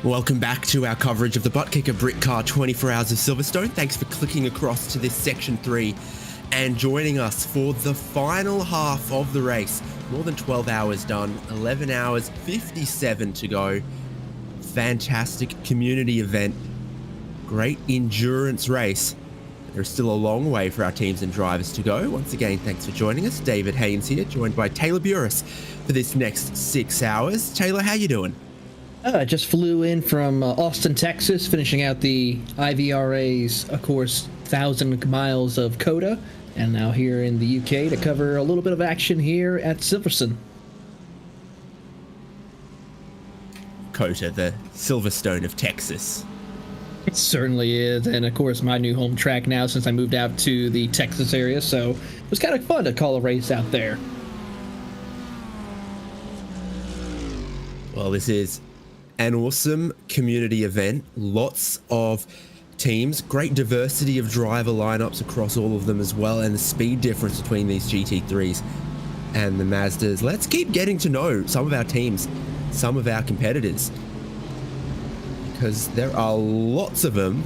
Welcome back to our coverage of the ButtKicker Britcar 24 Hours of Silverstone. Thanks for clicking across to this Section 3 and joining us for the final half of the race. More than 12 hours done, 11 hours, 57 to go. Fantastic community event, great endurance race. There's still a long way for our teams and drivers to go. Once again, thanks for joining us. David Haynes here, joined by Taylor Buris for this next 6 hours. Taylor, how you doing? I just flew in from Austin, Texas, finishing out the IVRA's, of course, 1,000 miles of COTA, and now here in the UK to cover a little bit of action here at Silverstone. COTA, the Silverstone of Texas. It certainly is, and of course my new home track now since I moved out to the Texas area, so it was kind of fun to call a race out there. Well, this is an awesome community event, lots of teams, great diversity of driver lineups across all of them as well, and the speed difference between these GT3s and the Mazdas. Let's keep getting to know some of our teams, some of our competitors, because there are lots of them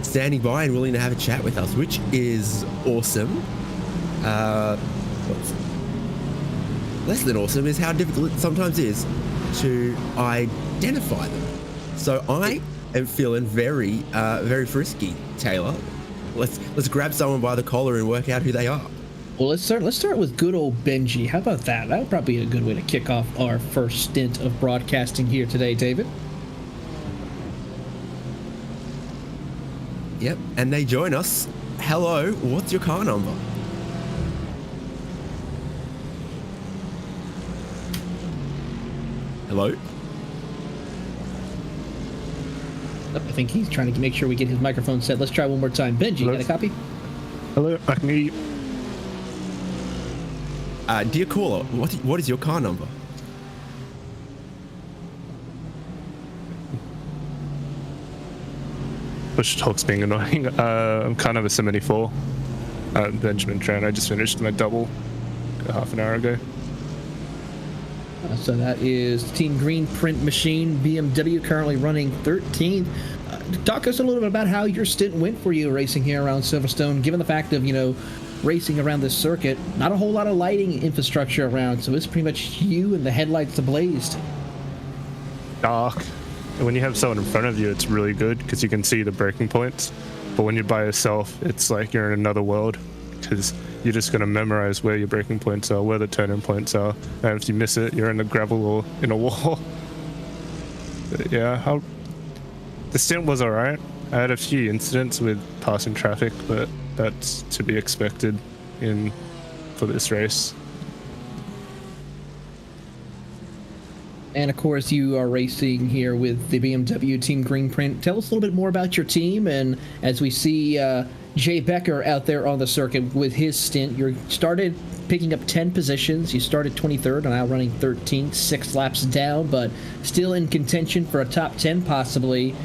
standing by and willing to have a chat with us, which is awesome. What's less than awesome is how difficult it sometimes is to identify them. So I am feeling very frisky, Taylor. Let's grab someone by the collar and work out who they are. Well, let's start with good old Benji. How about that? That would probably be a good way to kick off our first stint of broadcasting here today, David. Yep, and they join us. Hello, what's your car number? Hello? I think he's trying to make sure we get his microphone set. Let's try one more time. Benji, Hello? got a copy? Hello, I can hear you. Dear caller, what is your car number? Push talk's being annoying. I'm kind of a 74. Benjamin Tran. I just finished my double half an hour ago. So that is Team Green Print Machine BMW, currently running 13th. Talk us a little bit about how your stint went for you racing here around Silverstone, given the fact of, racing around this circuit, not a whole lot of lighting infrastructure around, so it's pretty much you and the headlights ablazed. Dark. And when you have someone in front of you, it's really good because you can see the braking points. But when you're by yourself, it's like you're in another world because you're just going to memorize where your braking points are, where the turning points are. And if you miss it, you're in the gravel or in a wall. But yeah, the stint was alright. I had a few incidents with passing traffic, but that's to be expected for this race. And of course, you are racing here with the BMW Team Green Print. Tell us a little bit more about your team. And as we see Jay Becker out there on the circuit with his stint, you started picking up 10 positions. You started 23rd and now running 13th, 6 laps down, but still in contention for a top 10 possibly.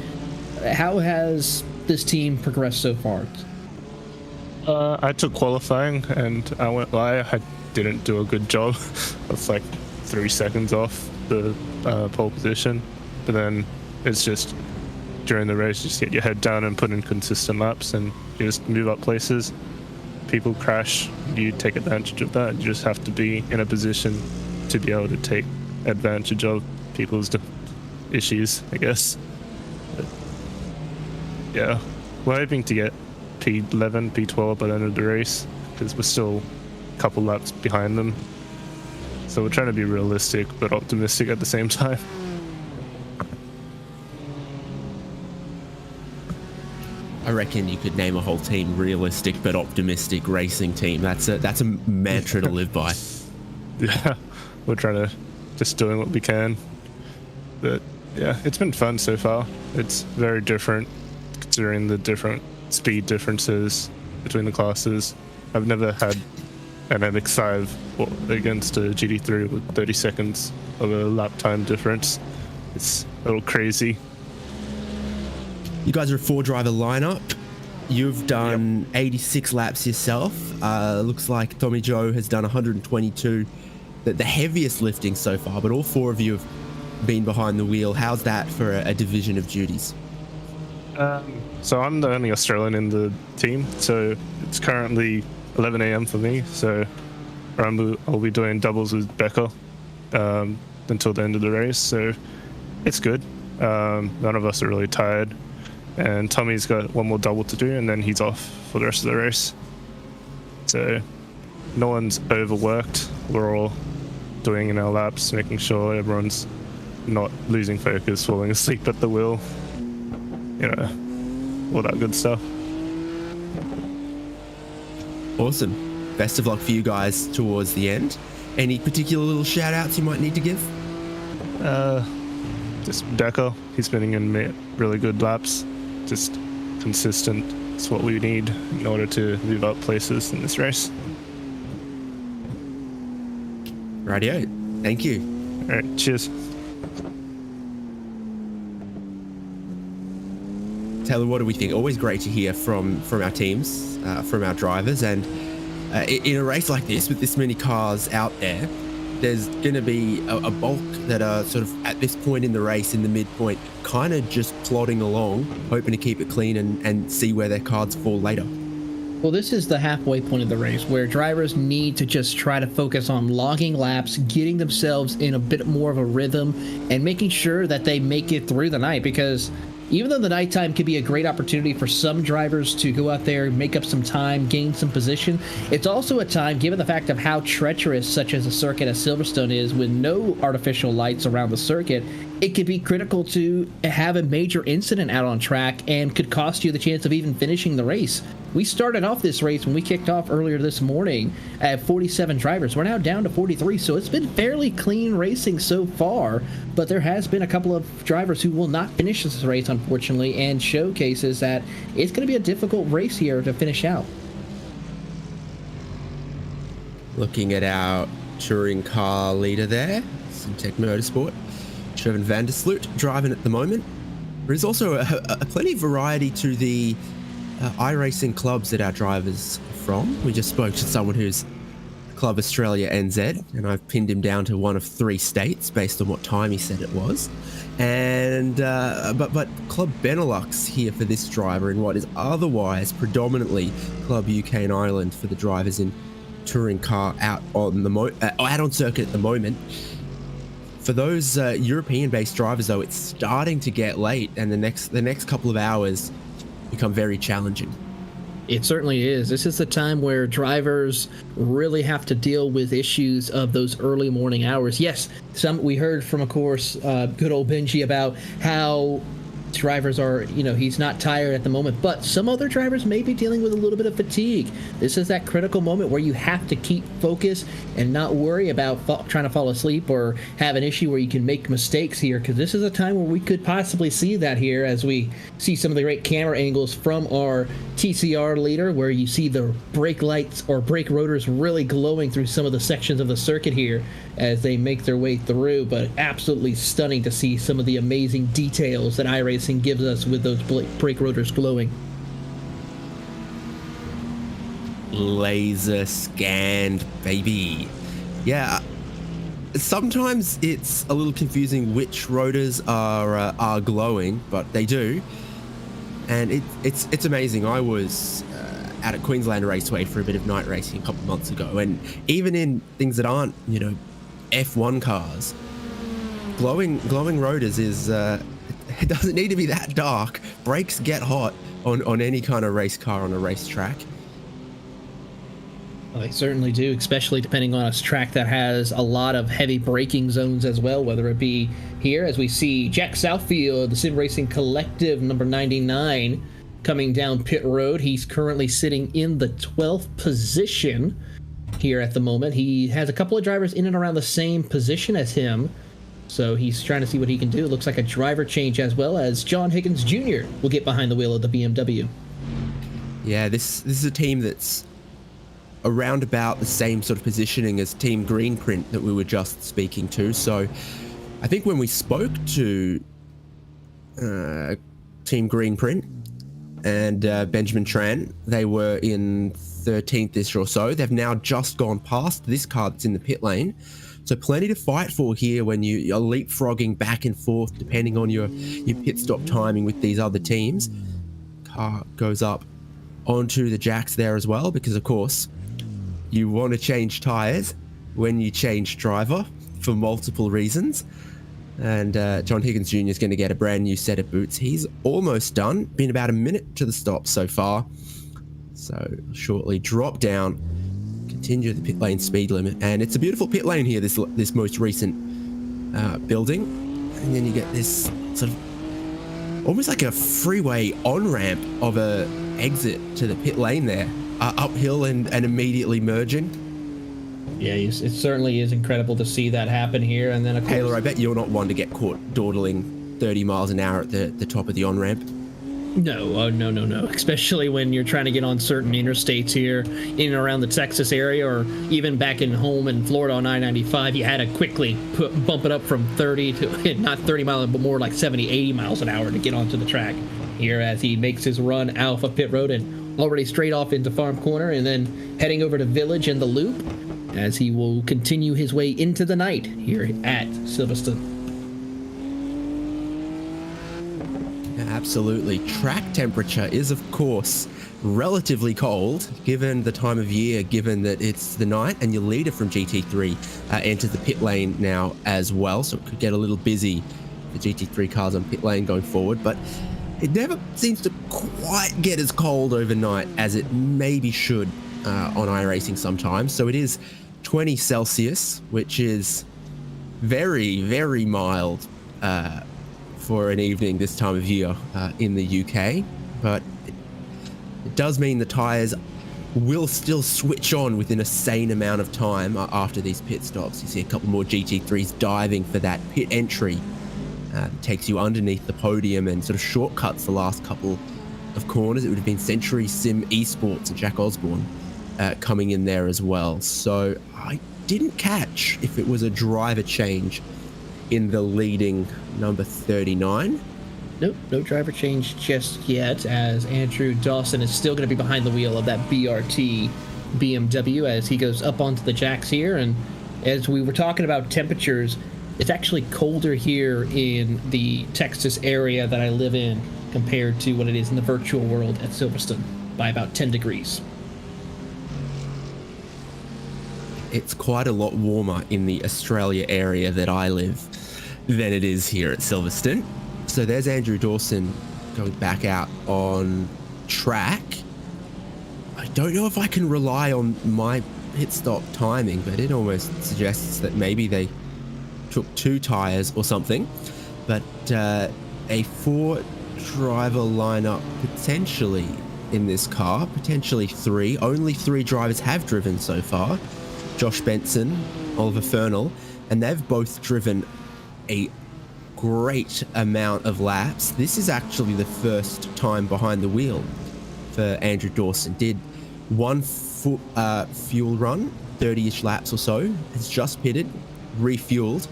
How has this team progressed so far? I took qualifying and I won't lie, I didn't do a good job. I was like 3 seconds off the pole position, but then it's just during the race, just get your head down and put in consistent laps and you just move up places. People crash, you take advantage of that. You just have to be in a position to be able to take advantage of people's issues, I guess. But yeah, we're hoping to get P11, P12 by the end of the race because we're still a couple laps behind them. So we're trying to be realistic but optimistic at the same time. I reckon you could name a whole team realistic but optimistic racing team. That's a mantra to live by. Yeah, we're trying to just doing what we can. But yeah, it's been fun so far. It's very different considering the different speed differences between the classes. I've never had an MX-5 against a GT3 with 30 seconds of a lap time difference. It's a little crazy. You guys are a 4-driver lineup. You've done 86 laps yourself. Looks like Tommy Joe has done 122. The heaviest lifting so far, but all 4 of you have been behind the wheel. How's that for a division of duties? So I'm the only Australian in the team, so it's currently 11 a.m. for me, so I'll be doing doubles with Becca until the end of the race, so it's good. None of us are really tired, and Tommy's got one more double to do, and then he's off for the rest of the race. So no one's overworked. We're all doing in our laps, making sure everyone's not losing focus, falling asleep at the wheel, all that good stuff. Awesome. Best of luck for you guys towards the end. Any particular little shout outs you might need to give? Just Deco. He's been in really good laps. Just consistent. It's what we need in order to move up places in this race. Rightio. Thank you. All right. Cheers. Taylor, what do we think? Always great to hear from our teams, from our drivers, and in a race like this with this many cars out there, there's going to be a bulk that are sort of at this point in the race, in the midpoint, kind of just plodding along, hoping to keep it clean and see where their cards fall later. Well, this is the halfway point of the race where drivers need to just try to focus on logging laps, getting themselves in a bit more of a rhythm, and making sure that they make it through the night, because even though the nighttime could be a great opportunity for some drivers to go out there, make up some time, gain some position, it's also a time, given the fact of how treacherous such as a circuit as Silverstone is, with no artificial lights around the circuit, it could be critical to have a major incident out on track and could cost you the chance of even finishing the race. We started off this race when we kicked off earlier this morning at 47 drivers. We're now down to 43, so it's been fairly clean racing so far, but there has been a couple of drivers who will not finish this race, unfortunately, and showcases that it's going to be a difficult race here to finish out. Looking at our touring car leader there, Syntec Motorsport, Trevin van der Sloot driving at the moment. There is also a plenty of variety to the iRacing clubs that our drivers are from. We just spoke to someone who's Club Australia NZ, and I've pinned him down to one of 3 states based on what time he said it was. And but Club Benelux here for this driver in what is otherwise predominantly Club UK and Ireland for the drivers in touring car out on the out on circuit at the moment. For those European-based drivers, though, it's starting to get late, and the next couple of hours become very challenging. It certainly is. This is the time where drivers really have to deal with issues of those early morning hours. Yes, we heard from, of course, good old Benji about how drivers are, he's not tired at the moment, but some other drivers may be dealing with a little bit of fatigue. This is that critical moment where you have to keep focus and not worry about trying to fall asleep or have an issue where you can make mistakes here, because this is a time where we could possibly see that here as we see some of the great camera angles from our TCR leader, where you see the brake lights or brake rotors really glowing through some of the sections of the circuit here as they make their way through. But absolutely stunning to see some of the amazing details that iRacing gives us with those brake rotors glowing. Laser scanned, baby. Yeah, sometimes it's a little confusing which rotors are glowing, but they do, and it's amazing. I was out at Queensland Raceway for a bit of night racing a couple of months ago, and even in things that aren't F1 cars, glowing rotors is it doesn't need to be that dark. Brakes get hot on any kind of race car on a racetrack. Well, they certainly do, especially depending on a track that has a lot of heavy braking zones as well, whether it be here as we see Jack Southfield, the Sim Racing Collective number 99, coming down pit road. He's currently sitting in the 12th position here at the moment. He has a couple of drivers in and around the same position as him, so he's trying to see what he can do. It looks like a driver change as well, as John Higgins Jr. will get behind the wheel of the BMW. Yeah, this is a team that's around about the same sort of positioning as Team Greenprint that we were just speaking to. So I think when we spoke to Team Greenprint and Benjamin Tran, they were in 13th-ish or so. They've now just gone past this car that's in the pit lane. So plenty to fight for here when you're leapfrogging back and forth depending on your pit stop timing with these other teams. Car goes up onto the jacks there as well because, of course, you want to change tyres when you change driver for multiple reasons. And John Higgins Jr. is going to get a brand new set of boots. He's almost done. Been about a minute to the stop so far. So shortly drop down, continue the pit lane speed limit. And it's a beautiful pit lane here, this most recent building. And then you get this sort of almost like a freeway on-ramp of a exit to the pit lane there. Uphill and immediately merging. Yeah, it certainly is incredible to see that happen here. And then, of course, Taylor, I bet you're not one to get caught dawdling 30 miles an hour at the top of the on-ramp. No, no. Especially when you're trying to get on certain interstates here in and around the Texas area, or even back in home in Florida on I-95, you had to quickly bump it up from 30 to, not 30 miles, but more like 70, 80 miles an hour to get onto the track here as he makes his run out of pit road and already straight off into Farm Corner and then heading over to Village and the Loop, as he will continue his way into the night here at Silverstone. Absolutely. Track temperature is, of course, relatively cold, given the time of year, given that it's the night, and your leader from GT3 enters the pit lane now as well, so it could get a little busy for GT3 cars on pit lane going forward, but it never seems to quite get as cold overnight as it maybe should on iRacing sometimes. So it is 20 Celsius, which is very, very mild for an evening this time of year in the UK, but it does mean the tyres will still switch on within a sane amount of time after these pit stops. You see a couple more GT3s diving for that pit entry. Takes you underneath the podium and sort of shortcuts the last couple of corners. It would have been Century Sim Esports and Jack Osborne coming in there as well. So I didn't catch if it was a driver change in the leading number 39. Nope, no driver change just yet, as Andrew Dawson is still going to be behind the wheel of that BRT BMW as he goes up onto the jacks here. And as we were talking about temperatures, it's actually colder here in the Texas area that I live in compared to what it is in the virtual world at Silverstone by about 10 degrees. It's quite a lot warmer in the Australia area that I live than it is here at Silverstone. So there's Andrew Dawson going back out on track. I don't know if I can rely on my pit stop timing, but it almost suggests that maybe they took 2 tyres or something. But a 4-driver lineup potentially in this car, potentially 3. Only 3 drivers have driven so far. Josh Benson, Oliver Fernal, and they've both driven a great amount of laps. This is actually the first time behind the wheel for Andrew Dawson. Did one fuel run, 30-ish laps or so, has just pitted, refueled,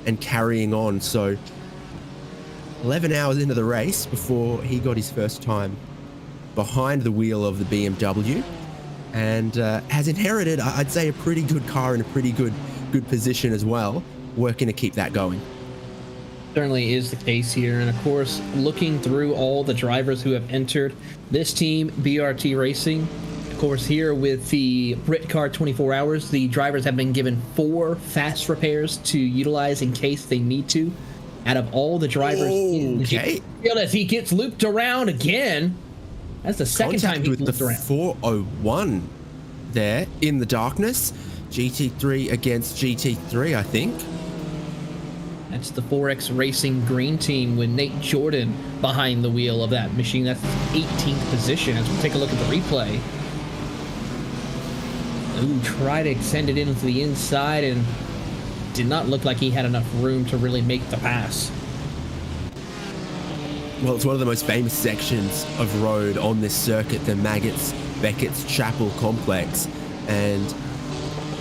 and carrying on. So 11 hours into the race before he got his first time behind the wheel of the BMW, and has inherited, I'd say, a pretty good car in a pretty good position as well, working to keep that going. Certainly is the case here. And of course, looking through all the drivers who have entered this team, BRT Racing, of course, here with the Britcar 24 Hours, the drivers have been given 4 fast repairs to utilize in case they need to. Out of all the drivers, okay, as he gets looped around again. That's the second time he's looped around. 401 there in the darkness. GT3 against GT3, I think. That's the 4X Racing green team with Nate Jordan behind the wheel of that machine. That's 18th position as we take a look at the replay. Ooh, try to extend it into the inside and did not look like he had enough room to really make the pass. Well, it's one of the most famous sections of road on this circuit, the Beckett's Chapel complex, and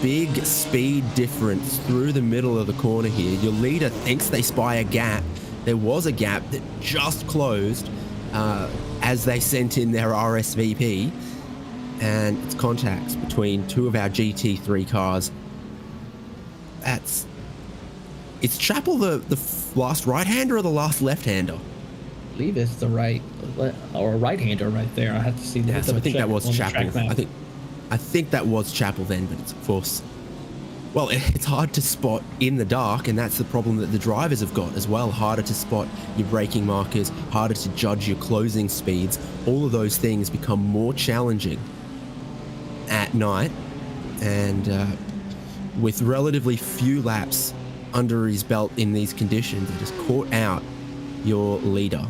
big speed difference through the middle of the corner here. Your leader thinks they spy a gap. There was a gap that just closed as they sent in their RSVP, and it's contacts between 2 of our GT3 cars That's... Is Chapel the last right-hander or the last left-hander? I believe it's the right-hander right there. I have to see that. Yeah, so I think that was Chapel. I think that was Chapel then, but it's of course... Well, it's hard to spot in the dark, and that's the problem that the drivers have got as well. Harder to spot your braking markers, harder to judge your closing speeds. All of those things become more challenging at night, and with relatively few laps under his belt in these conditions, it has caught out your leader.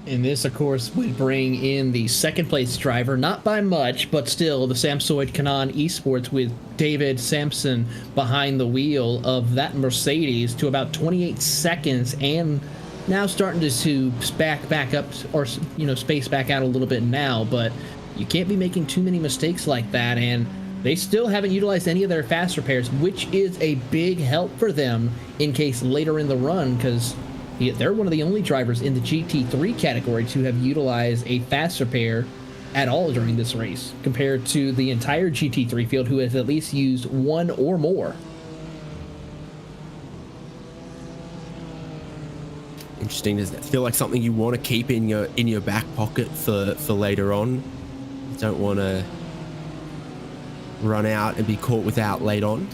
And this, of course, would bring in the second place driver, not by much, but still the Samsoid Canaan Esports with David Sampson behind the wheel of that Mercedes to about 28 seconds, and now starting to back up, or space back out a little bit now, but you can't be making too many mistakes like that, and they still haven't utilized any of their fast repairs, which is a big help for them in case later in the run, because they're one of the only drivers in the GT3 category to have utilized a fast repair at all during this race, compared to the entire GT3 field, who has at least used one or more. Interesting. Does that feel like something you want to keep in your back pocket for later on? You don't want to run out and be caught without late on.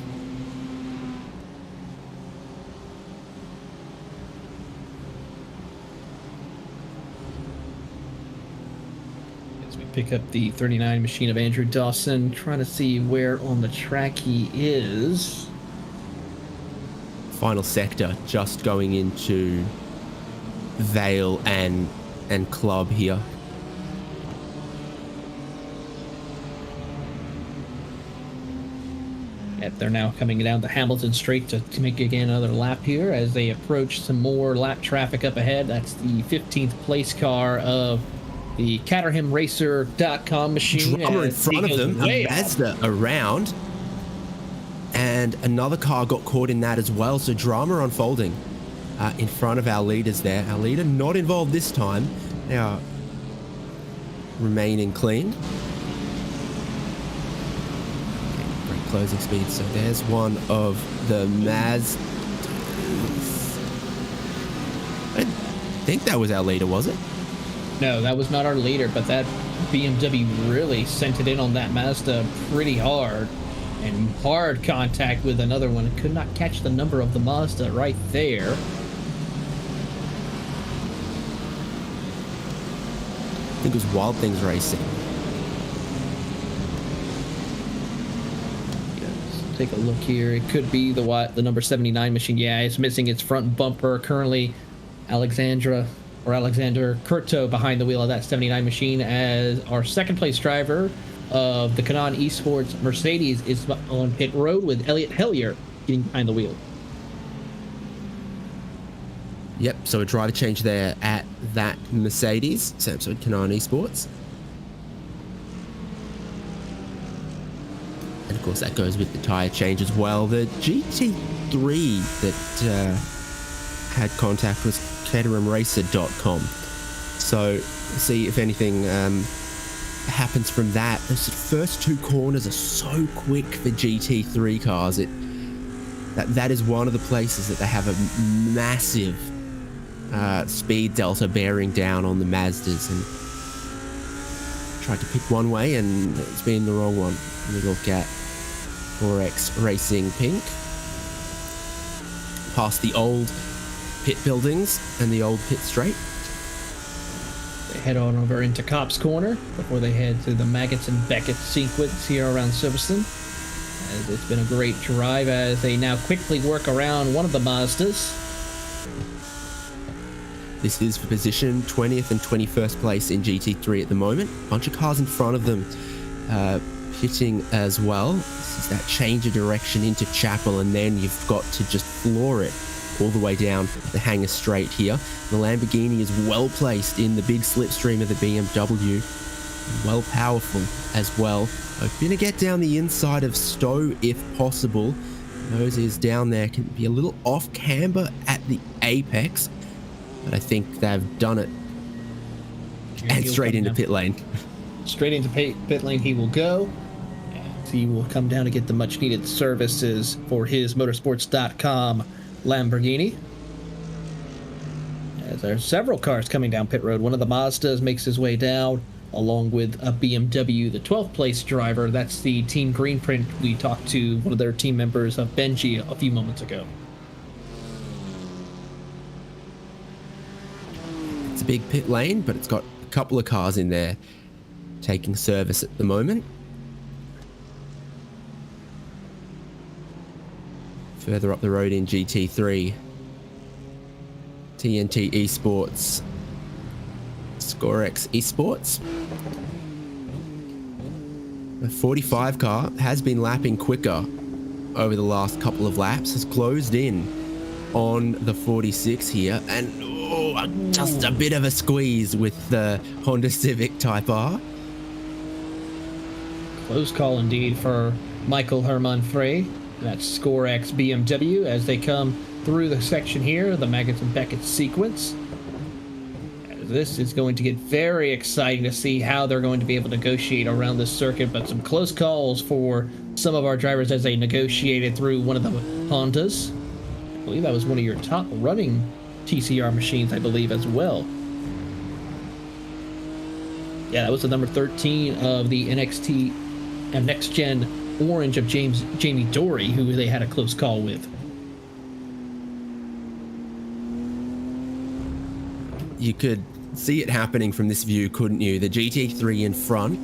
Pick up the 39 machine of Andrew Dawson, trying to see where on the track he is. Final sector, just going into Vale and Club here. Yep, they're now coming down the Hamilton Straight to make again another lap here as they approach some more lap traffic up ahead. That's the 15th place car of the CaterhamRacer.com machine. Drama in front of them, a Mazda around, and another car got caught in that as well. So drama unfolding in front of our leaders there. Our leader not involved this time. They are remaining clean. Great closing speed. So there's one of the Mazdas. I think that was our leader, was it? No, that was not our leader, but that BMW really sent it in on that Mazda pretty hard, and hard contact with another one. Could not catch the number of the Mazda right there. I think it was Wild Things Racing. Let's take a look here. It could be the number 79 machine. Yeah, it's missing its front bumper. Currently, Alexander Curto behind the wheel of that 79 machine, as our second place driver of the Canaan Esports Mercedes is on pit road with Elliot Hellier getting behind the wheel. Yep, so a driver change there at that Mercedes, Samsung Canaan Esports. And of course that goes with the tyre change as well. The GT3 that had contact was CaterhamRacer.com. So see if anything happens from that. Those first two corners are so quick for GT3 cars. That is one of the places that they have a massive speed delta bearing down on the Mazdas, and tried to pick one way and it's been the wrong one. We look at 4X Racing Pink past the old pit buildings and the old pit straight. They head on over into Cops Corner before they head to the Maggots and Beckett sequence here around Silverstone. As it's been a great drive as they now quickly work around one of the Mazdas. This is for position 20th and 21st place in GT3 at the moment. Bunch of cars in front of them pitting as well. This is that change of direction into Chapel, and then you've got to just floor it all the way down the Hangar Straight here. The Lamborghini is well placed in the big slipstream of the BMW. Well powerful as well. Hoping to get down the inside of Stowe if possible. Nose is down there, can be a little off camber at the apex, but I think they've done it. And straight into pit lane. Straight into pit lane he will go. He will come down to get the much needed services for his motorsports.com Lamborghini. As there are several cars coming down pit road. One of the Mazdas makes his way down, along with a BMW, the 12th place driver. That's the Team Green Print. We talked to one of their team members of Benji a few moments ago. It's a big pit lane, but it's got a couple of cars in there taking service at the moment. Further up the road in GT3, TNT Esports, ScoreX Esports. The 45 car has been lapping quicker over the last couple of laps, has closed in on the 46 here, and just a bit of a squeeze with the Honda Civic Type R. Close call indeed for Michael Herman Frey. That's ScoreX BMW as they come through the section here, the Maggots and Beckett sequence. This is going to get very exciting to see how they're going to be able to negotiate around this circuit, but some close calls for some of our drivers as they negotiated through one of the Hondas. I believe that was one of your top running TCR machines, I believe, as well. Yeah, that was the number 13 of the NXT and Next Gen Orange of Jamie Dory, who they had a close call with. You could see it happening from this view, couldn't you? The GT3 in front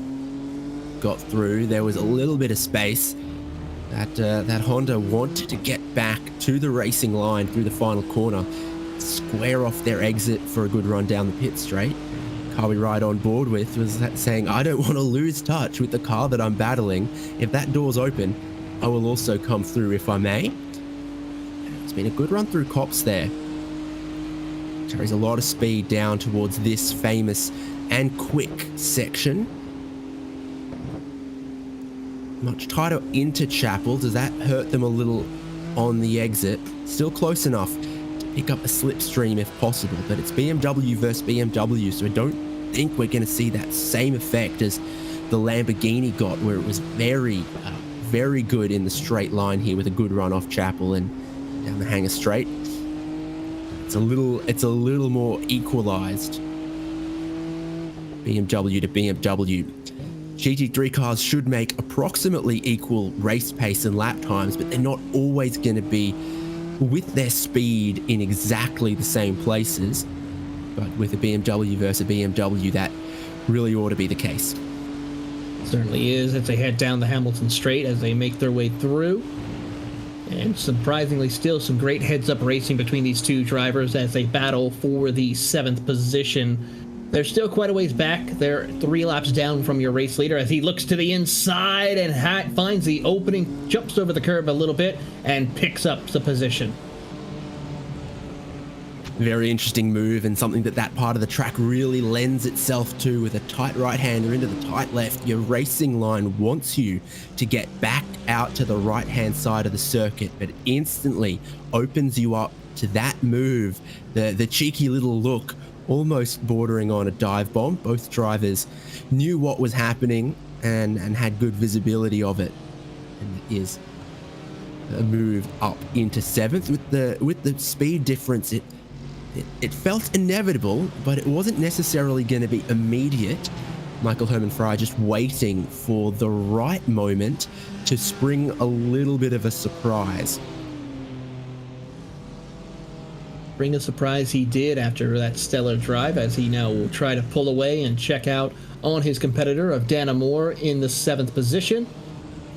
got through. There was a little bit of space. That Honda wanted to get back to the racing line through the final corner, square off their exit for a good run down the pit straight. Car we ride on board with was that saying, I don't want to lose touch with the car that I'm battling. If that door's open, I will also come through if I may. It's been a good run through Cops there. Carries a lot of speed down towards this famous and quick section. Much tighter into Chapel. Does that hurt them a little on the exit? Still close enough to pick up a slipstream if possible, but it's BMW versus BMW, so I don't think we're going to see that same effect as the Lamborghini got, where it was very, very good in the straight line here with a good run off Chapel and down the Hangar Straight. It's a little more equalized. BMW to BMW. GT3 cars should make approximately equal race pace and lap times, but they're not always going to be with their speed in exactly the same places. But with a BMW versus a BMW, that really ought to be the case. Certainly is, as they head down the Hamilton Straight as they make their way through. And surprisingly still some great heads-up racing between these two drivers as they battle for the 7th position. They're still quite a ways back. They're 3 laps down from your race leader as he looks to the inside and finds the opening, jumps over the curb a little bit, and picks up the position. Very interesting move, and something that part of the track really lends itself to, with a tight right-hander into the tight left. Your racing line wants you to get back out to the right-hand side of the circuit, but instantly opens you up to that move, the cheeky little look, almost bordering on a dive bomb. Both drivers knew what was happening and had good visibility of it, and it is a move up into 7th with the speed difference. It felt inevitable, but it wasn't necessarily going to be immediate. Michael Herman Frey just waiting for the right moment to spring a little bit of a surprise. Bring a surprise he did after that stellar drive, as he now will try to pull away and check out on his competitor of Dana Moore in the 7th position.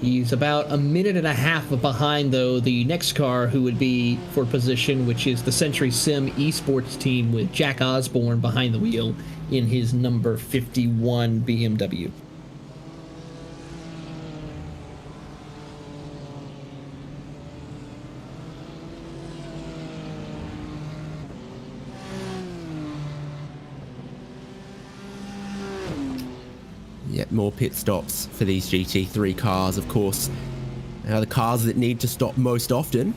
He's about a minute and a half behind, though, the next car who would be for position, which is the Century Sim esports team with Jack Osborne behind the wheel in his number 51 BMW. Yet more pit stops for these GT3 cars, of course. The cars that need to stop most often.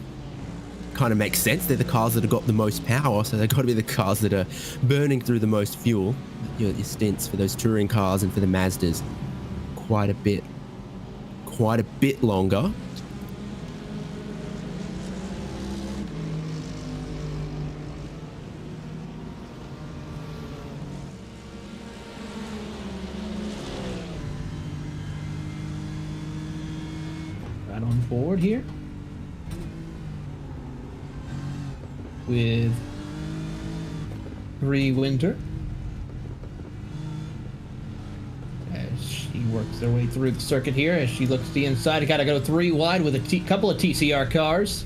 Kind of makes sense. They're the cars that have got the most power, so they've got to be the cars that are burning through the most fuel. Your stints for those touring cars and for the Mazdas, quite a quite a bit longer. Right on board here with Bree Winter as she works her way through the circuit here. As she looks to the inside, got to go 3 wide with a couple of TCR cars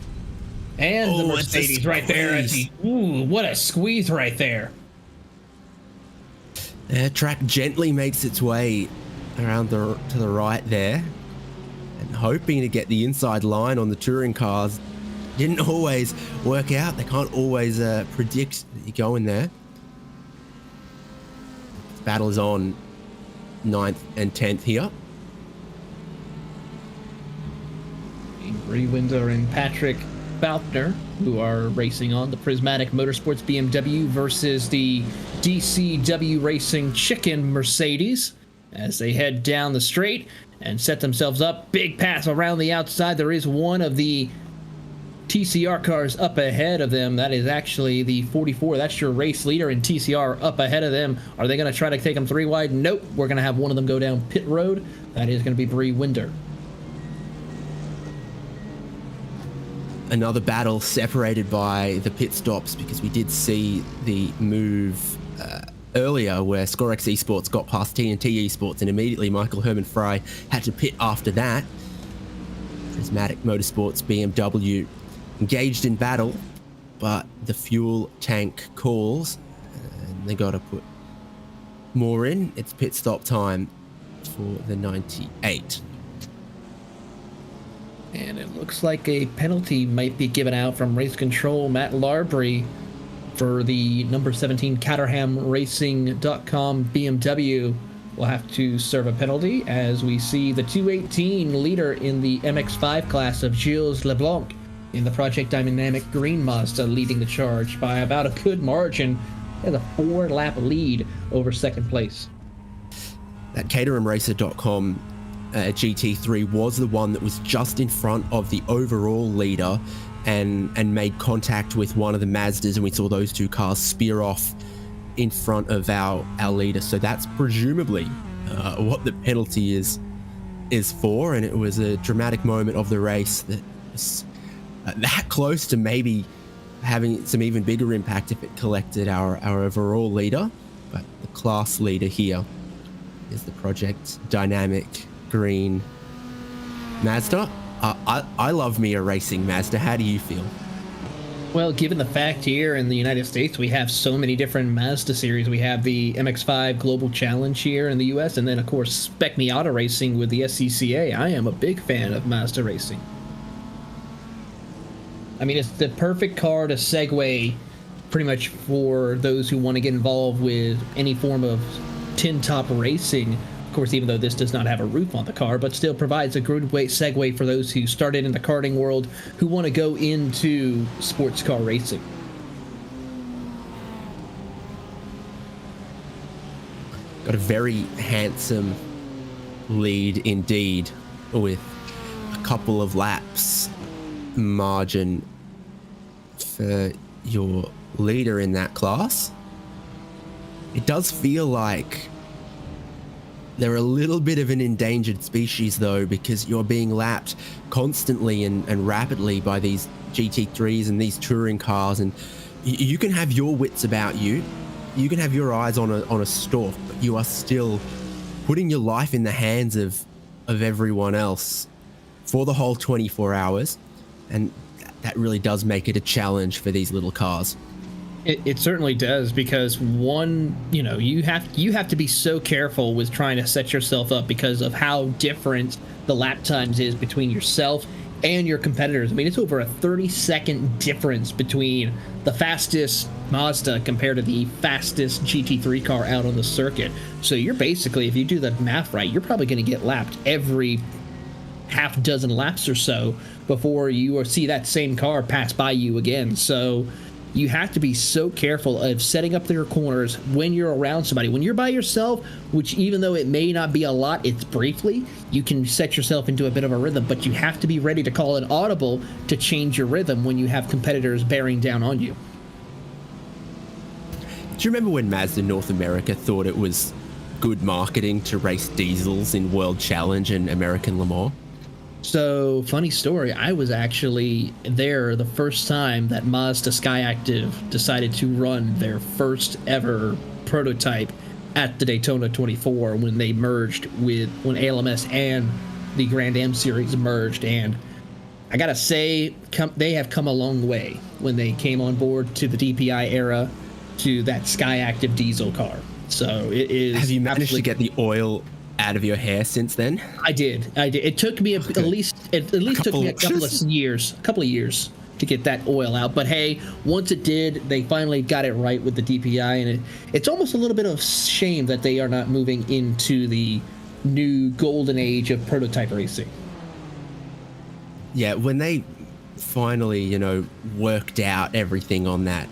and the Mercedes right there. Ooh, what a squeeze right there. The track gently makes its way around to the right there, and hoping to get the inside line on the touring cars. Didn't always work out. They can't always predict that you go in there. This battle is on 9th and 10th here. Bree Windsor and Patrick Faulkner, who are racing on the Prismatic Motorsports BMW versus the DCW Racing Chicken Mercedes, as they head down the straight and set themselves up. Big pass around the outside. There is one of the TCR cars up ahead of them. That is actually the 44. That's your race leader in TCR up ahead of them. Are they going to try to take them 3 wide? Nope. We're going to have one of them go down pit road. That is going to be Bree Winder. Another battle separated by the pit stops, because we did see the move earlier where Scorex Esports got past TNT Esports, and immediately Michael Herman Fry had to pit after that. Prismatic Motorsports BMW engaged in battle, but the fuel tank calls and they got to put more in. It's pit stop time for the 98. And it looks like a penalty might be given out from race control Matt Larbury for the number 17 Caterham Racing.com BMW. Will have to serve a penalty, as we see the 218 leader in the MX-5 class of Gilles LeBlanc in the Project Dynamic Green Mazda leading the charge by about a good margin. Has a 4-lap lead over second place. That CaterhamRacer.com GT3 was the one that was just in front of the overall leader and made contact with one of the Mazdas, and we saw those 2 cars spear off in front of our leader. So that's presumably what the penalty is for, and it was a dramatic moment of the race that was that close to maybe having some even bigger impact if it collected our overall leader. But the class leader here is the Project Dynamic Green Mazda. I love me a racing Mazda. How do you feel? Well, given the fact here in the United States we have so many different Mazda series, we have the MX-5 Global Challenge here in the US, and then of course Spec Miata Racing with the SCCA. I am a big fan of Mazda racing. I mean, it's the perfect car to segue pretty much for those who want to get involved with any form of tin top racing. Of course, even though this does not have a roof on the car, but still provides a good segue for those who started in the karting world who want to go into sports car racing. Got a very handsome lead indeed, with a couple of laps margin for your leader in that class. It does feel like they're a little bit of an endangered species, though, because you're being lapped constantly and rapidly by these GT3s and these touring cars, and you can have your wits about you, you can have your eyes on a stalk, but you are still putting your life in the hands of everyone else for the whole 24 hours, and that really does make it a challenge for these little cars. It certainly does, because you have to be so careful with trying to set yourself up because of how different the lap times is between yourself and your competitors. I mean, it's over a 30-second difference between the fastest Mazda compared to the fastest GT3 car out on the circuit. So you're basically, if you do the math right, you're probably going to get lapped every half dozen laps or so before you see that same car pass by you again. So you have to be so careful of setting up their corners when you're around somebody. When you're by yourself, which even though it may not be a lot, it's briefly, you can set yourself into a bit of a rhythm, but you have to be ready to call an audible to change your rhythm when you have competitors bearing down on you. Do you remember when Mazda North America thought it was good marketing to race diesels in World Challenge and American Le Mans? So, funny story, I was actually there the first time that Mazda Skyactiv decided to run their first ever prototype at the Daytona 24 when they merged when ALMS and the Grand M Series merged. And I gotta say, they have come a long way when they came on board to the DPI era to that Skyactiv diesel car. So it is. Have you managed to get the oil out of your hair since then? I did. It took me at least took me a couple of years to get that oil out. But hey, once it did, they finally got it right with the DPI, and it's almost a little bit of shame that they are not moving into the new golden age of prototype racing. Yeah, when they finally, worked out everything on that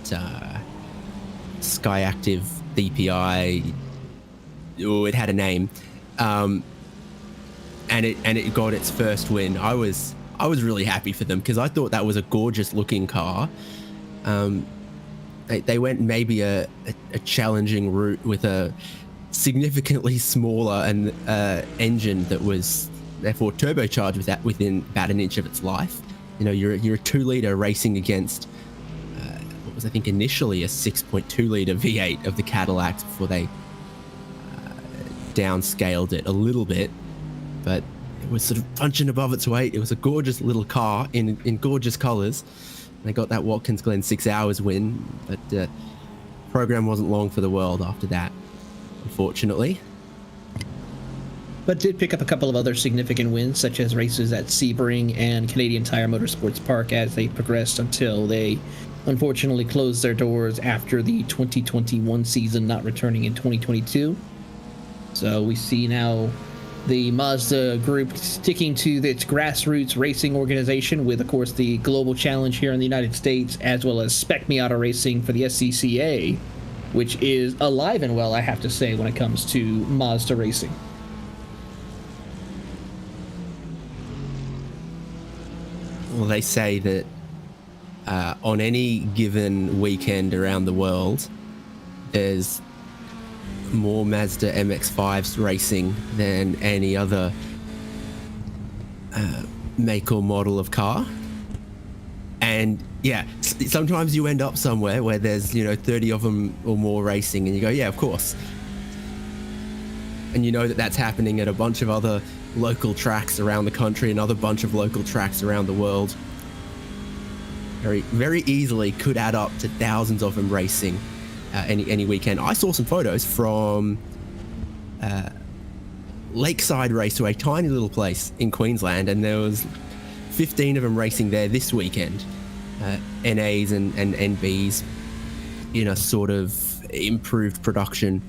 Skyactiv DPI, it had a name. And it got its first win. I was really happy for them because I thought that was a gorgeous looking car. They went maybe a challenging route with a significantly smaller and engine that was therefore turbocharged within about an inch of its life. You're a 2-liter racing against what was I think initially a 6.2-liter V8 of the Cadillacs before they downscaled it a little bit, but it was sort of punching above its weight. It was a gorgeous little car in gorgeous colors. They got that Watkins Glen 6 hours win, but the program wasn't long for the world after that, unfortunately. But did pick up a couple of other significant wins, such as races at Sebring and Canadian Tire Motorsports Park as they progressed until they unfortunately closed their doors after the 2021 season, not returning in 2022. So we see now the Mazda group sticking to its grassroots racing organization with, of course, the Global Challenge here in the United States, as well as Spec Miata Racing for the SCCA, which is alive and well, I have to say, when it comes to Mazda racing. Well, they say that on any given weekend around the world, there's more Mazda MX-5s racing than any other make or model of car. And yeah, sometimes you end up somewhere where there's 30 of them or more racing, and you go, yeah, of course. And that's happening at a bunch of other local tracks around the country, another bunch of local tracks around the world. Very, very easily could add up to thousands of them racing any weekend. I saw some photos from Lakeside Raceway, tiny little place in Queensland, and there was 15 of them racing there this weekend. NAs and NBs in a sort of improved production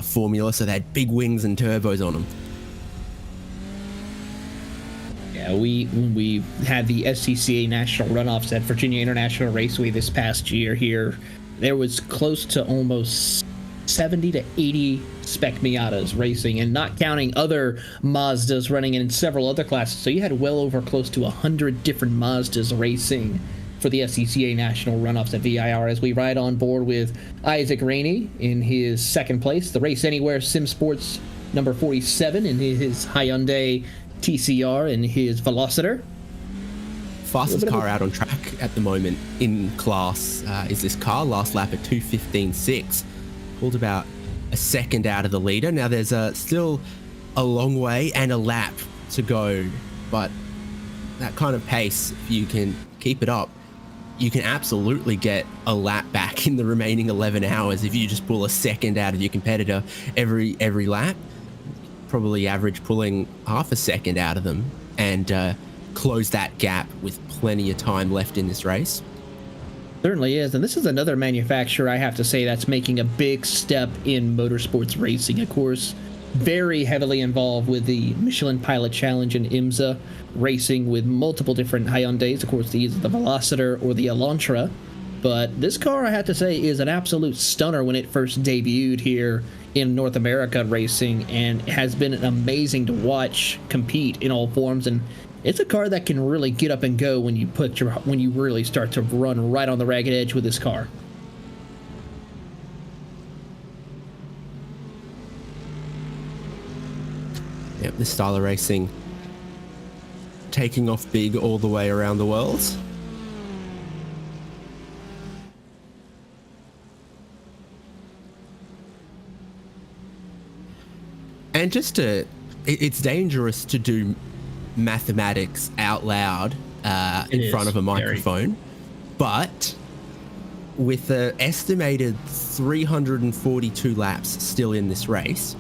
formula, so they had big wings and turbos on them. Yeah, when we had the SCCA national runoffs at Virginia International Raceway this past year here, there was close to almost 70 to 80 Spec Miatas racing, and not counting other Mazdas running in several other classes. So you had well over close to 100 different Mazdas racing for the SCCA national runoffs at VIR, as we ride on board with Isaac Rainey in his second place, the Race Anywhere Sim Sports number 47 in his Hyundai TCR and his Veloster. Fastest car out on track at the moment in class is this car. Last lap at 2:15.6. Pulled about a second out of the leader. Now there's still a long way and a lap to go, but that kind of pace, if you can keep it up, you can absolutely get a lap back in the remaining 11 hours if you just pull a second out of your competitor every lap. Probably average pulling half a second out of them and close that gap with plenty of time left in this race. Certainly is, and this is another manufacturer, I have to say, that's making a big step in motorsports racing. Of course, very heavily involved with the Michelin Pilot Challenge and IMSA racing with multiple different Hyundais. Of course, the Veloster or the Elantra, But this car, I have to say, is an absolute stunner when it first debuted here in North America racing, and has been amazing to watch compete in all forms. And it's a car that can really get up and go when you really start to run right on the ragged edge with this car. Yep, this style of racing taking off big all the way around the world. And it's dangerous to do mathematics out loud in front of a microphone, but with an estimated 342 laps still in this race,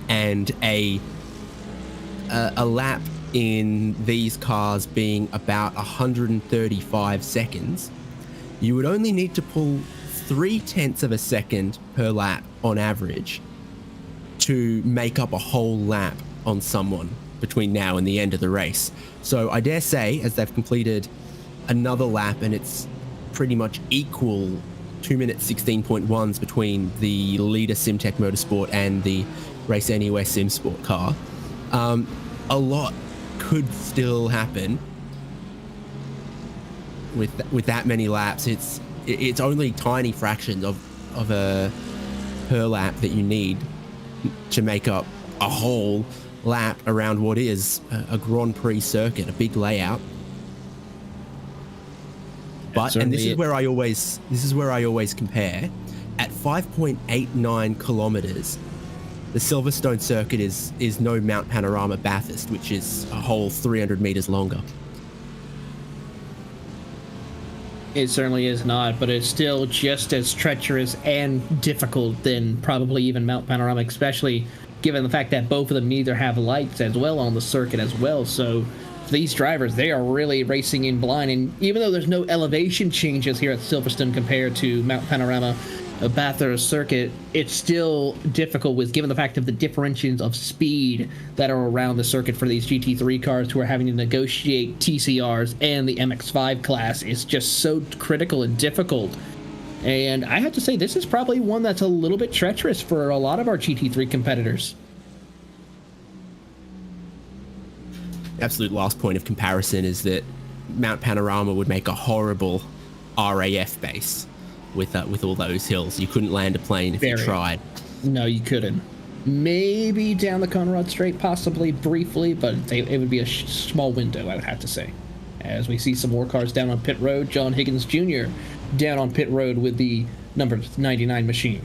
and a lap in these cars being about 135 seconds, you would only need to pull 0.3 of a second per lap on average to make up a whole lap on someone between now and the end of the race. So I dare say, as they've completed another lap, and it's pretty much equal 2 minutes 16.1s between the leader SimTech Motorsport and the Race Anywhere SimSport car, a lot could still happen with that many laps. It's only tiny fractions of a per lap that you need to make up a whole lap around what is a Grand Prix circuit, a big layout. But, and this is where I always compare, at 5.89 kilometers, the Silverstone circuit is no Mount Panorama Bathurst, which is a whole 300 meters longer. It certainly is not, but it's still just as treacherous and difficult than probably even Mount Panorama, especially given the fact that both of them neither have lights as well on the circuit as well. So for these drivers, they are really racing in blind. And even though there's no elevation changes here at Silverstone compared to Mount Panorama Bathurst circuit, it's still difficult given the fact of the differentials of speed that are around the circuit for these GT3 cars who are having to negotiate TCRs, and the MX-5 class is just so critical and difficult. And I have to say, this is probably one that's a little bit treacherous for a lot of our GT3 competitors. Absolute last point of comparison is that Mount Panorama would make a horrible RAF base with all those hills. You couldn't land a plane if you tried. No, you couldn't. Maybe down the Conrad Strait, possibly briefly, but it would be a small window, I would have to say. As we see some more cars down on pit road, John Higgins Jr. down on pit road with the number 99 machine.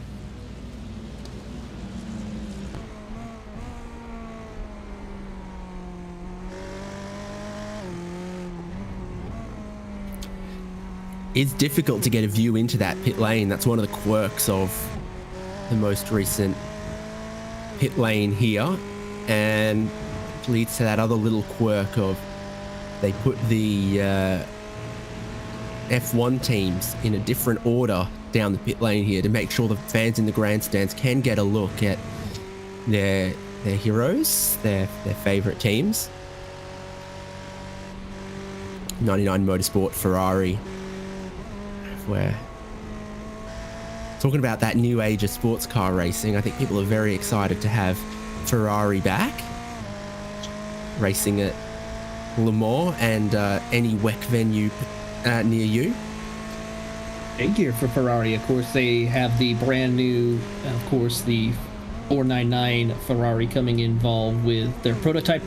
It's difficult to get a view into that pit lane. That's one of the quirks of the most recent pit lane here, and leads to that other little quirk of they put the F1 teams in a different order down the pit lane here to make sure the fans in the grandstands can get a look at their heroes, their favorite teams. 99 Motorsport, Ferrari. We're talking about that new age of sports car racing. I think people are very excited to have Ferrari back, racing at Le Mans and any WEC venue near you. Big year for Ferrari. Of course, they have the brand new, of course, the 499 Ferrari coming involved with their prototype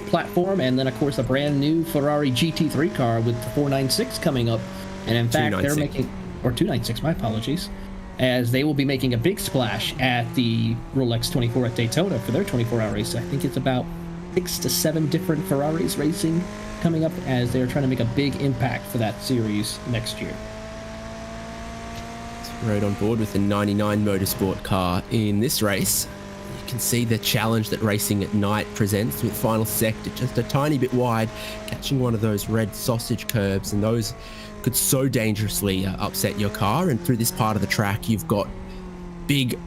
platform, and then, of course, a brand new Ferrari GT3 car with the 496 coming up. And in fact, they're making, or 296, my apologies, as they will be making a big splash at the Rolex 24 at Daytona for their 24-hour race. I think it's about 6 to 7 different Ferraris racing coming up, as they're trying to make a big impact for that series next year. Rode on board with the 99 Motorsport car in this race. You can see the challenge that racing at night presents, with final sector just a tiny bit wide, catching one of those red sausage curbs, and those could so dangerously upset your car. And through this part of the track, you've got big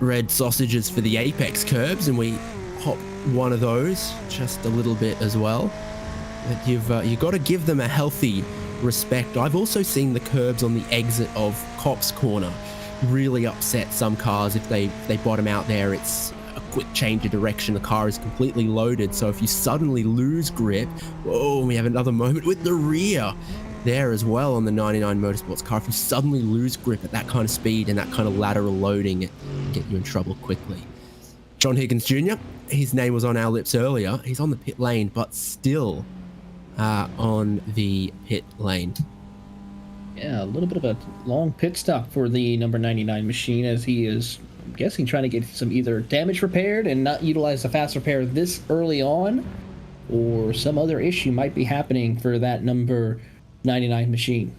red sausages for the apex curbs, and we hop one of those just a little bit as well. But you've got to give them a healthy respect. I've also seen the curbs on the exit of Cops Corner really upset some cars. If they bottom out there, it's a quick change of direction. The car is completely loaded. So if you suddenly lose grip, whoa, we have another moment with the rear there as well on the 99 Motorsports car. If you suddenly lose grip at that kind of speed and that kind of lateral loading, it can get you in trouble quickly. John Higgins Jr., his name was on our lips earlier. He's on the pit lane, but still on the pit lane. Yeah, a little bit of a long pit stop for the number 99 machine, as he is, I'm guessing, trying to get some either damage repaired and not utilize the fast repair this early on, or some other issue might be happening for that number 99 machine.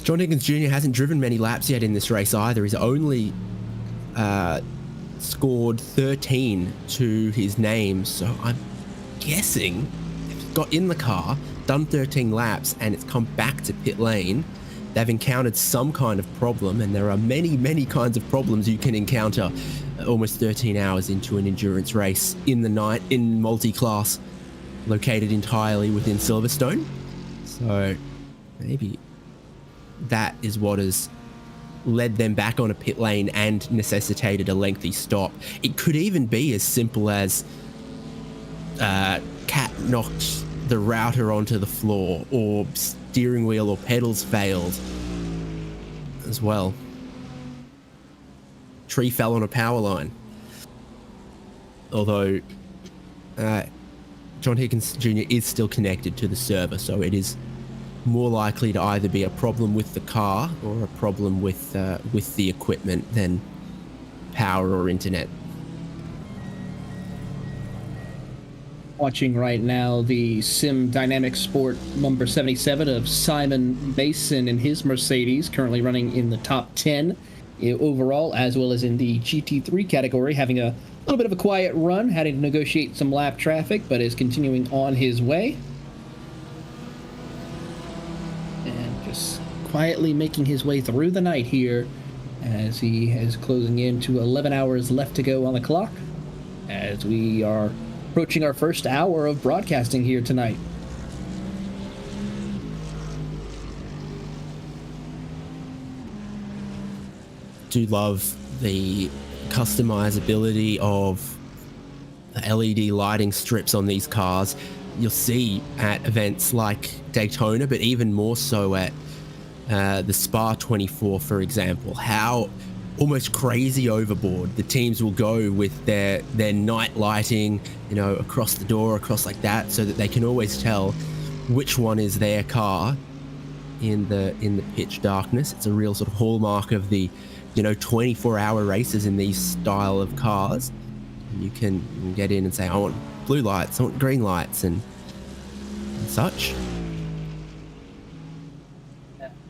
John Higgins Jr. hasn't driven many laps yet in this race either. He's only scored 13 to his name, so I'm guessing if he's got in the car, done 13 laps, and it's come back to pit lane, they've encountered some kind of problem, and there are many kinds of problems you can encounter almost 13 hours into an endurance race in the night in multi-class, located entirely within Silverstone. So maybe that is what has led them back on a pit lane and necessitated a lengthy stop. It could even be as simple as Cat knocked the router onto the floor, or steering wheel or pedals failed as well. Tree fell on a power line. Although John Higgins Jr. is still connected to the server, so it is more likely to either be a problem with the car or a problem with the equipment than power or internet. Watching right now the Sim Dynamic Sport number 77 of Simon Mason and his Mercedes, currently running in the top 10 overall, as well as in the GT3 category, having a little bit of a quiet run, having to negotiate some lap traffic, but is continuing on his way. And just quietly making his way through the night here, as he is closing in to 11 hours left to go on the clock, as we are approaching our first hour of broadcasting here tonight. Do love the customizability of the LED lighting strips on these cars. You'll see at events like Daytona, but even more so at the Spa 24, for example, how almost crazy overboard the teams will go with their night lighting, across the door, across like that, so that they can always tell which one is their car in the pitch darkness. It's a real sort of hallmark of the 24-hour races in these style of cars. You can get in and say, I want blue lights, I want green lights, and such.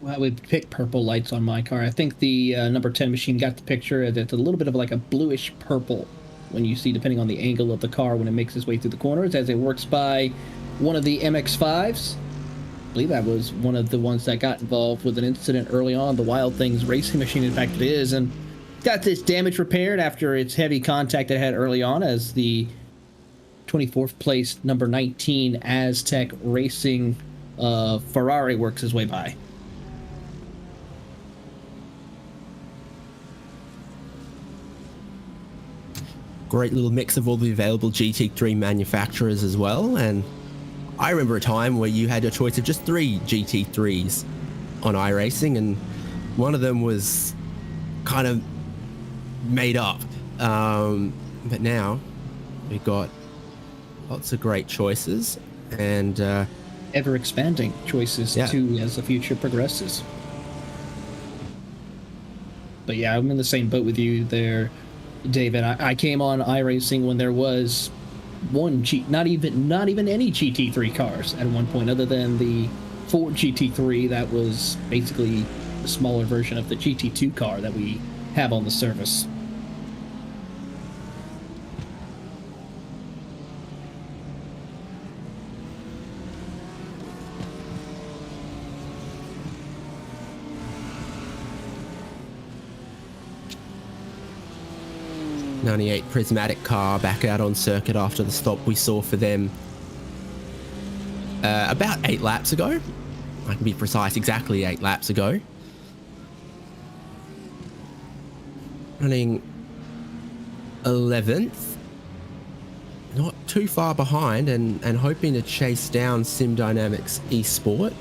I would pick purple lights on my car. I think the number 10 machine got the picture. It's a little bit of like a bluish purple when you see, depending on the angle of the car, when it makes its way through the corners, as it works by one of the MX-5s. I believe that was one of the ones that got involved with an incident early on, the Wild Things racing machine, in fact it is, and got this damage repaired after its heavy contact it had early on, as the 24th place number 19 Aztec Racing Ferrari works his way by. Great little mix of all the available GT3 manufacturers as well. And I remember a time where you had a choice of just 3 GT3s on iRacing, and one of them was kind of made up. But now we've got lots of great choices, and ever expanding choices too as the future progresses. But yeah, I'm in the same boat with you there, David. I came on iRacing when there was not even any GT3 cars at one point, other than the Ford GT3 that was basically the smaller version of the GT2 car that we have on the service. '98 Prismatic car back out on circuit after the stop we saw for them about 8 laps ago. I can be precise, exactly 8 laps ago. Running 11th. Not too far behind, and hoping to chase down Sim Dynamics Esport.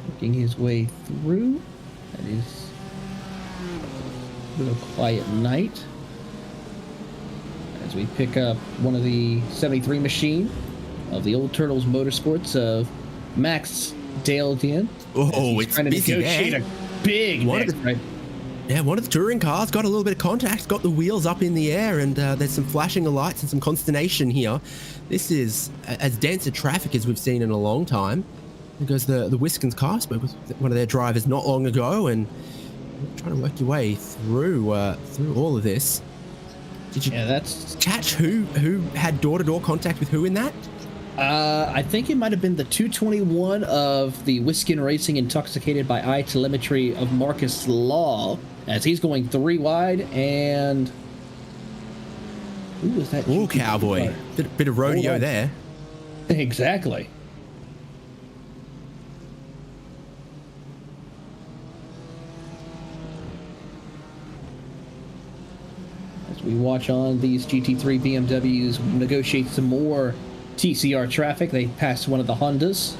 Working his way through. That is a little quiet night. As we pick up one of the 73 machine of the Old Turtles Motorsports of Max Dale-Dien. Oh, it's busy there. A big one mix, of the, right? Yeah, one of the touring cars got a little bit of contact, got the wheels up in the air, and there's some flashing of lights and some consternation here. This is as dense a traffic as we've seen in a long time. There goes the Wiskins car. Spoke with one of their drivers not long ago, and trying to work your way through all of this. Did you catch who had door-to-door contact with who in that? I think it might have been the 221 of the Wiskin Racing Intoxicated by Eye Telemetry of Marcus Law, as he's going 3 wide, and who was that? Ooh, cowboy. Bit of rodeo there. Exactly. As we watch on these GT3 BMWs negotiate some more TCR traffic, they pass one of the Hondas.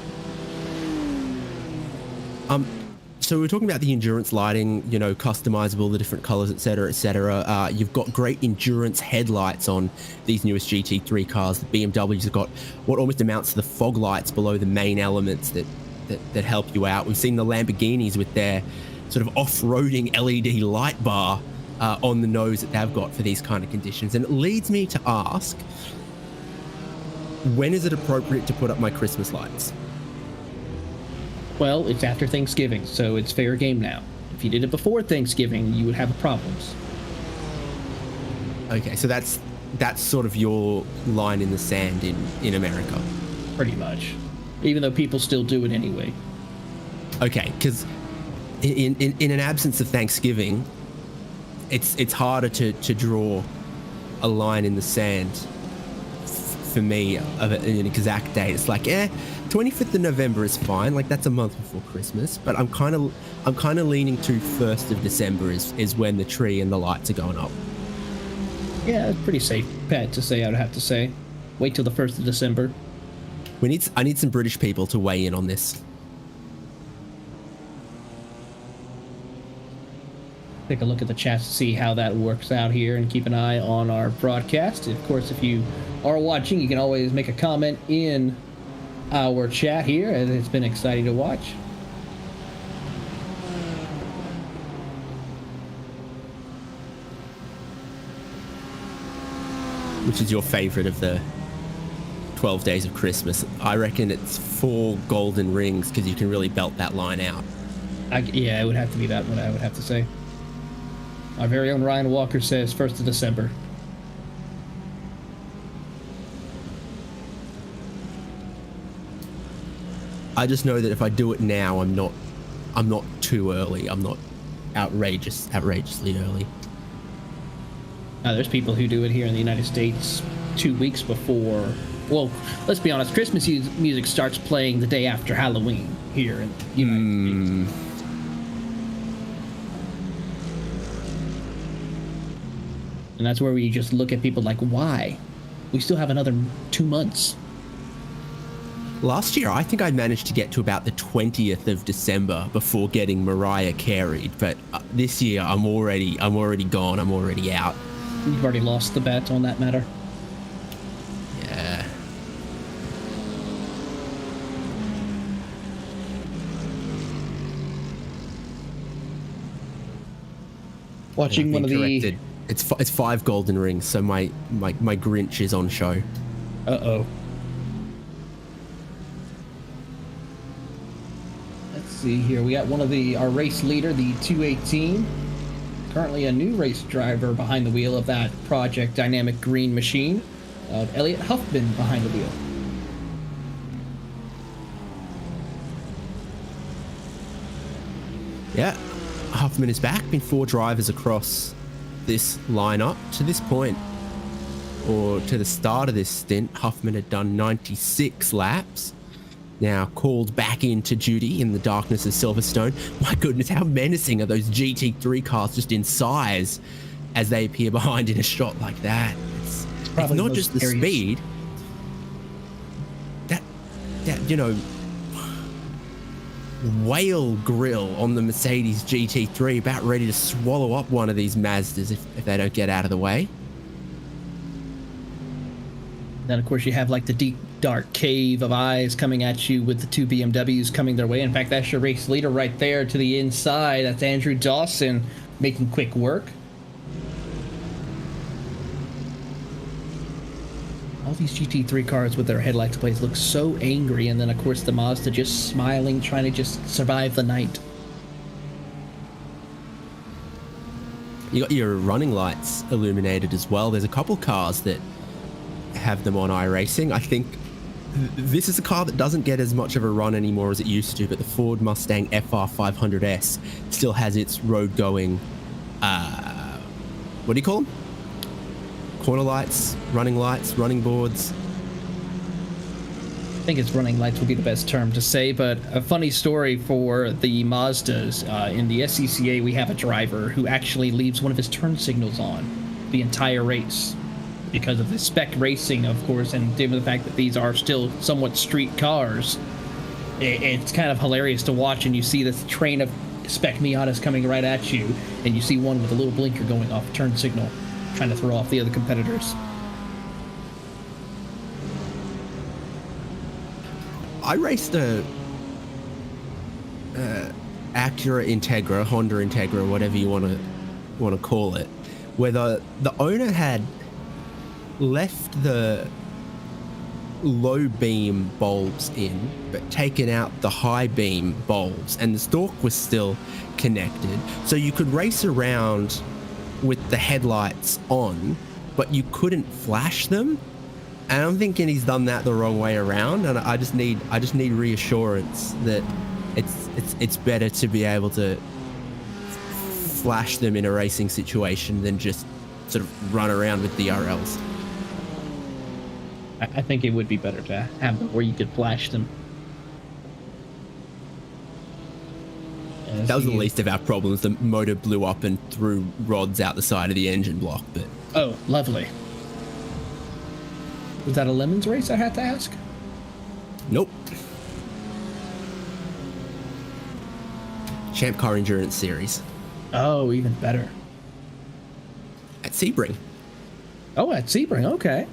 So we're talking about the endurance lighting, you know, customizable, the different colors, etc., etc. You've got great endurance headlights on these newest GT3 cars. The BMWs have got what almost amounts to the fog lights below the main elements that help you out. We've seen the Lamborghinis with their sort of off-roading LED light bar on the nose that they've got for these kind of conditions. And it leads me to ask, when is it appropriate to put up my Christmas lights? Well, it's after Thanksgiving, so it's fair game now. If you did it before Thanksgiving, you would have problems. Okay, so that's sort of your line in the sand in America. Pretty much. Even though people still do it anyway. Okay, because in an absence of Thanksgiving, it's harder to draw a line in the sand for me of an exact date. It's like, 25th of November is fine. Like, that's a month before Christmas. But I'm kind of leaning to 1st of December is when the tree and the lights are going up. Yeah, it's pretty safe bet to say, I would have to say. Wait till the 1st of December. I need some British people to weigh in on this. Take a look at the chat to see how that works out here, and keep an eye on our broadcast. Of course, if you are watching, you can always make a comment in our chat here, and it's been exciting to watch. Which is your favorite of the 12 days of Christmas? I reckon it's 4 golden rings, because you can really belt that line out. Yeah, it would have to be that one, I would have to say. Our very own Ryan Walker says 1st of December. I just know that if I do it now, I'm not too early. I'm not outrageously early. There's people who do it here in the United States 2 weeks before. Well, let's be honest. Christmas music starts playing the day after Halloween here in the United States. And that's where we just look at people like, why? We still have another 2 months. Last year, I think I managed to get to about the 20th of December before getting Mariah carried. But this year, I'm already gone. I'm already out. You've already lost the bet on that matter. Yeah. Watching one of corrected. It's 5 golden rings, so my Grinch is on show. Uh-oh. Let's see here. We got one of our race leader, the 218. Currently a new race driver behind the wheel of that Project Dynamic Green machine. Elliot Huffman behind the wheel. Yeah. Huffman is back. Been 4 drivers across this lineup to this point, or to the start of this stint. Huffman had done 96 laps. Now called back into duty in the darkness of Silverstone. My goodness, how menacing are those GT3 cars just in size as they appear behind in a shot like that. It's not just the speed. That whale grill on the Mercedes GT3 about ready to swallow up one of these Mazdas if they don't get out of the way. Then, of course, you have like the deep, dark cave of eyes coming at you with the 2 BMWs coming their way. In fact, that's your race leader right there to the inside. That's Andrew Dawson making quick work. All these GT3 cars with their headlights ablaze look so angry, and then, of course, the Mazda just smiling, trying to just survive the night. You got your running lights illuminated as well. There's a couple cars that have them on iRacing. I think this is a car that doesn't get as much of a run anymore as it used to, but the Ford Mustang FR500S still has its road-going, what do you call them? Corner lights, running boards. I think it's running lights would be the best term to say, but a funny story for the Mazdas. In the SCCA, we have a driver who actually leaves one of his turn signals on the entire race because of the spec racing, of course, and given the fact that these are still somewhat street cars. It's kind of hilarious to watch, and you see this train of spec Miatas coming right at you, and you see one with a little blinker going off, turn signal, trying to throw off the other competitors. I raced a Acura Integra, Honda Integra, whatever you want to call it, where the owner had left the low beam bulbs in, but taken out the high beam bulbs, and the stalk was still connected, so you could race around with the headlights on, but you couldn't flash them. And I'm thinking he's done that the wrong way around, and I just need reassurance that it's better to be able to flash them in a racing situation than just sort of run around with DRLs. I think it would be better to have them where you could flash them. That was the least of our problems. The motor blew up and threw rods out the side of the engine block, but... Oh, lovely. Was that a Lemons race, I had to ask? Nope. Champ Car Endurance Series. Oh, even better. At Sebring. Oh, at Sebring, okay.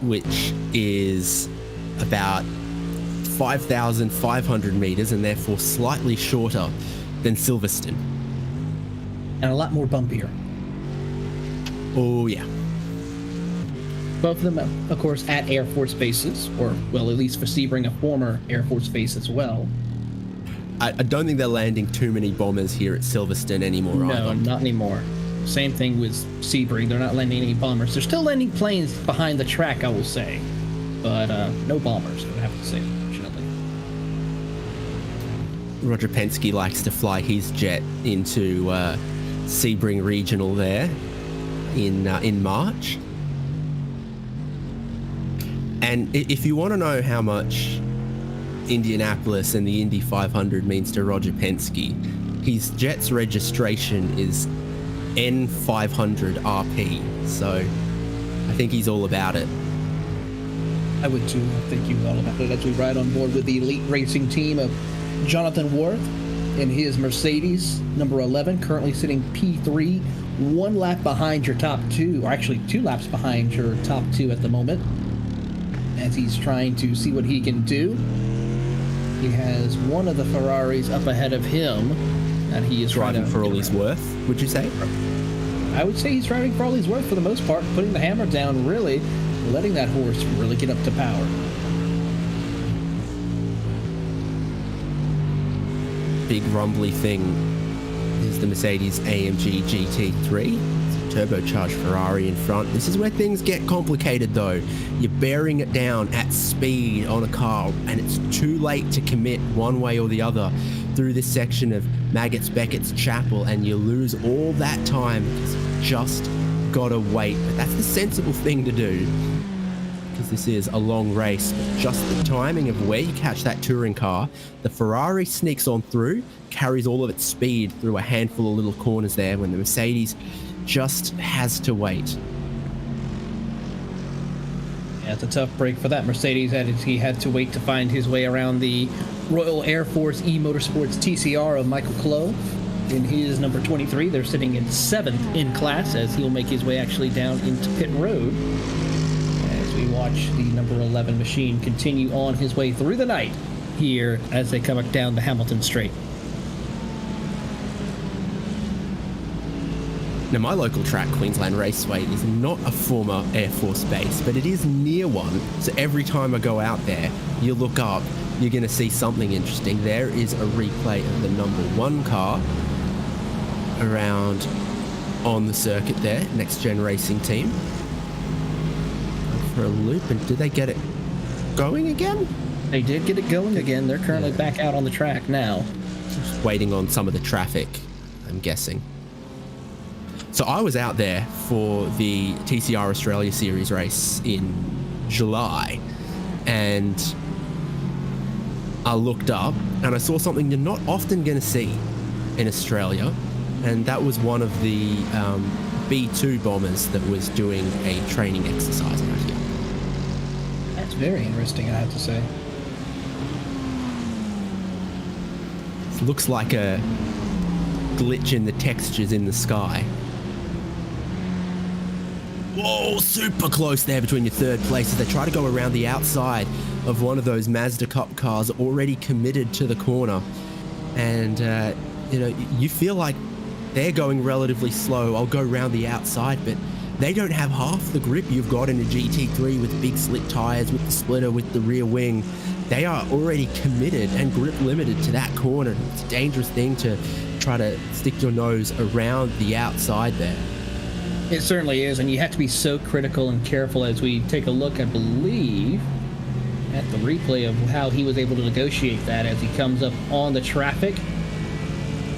Which is about 5,500 meters and therefore slightly shorter than Silverstone. And a lot more bumpier. Oh, yeah. Both of them, of course, at Air Force bases, or, well, at least for Sebring, a former Air Force base as well. I don't think they're landing too many bombers here at Silverstone anymore. No, either. not anymore. Same thing with Sebring. They're not landing any bombers. They're still landing planes behind the track, I will say. But no bombers, I would have to say, unfortunately. Roger Penske likes to fly his jet into Sebring Regional there in March. And if you want to know how much Indianapolis and the Indy 500 means to Roger Penske, his jet's registration is N500RP, so I think he's all about it. I would too. I think he's all about it as we ride on board with the elite racing team of Jonathan Worth in his Mercedes number 11, currently sitting P3, 1 lap behind your top 2, or actually 2 laps behind your top 2 at the moment, as he's trying to see what he can do. He has one of the Ferraris up ahead of him, and he is driving for all he's worth, would you say? I would say he's driving for all he's worth for the most part, putting the hammer down, really letting that horse really get up to power. Big rumbly thing is the Mercedes-AMG GT3. turbocharged Ferrari in front. This is where things get complicated though. You're bearing it down at speed on a car, and it's too late to commit one way or the other through this section of Beckett's Chapel, and you lose all that time because you just gotta wait. But that's the sensible thing to do, because this is a long race. But just the timing of where you catch that touring car, the Ferrari sneaks on through, carries all of its speed through a handful of little corners there, when the Mercedes just has to wait. Yeah, it's a tough break for that Mercedes. He had to wait to find his way around the Royal Air Force eMotorsports TCR of Michael Clough in his number 23. They're sitting in 7th in class, as he'll make his way actually down into pit road as we watch the number 11 machine continue on his way through the night here as they come down the Hamilton Straight. Now, my local track, Queensland Raceway, is not a former Air Force base, but it is near one. So every time I go out there, you look up, you're going to see something interesting. There is a replay of the number 1 car around on the circuit there, Next Gen Racing Team. Go for a loop, and did they get it going again? They did get it going again. They're currently back out on the track now. Just waiting on some of the traffic, I'm guessing. So I was out there for the TCR Australia Series race in July, and I looked up and I saw something you're not often going to see in Australia, and that was one of the B2 bombers that was doing a training exercise out here. That's very interesting, I have to say. It looks like a glitch in the textures in the sky. Whoa, super close there between your third places. They try to go around the outside of one of those Mazda Cup cars already committed to the corner. And, you feel like they're going relatively slow. I'll go around the outside, but they don't have half the grip you've got in a GT3 with big slick tires, with the splitter, with the rear wing. They are already committed and grip limited to that corner. It's a dangerous thing to try to stick your nose around the outside there. It certainly is, and you have to be so critical and careful as we take a look, I believe, at the replay of how he was able to negotiate that as he comes up on the traffic.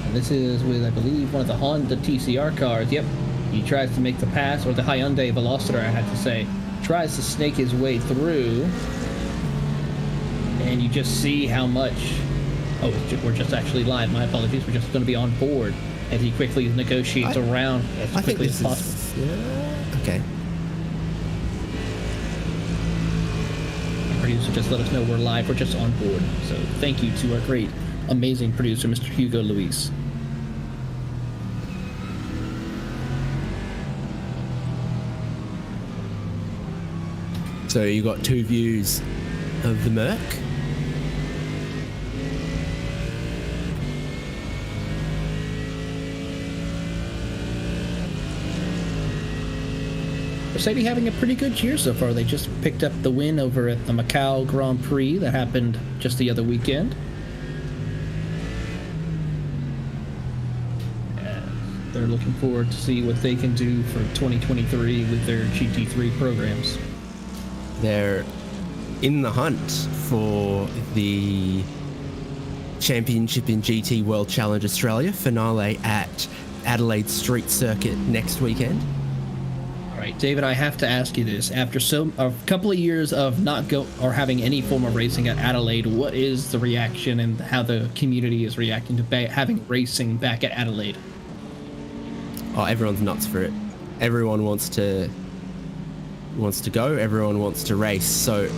And this is with, I believe, one of the Honda TCR cars. Yep, he tries to make the pass, or the Hyundai Veloster, I had to say. Tries to snake his way through. And you just see how much... Oh, we're just actually live. My apologies. We're just going to be on board as he quickly negotiates around as quickly as possible. Yeah. Okay. Our producer just let us know we're live. We're just on board. So thank you to our great, amazing producer, Mr. Hugo Luis. So you got 2 views of the Merc. Mercedes having a pretty good year so far. They just picked up the win over at the Macau Grand Prix that happened just the other weekend. And they're looking forward to see what they can do for 2023 with their GT3 programs. They're in the hunt for the championship in GT World Challenge Australia finale at Adelaide Street Circuit next weekend. All right, David, I have to ask you this. After a couple of years of not having any form of racing at Adelaide, what is the reaction and how the community is reacting to having racing back at Adelaide? Oh, everyone's nuts for it. Everyone wants to go. Everyone wants to race. So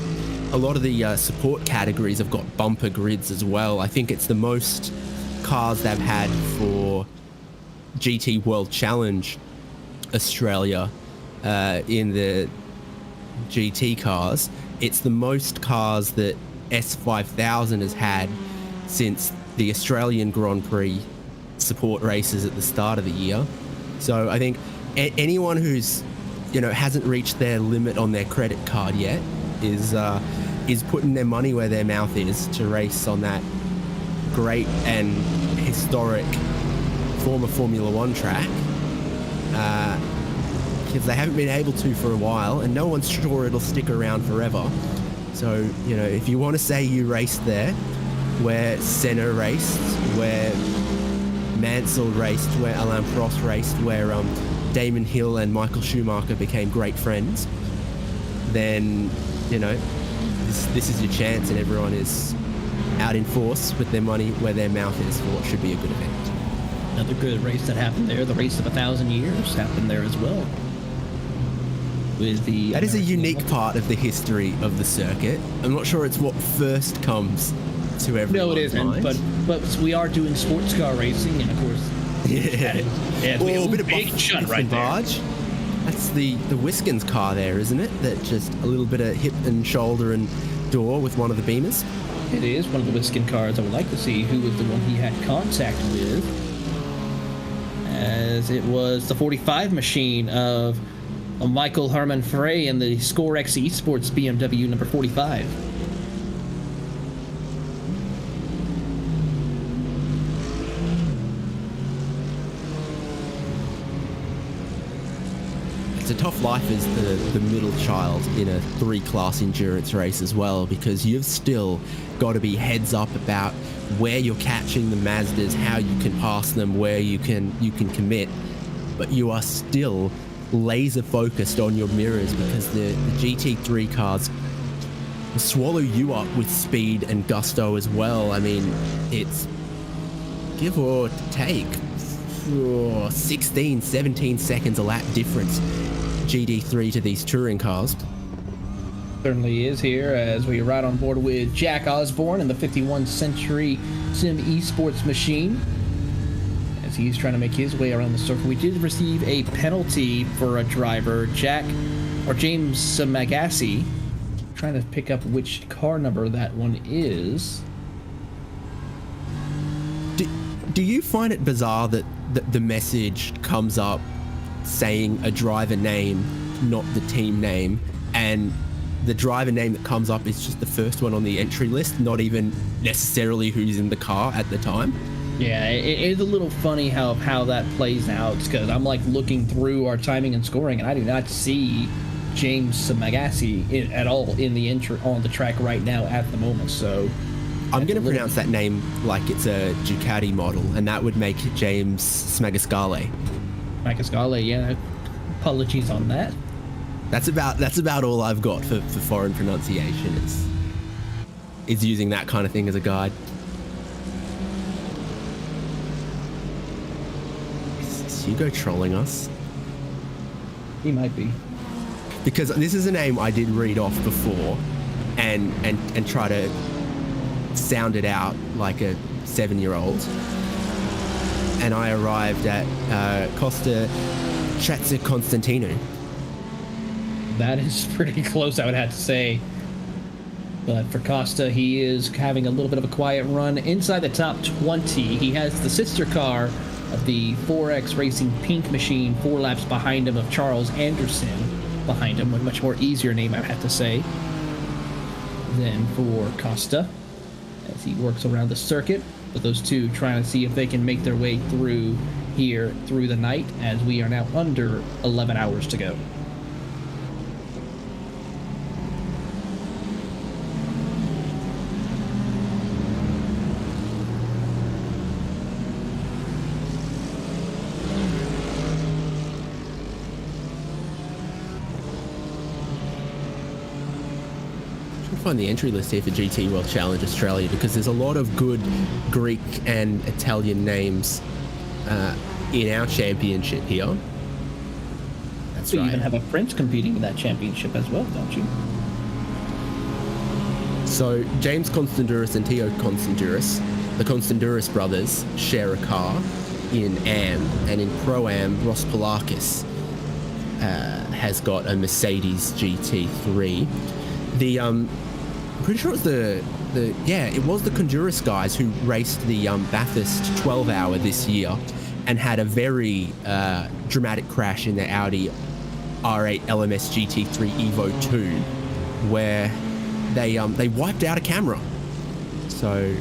a lot of the support categories have got bumper grids as well. I think it's the most cars they've had for GT World Challenge Australia. In the GT cars, it's the most cars that S5000 has had since the Australian Grand Prix support races at the start of the year. So I think anyone who's hasn't reached their limit on their credit card yet is putting their money where their mouth is to race on that great and historic former Formula One track. because they haven't been able to for a while, and no one's sure it'll stick around forever. So, you know, if you want to say you raced there, where Senna raced, where Mansell raced, where Alain Prost raced, where Damon Hill and Michael Schumacher became great friends, then, you know, this is your chance, and everyone is out in force with their money where their mouth is for what should be a good event. Another good race that happened there, the race of 1,000 years, happened there as well. With the that is a unique part of the history of the circuit. I'm not sure it's what first comes to everyone's No, it isn't. mind. But we are doing sports car racing, and of course, yeah, we a bit of big shot right there. barge. That's the Wiskins car there, isn't it? That just a little bit of hip and shoulder and door with one of the Beamers. It is one of the Wiskin cars. I would like to see who was the one he had contact with, as it was the 45 machine of Michael Herman Frey and the ScoreX Esports BMW number 45. It's a tough life as the middle child in a 3-class endurance race as well, because you've still got to be heads up about where you're catching the Mazdas, how you can pass them, where you can commit, but you are still laser focused on your mirrors, because the GT3 cars will swallow you up with speed and gusto as well. I mean, it's give or take 16, 17 seconds a lap difference, GT3 to these touring cars. Certainly is here, as we ride on board with Jack Osborne in the 51 Century Sim Esports machine, as he's trying to make his way around the circle. We did receive a penalty for a driver, James Magassi. Trying to pick up which car number that one is. Do you find it bizarre that the message comes up saying a driver name, not the team name, and the driver name that comes up is just the first one on the entry list, not even necessarily who's in the car at the time? Yeah, it is a little funny how that plays out, because I'm like looking through our timing and scoring, and I do not see James Magassi at all in the entry on the track right now at the moment. So I'm going to pronounce that name like it's a Ducati model, and that would make James Smagascale. Smagascale, yeah. Apologies on that. That's about all I've got for foreign pronunciation. Is using that kind of thing as a guide. Is Hugo trolling us? He might be. Because this is a name I did read off before and try to sound it out like a 7-year-old. And I arrived at Costa Constantino. That is pretty close, I would have to say. But for Costa, he is having a little bit of a quiet run inside the top 20. He has the sister car of the 4X Racing Pink Machine 4 laps behind him of Charles Anderson behind him. A much more easier name, I would have to say, than for Costa, as he works around the circuit with those two trying to see if they can make their way through here through the night, as we are now under 11 hours to go. Find the entry list here for GT World Challenge Australia, because there's a lot of good Greek and Italian names in our championship here. That's right. You even have a French competing in that championship as well, don't you? So James Constanduris and Theo Constanduris, the Constanduris brothers, share a car in AM, and in Pro-Am, Ross Polakis has got a Mercedes GT3. I'm pretty sure it was it was the Conduris guys who raced the Bathurst 12-hour this year and had a very dramatic crash in their Audi R8 LMS GT3 Evo 2, where they wiped out a camera. So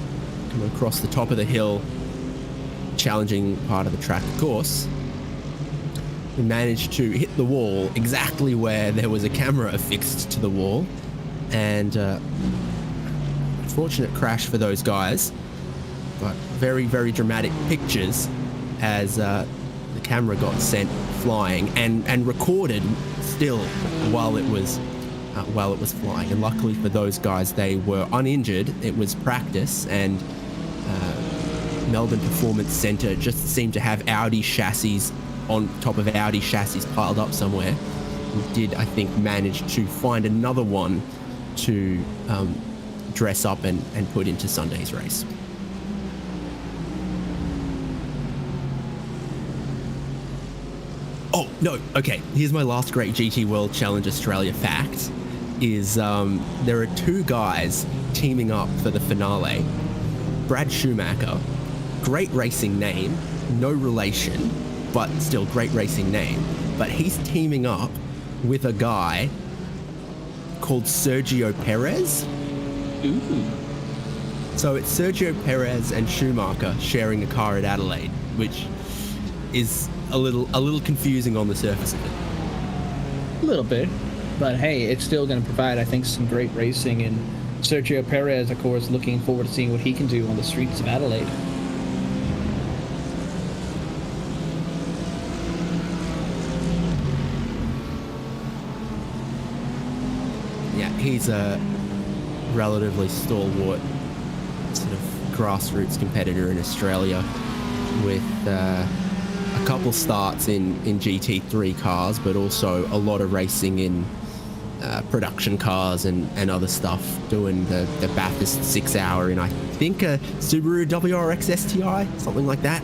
coming across the top of the hill, challenging part of the track, of course. managed to hit the wall exactly where there was a camera affixed to the wall, and unfortunate crash for those guys, but very, very dramatic pictures as the camera got sent flying and recorded still while it was flying. And luckily for those guys, they were uninjured. It was practice, and Melbourne Performance Centre just seemed to have Audi chassis on top of Audi chassis piled up somewhere. We did, I think, manage to find another one to dress up and put into Sunday's race. Oh, no, okay, here's my last great GT World Challenge Australia fact, is there are two guys teaming up for the finale. Brad Schumacher, great racing name, no relation, but still great racing name. But he's teaming up with a guy called Sergio Perez. Ooh. So it's Sergio Perez and Schumacher sharing a car at Adelaide, which is a little confusing on the surface of it. A little bit, but hey, it's still going to provide, I think, some great racing. And Sergio Perez, of course, looking forward to seeing what he can do on the streets of Adelaide. Yeah, he's a relatively stalwart sort of grassroots competitor in Australia with a couple starts in GT3 cars, but also a lot of racing in production cars and other stuff, doing the Bathurst 6 hour in, I think, a Subaru WRX STI, something like that.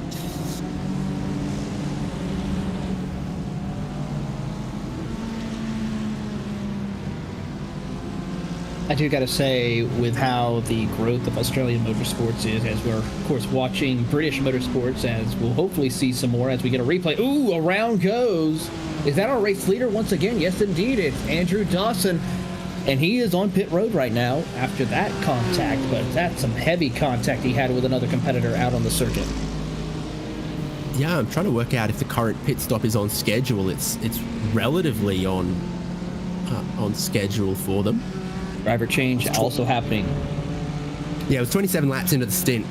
I do got to say, with how the growth of Australian motorsports is, as we're, of course, watching British motorsports, as we'll hopefully see some more as we get a replay. Ooh, around goes. Is that our race leader once again? Yes, indeed. It's Andrew Dawson, and he is on pit road right now after that contact, but that's some heavy contact he had with another competitor out on the circuit. Yeah, I'm trying to work out if the current pit stop is on schedule. It's relatively on schedule for them. Driver change also happening. Yeah, it was 27 laps into the stint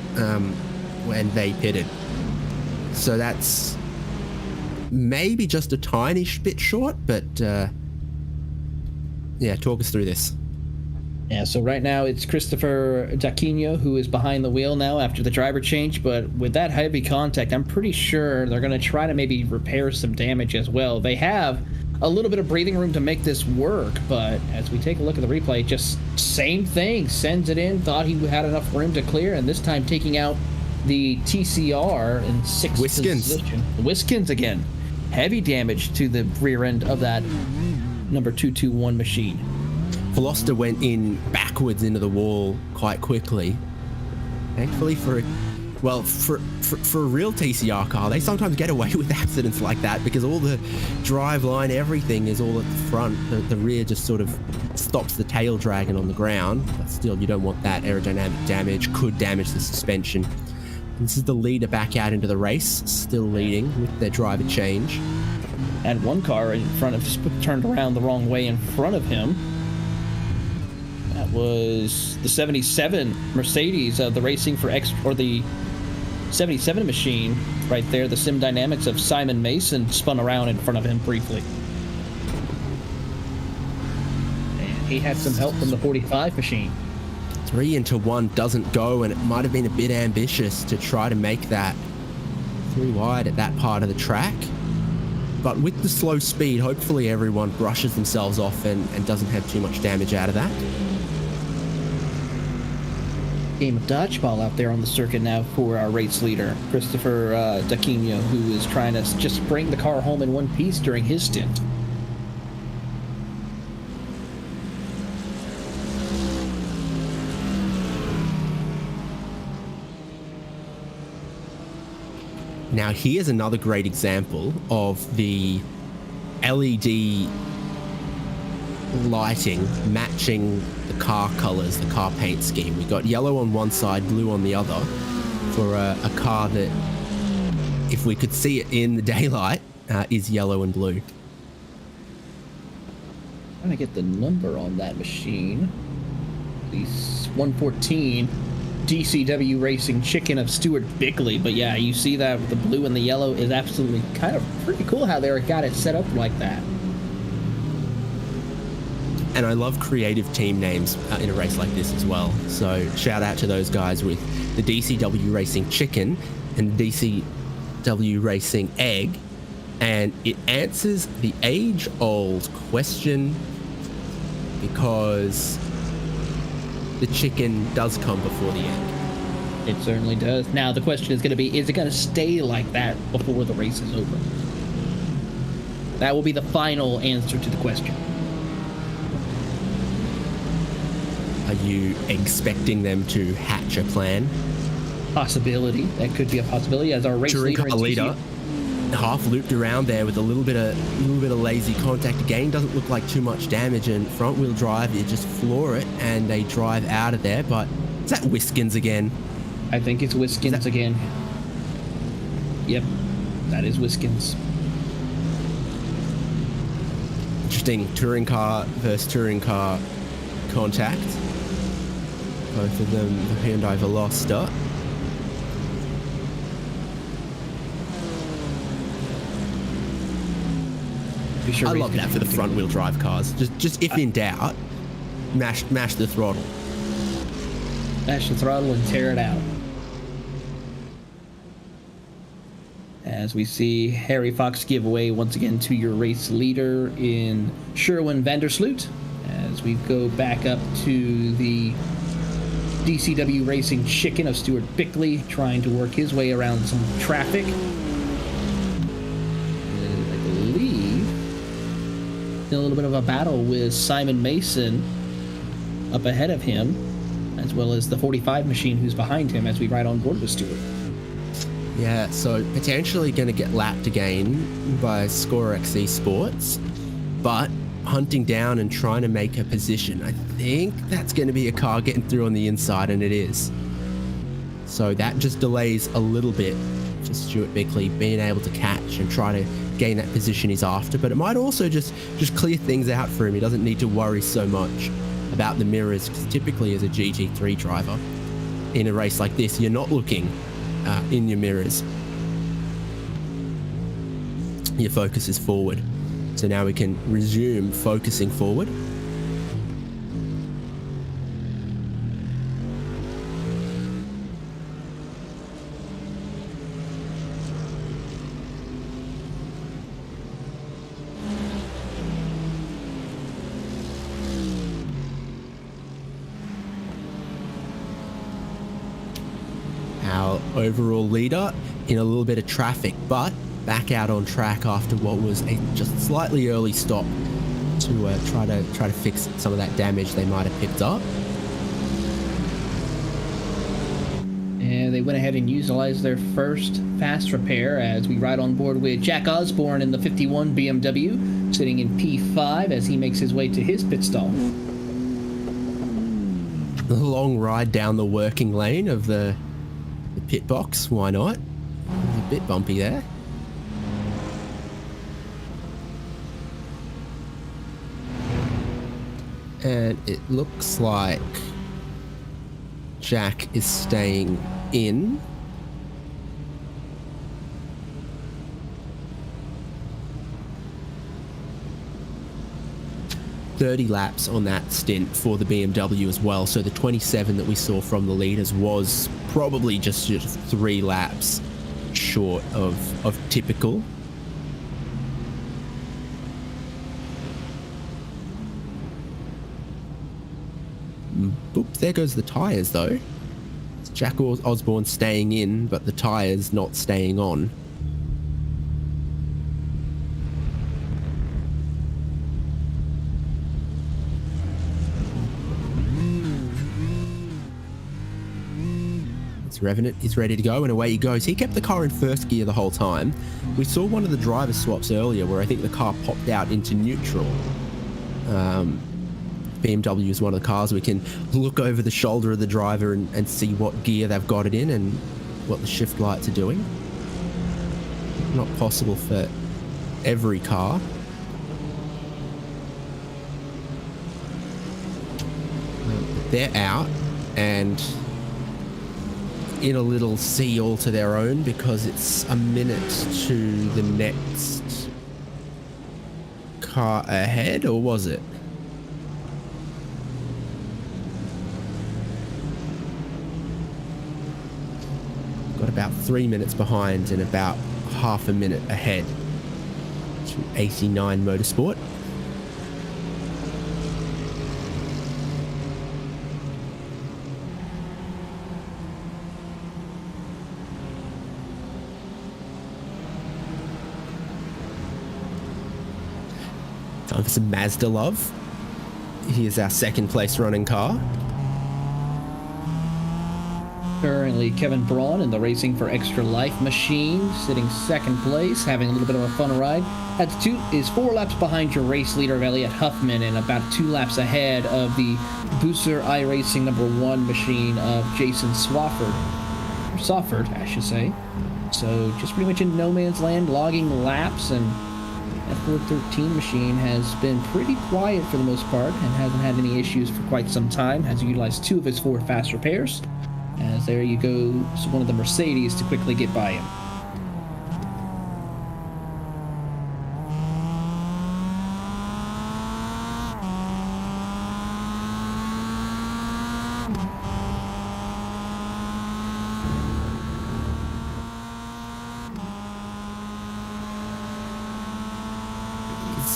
when they pitted. So that's maybe just a tiny bit short, but yeah, talk us through this. Yeah, so right now it's Christopher Daquino who is behind the wheel now after the driver change, but with that heavy contact, I'm pretty sure they're going to try to maybe repair some damage as well. They have a little bit of breathing room to make this work, but as we take a look at the replay, just same thing, sends it in, thought he had enough room to clear, and this time taking out the TCR in sixth position. Wiskins again. Heavy damage to the rear end of that number 221 machine. Veloster went in backwards into the wall quite quickly. Thankfully for a real TCR car, they sometimes get away with accidents like that because all the drive line, everything is all at the front. The rear just sort of stops the tail dragging on the ground, but still you don't want that aerodynamic damage. Could damage the suspension. This is the leader back out into the race, still leading with their driver change. And one car in front of turned around the wrong way in front of him. That was the 77 Mercedes, the Racing for X, or the 77 machine right there. The Sim Dynamics of Simon Mason spun around in front of him briefly. And he had some help from the 45 machine. 3 into 1 doesn't go, and it might have been a bit ambitious to try to make that 3 wide at that part of the track. But with the slow speed, hopefully everyone brushes themselves off and doesn't have too much damage out of that. Game of dodgeball out there on the circuit now for our race leader, Christopher Daquino, who is trying to just bring the car home in one piece during his stint. Now here's another great example of the LED lighting matching the car colors, the car paint scheme. We got yellow on one side, blue on the other, for a car that, if we could see it in the daylight, is yellow and blue. Trying to get the number on that machine. The 114 DCW Racing Chicken of Stuart Bickley. But yeah, you see that the blue and the yellow is absolutely kind of pretty cool how they got it set up like that. And I love creative team names in a race like this as well. So shout out to those guys with the DCW Racing Chicken and DCW Racing Egg. And it answers the age-old question because the chicken does come before the egg. It certainly does. Now, the question is going to be, is it going to stay like that before the race is over? That will be the final answer to the question. Are you expecting them to hatch a plan? Possibility. That could be a possibility. As our race leader, half looped around there with a little bit of lazy contact. Again, doesn't look like too much damage, and front wheel drive, you just floor it and they drive out of there. But is that Wiskins again? I think it's Wiskins again. Yep, that is Wiskins. Interesting touring car versus touring car contact. Both of them the Hyundai Veloster. I love that for the front wheel drive cars. Just if in doubt, mash the throttle. Mash the throttle and tear it out. As we see Harry Fox give away once again to your race leader in Sherwin Vandersloot. As we go back up to the DCW Racing Chicken of Stuart Bickley, trying to work his way around some traffic. A little bit of a battle with Simon Mason up ahead of him, as well as the 45 machine who's behind him as we ride on board with Stewart. Yeah, so potentially going to get lapped again by ScoreX Esports, but hunting down and trying to make a position. I think that's going to be a car getting through on the inside, and it is. So that just delays a little bit for Stuart Bickley being able to catch and try to gain that position he's after, but it might also just clear things out for him. He doesn't need to worry so much about the mirrors, because typically as a GT3 driver in a race like this, you're not looking in your mirrors. Your focus is forward. So now we can resume focusing forward. Our overall leader in a little bit of traffic, but back out on track after what was a just slightly early stop to try to fix some of that damage they might have picked up. And they went ahead and utilized their first fast repair as we ride on board with Jack Osborne in the 51 BMW, sitting in P5 as he makes his way to his pit stall. The long ride down the working lane of the pit box, why not? It was a bit bumpy there. And it looks like Jack is staying in. .30 laps on that stint for the BMW as well, so the 27 that we saw from the leaders was probably just 3 laps short of typical. Boop, there goes the tyres though. It's Jack Osborne staying in, but the tyres not staying on. Revenant is ready to go, and away he goes. He kept the car in first gear the whole time. We saw one of the driver swaps earlier where I think the car popped out into neutral. BMW is one of the cars we can look over the shoulder of the driver and see what gear they've got it in and what the shift lights are doing. Not possible for every car. They're out and in a little sea all to their own because it's a minute to the next car ahead, or was it? Got about 3 minutes behind and about half a minute ahead to 89 Motorsport. Time for some Mazda love. Here's our second place running car. Currently, Kevin Braun in the Racing for Extra Life machine, sitting second place, having a little bit of a fun ride. Is 4 laps behind your race leader of Elliott Huffman and about 2 laps ahead of the Booster iRacing #1 machine of Jason Swafford. Or Sofford, I should say. So just pretty much in no man's land, logging laps, and that 413 machine has been pretty quiet for the most part and hasn't had any issues for quite some time. Has utilized 2 of his 4 fast repairs. As there you go, so one of the Mercedes to quickly get by him.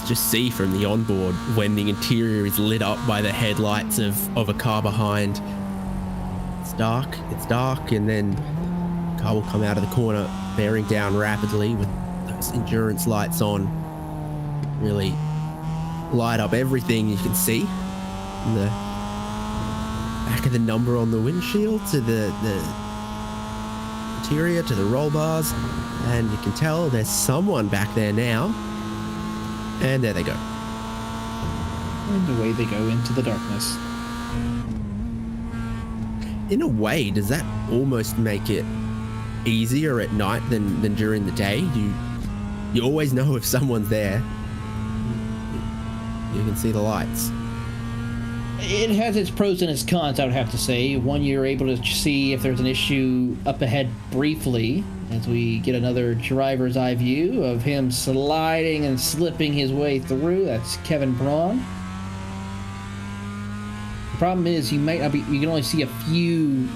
Just see from the onboard when the interior is lit up by the headlights of a car behind. It's dark, and then the car will come out of the corner bearing down rapidly with those endurance lights on. Really light up everything you can see. From the back of the number on the windshield to the interior to the roll bars, and you can tell there's someone back there now. And there they go. And away they go into the darkness. In a way, does that almost make it easier at night than during the day? You always know if someone's there. You can see the lights. It has its pros and its cons, I would have to say. One, you're able to see if there's an issue up ahead briefly, as we get another driver's eye view of him sliding and slipping his way through. That's Kevin Braun. The problem is you can only see a few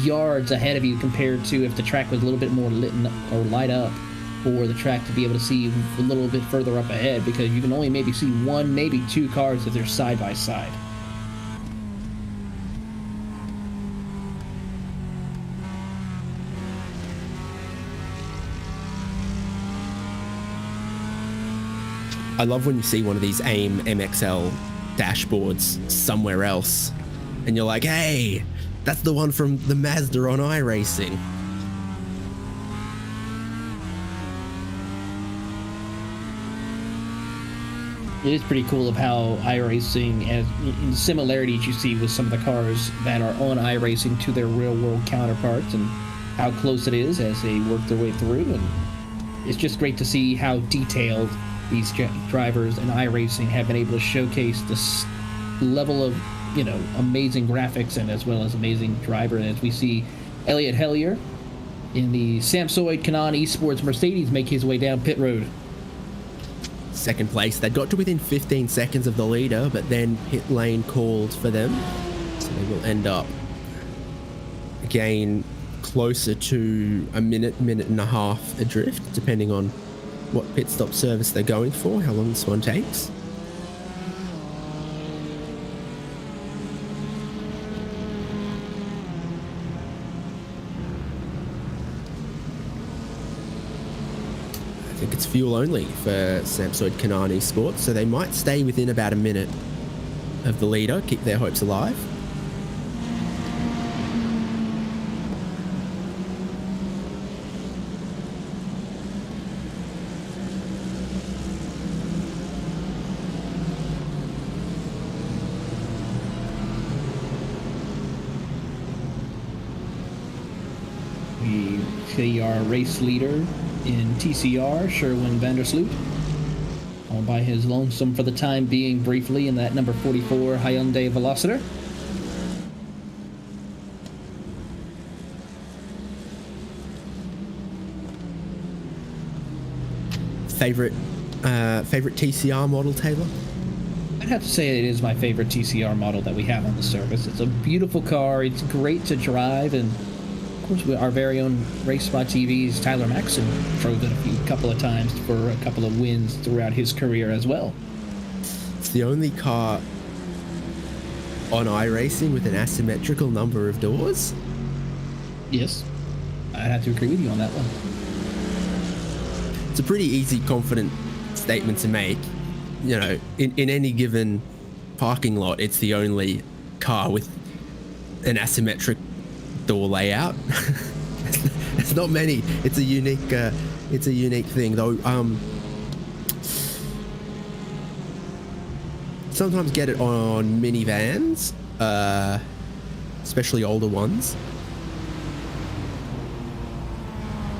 yards ahead of you compared to if the track was a little bit more lit or light up for the track to be able to see a little bit further up ahead, because you can only maybe see 1, maybe 2 cars if they're side by side. I love when you see one of these AIM MXL dashboards somewhere else and you're like, hey, that's the one from the Mazda on iRacing. It is pretty cool of how iRacing, as in similarities you see with some of the cars that are on iRacing to their real world counterparts, and how close it is as they work their way through. And it's just great to see how detailed these drivers in iRacing have been able to showcase this level of, amazing graphics and as well as amazing driver. And as we see Elliot Hellier in the Samsoid Canon Esports Mercedes make his way down pit road. Second place, they got to within 15 seconds of the leader, but then pit lane called for them, so they will end up again closer to a minute and a half adrift, depending on what pit stop service they're going for, how long this one takes. I think it's fuel only for Samsoid Canon Esports, so they might stay within about a minute of the leader, keep their hopes alive. We see our race leader in TCR, Sherwin Vandersloot, all by his lonesome for the time being briefly in that number 44 Hyundai Veloster. Favorite TCR model, Taylor? I'd have to say it is my favorite TCR model that we have on the service. It's a beautiful car. It's great to drive, and of course, our very own RaceSpotTV's Tyler Maxson drove it a couple of times for a couple of wins throughout his career as well. It's the only car on iRacing with an asymmetrical number of doors. Yes, I'd have to agree with you on that one. It's a pretty easy, confident statement to make. You know, in any given parking lot, it's the only car with an asymmetric door layout. It's not many. It's a unique thing, though. Sometimes get it on minivans, especially older ones,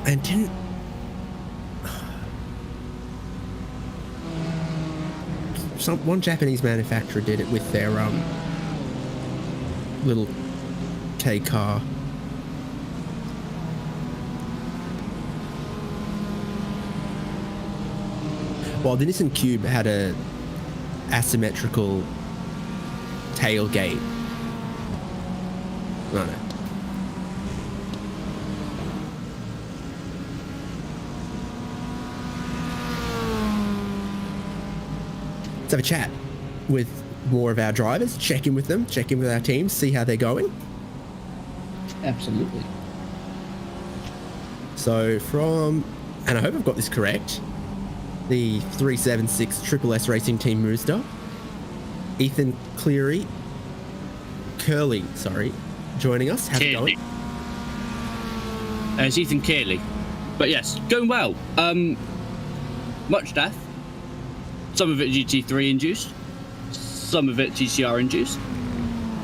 and didn't. One Japanese manufacturer did it with their little K car. While the Nissan Cube had a asymmetrical tailgate. I don't know. Let's have a chat with more of our drivers, check in with them, check in with our teams, see how they're going. Absolutely. So from, and I hope I've got this correct, the 376 Triple S Racing Team Mazda, Ethan Curley, joining us. How's it going? It's Ethan Curley. But yes, going well. Much death. Some of it GT3 induced, some of it TCR induced,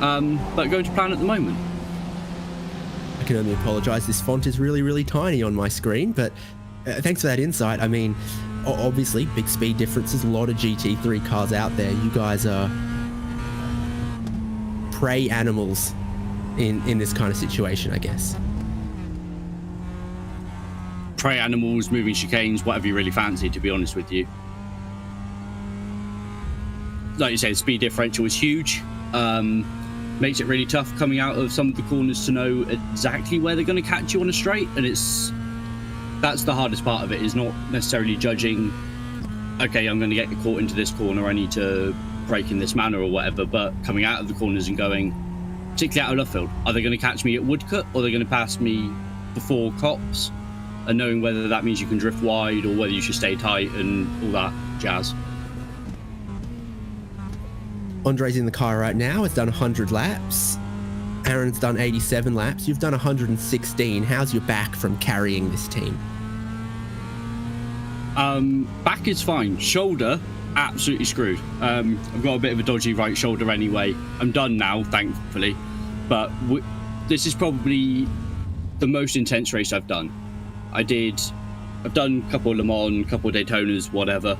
but going to plan at the moment. I can only apologise. This font is really, really tiny on my screen, but thanks for that insight. I mean, obviously, big speed differences, a lot of GT3 cars out there. You guys are prey animals in this kind of situation, I guess. Prey animals, moving chicanes, whatever you really fancy, to be honest with you. Like you say, the speed differential is huge. Makes it really tough coming out of some of the corners to know exactly where they're going to catch you on a straight, and that's the hardest part of it, is not necessarily judging, okay, I'm going to get caught into this corner, I need to brake in this manner or whatever, but coming out of the corners and going, particularly out of left field, are they going to catch me at Woodcut, or are they going to pass me before cops, and knowing whether that means you can drift wide or whether you should stay tight and all that jazz. Andre's in the car right now, has done 100 laps. Aaron's done 87 laps. You've done 116. How's your back from carrying this team? Back is fine. Shoulder, absolutely screwed. I've got a bit of a dodgy right shoulder anyway. I'm done now, thankfully. But this is probably the most intense race I've done. I've done a couple of Le Mans, a couple of Daytonas, whatever.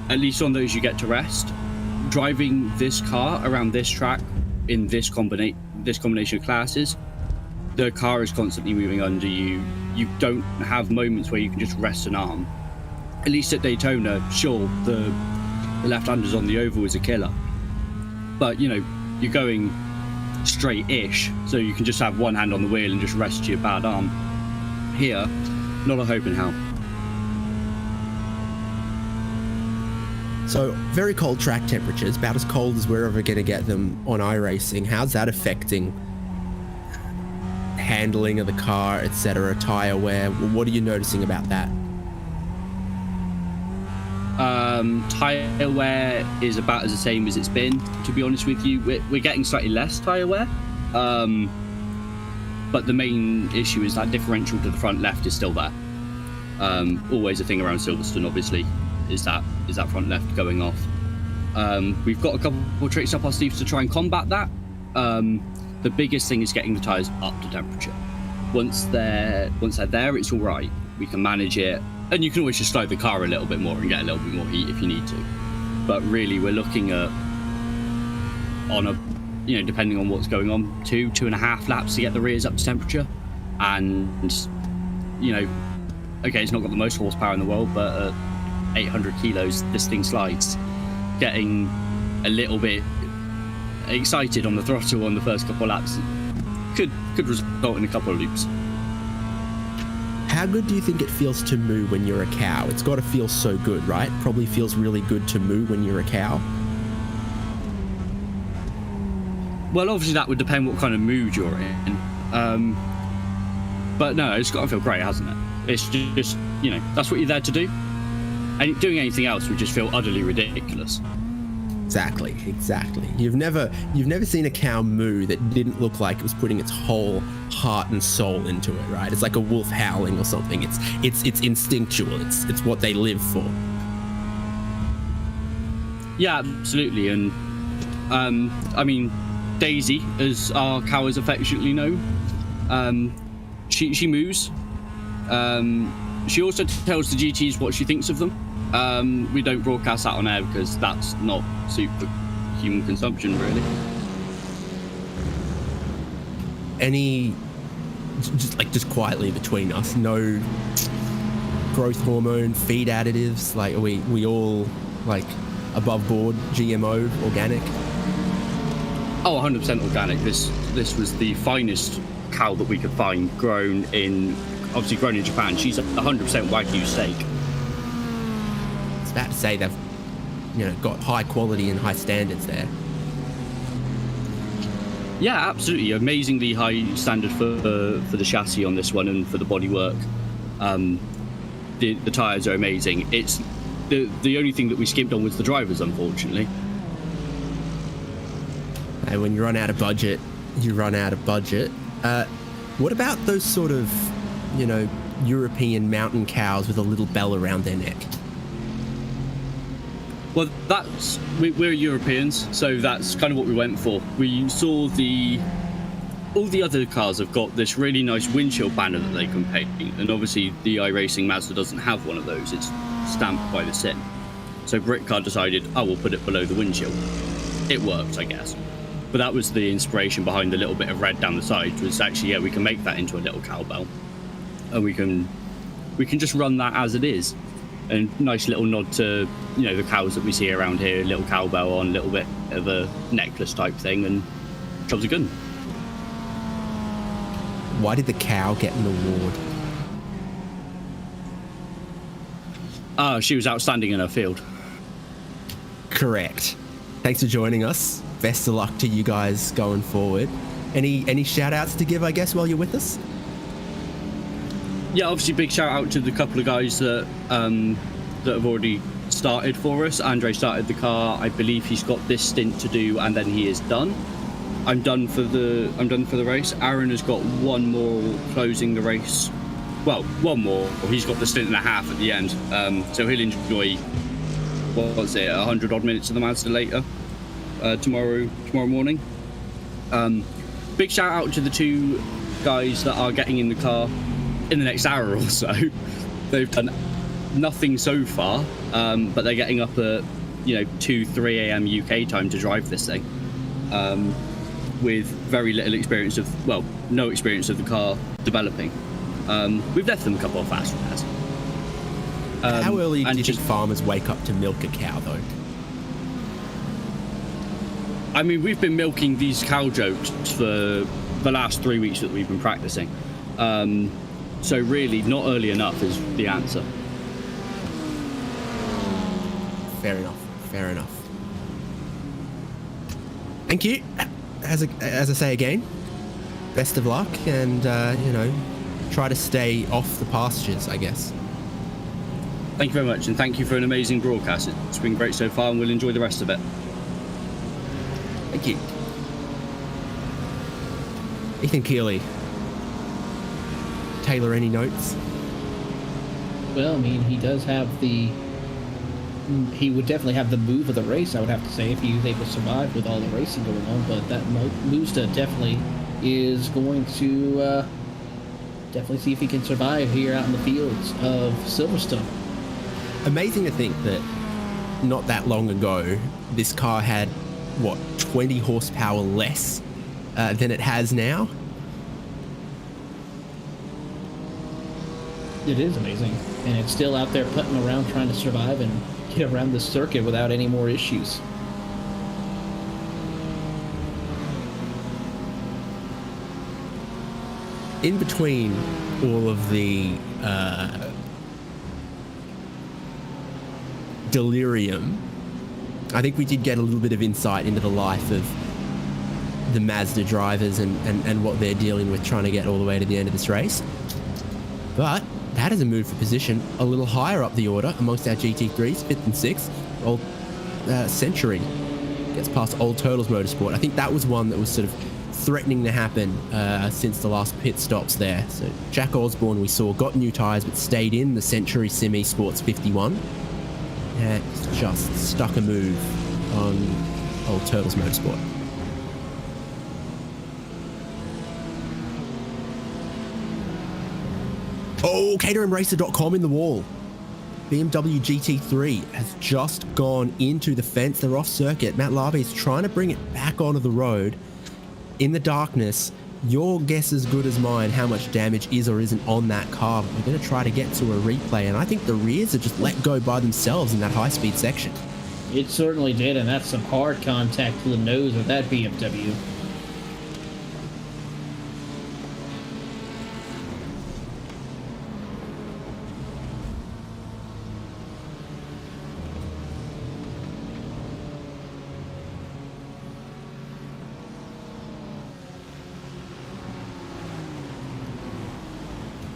At least on those you get to rest. Driving this car around this track in this combination of classes, the car is constantly moving under you. You don't have moments where you can just rest an arm. At least at Daytona, sure, the left-handers on the oval is a killer, but you know, you're going straight-ish, so you can just have one hand on the wheel and just rest your bad arm. Here, not a hope in hell. So, very cold track temperatures, about as cold as we're ever going to get them on iRacing. How's that affecting handling of the car, etc., tyre wear? What are you noticing about that? Tyre wear is about as the same as it's been, to be honest with you. We're getting slightly less tyre wear, but the main issue is that differential to the front left is still there. Always a thing around Silverstone, obviously, is that front left going off. We've got a couple of tricks up our sleeves to try and combat that. The biggest thing is getting the tyres up to temperature. Once they're there, it's all right. We can manage it. and you can always just slow the car a little bit more and get a little bit more heat if you need to. But really, we're looking at, on a, you know, depending on what's going on, 2.5 laps to get the rears up to temperature. And, you know, okay, it's not got the most horsepower in the world, but at 800 kilos, this thing slides. Getting a little bit excited on the throttle on the first couple of laps could result in a couple of loops. How good do you think it feels to moo when you're a cow? It's got to feel so good, right? Probably feels really good to moo when you're a cow. Well, obviously that would depend what kind of mood you're in. But no, it's got to feel great, hasn't it? It's just, you know, that's what you're there to do. And doing anything else would just feel utterly ridiculous. Exactly. You've never seen a cow moo that didn't look like it was putting its whole heart and soul into it, right? It's like a wolf howling or something. It's instinctual. It's what they live for. Yeah, absolutely. And I mean, Daisy, as our cow is affectionately known, she moos. She also tells the GTs what she thinks of them. We don't broadcast that on air because that's not super human consumption, really. Just quietly between us, no growth hormone, feed additives, like we all like above board, GMO, organic? Oh, 100% organic. This was the finest cow that we could find, grown in Japan. She's 100% Wagyu steak. About to say they've, you know, got high quality and high standards there. Yeah, absolutely, amazingly high standard for the chassis on this one and for the bodywork. The tires are amazing. It's the only thing that we skimped on was the drivers, unfortunately. Hey, when you run out of budget, you run out of budget. What about those sort of, you know, European mountain cows with a little bell around their neck? Well, we're Europeans, so that's kind of what we went for. We saw all the other cars have got this really nice windshield banner that they can paint, and obviously the iRacing Mazda doesn't have one of those. It's stamped by the SIN. So Britcar decided, we'll put it below the windshield. It worked, I guess. But that was the inspiration behind the little bit of red down the side, was actually, yeah, we can make that into a little cowbell. And we can just run that as it is. And nice little nod to, you know, the cows that we see around here, a little cowbell on, a little bit of a necklace type thing, and jobs are good. Why did the cow get an award? She was outstanding in her field. Correct. Thanks for joining us. Best of luck to you guys going forward. Any shout outs to give, I guess, while you're with us? Yeah, obviously big shout out to the couple of guys that have already started for us. Andre started the car. I believe he's got this stint to do, and then he is done. I'm done for the race. Aaron has got one more closing the race. Well, one more. He's got the stint and a half at the end. So he'll enjoy, 100 odd minutes of the Mazda later, tomorrow morning. Big shout out to the two guys that are getting in the car in the next hour or so. They've done nothing so far, but they're getting up at 2-3 a.m. UK time to drive this thing, with very little experience of, no experience of the car developing. We've left them a couple of fast repairs. How early do you think farmers wake up to milk a cow, though? I mean, we've been milking these cow jokes for the last 3 weeks that we've been practicing. So really, not early enough is the answer. Fair enough. Thank you. As I say again, best of luck, and try to stay off the pastures, I guess. Thank you very much, and thank you for an amazing broadcast. It's been great so far, and we'll enjoy the rest of it. Thank you. Ethan Keeley. Taylor, any notes? Well, I mean, he does have he would definitely have the move of the race, I would have to say, if he was able to survive with all the racing going on. But that Mazda definitely is going to definitely see if he can survive here out in the fields of Silverstone. Amazing to think that not that long ago, this car had, 20 horsepower less than it has now. It is amazing. And it's still out there putting around trying to survive and get around the circuit without any more issues. In between all of the delirium, I think we did get a little bit of insight into the life of the Mazda drivers and what they're dealing with trying to get all the way to the end of this race. But that is a move for position a little higher up the order amongst our GT3s, 5th and 6th. Old Century gets past Old Turtles Motorsport. I think that was one that was sort of threatening to happen since the last pit stops there. So Jack Osborne, we saw, got new tyres but stayed in the Century Sim Esports 51. And just stuck a move on Old Turtles Motorsport. Oh, CaterhamRacer.com in the wall. BMW GT3 has just gone into the fence. They're off circuit. Matt Larby is trying to bring it back onto the road in the darkness. Your guess is as good as mine how much damage is or isn't on that car. But we're going to try to get to a replay, and I think the rears are just let go by themselves in that high-speed section. It certainly did, and that's some hard contact to the nose of that BMW.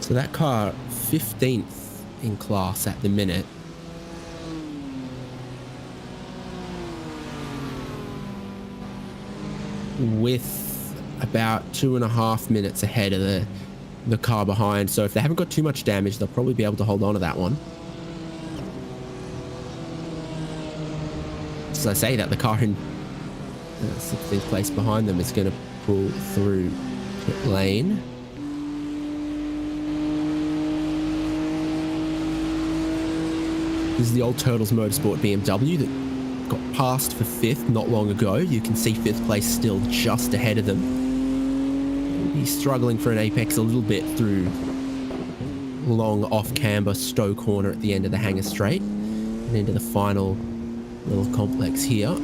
So that car, 15th in class at the minute. With about 2.5 minutes ahead of the car behind. So if they haven't got too much damage, they'll probably be able to hold on to that one. As I say that, the car in 16th place behind them is going to pull through pit lane. This is the Old Turtles Motorsport BMW that got passed for 5th not long ago. You can see 5th place still just ahead of them. He's struggling for an apex a little bit through long off-camber Stowe corner at the end of the Hangar Straight and into the final little complex here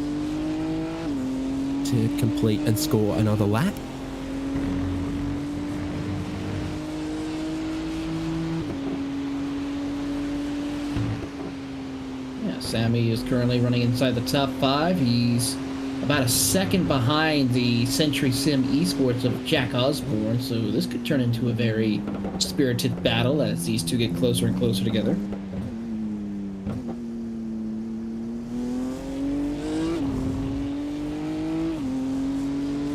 to complete and score another lap. Sammy is currently running inside the top 5. He's about a second behind the Century Sim Esports of Jack Osborne, so this could turn into a very spirited battle as these two get closer and closer together.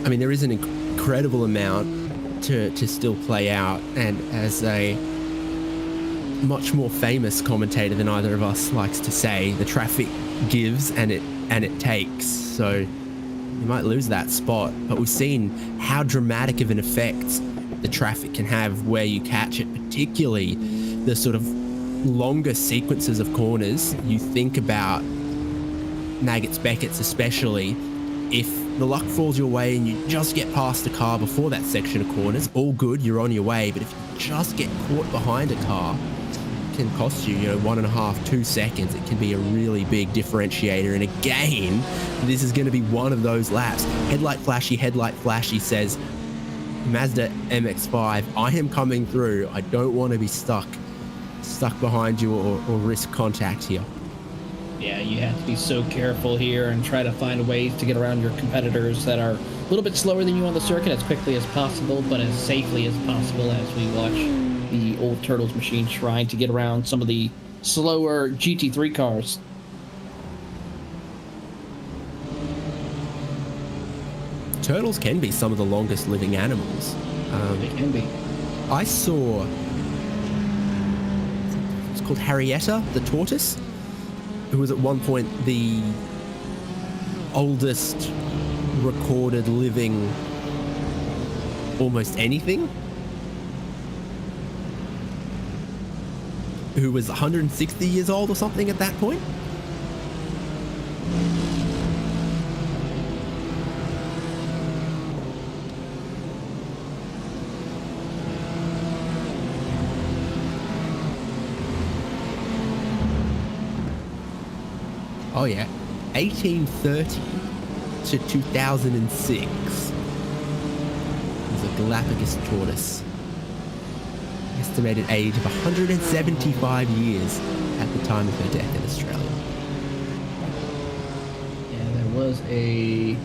I mean, there is an incredible amount to still play out, and as a much more famous commentator than either of us likes to say, the traffic gives and it takes. So you might lose that spot, but we've seen how dramatic of an effect the traffic can have where you catch it, particularly the sort of longer sequences of corners. You think about Maggots Beckett's especially. If the luck falls your way and you just get past a car before that section of corners, all good, you're on your way. But if you just get caught behind a car, can cost you, 1.5, 2 seconds. It can be a really big differentiator. And again, this is going to be one of those laps. Headlight flashy says, Mazda MX-5, I am coming through. I don't want to be stuck behind you or risk contact here. Yeah, you have to be so careful here and try to find ways to get around your competitors that are a little bit slower than you on the circuit as quickly as possible, but as safely as possible as we watch the Old Turtles machine trying to get around some of the slower GT3 cars. Turtles can be some of the longest living animals. They can be. I saw, it's called Harrietta, the tortoise, who was at one point the oldest recorded living almost anything. who was 160 years old or something at that point. Oh yeah, 1830 to 2006. It was a Galapagos tortoise. Estimated age of 175 years at the time of her death in Australia. Yeah, there was a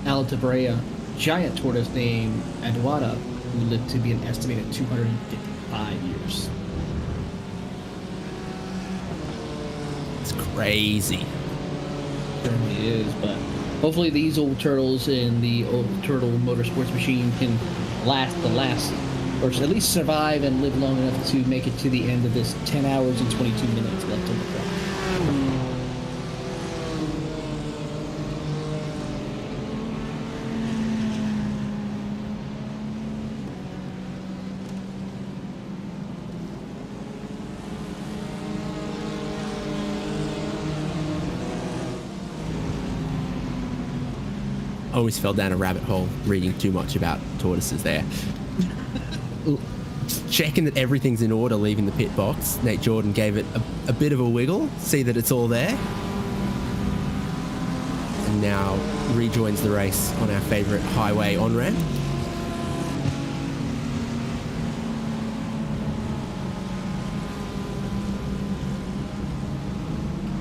Altabrea giant tortoise named Adwada who lived to be an estimated 255 years. It's crazy. Certainly is, but hopefully these old turtles in the old turtle motorsports machine can or at least survive and live long enough to make it to the end of this 10 hours and 22 minutes left on the clock. Always fell down a rabbit hole reading too much about tortoises there. Checking that everything's in order leaving the pit box. Nate Jordan gave it a bit of a wiggle, see that it's all there. And now rejoins the race on our favourite highway on-ramp.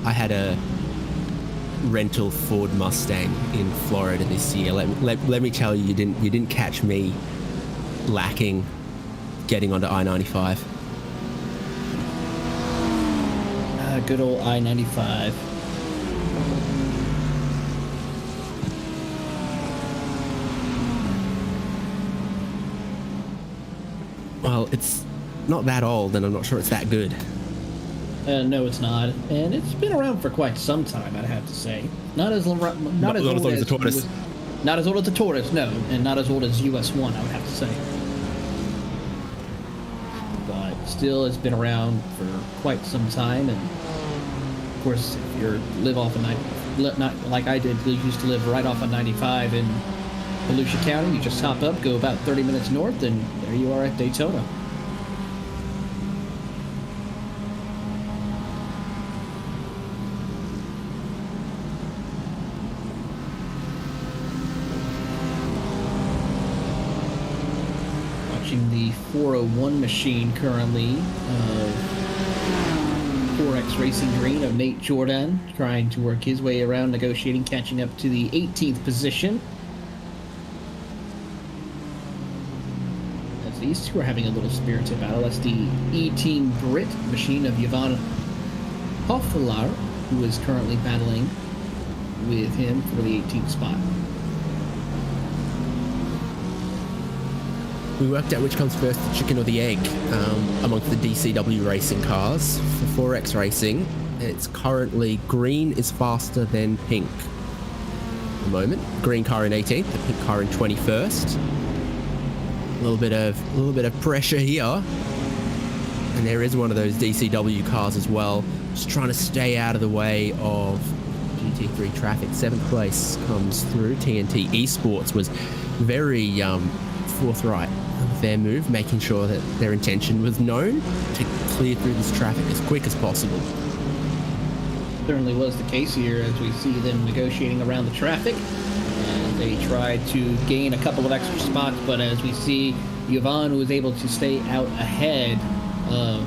I had a rental Ford Mustang in Florida this year. Let me tell you, you didn't catch me lacking getting onto I-95. Good old I-95. Well, it's not that old, and I'm not sure it's that good. No, it's not, and it's been around for quite some time. I'd have to say, not as old as the tortoise. Not as old as the tortoise, no, and not as old as US1. I would have to say, but still, it's been around for quite some time. And of course, if you live off not like I did, we used to live right off of 95 in Volusia County. You just hop up, go about 30 minutes north, and there you are at Daytona. The 401 machine currently of 4X Racing Green of Nate Jordan, trying to work his way around, negotiating, catching up to the 18th position. As these two are having a little spirited battle. That's the E-Team Brit machine of Yvonne Hoffler, who is currently battling with him for the 18th spot. We worked out which comes first, the chicken or the egg, amongst the DCW racing cars. For 4X Racing, it's currently green is faster than pink. At the moment, green car in 18th, the pink car in 21st. A little bit of pressure here, and there is one of those DCW cars as well, just trying to stay out of the way of GT3 traffic. 7th place comes through. TNT Esports was very forthright with their move, making sure that their intention was known to clear through this traffic as quick as possible. Certainly was the case here, as we see them negotiating around the traffic. And they tried to gain a couple of extra spots, but as we see, Yvonne was able to stay out ahead of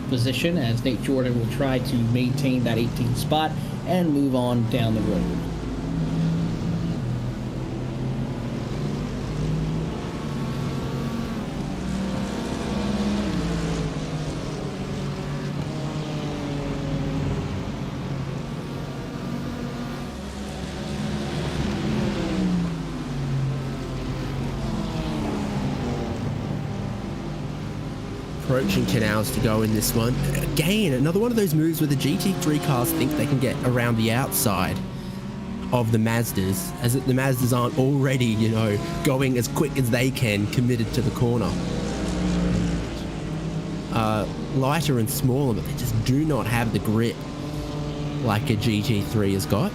position, as Nate Jordan will try to maintain that 18th spot and move on down the road. Approaching 10 hours to go in this one. Again, another one of those moves where the GT3 cars think they can get around the outside of the Mazdas, as if the Mazdas aren't already, going as quick as they can, committed to the corner. are lighter and smaller, but they just do not have the grip like a GT3 has got.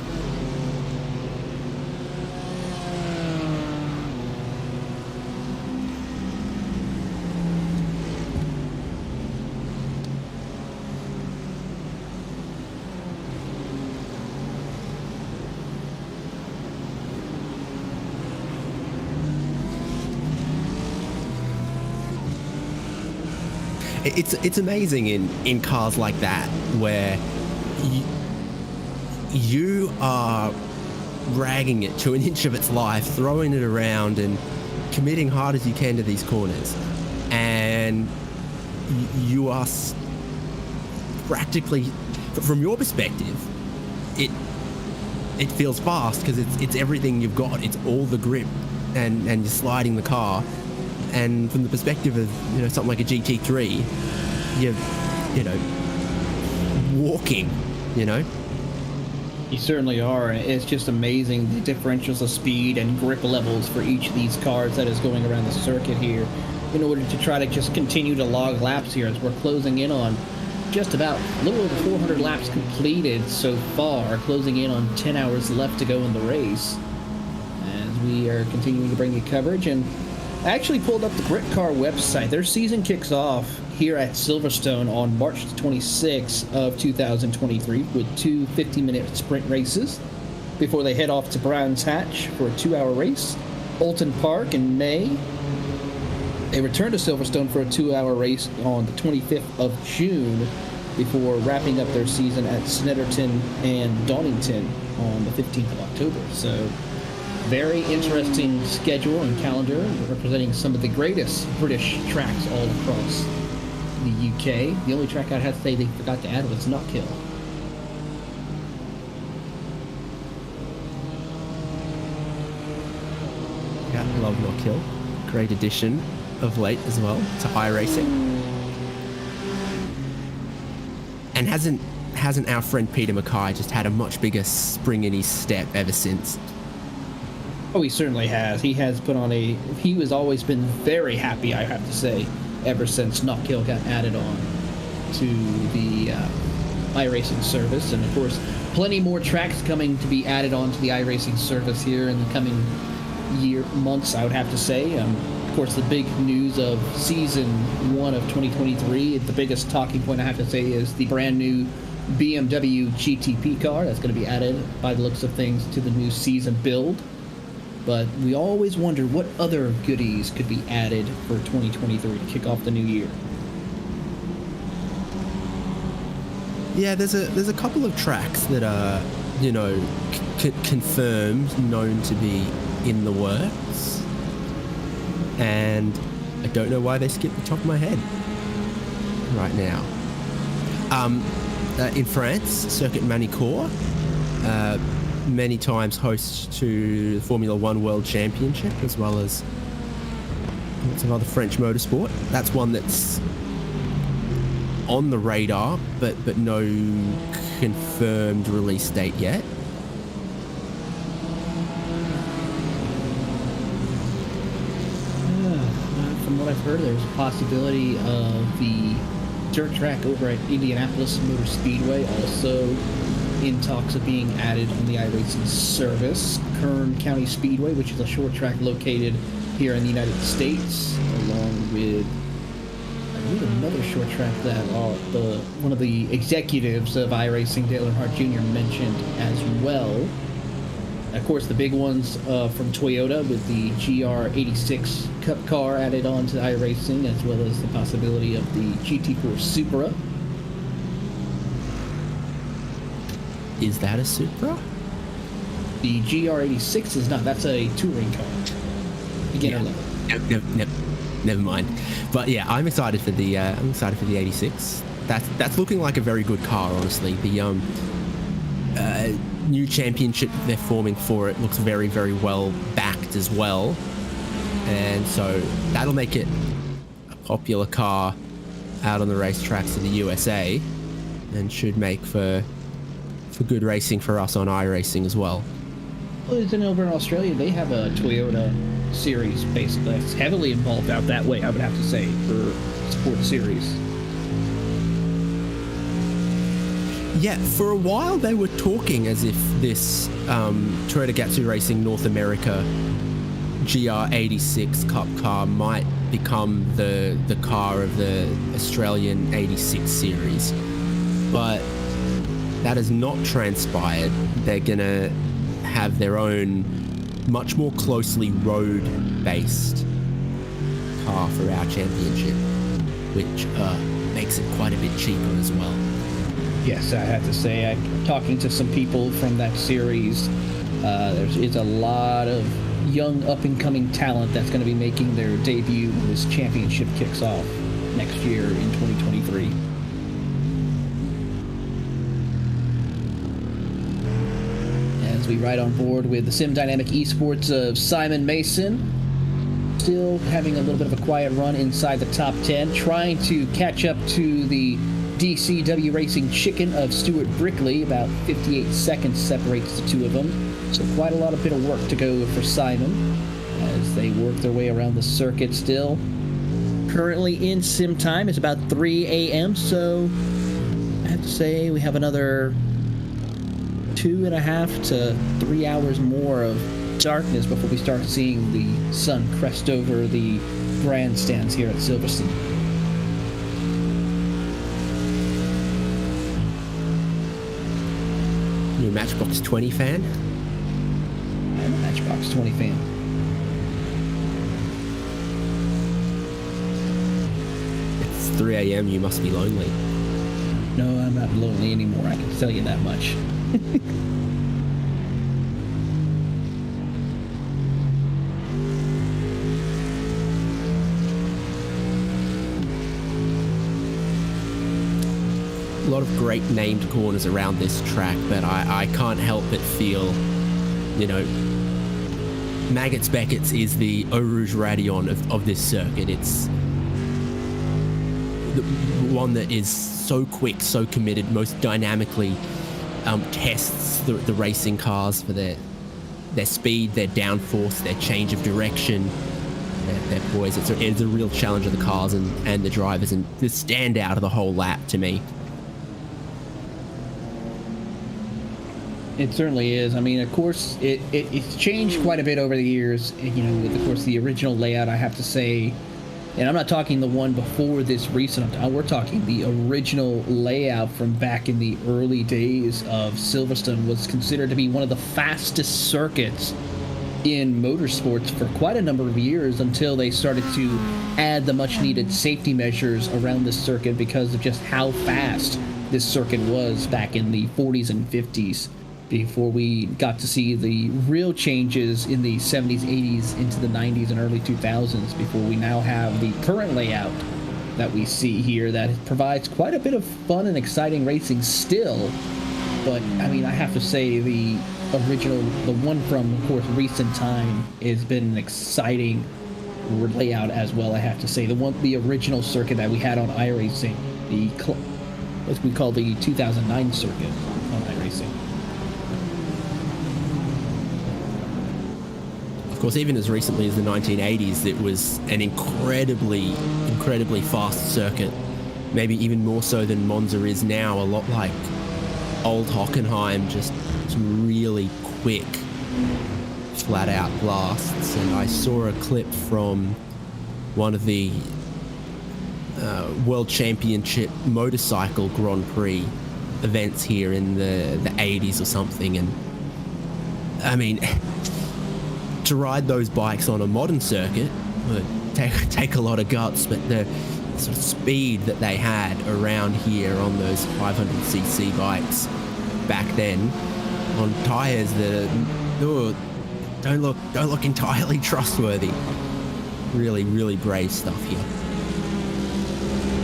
It's amazing in cars like that where you are dragging it to an inch of its life, throwing it around and committing hard as you can to these corners, and you are practically, from your perspective, it feels fast because it's everything you've got. It's all the grip, and you're sliding the car. And from the perspective of something like a GT3, you're walking. You certainly are. It's just amazing the differentials of speed and grip levels for each of these cars that is going around the circuit here in order to try to just continue to log laps here as we're closing in on just about a little over 400 laps completed so far, closing in on 10 hours left to go in the race as we are continuing to bring you coverage. And I actually pulled up the Britcar website. Their season kicks off here at Silverstone on March 26th of 2023 with two 50-minute sprint races before they head off to Brands Hatch for a 2-hour race. Alton Park in May. They return to Silverstone for a 2-hour race on the 25th of June before wrapping up their season at Snetterton and Donington on the 15th of October. So very interesting schedule and calendar representing some of the greatest British tracks all across the UK. The only track I'd have to say they forgot to add was Knockhill. Yeah, I love Knockhill. Great addition of late as well to iRacing. And hasn't our friend Peter Mackay just had a much bigger spring in his step ever since? Oh, he certainly has. He has put on he was always been very happy, I have to say, ever since Knockhill got added on to the iRacing service. And of course, plenty more tracks coming to be added on to the iRacing service here in the coming months, I would have to say. Of course, the big news of season 1 of 2023, the biggest talking point I have to say is the brand new BMW GTP car that's going to be added by the looks of things to the new season build. But we always wonder what other goodies could be added for 2023 to kick off the new year. Yeah, there's a couple of tracks that are, confirmed, known to be in the works. And I don't know why they skipped the top of my head right now. In France, Circuit Manicourt, many times hosts to the Formula One World Championship, as well as lots of other French motorsport. That's one that's on the radar, but no confirmed release date yet. From what I've heard, there's a possibility of the dirt track over at Indianapolis Motor Speedway also in talks of being added on the iRacing service. Kern County Speedway, which is a short track located here in the United States, along with I believe another short track that one of the executives of iRacing, Dale Earnhardt Jr., mentioned as well. Of course, the big ones from Toyota with the GR86 Cup car added on to iRacing, as well as the possibility of the GT4 Supra. Is that a Supra? The GR86 is not. That's a touring car. Beginner level. Never mind. But yeah, I'm excited for the 86. That's looking like a very good car, honestly. The new championship they're forming for it looks very, very well backed as well, and so that'll make it a popular car out on the racetracks of the USA, and should make for good racing for us on iRacing as well. Well, then over in Australia, they have a Toyota series, basically. It's heavily involved out that way, I would have to say, for Sport Series. Yeah, for a while they were talking as if this Toyota Gazoo Racing North America GR86 Cup car might become the car of the Australian 86 series. But that has not transpired. They're going to have their own much more closely road-based car for our championship, which makes it quite a bit cheaper as well. Yes, I have to say, I'm talking to some people from that series. There's a lot of young up-and-coming talent that's going to be making their debut when this championship kicks off next year in 2023. As we ride on board with the Sim Dynamic Esports of Simon Mason, still having a little bit of a quiet run inside the top 10, trying to catch up to the DCW Racing Chicken of Stuart Brickley. About 58 seconds separates the two of them. So quite a lot of bit of work to go for Simon as they work their way around the circuit still. Currently in sim time, it's about 3 a.m. So I have to say we have another 2.5 to 3 hours more of darkness before we start seeing the sun crest over the grandstands here at Silverstone. You a Matchbox 20 fan? I'm a Matchbox 20 fan. It's 3 a.m. You must be lonely. No, I'm not lonely anymore, I can tell you that much. A lot of great named corners around this track, but I can't help but feel, you know, Maggots Beckett's is the Eau Rouge Raidillon of this circuit. It's the one that is so quick, so committed, most dynamically tests the racing cars for their speed, their downforce, their change of direction, their poise. It's a real challenge of the cars and the drivers, and the standout of the whole lap to me. It certainly is. I mean, of course, it's changed quite a bit over the years. You know, with, of course, the original layout, I have to say, and I'm not talking the one before this recent, we're talking the original layout from back in the early days of Silverstone was considered to be one of the fastest circuits in motorsports for quite a number of years until they started to add the much-needed safety measures around this circuit because of just how fast this circuit was back in the 40s and 50s. Before we got to see the real changes in the 70s, 80s, into the 90s and early 2000s, before we now have the current layout that we see here that provides quite a bit of fun and exciting racing still. But, I mean, I have to say the original, the one from, of course, recent time has been an exciting layout as well, I have to say. The original circuit that we had on iRacing, what we call the 2009 circuit on iRacing. Of course, even as recently as the 1980s, it was an incredibly fast circuit. Maybe even more so than Monza is now. A lot like old Hockenheim, just some really quick, flat-out blasts. And I saw a clip from one of the World Championship motorcycle Grand Prix events here in the 80s or something. And I mean, to ride those bikes on a modern circuit would take a lot of guts, but the sort of speed that they had around here on those 500cc bikes back then on tires that don't look entirely trustworthy. Really brave stuff here.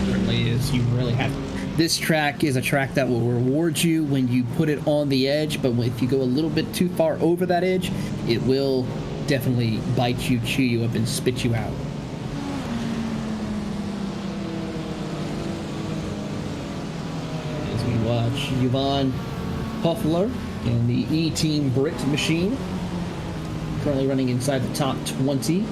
It certainly is. You really have. This track is a track that will reward you when you put it on the edge, but if you go a little bit too far over that edge, it will definitely bite you, chew you up, and spit you out. As we watch Yvonne Hoffler in the E-Team Brit machine, currently running inside the top 20.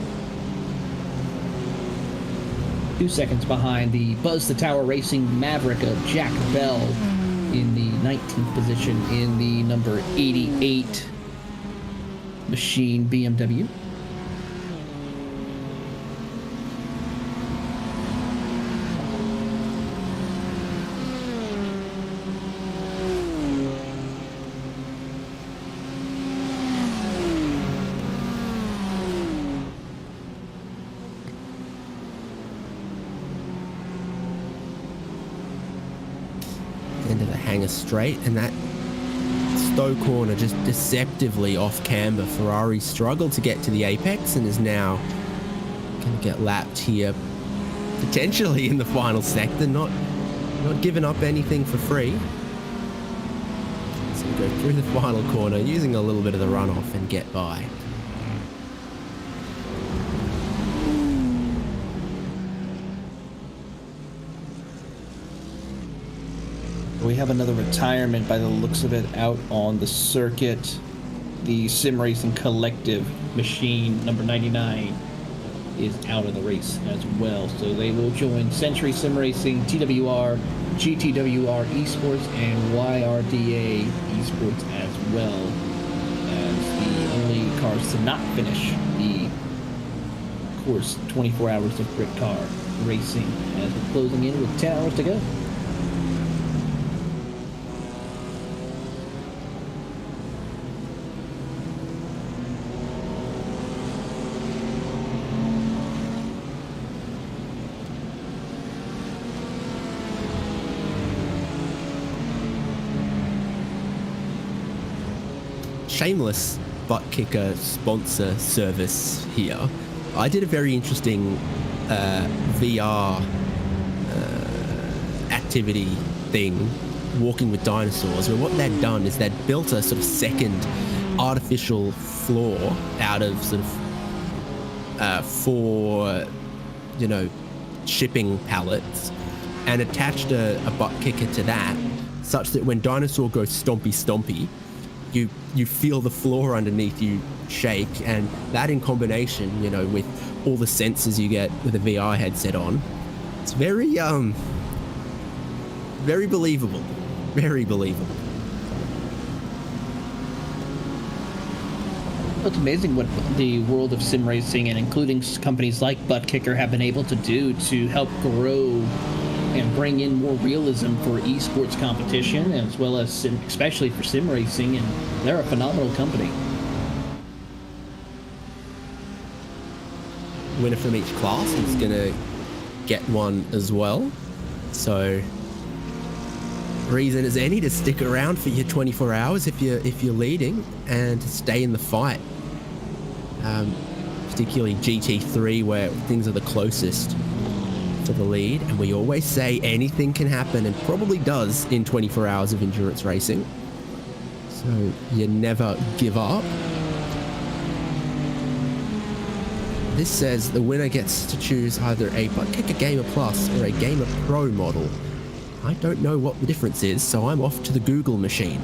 2 seconds behind the Buzz the Tower Racing Maverick of Jack Bell, in the 19th position in the number 88 machine BMW. Into the hanger straight, and that Stowe corner just deceptively off camber. Ferrari struggled to get to the apex and is now going to get lapped here, potentially in the final sector. Not giving up anything for free. So we go through the final corner, using a little bit of the runoff and get by. We have another retirement by the looks of it out on the circuit. The Sim Racing Collective machine, number 99, is out of the race as well. So they will join Century Sim Racing, TWR, GTWR Esports, and YRDA Esports as well, as the only cars to not finish the course 24 hours of Britcar racing, as we're closing in with 10 hours to go. Shameless ButtKicker sponsor service here. I did a very interesting VR activity thing, walking with dinosaurs, where what they'd done is they'd built a sort of second artificial floor out of sort of 4, shipping pallets, and attached a ButtKicker to that, such that when dinosaur goes stompy stompy, you feel the floor underneath you shake, and that in combination, with all the sensors you get with a VR headset on, it's very believable. Very believable. It's amazing what the world of sim racing, and including companies like ButtKicker, have been able to do to help grow and bring in more realism for esports competition, as well as especially for sim racing, and they're a phenomenal company. Winner from each class is going to get one as well. So reason as any to stick around for your 24 hours if you're leading, and to stay in the fight. Particularly GT3, where things are the closest to the lead, and we always say anything can happen, and probably does in 24 hours of endurance racing. So you never give up. This says the winner gets to choose either a ButtKicker Gamer Plus or a Gamer Pro model. I don't know what the difference is, so I'm off to the Google machine.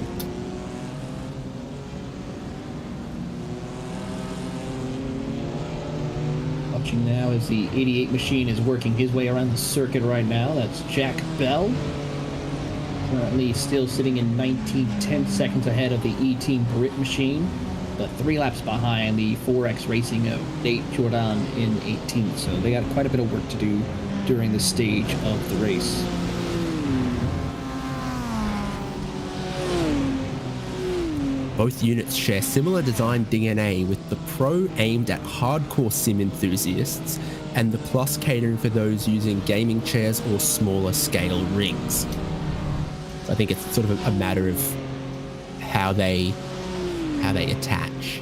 Watching now as the 88 machine is working his way around the circuit right now. That's Jack Bell. Currently still sitting in 19/10 seconds ahead of the E-Team Brit machine, but 3 laps behind the 4X Racing of Nate Jordan in 18th. So they got quite a bit of work to do during this stage of the race. Both units share similar design DNA, with the Pro aimed at hardcore sim enthusiasts and the Plus catering for those using gaming chairs or smaller scale rigs. So I think it's sort of a matter of how they attach.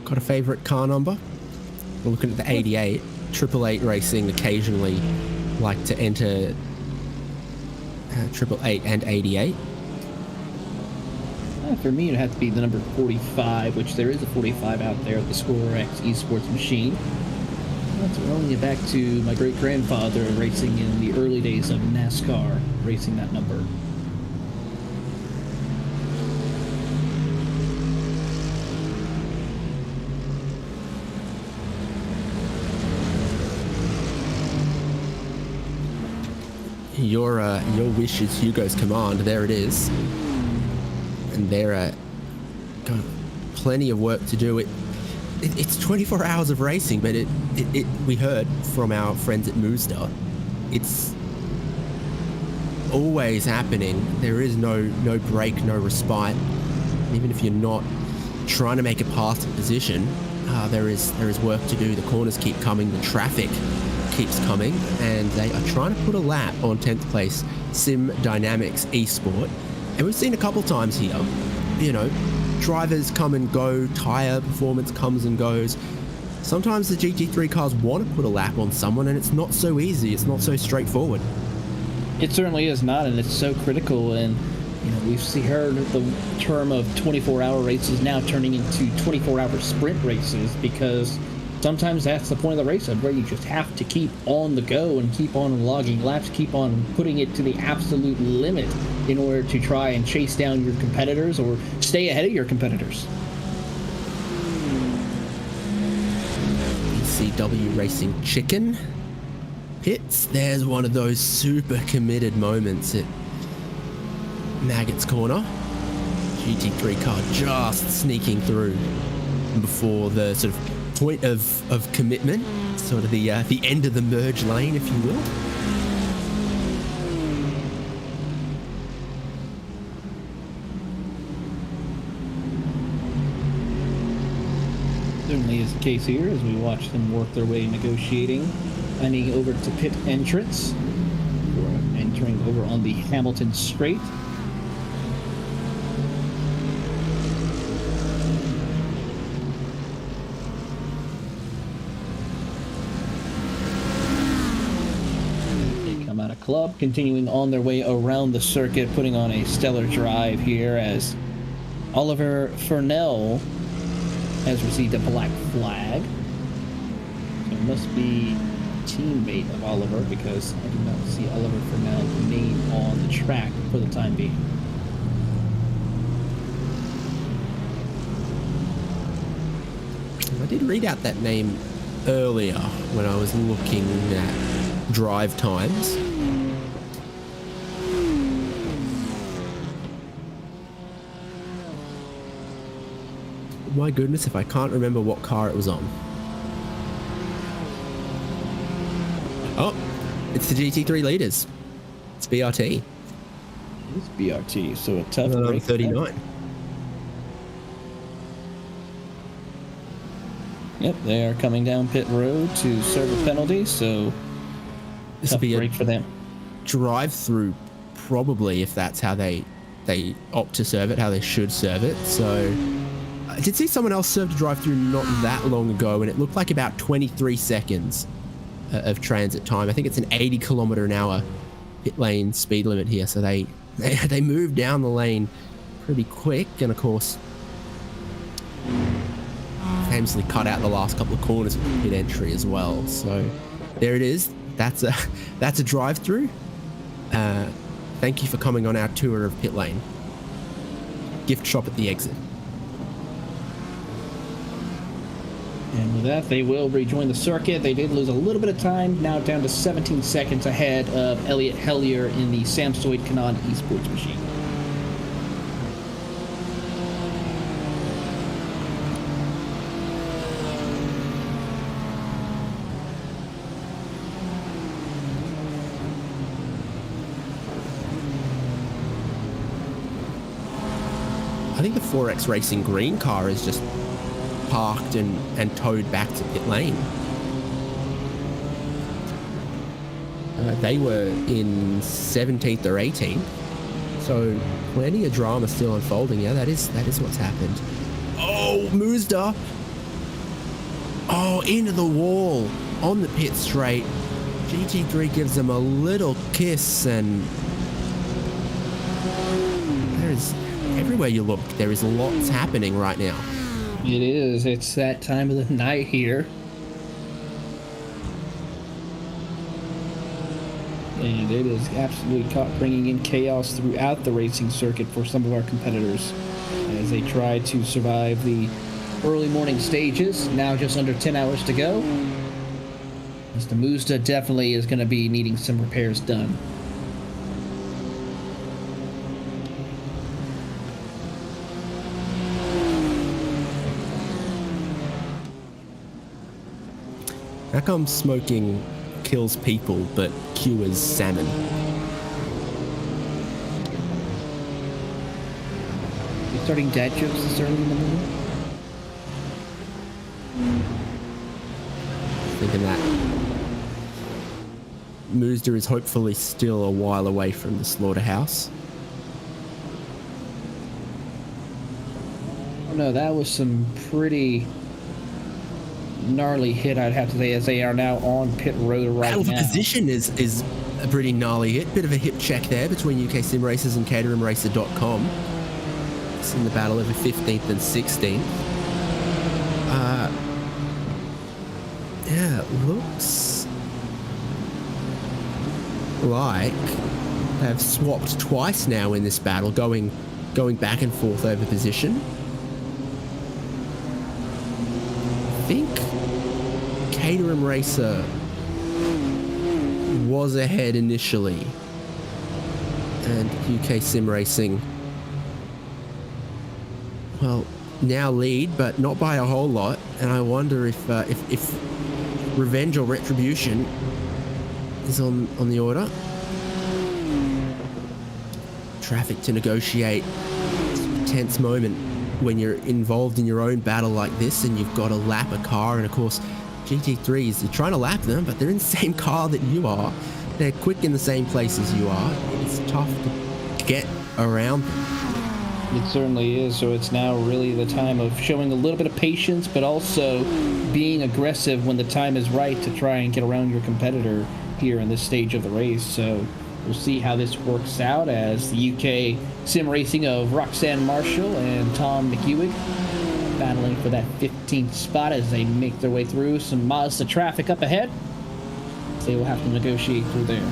Got a favorite car number? We're looking at the 88. Triple Eight Racing occasionally like to enter Triple Eight and 88. For me, it'd have to be the number 45, which there is a 45 out there at the Score X esports machine. That's rolling it back to my great-grandfather racing in the early days of NASCAR, racing that number. Your wish is Hugo's command. There it is. And there got plenty of work to do. It's 24 hours of racing, but we heard from our friends at Mazda, it's always happening. There is no break, no respite. Even if you're not trying to make a path to position, there is work to do. The corners keep coming, the traffic keeps coming, and they are trying to put a lap on 10th place Sim Dynamics Esport. And we've seen a couple times here, drivers come and go, tyre performance comes and goes. Sometimes the GT3 cars want to put a lap on someone, and it's not so easy, it's not so straightforward. It certainly is not, and it's so critical. And we've heard the term of 24-hour races now turning into 24-hour sprint races, because sometimes that's the point of the race, where you just have to keep on the go and keep on logging laps, keep on putting it to the absolute limit in order to try and chase down your competitors or stay ahead of your competitors. ECW Racing Chicken pits. There's one of those super committed moments at Maggot's corner. GT3 car just sneaking through before the sort of point of commitment, sort of the end of the merge lane, if you will. Certainly is the case here as we watch them work their way negotiating, finding over to pit entrance. We're entering over on the Hamilton Straight. They come out of club, continuing on their way around the circuit, putting on a stellar drive here as Oliver Furnell has received a black flag. So it must be a teammate of Oliver, because I do not see Oliver Furnell's name on the track for the time being. I did read out that name earlier when I was looking at drive times. My goodness, if I can't remember what car it was on. Oh, it's the GT3 leaders. It's BRT. It's BRT, so a tough break. 39. Yep, they are coming down pit road to serve a penalty, so This will tough be break for them. Drive-through, probably, if that's how they opt to serve it, how they should serve it. So I did see someone else serve a drive-through not that long ago, and it looked like about 23 seconds of transit time. I think it's an 80 kilometer an hour pit lane speed limit here, so they move down the lane pretty quick, and of course famously cut out the last couple of corners with pit entry as well. So there it is. That's a drive-through. Thank you for coming on our tour of pit lane. Gift shop at the exit. And with that, they will rejoin the circuit. They did lose a little bit of time, now down to 17 seconds ahead of Elliot Hellier in the Samsoid Kanan esports machine. I think the 4X Racing green car is just parked and towed back to pit lane. They were in 17th or 18th, so plenty of drama still unfolding. Yeah, that is what's happened. Oh, Mazda! Oh, into the wall. on the pit straight. GT3 gives them a little kiss, and there's everywhere you look, there is lots happening right now. It is. It's that time of the night here. And it is absolutely bringing in chaos throughout the racing circuit for some of our competitors as they try to survive the early morning stages. Now just under 10 hours to go. As the Mazda definitely is going to be needing some repairs done. How come smoking kills people but cures salmon? You starting dad jokes this early in the morning? Thinking that Mazda is hopefully still a while away from the slaughterhouse. Oh no, that was some pretty gnarly hit, I'd have to say, as they are now on pit road right Battle for now. position is a pretty gnarly hit. Bit of a hip check there between UK Sim Racers and CaterhamRacer.com. It's in the battle over 15th and 16th. Yeah, it looks like they've swapped twice now in this battle, going back and forth over position. I think Caterham Racer was ahead initially, and UK Sim Racing, well, now lead, but not by a whole lot. And I wonder if revenge or retribution is on the order. Traffic to negotiate. It's a tense moment when you're involved in your own battle like this and you've got to lap a car. And of course, GT3s, you're trying to lap them, but they're in the same car that you are. They're quick in the same place as you are. It's tough to get around them. It certainly is. So it's now really the time of showing a little bit of patience, but also being aggressive when the time is right to try and get around your competitor here in this stage of the race. So we'll see how this works out as the UK Sim Racing of Roxanne Marshall and Tom McEwig battling for that 15th spot as they make their way through some Mazda traffic up ahead. They will have to negotiate through there.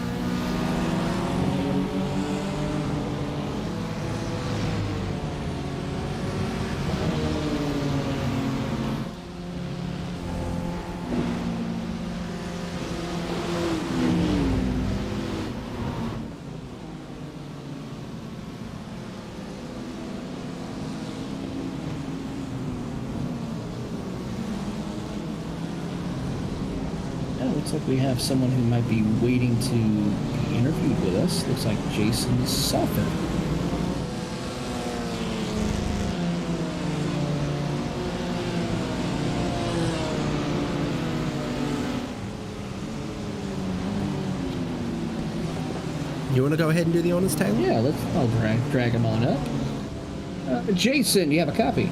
Looks like we have someone who might be waiting to be interviewed with us. Looks like Jason Soffin. You want to go ahead and do the honors, Taylor? Yeah, I'll drag him on up. Jason, you have a copy.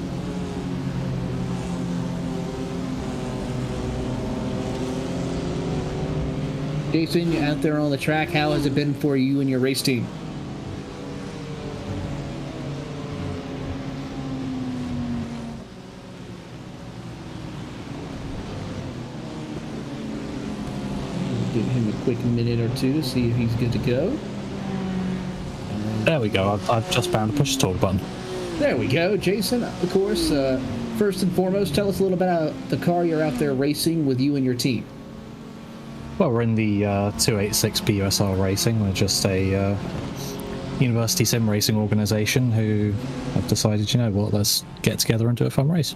Jason, you're out there on the track. How has it been for you and your race team? Give him a quick minute or two to see if he's good to go. There we go. I've just found a push talk button. There we go, Jason. Of course, first and foremost, tell us a little bit about the car you're out there racing with you and your team. Well, we're in the 286 BUSR Racing. We're just a university sim racing organisation who have decided, you know what, let's get together and do a fun race.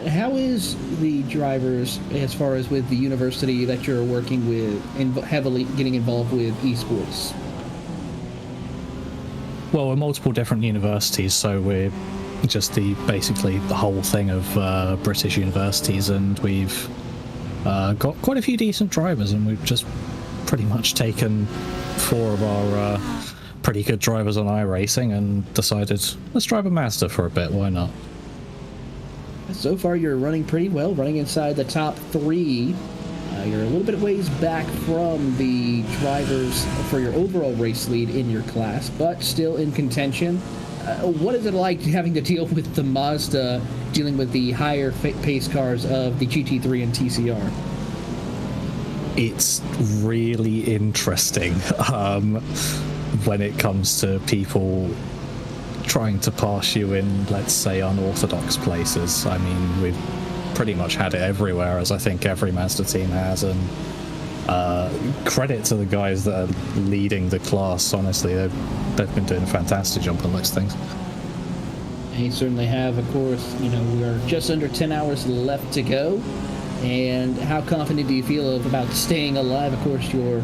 How is the drivers, as far as with the university that you're working with, heavily getting involved with esports? Well, we're multiple different universities, so we're just basically the whole thing of British universities, and we've got quite a few decent drivers, and we've just pretty much taken 4 of our pretty good drivers on iRacing and decided, let's drive a Mazda for a bit, why not? So far, you're running pretty well, running inside the top 3 You're a little bit ways back from the drivers for your overall race lead in your class, but still in contention. What is it like having to deal with the Mazda, dealing with the higher pace cars of the GT3 and TCR? It's really interesting when it comes to people trying to pass you in, let's say, unorthodox places. I mean, we've pretty much had it everywhere, as I think every Mazda team has, and credit to the guys that are leading the class. Honestly, they've been doing a fantastic job on most things. And you certainly have. Of course, we are just under 10 hours left to go. And how confident do you feel about staying alive? Of course, your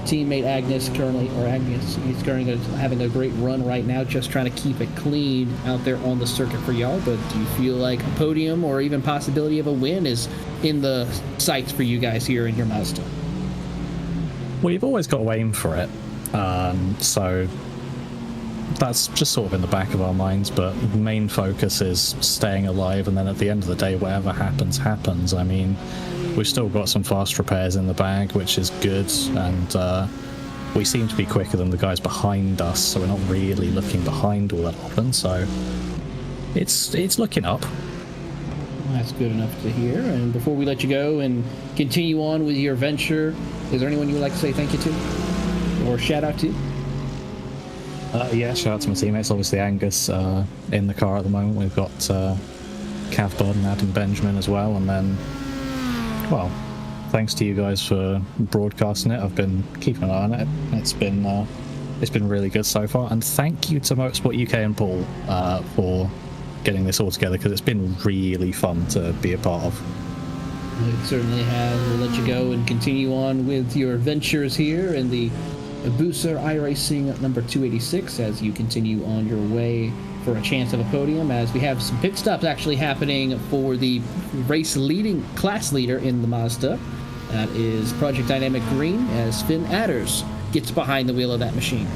teammate Agnes is currently having a great run right now, just trying to keep it clean out there on the circuit for y'all. But do you feel like a podium or even possibility of a win is in the sights for you guys here in your Mazda? Well, you've always got to aim for it. So that's just sort of in the back of our minds, but the main focus is staying alive, and then at the end of the day, whatever happens, happens. I mean, we've still got some fast repairs in the bag, which is good, and we seem to be quicker than the guys behind us, so we're not really looking behind all that often, so it's looking up. Well, that's good enough to hear. And before we let you go and continue on with your venture, is there anyone you would like to say thank you to or shout out to? Yeah, shout out to my teammates. Obviously, Angus in the car at the moment. We've got Cav Bod and Adam Benjamin as well. And then, well, thanks to you guys for broadcasting it. I've been keeping an eye on it. It's been really good so far. And thank you to Motorsport UK and Paul for getting this all together, because it's been really fun to be a part of. It certainly has. We'll let you go and continue on with your ventures here in the Booster iRacing number 286 as you continue on your way for a chance of a podium, as we have some pit stops actually happening for the class leader in the Mazda. That is Project Dynamic Green, as Finn Adders gets behind the wheel of that machine.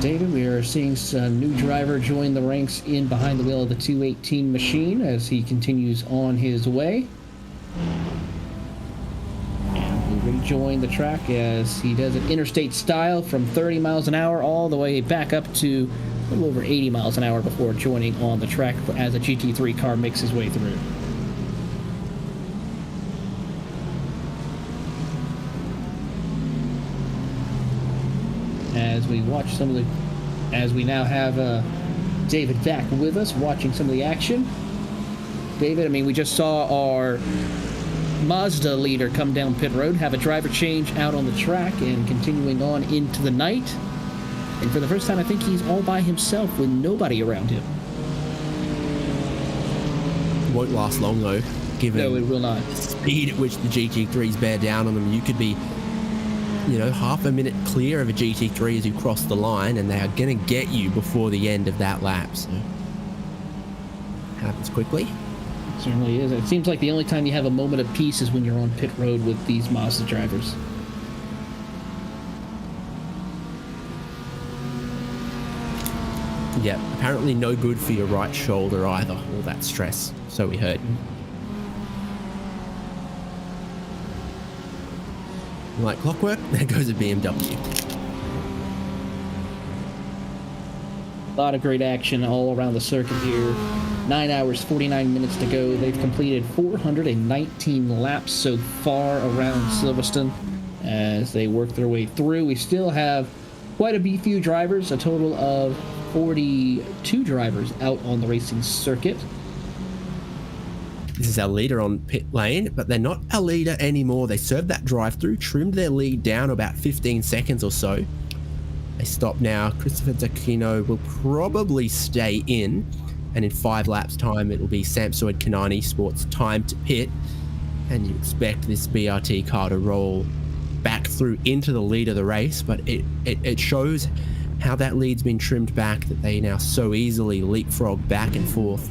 David, we are seeing a new driver join the ranks in behind the wheel of the 218 machine as he continues on his way. And we'll rejoin the track as he does it interstate style from 30 miles an hour all the way back up to a little over 80 miles an hour before joining on the track as a GT3 car makes his way through. As we watch as we now have David back with us, watching some of the action. David, I mean, we just saw our Mazda leader come down pit road, have a driver change out on the track, and continuing on into the night. And for the first time, I think he's all by himself with nobody around him. Won't last long though, given no, it will not. The speed at which the GT3s bear down on them. You could be, half a minute clear of a GT3 as you cross the line, and they are going to get you before the end of that lap. So, happens quickly. It certainly is. It seems like the only time you have a moment of peace is when you're on pit road with these Mazda drivers. Yeah, apparently no good for your right shoulder either, all that stress, so we heard. Like clockwork, there goes a BMW. A lot of great action all around the circuit here. 9 hours, 49 minutes to go. They've completed 419 laps so far around Silverstone as they work their way through. We still have quite a few drivers, a total of 42 drivers out on the racing circuit. This is our leader on pit lane, but they're not a leader anymore. They served that drive-through, trimmed their lead down about 15 seconds or so. They stop now. Christopher Zacchino will probably stay in, and in 5 laps time it'll be Samsoid Kanani Esports time to pit, and you expect this BRT car to roll back through into the lead of the race, but it shows how that lead's been trimmed back, that they now so easily leapfrog back and forth.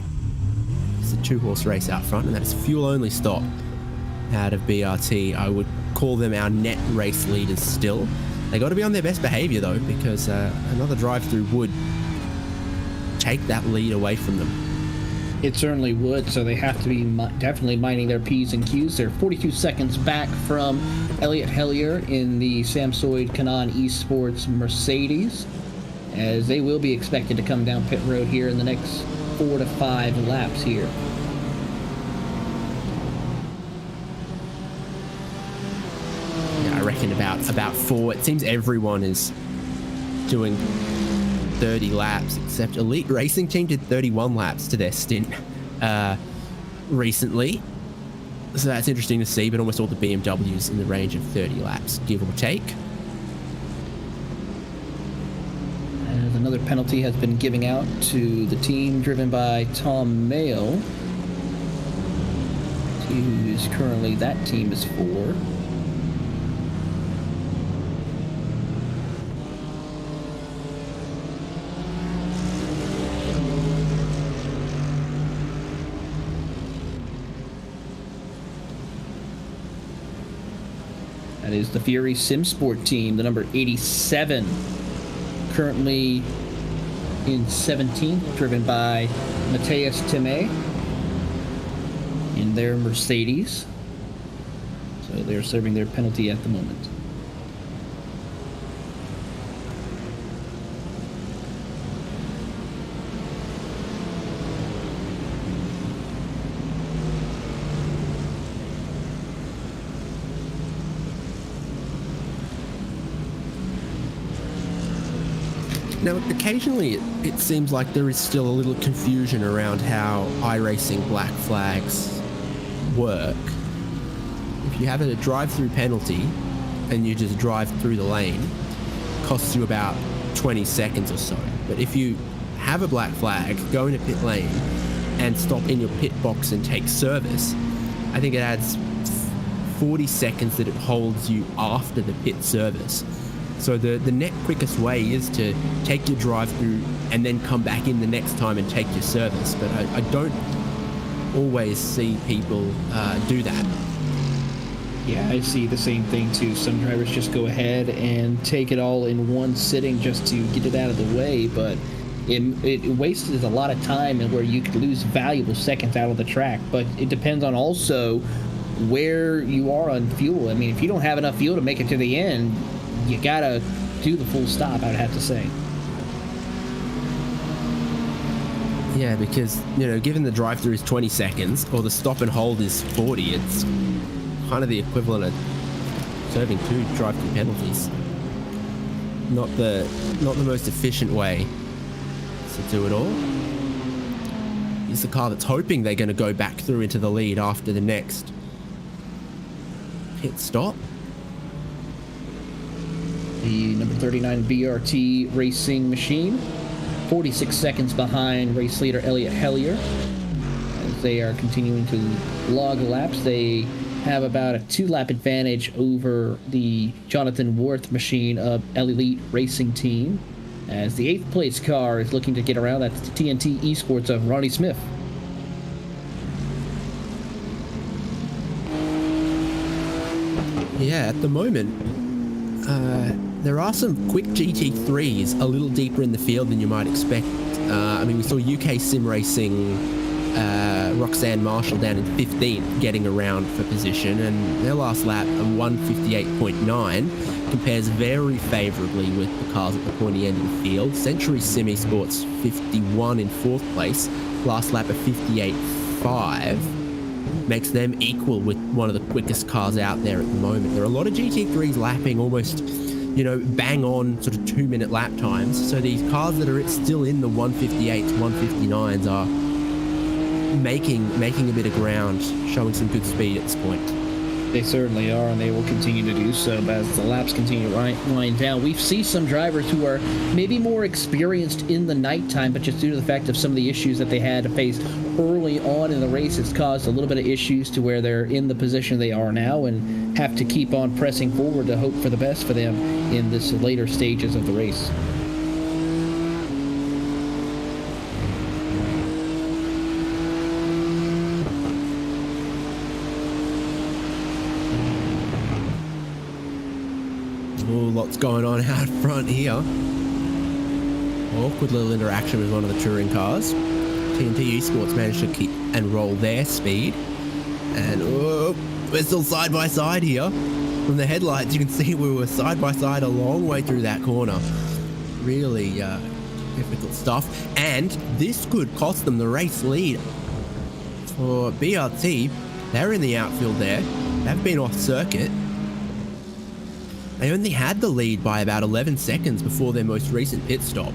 It's a 2-horse race out front, and that is fuel only stop out of BRT. I would call them our net race leaders still. They got to be on their best behavior though, because another drive through would take that lead away from them. It certainly would, so they have to be definitely minding their P's and Q's. They're 42 seconds back from Elliott Hellier in the Samsoid Canaan Esports Mercedes, as they will be expected to come down pit road here in the next 4 to 5 laps here. Yeah, I reckon about 4. It seems everyone is doing 30 laps, except Elite Racing Team did 31 laps to their stint recently. So that's interesting to see, but almost all the BMWs in the range of 30 laps, give or take. And another penalty has been given out to the team driven by Tom Mayle, who is currently, that team is 4. That is the Fury SimSport team, the number 87, currently in 17th, driven by Matthias Timé in their Mercedes. So they're serving their penalty at the moment. Now, occasionally it seems like there is still a little confusion around how iRacing black flags work. If you have a drive-through penalty and you just drive through the lane, it costs you about 20 seconds or so. But if you have a black flag, go in a pit lane and stop in your pit box and take service, I think it adds 40 seconds that it holds you after the pit service. So the net quickest way is to take your drive-through and then come back in the next time and take your service. But I don't always see people do that. Yeah, I see the same thing too. Some drivers just go ahead and take it all in one sitting just to get it out of the way, but it wastes a lot of time and where you could lose valuable seconds out of the track. But it depends on also where you are on fuel. I mean, if you don't have enough fuel to make it to the end, you gotta do the full stop, I would have to say. Yeah, because, you know, given the drive-through is 20 seconds or the stop and hold is 40, it's kind of the equivalent of serving 2 drive-through penalties. Not the most efficient way to do it all. It's the car that's hoping they're going to go back through into the lead after the next pit stop. The number 39 BRT Racing Machine, 46 seconds behind race leader Elliott Hellier. As they are continuing to log laps, they have about a 2-lap advantage over the Jonathan Worth machine of Elite Racing Team, as the 8th place car is looking to get around. That's the TNT Esports of Ronnie Smith. Yeah, at the moment, there are some quick GT3s a little deeper in the field than you might expect. I mean, we saw UK Sim Racing Roxanne Marshall down in 15th getting around for position, and their last lap, a 158.9, compares very favourably with the cars at the pointy end of the field. Century Sim Esports 51 in 4th place, last lap of 58.5. Makes them equal with one of the quickest cars out there at the moment. There are a lot of GT3s lapping almost, you know, bang on sort of 2-minute lap times. So these cars that are still in the 158s, 159s are making a bit of ground, showing some good speed at this point. They certainly are, and they will continue to do so. But as the laps continue to wind down, we see some drivers who are maybe more experienced in the nighttime, but just due to the fact of some of the issues that they had to face early on in the race, it's caused a little bit of issues to where they're in the position they are now and have to keep on pressing forward to hope for the best for them in this later stages of the race. Oh, lots going on out front here. Awkward little interaction with one of the touring cars. TNT Esports managed to keep and roll their speed. And we're still side by side here. From the headlights, you can see we were side by side a long way through that corner. Really difficult stuff. And this could cost them the race lead. For BRT, they're in the outfield there. They've been off circuit. They only had the lead by about 11 seconds before their most recent pit stop.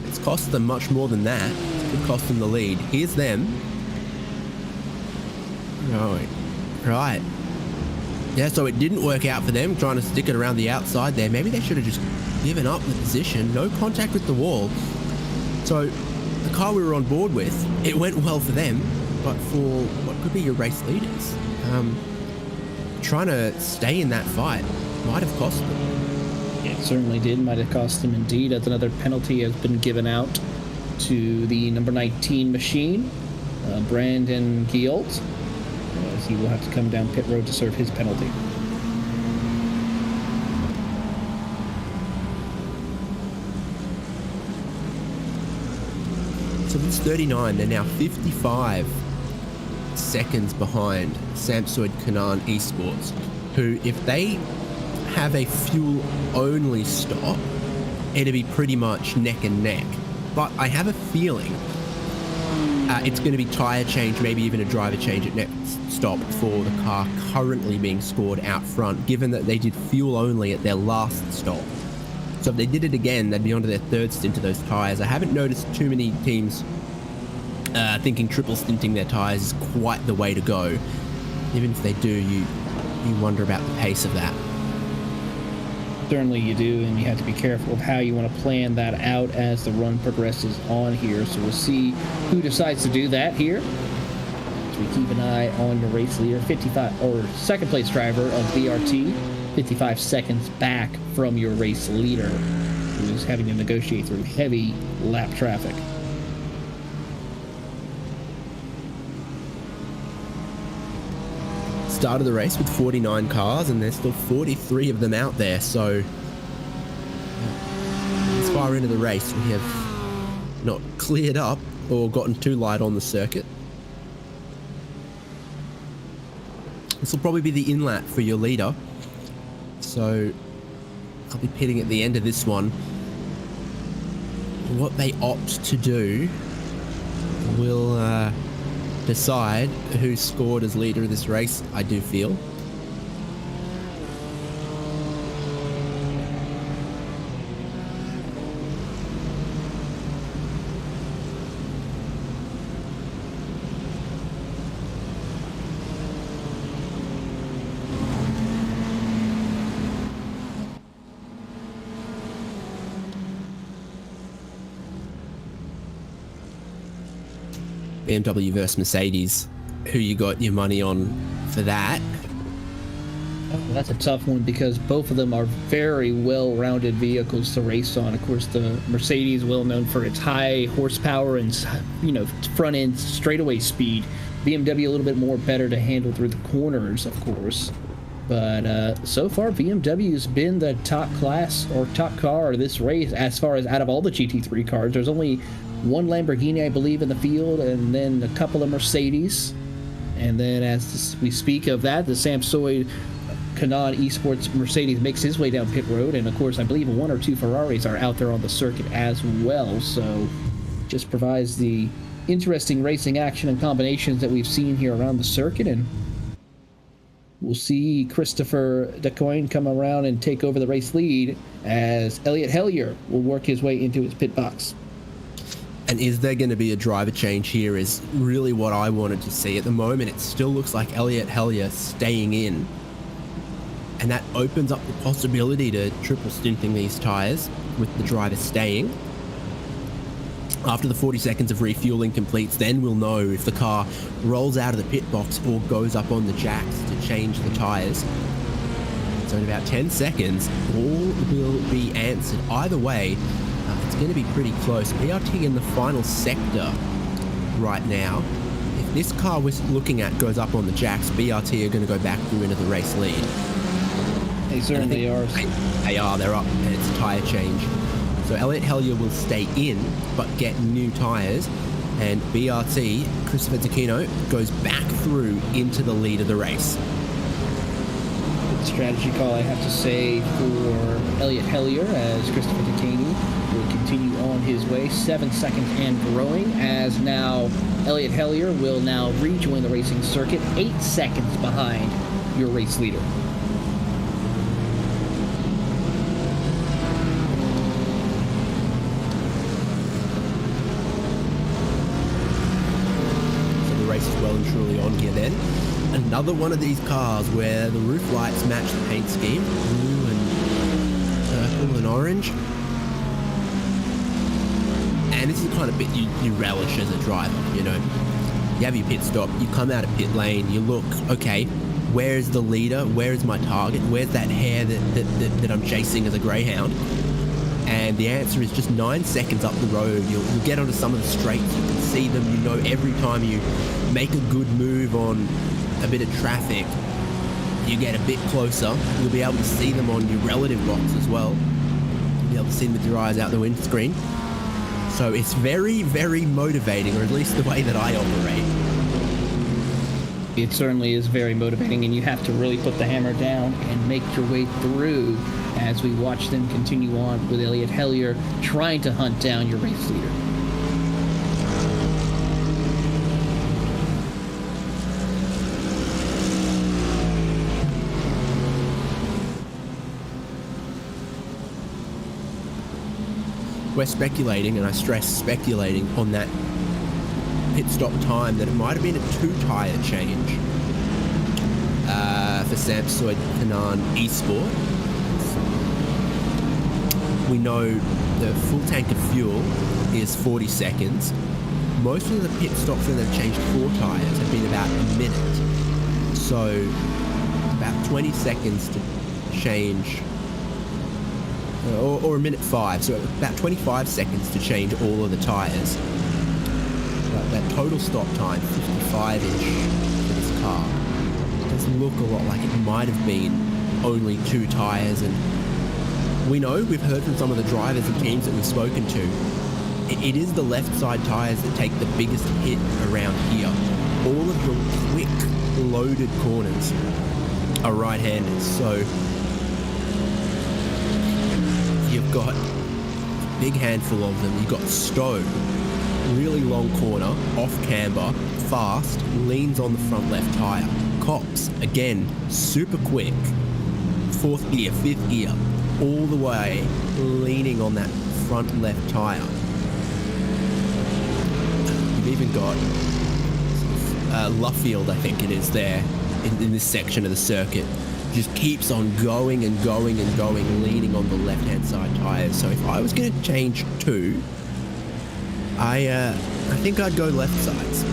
It's cost them much more than that. It could cost them the lead. Here's them. Right. Yeah, so it didn't work out for them, trying to stick it around the outside there. Maybe they should have just given up the position. No contact with the wall. So the car we were on board with, it went well for them, but for what could be your race leaders, trying to stay in that fight might have cost them. It certainly did. Might have cost them indeed, as another penalty has been given out to the number 19 machine, Brandon Gielt, as he will have to come down pit road to serve his penalty. So it's 39. They're now 55 seconds behind Samsung Canaan Esports, who, if they have a fuel-only stop, it'll be pretty much neck and neck. But I have a feeling it's going to be tyre change, maybe even a driver change at next stop for the car currently being scored out front, given that they did fuel-only at their last stop. So if they did it again, they'd be onto their third stint of those tyres. I haven't noticed too many teams thinking triple stinting their tyres is quite the way to go. Even if they do, you wonder about the pace of that. Certainly you do, and you have to be careful of how you want to plan that out as the run progresses on here. So we'll see who decides to do that here. As we keep an eye on your race leader, 55 or second place driver of BRT, 55 seconds back from your race leader, who is having to negotiate through heavy lap traffic. Started the race with 49 cars, and there's still 43 of them out there. So as far into the race, we have not cleared up or gotten too light on the circuit. This will probably be the inlet for your leader. So I'll be pitting at the end of this one. What they opt to do will decide who scored as leader of this race, I do feel. BMW versus Mercedes. Who you got your money on for that? Oh, that's a tough one because both of them are very well-rounded vehicles to race on. Of course, the Mercedes, well known for its high horsepower and, front-end straightaway speed. BMW a little bit more better to handle through the corners, of course. But so far, BMW's been the top class or top car of this race as far as out of all the GT3 cars. There's only one Lamborghini, I believe, in the field, and then a couple of Mercedes. And then as we speak of that, the Samsung Canaan Esports Mercedes makes his way down pit road. And, of course, I believe one or two Ferraris are out there on the circuit as well. So just provides the interesting racing action and combinations that we've seen here around the circuit. And we'll see Christopher DeCoin come around and take over the race lead as Elliot Hellier will work his way into his pit box. And is there going to be a driver change here is really what I wanted to see. At the moment, it still looks like Elliot Hellier staying in. And that opens up the possibility to triple stinting these tyres with the driver staying. After the 40 seconds of refueling completes, then we'll know if the car rolls out of the pit box or goes up on the jacks to change the tyres. So in about 10 seconds, all will be answered. Either way, it's going to be pretty close. BRT in the final sector right now. If this car we're looking at goes up on the jacks, BRT are going to go back through into the race lead. They certainly are. They are. They're up, and it's a tyre change. So Elliot Hellier will stay in, but get new tyres. And BRT, Christopher Zucchino, goes back through into the lead of the race. Good strategy call, I have to say, for Elliot Hellier, as Christopher Zucchino will continue on his way, 7 seconds and growing, as now Elliot Hellier will now rejoin the racing circuit, 8 seconds behind your race leader. Well and truly on here then. Another one of these cars where the roof lights match the paint scheme, blue and purple and orange. And this is the kind of bit you relish as a driver, you know. You have your pit stop, you come out of pit lane, you look, okay, where is the leader? Where is my target? Where's that hare that I'm chasing as a greyhound? And the answer is just 9 seconds up the road. You'll get onto some of the straights, you can see them, you know every time you make a good move on a bit of traffic, you get a bit closer, you'll be able to see them on your relative box as well. You'll be able to see them with your eyes out the windscreen. So it's very, very motivating, or at least the way that I operate. It certainly is very motivating, and you have to really put the hammer down and make your way through as we watch them continue on with Elliot Hellier trying to hunt down your race leader. We're speculating, and I stress speculating, on that pit stop time that it might have been a 2-tyre change for Samsoid Kanan Esport. We know the full tank of fuel is 40 seconds. Most of the pit stops when they've changed 4 tyres have been about a minute. So about 20 seconds to change, or a minute 5, so about 25 seconds to change all of the tyres. That total stop time, 55-ish for this car, does look a lot like it might have been only 2 tyres. And we know, we've heard from some of the drivers and teams that we've spoken to, it is the left side tyres that take the biggest hit around here. All of the quick, loaded corners are right-handed, so you've got a big handful of them. You've got Stowe, really long corner, off camber, fast, leans on the front left tyre. Cops, again, super quick, 4th gear, 5th gear, all the way leaning on that front left tyre. You've even got Luffield, I think it is there, in this section of the circuit. Just keeps on going and going and going, leaning on the left-hand side tyres. So if I was going to change 2, I think I'd go left sides.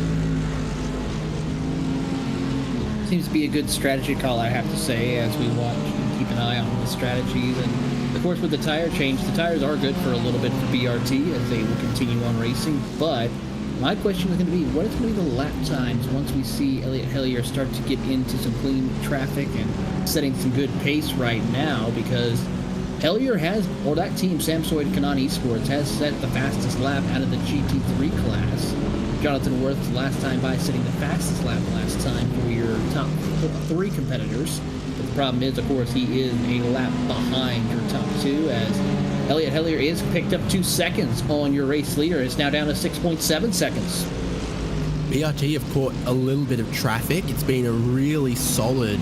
Seems to be a good strategy call, I have to say, as we watch and keep an eye on the strategies. And of course, with the tire change, the tires are good for a little bit for BRT as they will continue on racing. But my question is going to be, what is going to be the lap times once we see Elliot Hellier start to get into some clean traffic and setting some good pace right now? Because Hellier has, or that team, Samsoid Kanan Esports, has set the fastest lap out of the GT3 class. Jonathan Worth last time by setting the fastest lap last time for your top 3 competitors. But the problem is, of course, he is a lap behind your top 2, as Elliot Hellier is picked up 2 seconds on your race leader. It's now down to 6.7 seconds. BRT have caught a little bit of traffic. It's been a really solid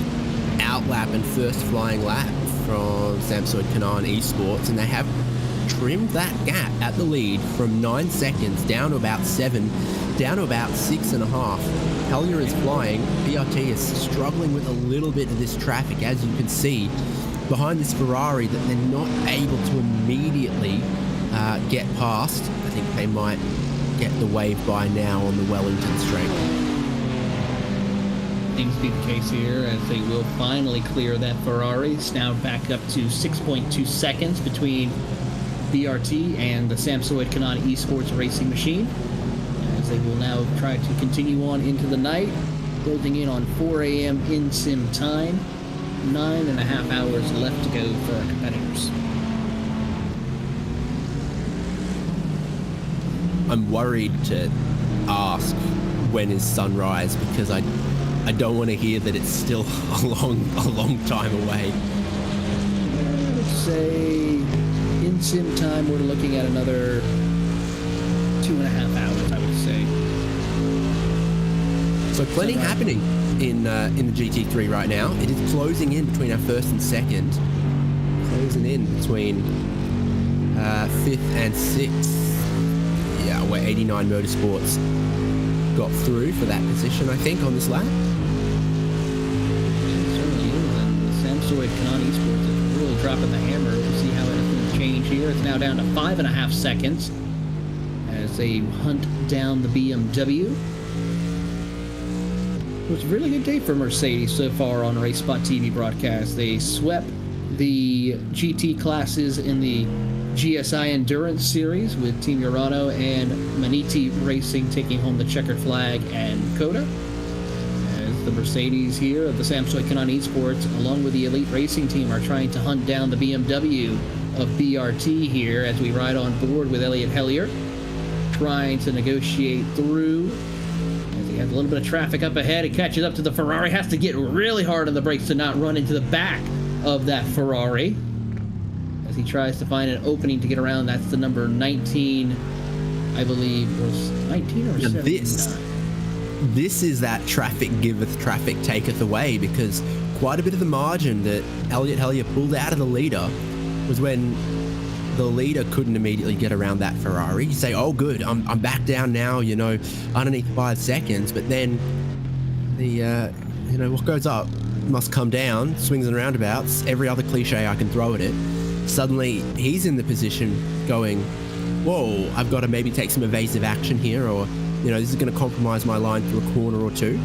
outlap and first flying lap from Samsoid Kanan Esports, and they have trimmed that gap at the lead from 9 seconds down to about 7, down to about 6.5. Hellier is flying. BRT is struggling with a little bit of this traffic, as you can see behind this Ferrari, that they're not able to immediately get past. I think they might get the wave by now on the Wellington straight. Seems to be the case here, as they will finally clear that Ferrari. It's now back up to 6.2 seconds between BRT and the Samsoid Kanan Esports racing machine, as they will now try to continue on into the night, closing in on 4 a.m. in-sim time. 9.5 hours left to go for our competitors. I'm worried to ask when is sunrise, because I don't want to hear that it's still a long time away. I would say in sim time we're looking at another 2.5 hours, I would say. So plenty happening in the GT3 right now. It is closing in between our first and second. Closing in between fifth and sixth. Yeah, where 89 Motorsports got through for that position, I think, on this lap. Certainly is, and the Samsung Canon Esports is really dropping the hammer. We'll see how it's going to change here. It's now down to 5.5 seconds as they hunt down the BMW. It was a really good day for Mercedes so far on RaceSpotTV broadcast. They swept the GT classes in the GSI Endurance Series with Team Urano and Maniti Racing taking home the checkered flag and Coda. As the Mercedes here of the Samsung Canon Esports, along with the Elite Racing Team, are trying to hunt down the BMW of BRT here as we ride on board with Elliot Hellier, trying to negotiate through. As he has a little bit of traffic up ahead, he catches up to the Ferrari, has to get really hard on the brakes to not run into the back of that Ferrari. He tries to find an opening to get around. That's the number 19, I believe, was 19 or 17. This is that traffic giveth, traffic taketh away, because quite a bit of the margin that Elliot Hellier pulled out of the leader was when the leader couldn't immediately get around that Ferrari. You say, oh good, I'm back down now, underneath 5 seconds, but then the what goes up must come down, swings and roundabouts, every other cliche I can throw at it. Suddenly he's in the position going, whoa, I've got to maybe take some evasive action here, or this is going to compromise my line through a corner or two.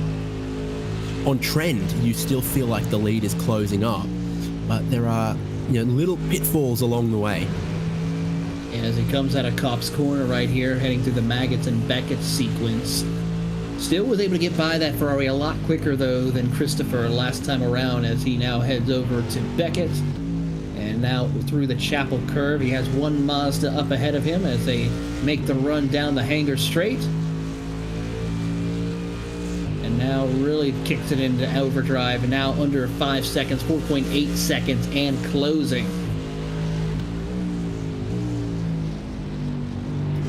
On trend, you still feel like the lead is closing up, but there are little pitfalls along the way. And as he comes out of Kopp's corner right here, heading through the Maggots and Beckett sequence, still was able to get by that Ferrari a lot quicker though than Christopher last time around, as he now heads over to Beckett. And now through the Chapel curve, he has one Mazda up ahead of him as they make the run down the Hanger Straight. And now really kicks it into overdrive, and now under 5 seconds, 4.8 seconds, and closing.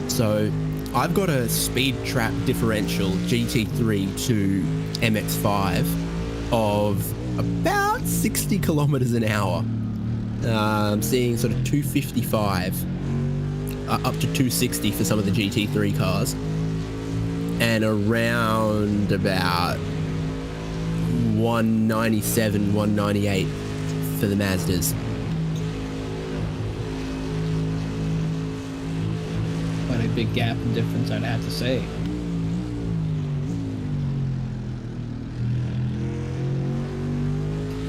So I've got a speed trap differential GT3 to MX-5 of about 60 kilometers an hour. I'm seeing sort of 255 up to 260 for some of the GT3 cars, and around about 197, 198 for the Mazdas. Quite a big gap in difference, I'd have to say.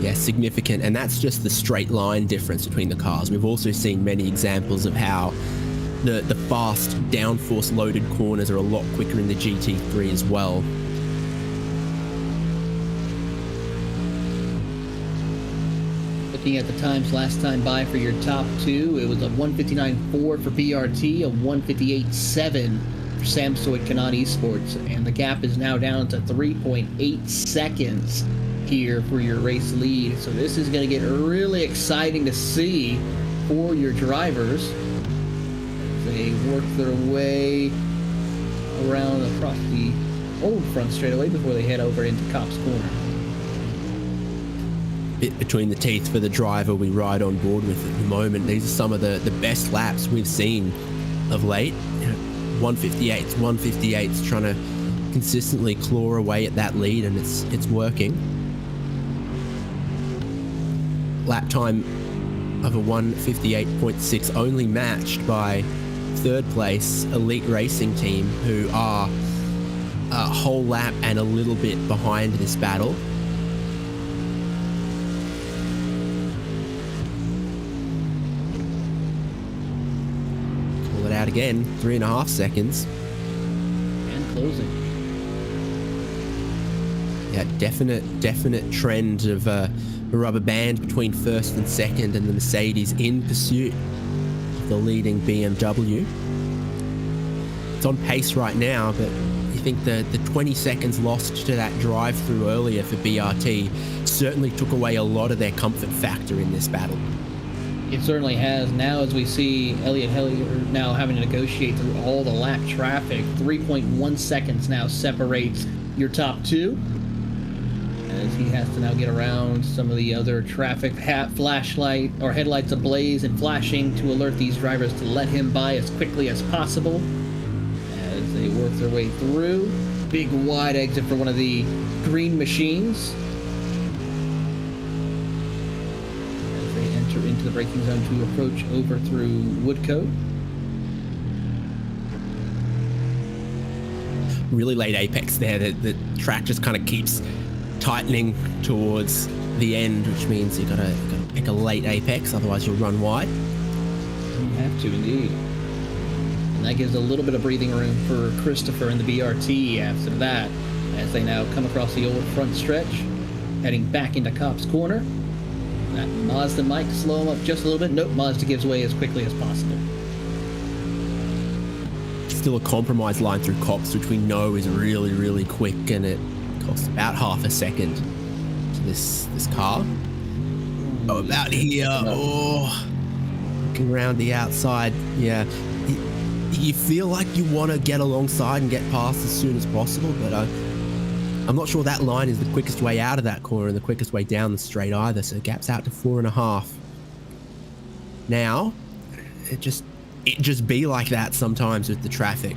Yeah, significant, and that's just the straight line difference between the cars. We've also seen many examples of how the fast downforce loaded corners are a lot quicker in the GT3 as well. Looking at the times last time by for your top two, it was a 1:59.4 for BRT, a 1:58.7 for Samsung Canon Esports, and the gap is now down to 3.8 seconds here for your race lead. So this is going to get really exciting to see for your drivers as they work their way around across the old front straightaway before they head over into Kopp's corner. Bit between the teeth for the driver we ride on board with at the moment. These are some of the best laps we've seen of late. 158s trying to consistently claw away at that lead, and it's working. Lap time of a 1:58.6, only matched by third place Elite Racing Team, who are a whole lap and a little bit behind this battle. Call it out again, 3.5 seconds. And closing. Yeah, definite trend of a rubber band between first and second, and the Mercedes in pursuit of the leading BMW. it's on pace right now, but you think the 20 seconds lost to that drive-through earlier for BRT certainly took away a lot of their comfort factor in this battle. It certainly has. Now, as we see Elliott Hellier now having to negotiate through all the lap traffic, 3.1 seconds now separates your top two, as he has to now get around some of the other traffic, flashlight or headlights ablaze and flashing to alert these drivers to let him by as quickly as possible as they work their way through. Big wide exit for one of the green machines as they enter into the braking zone to approach over through Woodcote. Really late apex there. The track just kind of keeps tightening towards the end, which means you gotta pick a late apex, otherwise you'll run wide. You have to, indeed. And that gives a little bit of breathing room for Christopher and the BRT after that, as they now come across the old front stretch, heading back into Cop's corner. That Mazda might slow him up just a little bit. Nope, Mazda gives way as quickly as possible. Still a compromised line through Cops, which we know is really, really quick, and it costs about half a second to this car. Oh, about here. Oh, looking around the outside. Yeah, you feel like you want to get alongside and get past as soon as possible, but I'm not sure that line is the quickest way out of that corner and the quickest way down the straight either. So gap's out to 4.5. Now, it just be like that sometimes with the traffic.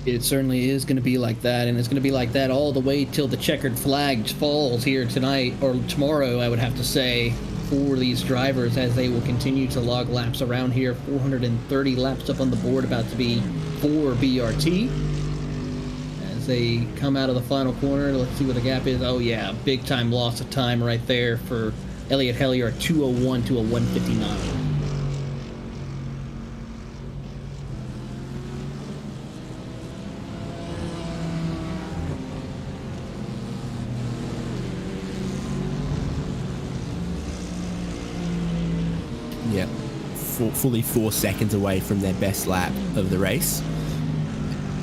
It certainly is going to be like that, and it's going to be like that all the way till the checkered flag falls here tonight, or tomorrow, I would have to say, for these drivers, as they will continue to log laps around here. 430 laps up on the board, about to be for BRT. As they come out of the final corner, let's see what the gap is. Oh yeah, big time loss of time right there for Elliott Hellier, a 201 to a 159. Yeah, fully 4 seconds away from their best lap of the race.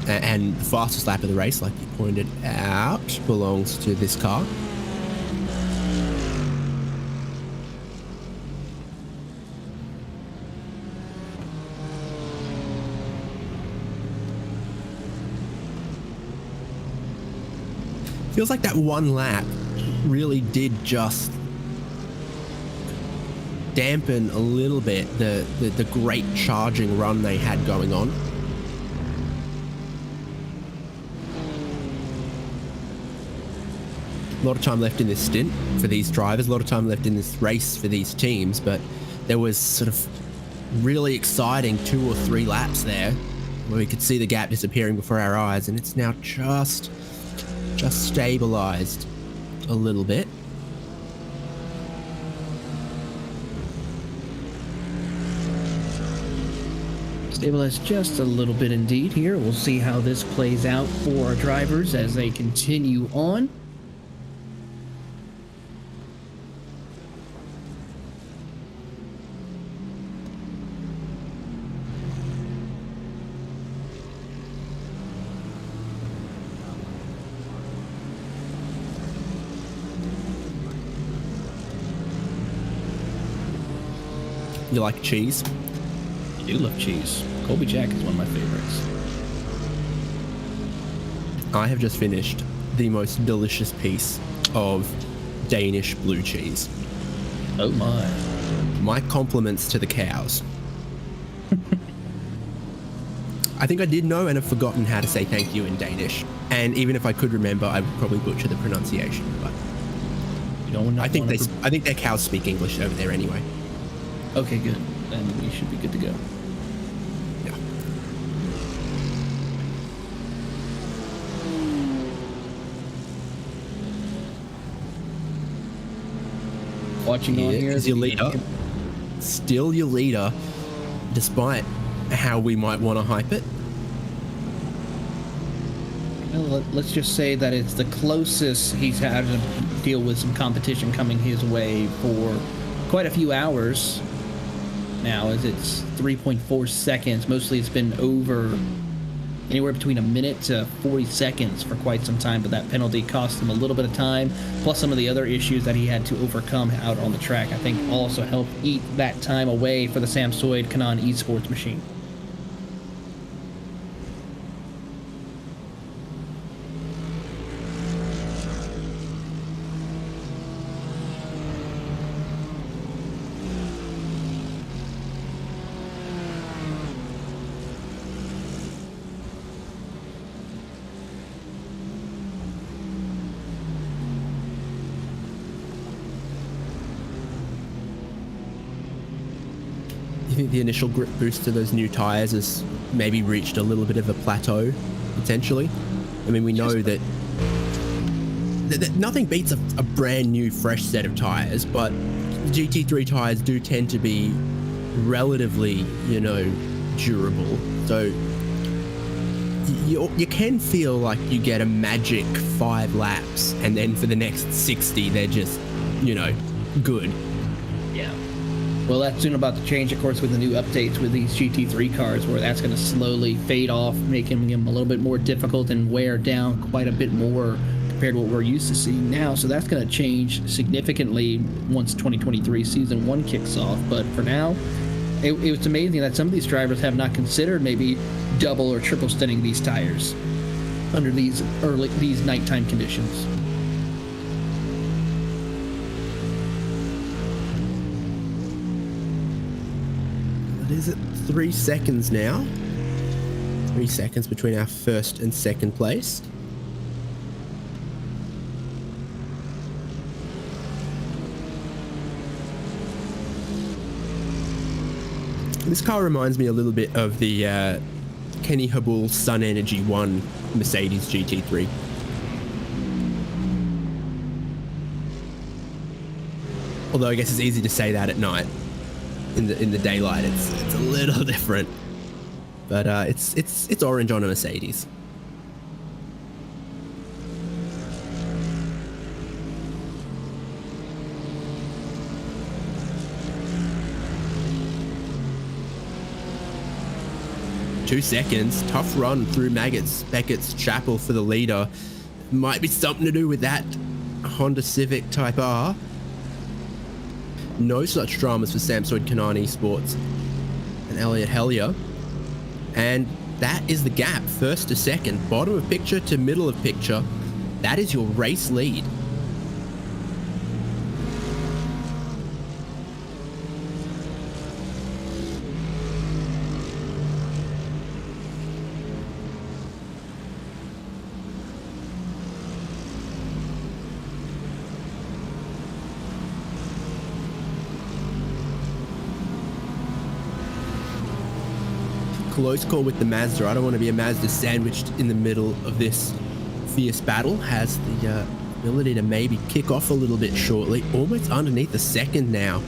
And the fastest lap of the race, like you pointed out, belongs to this car. Feels like that one lap really did just dampen a little bit the great charging run they had going on. A lot of time left in this stint for these drivers, a lot of time left in this race for these teams, but there was sort of really exciting 2 or 3 laps there where we could see the gap disappearing before our eyes, and it's now just stabilized a little bit. Stabilized just a little bit indeed here. We'll see how this plays out for our drivers as they continue on. You like cheese? I do love cheese. Colby Jack is one of my favorites. I have just finished the most delicious piece of Danish blue cheese. Oh my. My compliments to the cows. I think I did know and have forgotten how to say thank you in Danish. And even if I could remember, I would probably butcher the pronunciation. But You don't I think their cows speak English over there anyway. Okay, good. Then we should be good to go. Yeah. Watching on here Is your leader. Still your leader, despite how we might want to hype it. Well, let's just say that it's the closest he's had to deal with some competition coming his way for quite a few hours now, as it's 3.4 seconds. Mostly it's been over anywhere between a minute to 40 seconds for quite some time, but that penalty cost him a little bit of time, plus some of the other issues that he had to overcome out on the track, I think also helped eat that time away for the Samsoid Kanan esports machine. You think the initial grip boost to those new tires has maybe reached a little bit of a plateau, potentially? I mean, we know that nothing beats a brand new, fresh set of tires, but GT3 tires do tend to be relatively, durable. So you can feel like you get a magic 5 laps, and then for the next 60, they're just, good. Yeah. Well, that's soon about to change, of course, with the new updates with these GT3 cars, where that's going to slowly fade off, making them a little bit more difficult and wear down quite a bit more compared to what we're used to seeing now. So that's going to change significantly once 2023 Season 1 kicks off. But for now, it was amazing that some of these drivers have not considered maybe double or triple stinning these tires under these nighttime conditions. What is it? 3 seconds now. 3 seconds between our first and second place. This car reminds me a little bit of the Kenny Habul Sun Energy 1 Mercedes GT3. Although I guess it's easy to say that at night. In the daylight, it's a little different, but it's orange on a Mercedes. Two seconds, tough run through Beckett's Chapel for the leader. Might be something to do with that Honda Civic Type R. No such dramas for Samsoid Kanan Esports and Elliot Hellier. And that is the gap, first to second, bottom of picture to middle of picture. That is your race lead. Close call with the Mazda. I don't want to be a Mazda sandwiched in the middle of this fierce battle. Has the ability to maybe kick off a little bit shortly. Almost underneath the second now.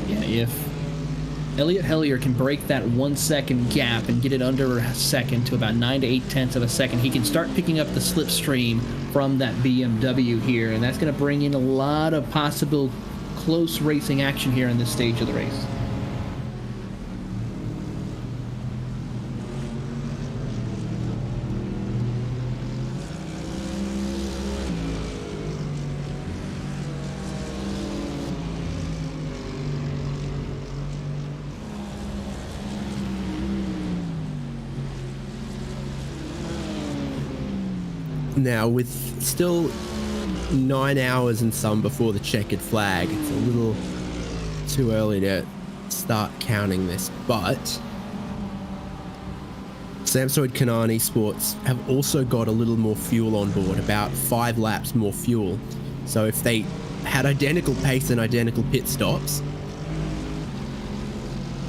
Yeah, if Elliot Hellier can break that 1 second gap and get it under a second to about 9 to 8 tenths of a second, he can start picking up the slipstream from that BMW here, and that's going to bring in a lot of possible close racing action here in this stage of the race. Now, with still 9 hours and some before the checkered flag, it's a little too early to start counting this, but Samsoid Kanan Esports have also got a little more fuel on board, about 5 laps more fuel. So if they had identical pace and identical pit stops,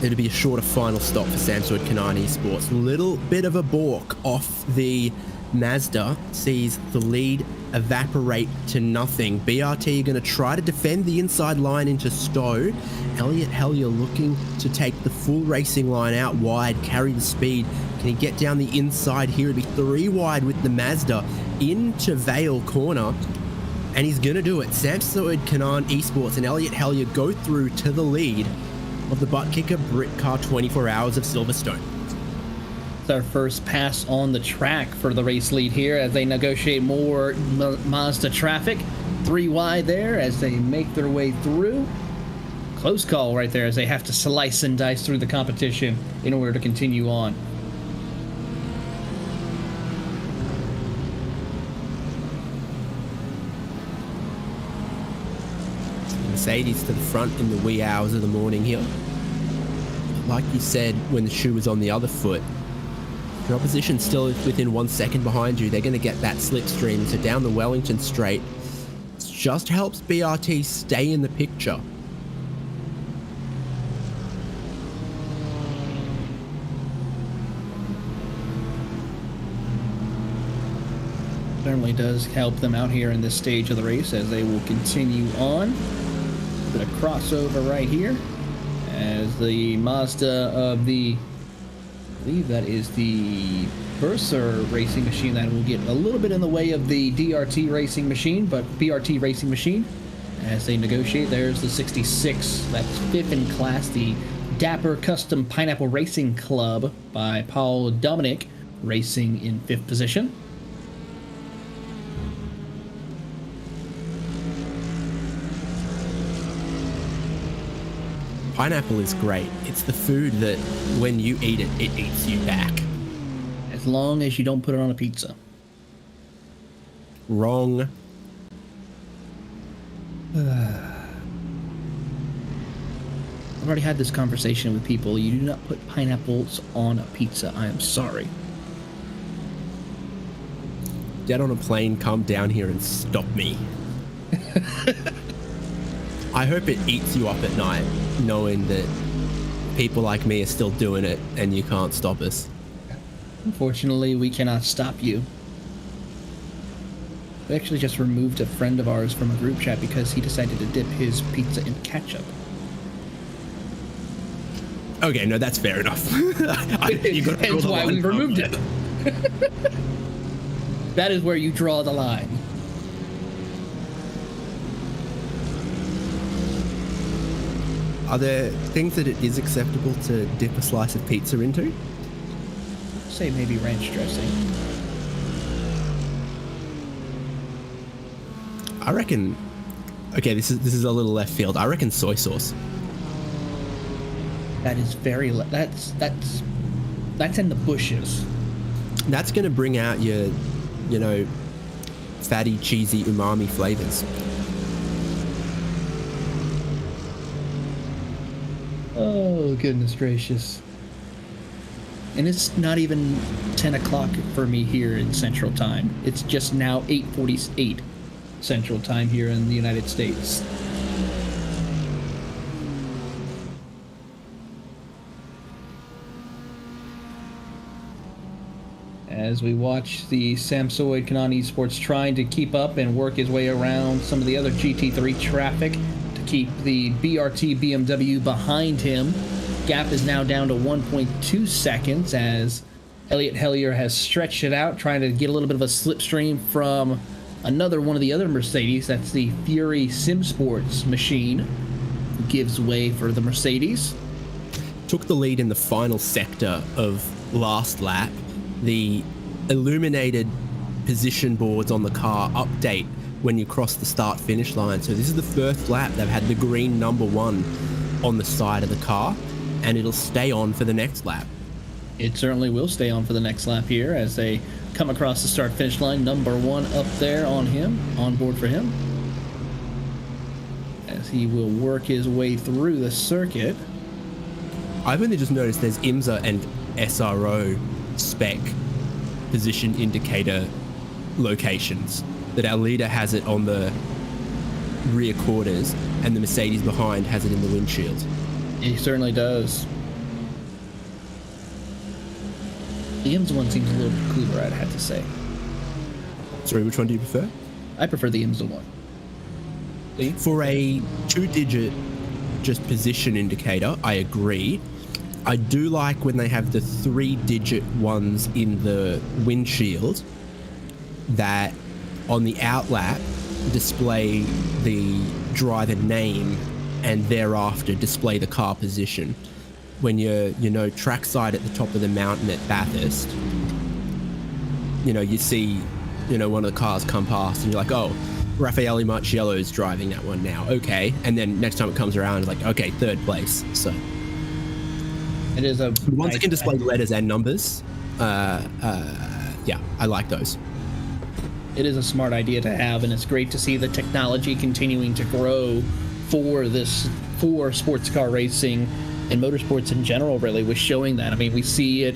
it'd be a shorter final stop for Samsoid Kanan Esports. A little bit of a balk off the Mazda sees the lead evaporate to nothing. BRT are going to try to defend the inside line into Stowe. Elliot Hellier looking to take the full racing line out wide, carry the speed. Can he get down the inside here? It'd be 3 wide with the Mazda into Vale corner, and he's going to do it. Samsoid Kanan Esports and Elliot Hellier go through to the lead of the ButtKicker Britcar 24 Hours of Silverstone. It's our first pass on the track for the race lead here as they negotiate more Mazda traffic. 3 wide there as they make their way through. Close call right there as they have to slice and dice through the competition in order to continue on. Mercedes to the front in the wee hours of the morning here. Like you said, when the shoe was on the other foot, your opposition's still within 1 second behind you. They're going to get that slipstream. So down the Wellington straight, it just helps BRT stay in the picture. Certainly does help them out here in this stage of the race as they will continue on. A bit of crossover right here as the Mazda of the, I believe that is the Versa racing machine, that will get a little bit in the way of the DRT racing machine, but BRT racing machine as they negotiate. There's the 66, that's 5th in class, the Dapper Custom Pineapple Racing Club by Paul Dominic, racing in 5th position. Pineapple is great. It's the food that when you eat it, it eats you back. As long as you don't put it on a pizza. Wrong. I've already had this conversation with people. You do not put pineapples on a pizza. I am sorry. Get on a plane, come down here and stop me. I hope it eats you up at night, knowing that people like me are still doing it and you can't stop us. Unfortunately, we cannot stop you. We actually just removed a friend of ours from a group chat because he decided to dip his pizza in ketchup. Okay, no, that's fair enough. Hence why we removed it. That is where you draw the line. Are there things that it is acceptable to dip a slice of pizza into? Say maybe ranch dressing. I reckon. Okay, this is a little left field. I reckon soy sauce. That is very. That's in the bushes. That's going to bring out your, fatty, cheesy, umami flavors. Oh, goodness gracious. And it's not even 10 o'clock for me here in Central Time. It's just now 8:48 Central Time here in the United States. As we watch the Samsoid Kanan Esports trying to keep up and work his way around some of the other GT3 traffic, keep the BRT BMW behind him. Gap is now down to 1.2 seconds as Elliot Hellier has stretched it out, trying to get a little bit of a slipstream from another one of the other Mercedes. That's the Fury Sim Sports machine, who gives way for the Mercedes. Took the lead in the final sector of last lap. The illuminated position boards on the car update when you cross the start-finish line. So this is the first lap they've had the green number 1 on the side of the car, and it'll stay on for the next lap. It certainly will stay on for the next lap here as they come across the start-finish line. Number 1 up there on him, on board for him, as he will work his way through the circuit. I've only just noticed there's IMSA and SRO spec position indicator locations. That our leader has it on the rear quarters and the Mercedes behind has it in the windshield. He certainly does. The IMSA one seems a little bit cooler, I'd have to say. Sorry, which one do you prefer? I prefer the IMSA one. See? For a 2-digit just position indicator, I agree. I do like when they have the 3-digit ones in the windshield that on the outlap display the driver name and thereafter display the car position. when you're, trackside at the top of the mountain at Bathurst, you see, one of the cars come past and you're like, oh, Raffaele Marciello's driving that one now. Okay. And then next time it comes around, it's like, okay, third place. So it is a once it can display letters and numbers, yeah, I like those. It is a smart idea to have, and it's great to see the technology continuing to grow for sports car racing and motorsports in general, really, with showing that. I mean, we see it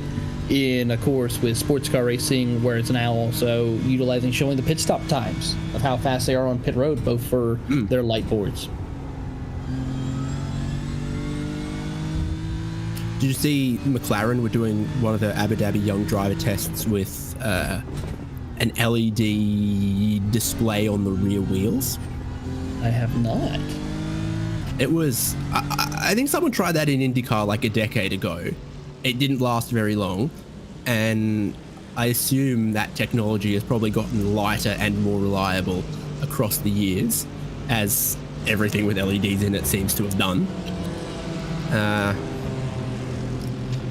in, of course, with sports car racing, where it's now also utilizing showing the pit stop times of how fast they are on pit road, both for their light boards. Did you see McLaren were doing one of the Abu Dhabi Young Driver tests with an LED display on the rear wheels? I have not. It was, I think someone tried that in IndyCar like a decade ago. It didn't last very long, and I assume that technology has probably gotten lighter and more reliable across the years, as everything with LEDs in it seems to have done.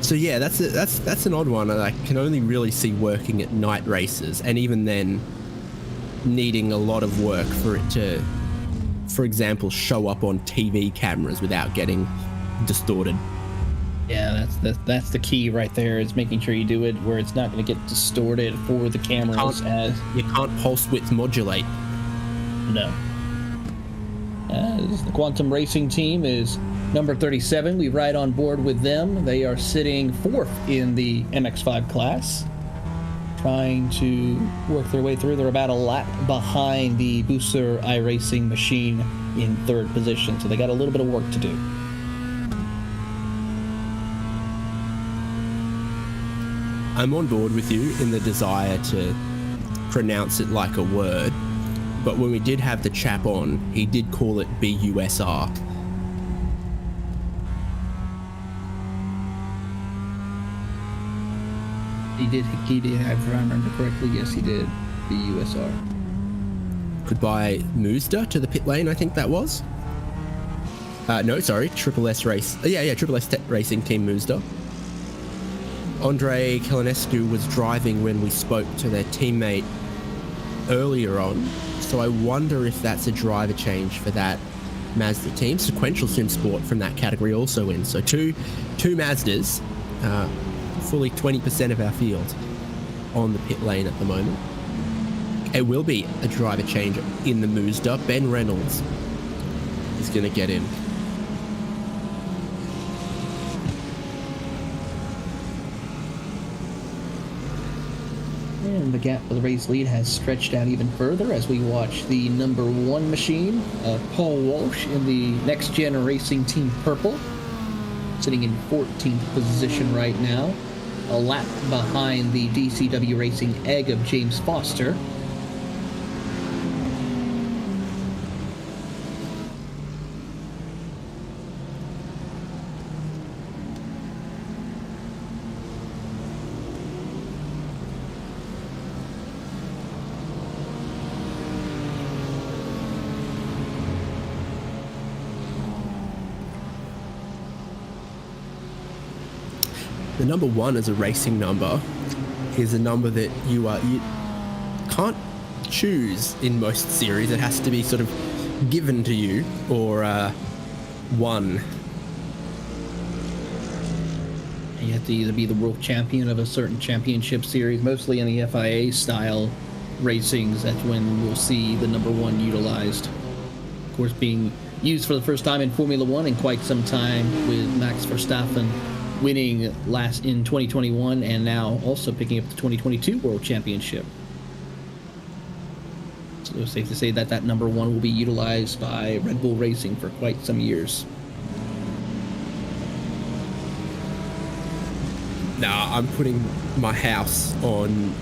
So yeah, that's an odd one. I can only really see working at night races, and even then, needing a lot of work for it to, for example, show up on TV cameras without getting distorted. Yeah, that's the key right there, is making sure you do it where it's not going to get distorted for the cameras. You can't pulse width modulate. No. As the Quantum Racing team is number 37. We ride on board with them. They are sitting 4th in the MX-5 class, trying to work their way through. They're about a lap behind the Booster iRacing machine in 3rd position, so they got a little bit of work to do. I'm on board with you in the desire to pronounce it like a word, but when we did have the chap on, he did call it BUSR. He did, if I remember correctly, yes, he did. BUSR. Goodbye Mazda to the pit lane, I think that was. No, sorry, Triple S Race. Triple S Racing Team Mazda. Andre Kalinescu was driving when we spoke to their teammate earlier on, so I wonder if that's a driver change for that Mazda team. Sequential Sim Sport from that category also in, so two Mazdas, fully 20% of our field on the pit lane at the moment. It will be a driver change in the Mazda. Ben Reynolds is going to get in. And the gap for the race lead has stretched out even further as we watch the number 1 machine, Paul Walsh, in the Next Gen Racing Team Purple, sitting in 14th position right now, a lap behind the DCW Racing Egg of James Foster. The number 1 as a racing number is a number that you can't choose in most series. It has to be sort of given to you or won. You have to either be the world champion of a certain championship series, mostly in the FIA style racings. That's when we'll see the number 1 utilized. Of course, being used for the first time in Formula 1 in quite some time, with Max Verstappen winning last in 2021 and now also picking up the 2022 World Championship. So it's safe to say that that number 1 will be utilized by Red Bull Racing for quite some years. Nah, I'm putting my house on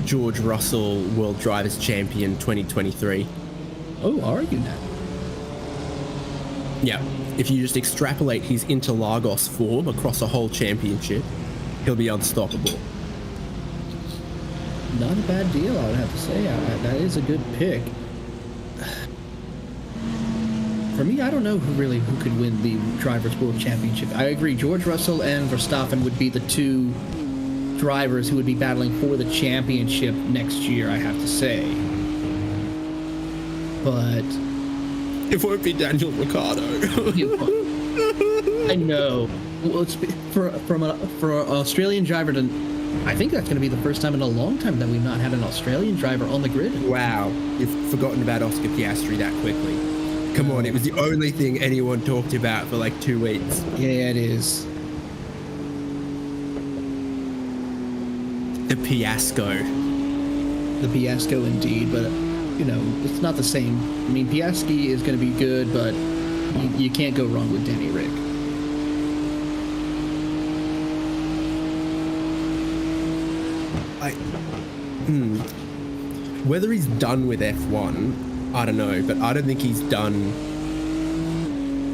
George Russell World Drivers Champion 2023. Oh, are you now? Yeah. If you just extrapolate his Interlagos form across a whole championship, he'll be unstoppable. Not a bad deal, I would have to say. That is a good pick. For me, I don't know who could win the Drivers' World Championship. I agree, George Russell and Verstappen would be the two drivers who would be battling for the championship next year, I have to say. But It won't be Daniel Ricciardo. I know. Well, it's for an Australian driver to. I think that's going to be the first time in a long time that we've not had an Australian driver on the grid. Wow, you've forgotten about Oscar Piastri that quickly. Come on, it was the only thing anyone talked about for like 2 weeks. Yeah, it is. The fiasco. The fiasco indeed, but it's not the same. I mean, Piastri is going to be good, but you can't go wrong with Danny Rick. Whether he's done with F1, I don't know, but I don't think he's done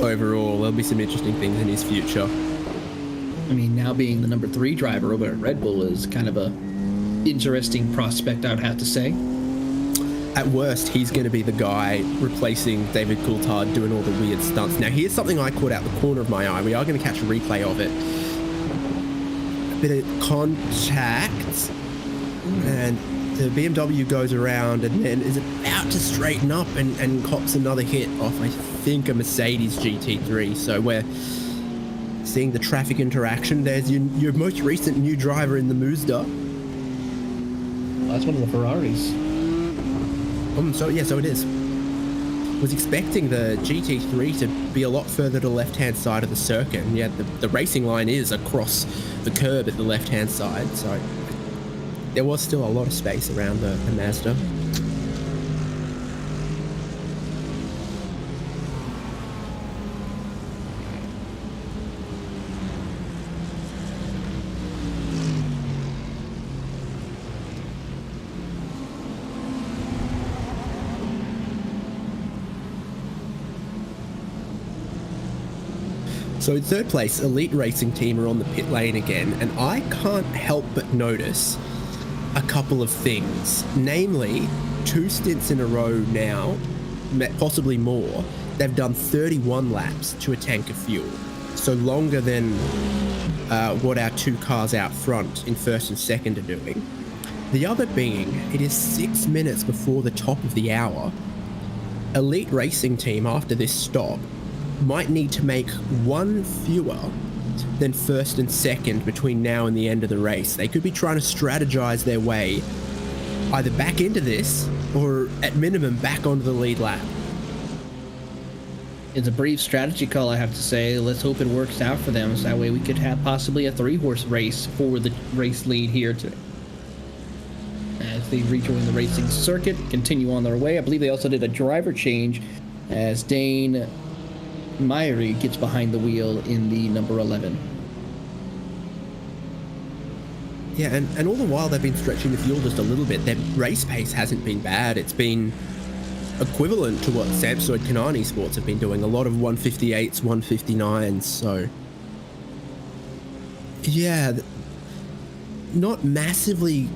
overall. There'll be some interesting things in his future. I mean, now being the number 3 driver over at Red Bull is kind of a interesting prospect, I would have to say. At worst, he's going to be the guy replacing David Coulthard doing all the weird stunts. Now, here's something I caught out the corner of my eye. We are going to catch a replay of it. A bit of contact, and the BMW goes around and then is about to straighten up and cops another hit off, I think, a Mercedes GT3. So we're seeing the traffic interaction. There's your most recent new driver in the Mazda. Well, that's one of the Ferraris. So it is. Was expecting the GT3 to be a lot further to the left-hand side of the circuit, and yet the racing line is across the curb at the left-hand side, so there was still a lot of space around the Mazda. So in third place, Elite Racing Team are on the pit lane again, and I can't help but notice a couple of things. Namely, 2 stints in a row now, possibly more, they've done 31 laps to a tank of fuel. So longer than what our 2 cars out front in first and second are doing. The other being, it is 6 minutes before the top of the hour. Elite Racing Team, after this stop, might need to make 1 fewer than first and second between now and the end of the race. They could be trying to strategize their way either back into this or at minimum back onto the lead lap. It's a brief strategy call, I have to say. Let's hope it works out for them, so that way we could have possibly a 3-horse race for the race lead here today. As they rejoin the racing circuit, continue on their way. I believe they also did a driver change as Dane Myrie gets behind the wheel in the number 11. Yeah, and all the while they've been stretching the fuel just a little bit. Their race pace hasn't been bad. It's been equivalent to what Samsung and Canaan Esports have been doing. A lot of 158s, 159s, so yeah, not massively,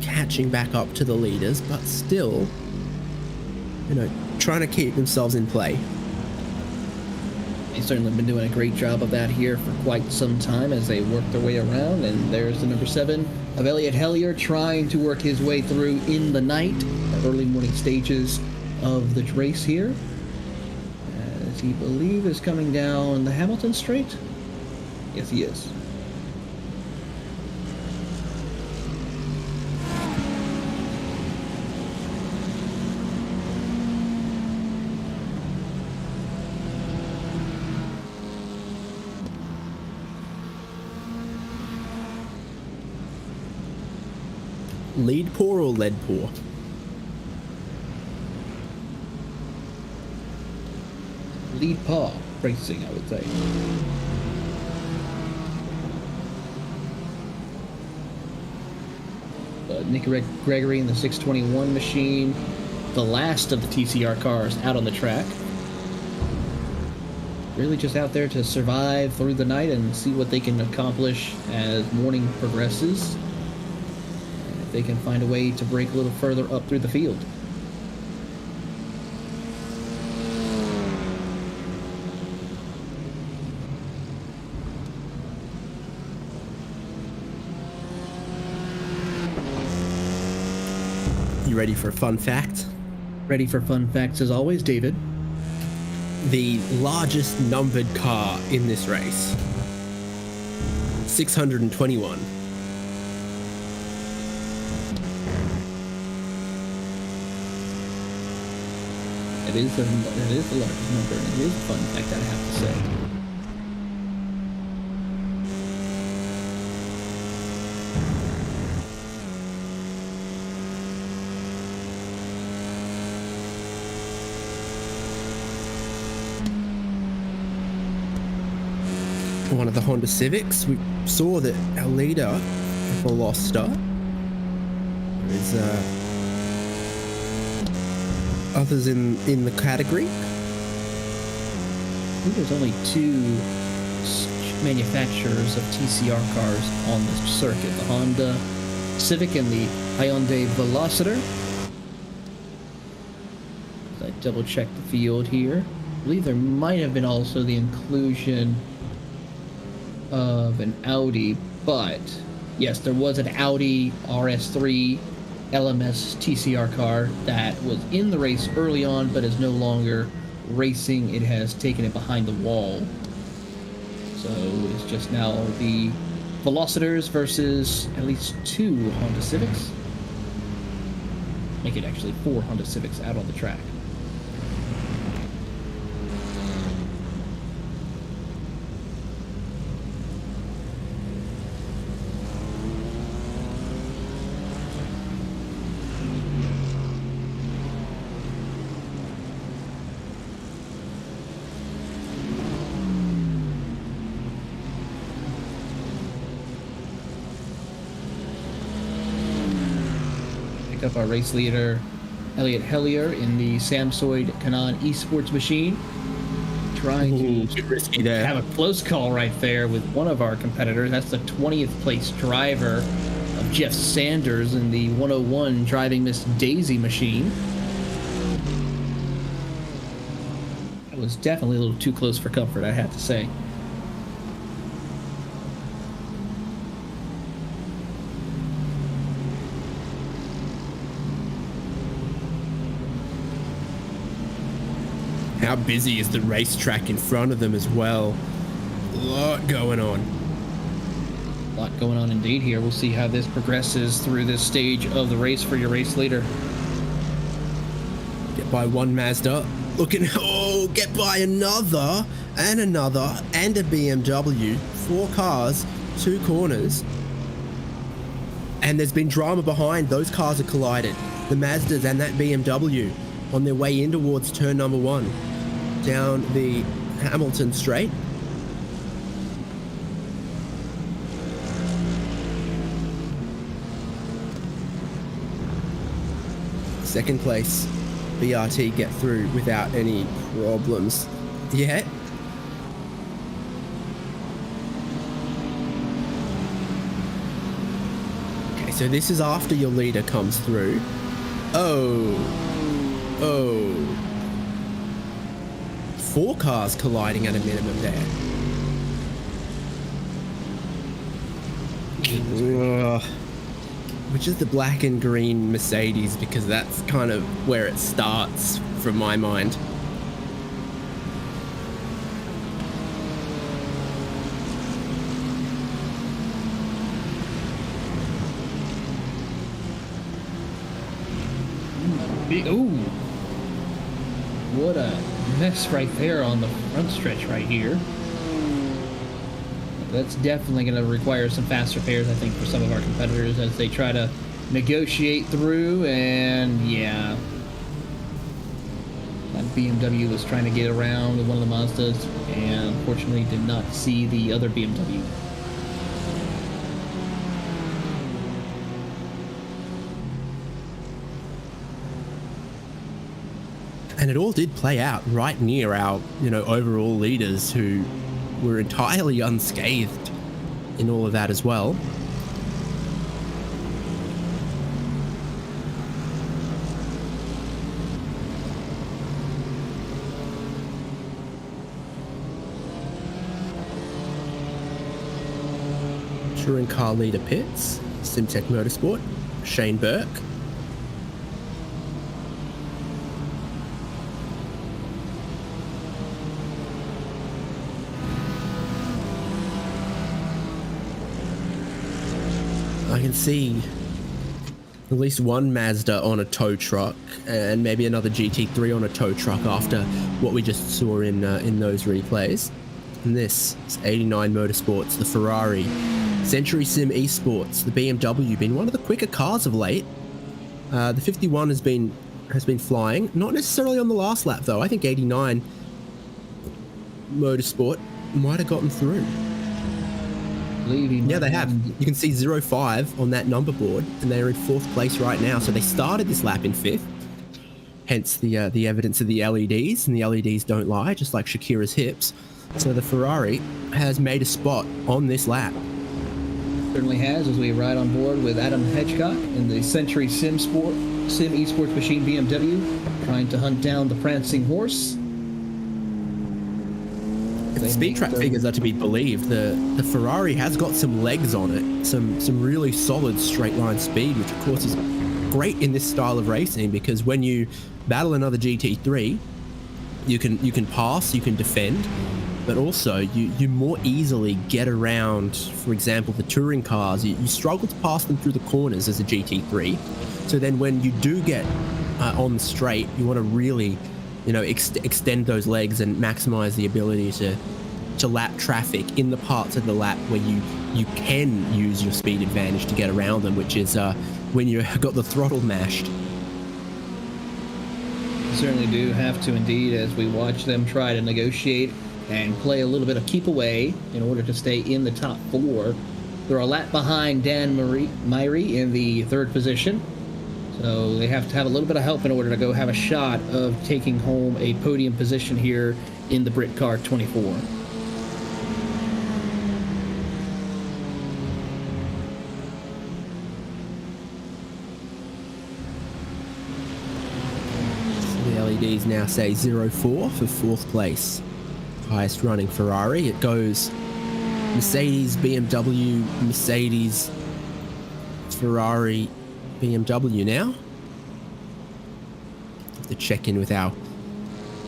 catching back up to the leaders, but still, trying to keep themselves in play. They've certainly been doing a great job of that here for quite some time as they work their way around. And there's the number 7 of Elliott Hellier trying to work his way through in the night, the early morning stages of the race here, as he believe is coming down the Hamilton Straight. Yes, he is. Lead pour or lead pour? Lead paw racing, I would say. Nick Gregory in the 621 machine, the last of the TCR cars out on the track. Really just out there to survive through the night and see what they can accomplish as morning progresses. They can find a way to break a little further up through the field. You ready for a fun fact? Ready for fun facts as always, David. The largest numbered car in this race, 621. It is the largest number, and it is a fun fact, I have to say. One of the Honda Civics. We saw that our leader, Veloster, is others in the category. I think there's only two manufacturers of TCR cars on this circuit: the Honda Civic and the Hyundai Veloster. As I double check the field here, I believe there might have been also the inclusion of an Audi, but yes, there was an Audi RS3 LMS TCR car that was in the race early on, but is no longer racing. It has taken it behind the wall. So it's just now the Velocitors versus at least two Honda Civics. Make it actually 4 Honda Civics out on the track. Up our race leader, Elliot Hellier, in the Samsung Canon esports machine, trying to Risky there. have a close call right there with one of our competitors. That's the 20th place driver of Jeff Sanders in the 101 driving Miss Daisy machine. That was definitely a little too close for comfort, I have to say. How busy is the racetrack in front of them as well? A lot going on. A lot going on indeed here. We'll see how this progresses through this stage of the race for your race leader. Get by one Mazda. Looking, get by another and another and a BMW. 4 cars, 2 corners. And there's been drama behind. Those cars are collided. The Mazdas and that BMW on their way in towards turn number 1. Down the Hamilton Straight. Second place, BRT get through without any problems yet. Okay, so this is after your leader comes through. Oh. 4 cars colliding at a minimum there. Which is the black and green Mercedes, because that's kind of where it starts from my mind. Ooh. What a mess right there on the front stretch right here. That's definitely going to require some fast repairs, I think, for some of our competitors as they try to negotiate through. And yeah, that BMW was trying to get around with one of the Mazdas and unfortunately did not see the other BMW. And it all did play out right near our, overall leaders, who were entirely unscathed in all of that as well. Touring car leader pits, Simtech Motorsport, Shane Burke. I can see at least one Mazda on a tow truck and maybe another GT3 on a tow truck after what we just saw in those replays. And this is 89 Motorsports, the Ferrari, Century Sim Esports, the BMW, been one of the quicker cars of late. The 51 has been flying, not necessarily on the last lap though. I think 89 Motorsport might have gotten through. Yeah, they have. You can see 05 on that number board, and they're in 4th place right now. So they started this lap in 5th, hence the evidence of the LEDs, and the LEDs don't lie, just like Shakira's hips. So the Ferrari has made a spot on this lap. Certainly has, as we ride on board with Adam Hedgecock in the Century Sim Esports Machine BMW, trying to hunt down the prancing horse. If the speed track figures are to be believed, the Ferrari has got some legs on it, some really solid straight line speed, which of course is great in this style of racing, because when you battle another GT3, you can pass, you can defend, but also you more easily get around, for example, the touring cars. You struggle to pass them through the corners as a GT3. So then when you do get on the straight, you want to really, extend those legs and maximize the ability to lap traffic in the parts of the lap where you can use your speed advantage to get around them, which is when you've got the throttle mashed. You certainly do have to indeed, as we watch them try to negotiate and play a little bit of keep away in order to stay in the top 4. They're a lap behind Dan Myrie in the 3rd position. So they have to have a little bit of help in order to go have a shot of taking home a podium position here in the Britcar 24. So the LEDs now say 04 for 4th place. Highest running Ferrari. It goes Mercedes, BMW, Mercedes, Ferrari, BMW now. Have to check in with our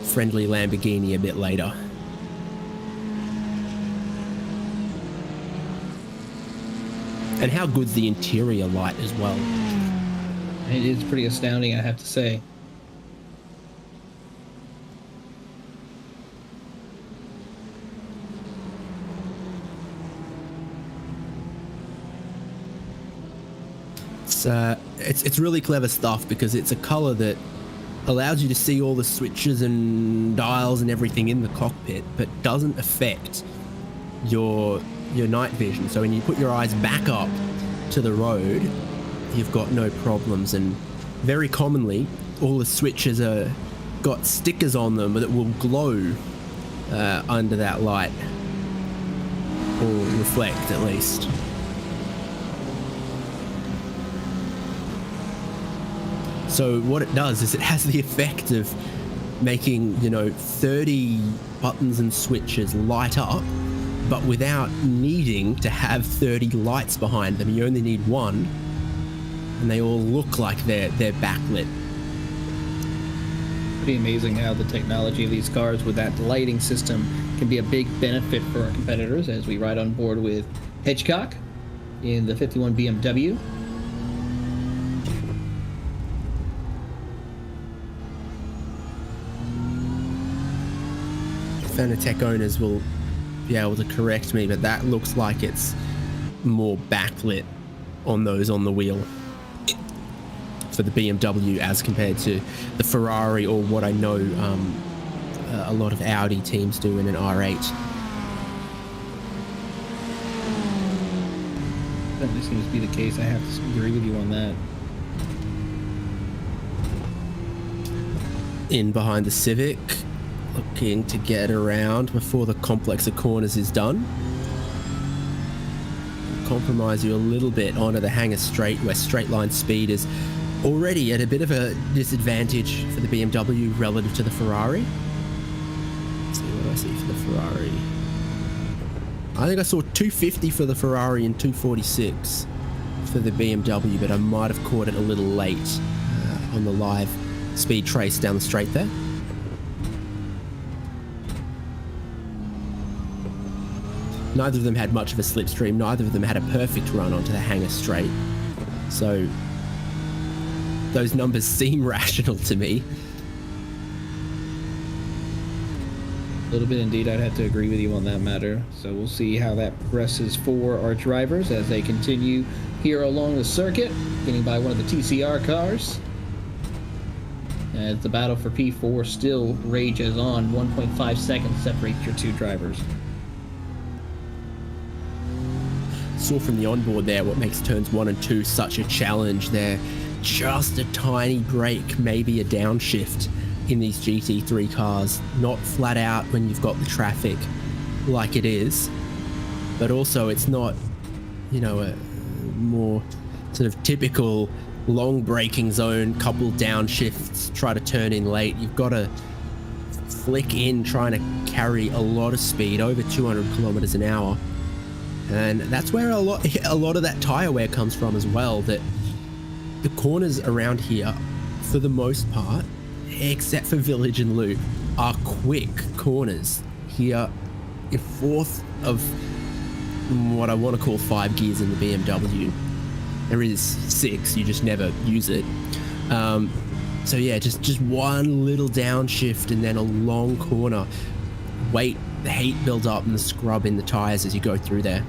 friendly Lamborghini a bit later. And how good's the interior light as well? It is pretty astounding, I have to say. It's really clever stuff, because it's a color that allows you to see all the switches and dials and everything in the cockpit, but doesn't affect your night vision. So when you put your eyes back up to the road, you've got no problems. And very commonly, all the switches are got stickers on them that will glow under that light, or reflect at least. So what it does is it has the effect of making, 30 buttons and switches light up, but without needing to have 30 lights behind them. You only need one, and they all look like they're backlit. Pretty amazing how the technology of these cars with that lighting system can be a big benefit for our competitors, as we ride on board with Hedgecock in the 51 BMW. Fanatec owners will be able to correct me, but that looks like it's more backlit on those on the wheel for the BMW as compared to the Ferrari, or what I know a lot of Audi teams do in an R8. That seems to be the case. I have to agree with you on that. In behind the Civic, looking to get around before the complex of corners is done. Compromise you a little bit onto the hangar straight, where straight line speed is already at a bit of a disadvantage for the BMW relative to the Ferrari. Let's see what I see for the Ferrari. I think I saw 250 for the Ferrari and 246 for the BMW, but I might have caught it a little late on the live speed trace down the straight there. Neither of them had much of a slipstream. Neither of them had a perfect run onto the hangar straight. So those numbers seem rational to me. A little bit indeed. I'd have to agree with you on that matter. So we'll see how that progresses for our drivers as they continue here along the circuit, getting by one of the TCR cars. As the battle for P4 still rages on, 1.5 seconds separates your two drivers. Saw from the onboard there what makes turns 1 and 2 such a challenge. They're just a tiny brake, maybe a downshift in these GT3 cars. Not flat out when you've got the traffic like it is, but also it's not, you know, a more sort of typical long braking zone, couple downshifts, try to turn in late. You've got to flick in trying to carry a lot of speed, over 200 kilometers an hour. And that's where a lot of that tire wear comes from as well, that the corners around here, for the most part, except for Village and Loop, are quick corners. Here, in fourth of what I want to call 5 gears in the BMW. There is 6, you just never use it. So yeah, just one little downshift and then a long corner. Wait, the heat builds up and the scrub in the tires as you go through there.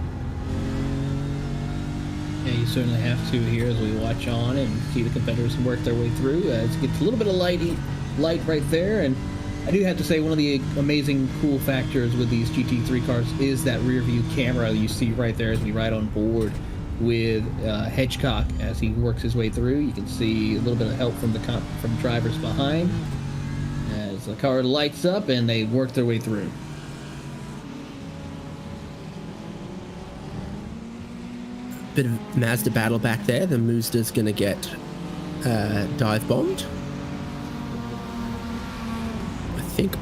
Yeah, you certainly have to here as we watch on and see the competitors work their way through. As it gets a little bit of light right there, and I do have to say one of the amazing cool factors with these GT3 cars is that rear view camera you see right there as we ride on board with Hedgecock as he works his way through. You can see a little bit of help from drivers behind as the car lights up and they work their way through. Bit of Mazda battle back there. The Mazda's going to get dive bombed. I think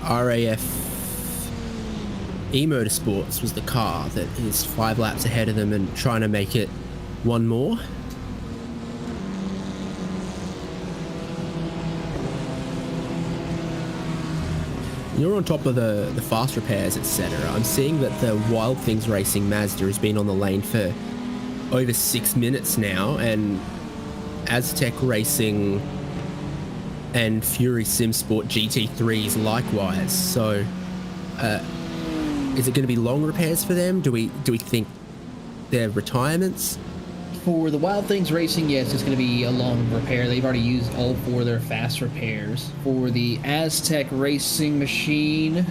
RAF Motorsports was the car that is 5 laps ahead of them and trying to make it one more. You're on top of the fast repairs, etc. I'm seeing that the Wild Things Racing Mazda has been on the lane for over 6 minutes now, and Aztec Racing and Fury SimSport GT3s likewise. So, is it going to be long repairs for them? Do we think they're retirements? For the Wild Things Racing, yes, it's going to be a long repair. They've already used all 4 of their fast repairs. For the Aztec Racing machine,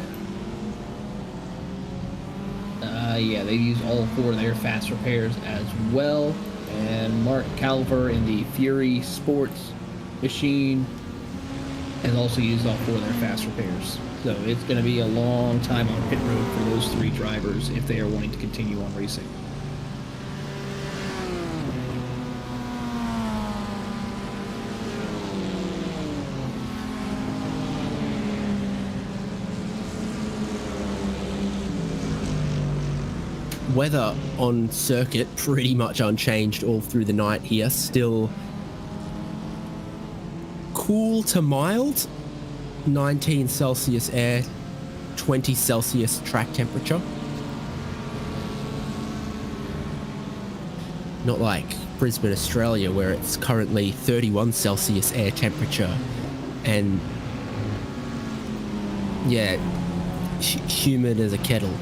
yeah, they used all 4 of their fast repairs as well. And Mark Calver in the Fury Sports machine has also used all 4 of their fast repairs. So it's going to be a long time on pit road for those 3 drivers if they are wanting to continue on racing. Weather on circuit pretty much unchanged all through the night here. Still cool to mild. 19 Celsius air, 20 Celsius track temperature. Not like Brisbane, Australia, where it's currently 31 Celsius air temperature and yeah, humid as a kettle.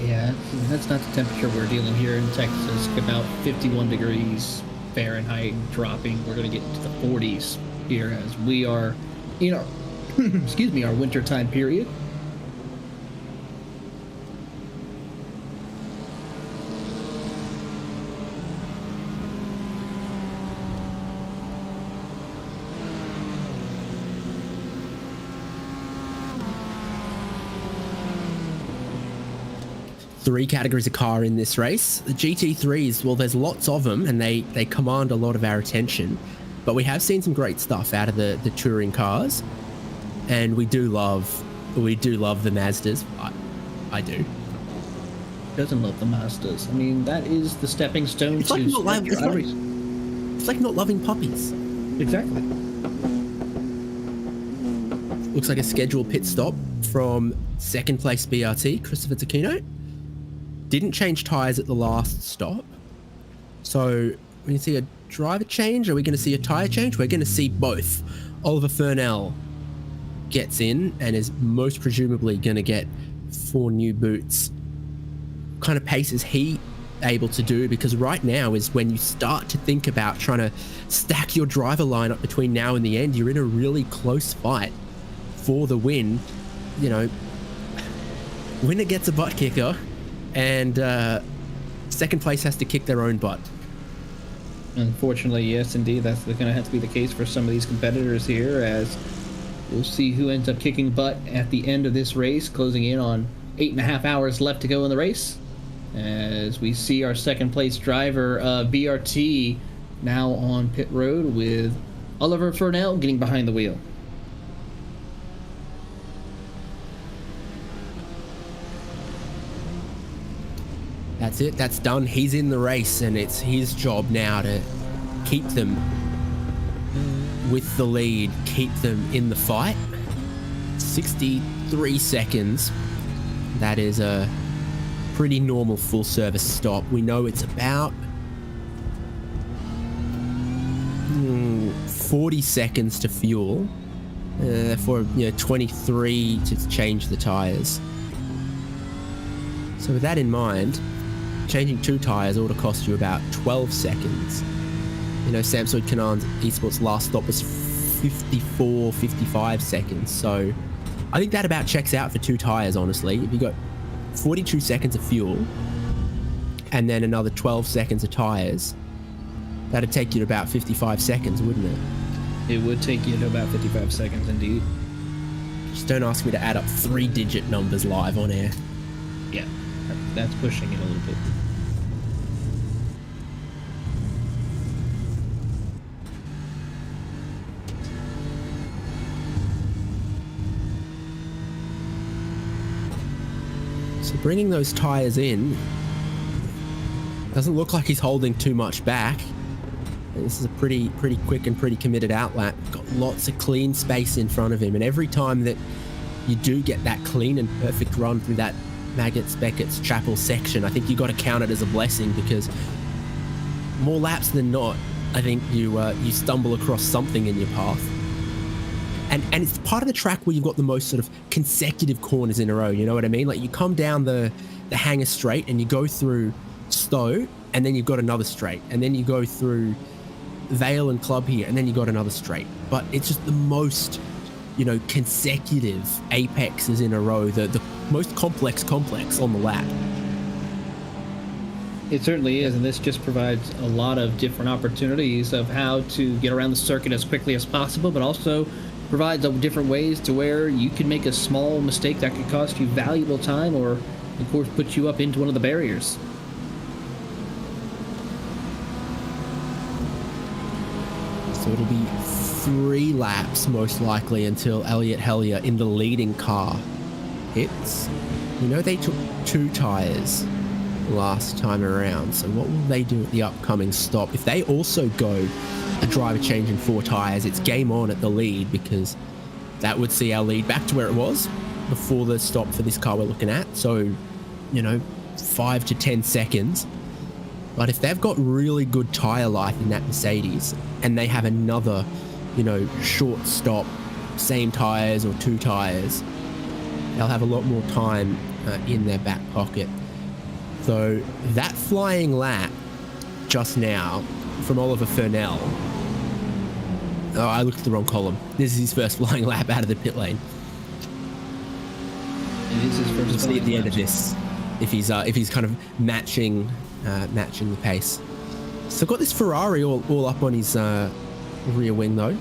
Yeah, that's not the temperature we're dealing here in Texas. About 51 degrees Fahrenheit dropping. We're going to get into the 40s here as we are in our, excuse me, our winter time period. Three categories of car in this race. The GT3s, well, there's lots of them and they command a lot of our attention, but we have seen some great stuff out of the touring cars, and we do love the Mazdas. I do. Doesn't love the Mazdas. I mean, that is the stepping stone it's like not loving puppies. Exactly. looks like a scheduled pit stop from second place BRT, Christopher Taquino. Didn't change tyres at the last stop. So we can see a driver change. Are we going to see a tyre change? We're going to see both. Oliver Furnell gets in and is most presumably going to get 4 new boots. What kind of pace is he able to do? Because right now is when you start to think about trying to stack your driver lineup between now and the end. You're in a really close fight for the win. You know, winner gets a butt kicker, and second place has to kick their own butt. Unfortunately, yes, indeed, that's going to have to be the case for some of these competitors here, as we'll see who ends up kicking butt at the end of this race, closing in on 8.5 hours left to go in the race. As we see our second place driver, BRT, now on pit road with Oliver Furnell getting behind the wheel. That's it. That's done. He's in the race, and it's his job now to keep them with the lead, keep them in the fight. 63 seconds. That is a pretty normal full service stop. We know it's about 40 seconds to fuel for 23 to change the tires. So with that in mind, changing 2 tires ought to cost you about 12 seconds. You know, Samsung Kanan's esports last stop was 54, 55 seconds. So I think that about checks out for 2 tires, honestly. If you got 42 seconds of fuel and then another 12 seconds of tires, that'd take you to about 55 seconds, wouldn't it? It would take you to about 55 seconds, indeed. Just don't ask me to add up 3-digit numbers live on air. Yeah, that's pushing it a little bit. So bringing those tires in doesn't look like he's holding too much back. This is a pretty quick and pretty committed outlap. Got lots of clean space in front of him, and every time that you do get that clean and perfect run through that Maggots, Beckett's Chapel section, I think you got to count it as a blessing, because more laps than not, I think you stumble across something in your path. And it's part of the track where you've got the most sort of consecutive corners in a row, you know what I mean? Like you come down the Hanger Straight and you go through Stowe, and then you've got another straight, and then you go through Vale and Club here, and then you got another straight. But it's just the most, consecutive apexes in a row, the most complex on the lap. It certainly is, and this just provides a lot of different opportunities of how to get around the circuit as quickly as possible, but also provides different ways to where you can make a small mistake that could cost you valuable time, or of course put you up into one of the barriers. So it'll be 3 laps most likely until Elliot Hellier in the leading car hits. We know they took 2 tires last time around, so what will they do at the upcoming stop? If they also go a driver change in 4 tires, it's game on at the lead, because that would see our lead back to where it was before the stop for this car we're looking at. So, 5 to 10 seconds. But if they've got really good tyre life in that Mercedes, and they have another, short stop, same tyres or 2 tyres, they'll have a lot more time in their back pocket. So that flying lap just now from Oliver Furnell. Oh, I looked at the wrong column. This is his first flying lap out of the pit lane. It is his first. We'll see at the end of this if he's kind of matching the pace. So got this Ferrari all up on his rear wing though.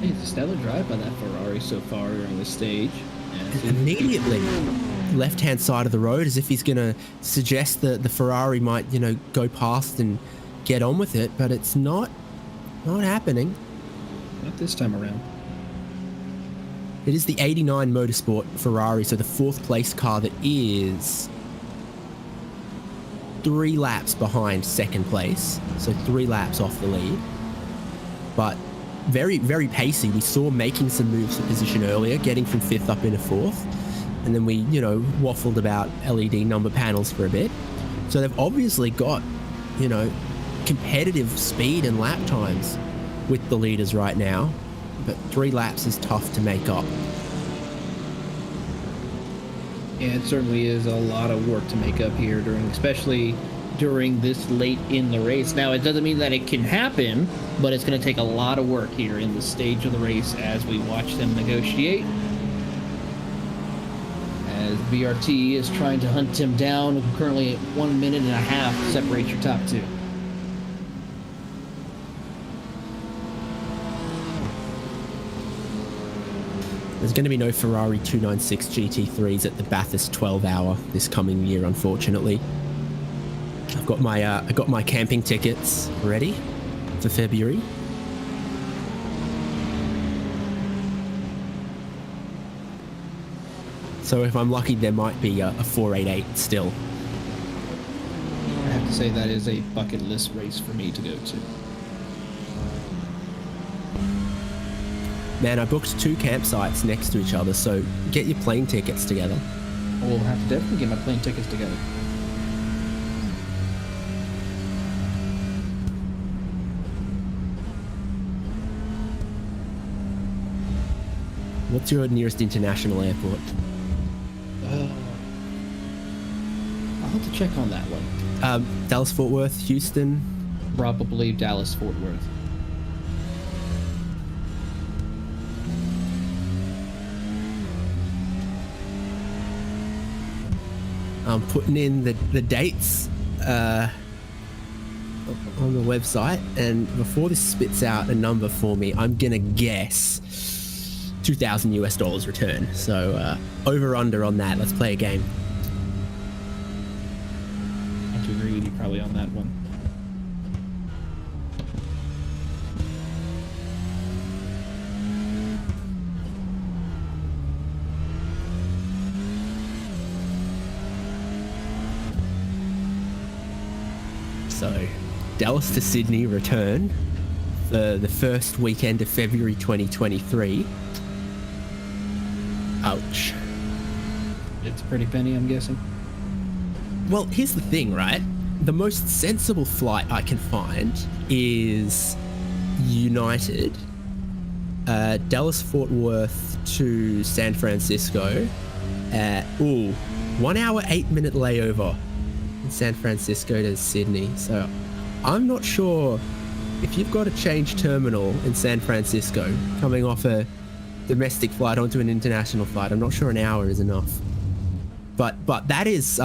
Hey, it's a stellar drive by that Ferrari so far during this stage. And immediately left-hand side of the road, as if he's going to suggest that the Ferrari might, go past and get on with it, but it's not happening. Not this time around. It is the 89 Motorsport Ferrari, so the 4th place car that is 3 laps behind 2nd place, so 3 laps off the lead. but very, very pacey. We saw making some moves for position earlier, getting from 5th up into 4th. And then we, waffled about LED number panels for a bit. So they've obviously got, competitive speed and lap times with the leaders right now. But 3 laps is tough to make up. Yeah, it certainly is a lot of work to make up here, especially during this late in the race. Now, it doesn't mean that it can happen, but it's going to take a lot of work here in the stage of the race as we watch them negotiate. As BRT is trying to hunt him down, currently at 1 minute and a half separates your top 2. There's going to be no Ferrari 296 GT3s at the Bathurst 12 hour this coming year, unfortunately. I got my camping tickets ready for February. So if I'm lucky, there might be a 488 still. I have to say that is a bucket list race for me to go to. Man, I booked 2 campsites next to each other, so get your plane tickets together. We'll have to definitely get my plane tickets together. What's your nearest international airport? I'll have to check on that one. Dallas, Fort Worth, Houston? Probably Dallas, Fort Worth. I'm putting in the dates on the website, and before this spits out a number for me, I'm gonna guess $2,000 return. So over under on that. Let's play a game. I have to agree with you probably on that one. So Dallas to Sydney return for the first weekend of February 2023. Ouch. It's a pretty penny, I'm guessing. Well, here's the thing, right? The most sensible flight I can find is United, Dallas Fort Worth to San Francisco. 1 hour, 8 minute layover in San Francisco to Sydney. So I'm not sure if you've got to change terminal in San Francisco coming off a domestic flight onto an international flight. I'm not sure an hour is enough. But that is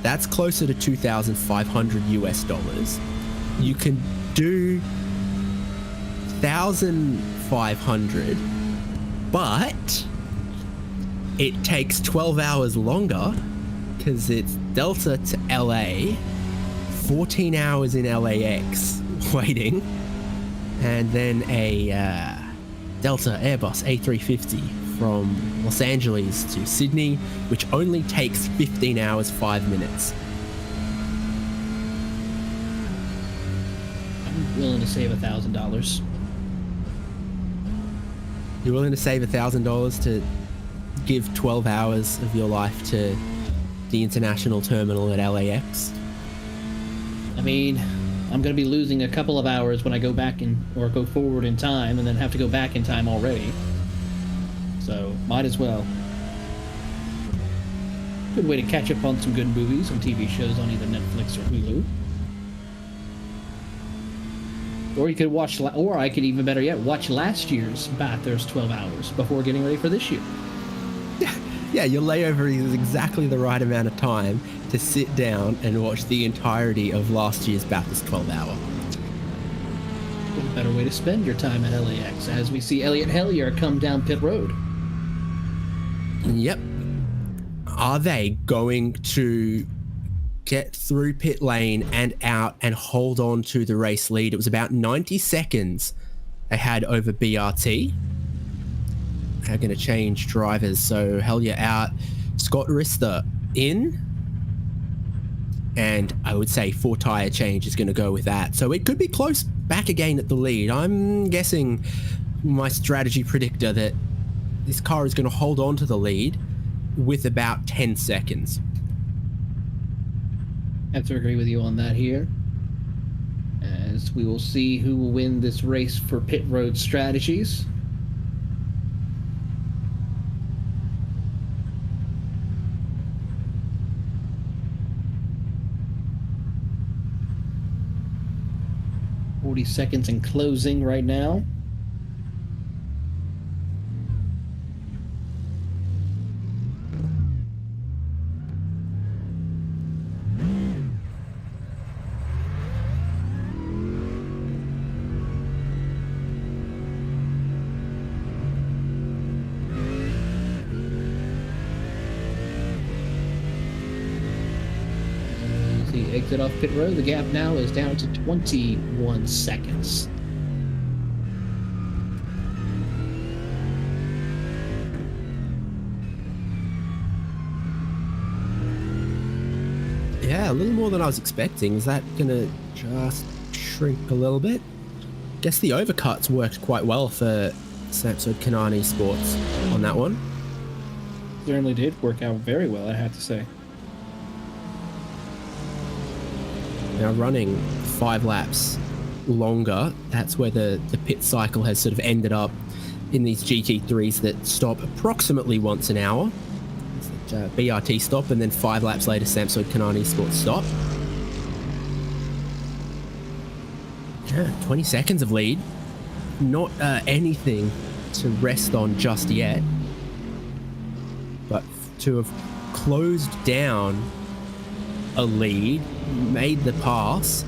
that's closer to $2,500. You can do 1,500, but it takes 12 hours longer because it's Delta to LA, 14 hours in LAX waiting, and then a Delta Airbus A350 from Los Angeles to Sydney, which only takes 15 hours, 5 minutes. I'm willing to save $1,000. You're willing to save $1,000 to give 12 hours of your life to the international terminal at LAX? I mean, I'm going to be losing a couple of hours when I go back or go forward in time, and then have to go back in time already. So, might as well. Good way to catch up on some good movies and TV shows on either Netflix or Hulu. Or you could watch, or I could even better yet, watch last year's Bathurst 12 hours before getting ready for this year. Yeah, your layover is exactly the right amount of time to sit down and watch the entirety of last year's Bathurst 12 hour. What a better way to spend your time at LAX, as we see Elliot Hellier come down pit road. Yep. Are they going to get through pit lane and out and hold on to the race lead? It was about 90 seconds they had over BRT. They're going to change drivers. So Hellier out, Scott Rister in, and I would say 4 tyre change is going to go with that. So it could be close back again at the lead. I'm guessing my strategy predictor that this car is going to hold on to the lead with about 10 seconds. I have to agree with you on that here, as we will see who will win this race for pit road strategies. Seconds in closing right now. Exit off pit road. The gap now is down to 21 seconds. Yeah, a little more than I was expecting. Is that gonna just shrink a little bit? Guess the overcuts worked quite well for Samsung Kanani Sports on that one. Certainly did work out very well, I have to say. Now running 5 laps longer, that's where the pit cycle has sort of ended up in these GT3s that stop approximately once an hour. It's a BRT stop, and then 5 laps later, Samsung Kanani Sports stop. Yeah, 20 seconds of lead. Not anything to rest on just yet. But to have closed down a lead, made the pass,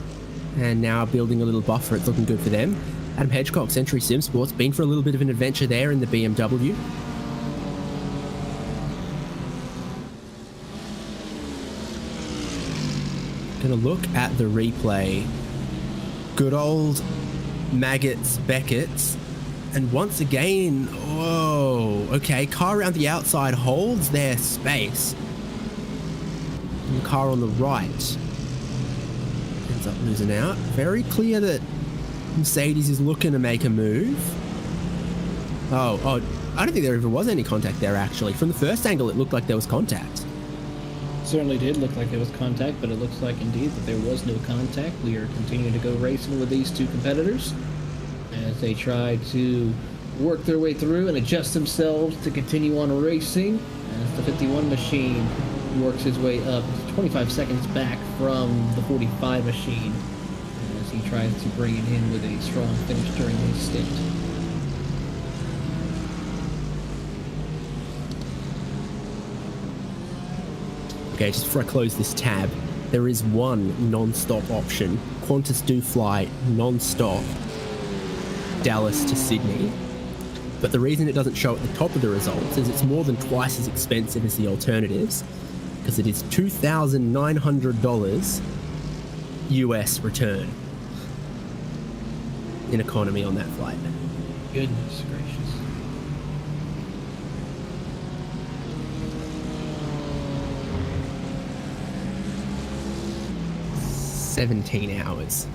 and now building a little buffer, it's looking good for them. Adam Hedgecock, Century Sim Sports, been for a little bit of an adventure there in the BMW. Gonna look at the replay. Good old Maggots Beckett's, and once again, whoa, okay, car around the outside holds their space. And the car on the right ends up losing out. Very clear that Mercedes is looking to make a move. Oh, I don't think there even was any contact there, actually. From the first angle, it looked like there was contact. Certainly did look like there was contact, but it looks like indeed that there was no contact. We are continuing to go racing with these two competitors as they try to work their way through and adjust themselves to continue on racing, as the 51 machine works his way up 25 seconds back from the 45 machine as he tries to bring it in with a strong finish during his stint. Okay, just before I close this tab, there is one non-stop option. Qantas do fly non-stop Dallas to Sydney. But the reason it doesn't show at the top of the results is it's more than twice as expensive as the alternatives, because it is $2,900 US return in economy on that flight. Goodness gracious. 17 hours.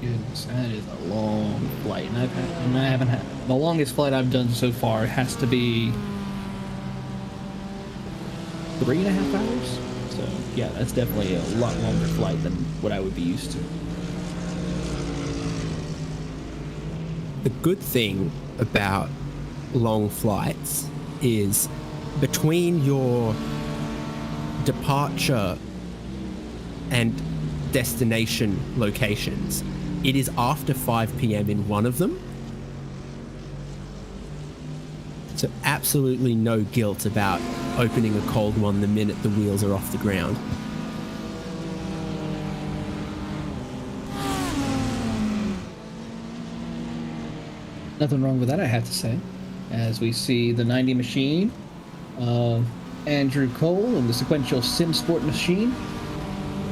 Goodness, that is a long flight, and I haven't had the longest flight I've done so far. Has to be 3.5 hours. So yeah, that's definitely a lot longer flight than what I would be used to. The good thing about long flights is between your departure and destination locations, it is after 5 p.m. in one of them. So absolutely no guilt about opening a cold one the minute the wheels are off the ground. Nothing wrong with that, I have to say. As we see the 90 machine of Andrew Cole and the sequential Sim Sport machine,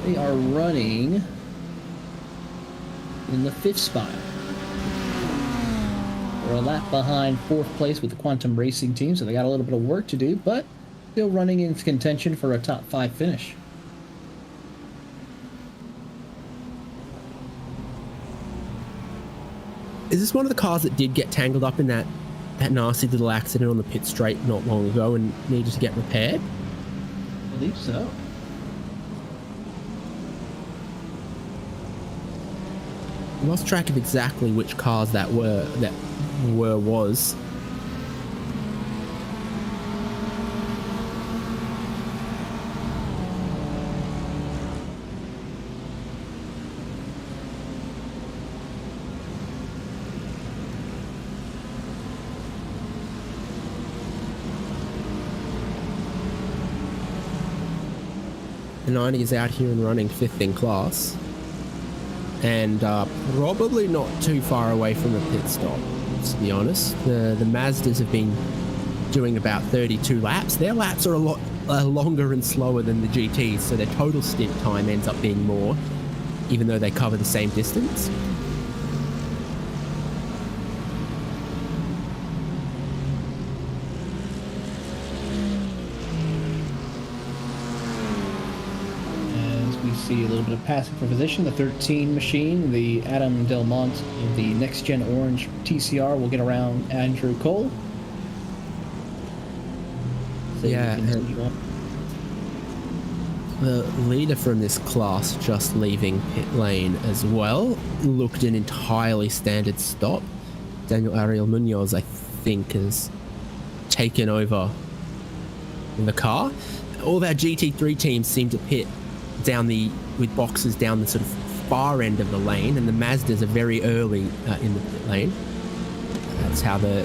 they are running in the 5th spot. They're a lap behind 4th place with the Quantum Racing team, so they got a little bit of work to do, but still running into contention for a top 5 finish. Is this one of the cars that did get tangled up in that nasty little accident on the pit straight not long ago and needed to get repaired? I believe so. I lost track of exactly which cars that was. The 90 is out here and running 5th in class, and probably not too far away from a pit stop, to be honest. The Mazdas have been doing about 32 laps. Their laps are a lot longer and slower than the GTs, so their total stint time ends up being more, even though they cover the same distance. See a little bit of passing for position. The 13 machine, the Adam Delmont of the Next Gen Orange TCR will get around Andrew Cole. So yeah, the leader from this class just leaving pit lane as well. Looked an entirely standard stop. Daniel Ariel Munoz, I think, has taken over the car. All of our GT3 teams seem to pit with boxes down the sort of far end of the lane, and the Mazdas are very early in the pit lane. That's how I'm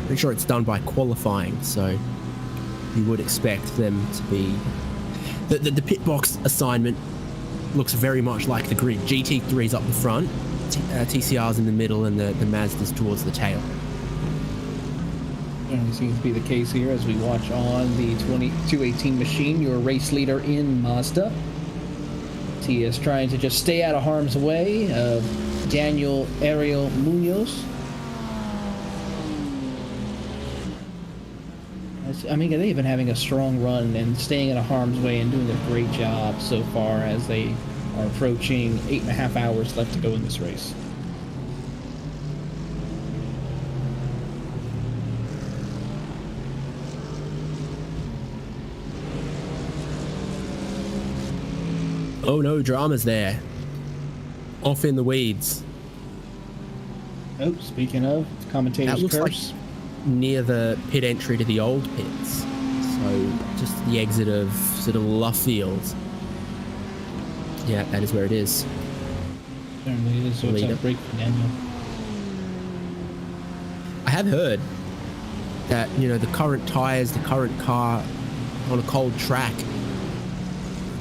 pretty sure it's done by qualifying, so you would expect them to be... The pit box assignment looks very much like the grid. GT3's up the front, TCR's in the middle, and the Mazdas towards the tail. Certainly seems to be the case here as we watch on the 2218 machine, your race leader in Mazda. He is trying to just stay out of harm's way of Daniel Ariel Munoz. I mean, they've been having a strong run and staying out of harm's way and doing a great job so far as they are approaching 8.5 hours left to go in this race. Oh no, drama's there. Off in the weeds. Oh, speaking of, commentator's that looks curse. like near the pit entry to the old pits. So just the exit of sort of Luffield. Yeah, that is where it is. Certainly it is, so it's a break for Daniel. I have heard that, the current tires, the current car on a cold track,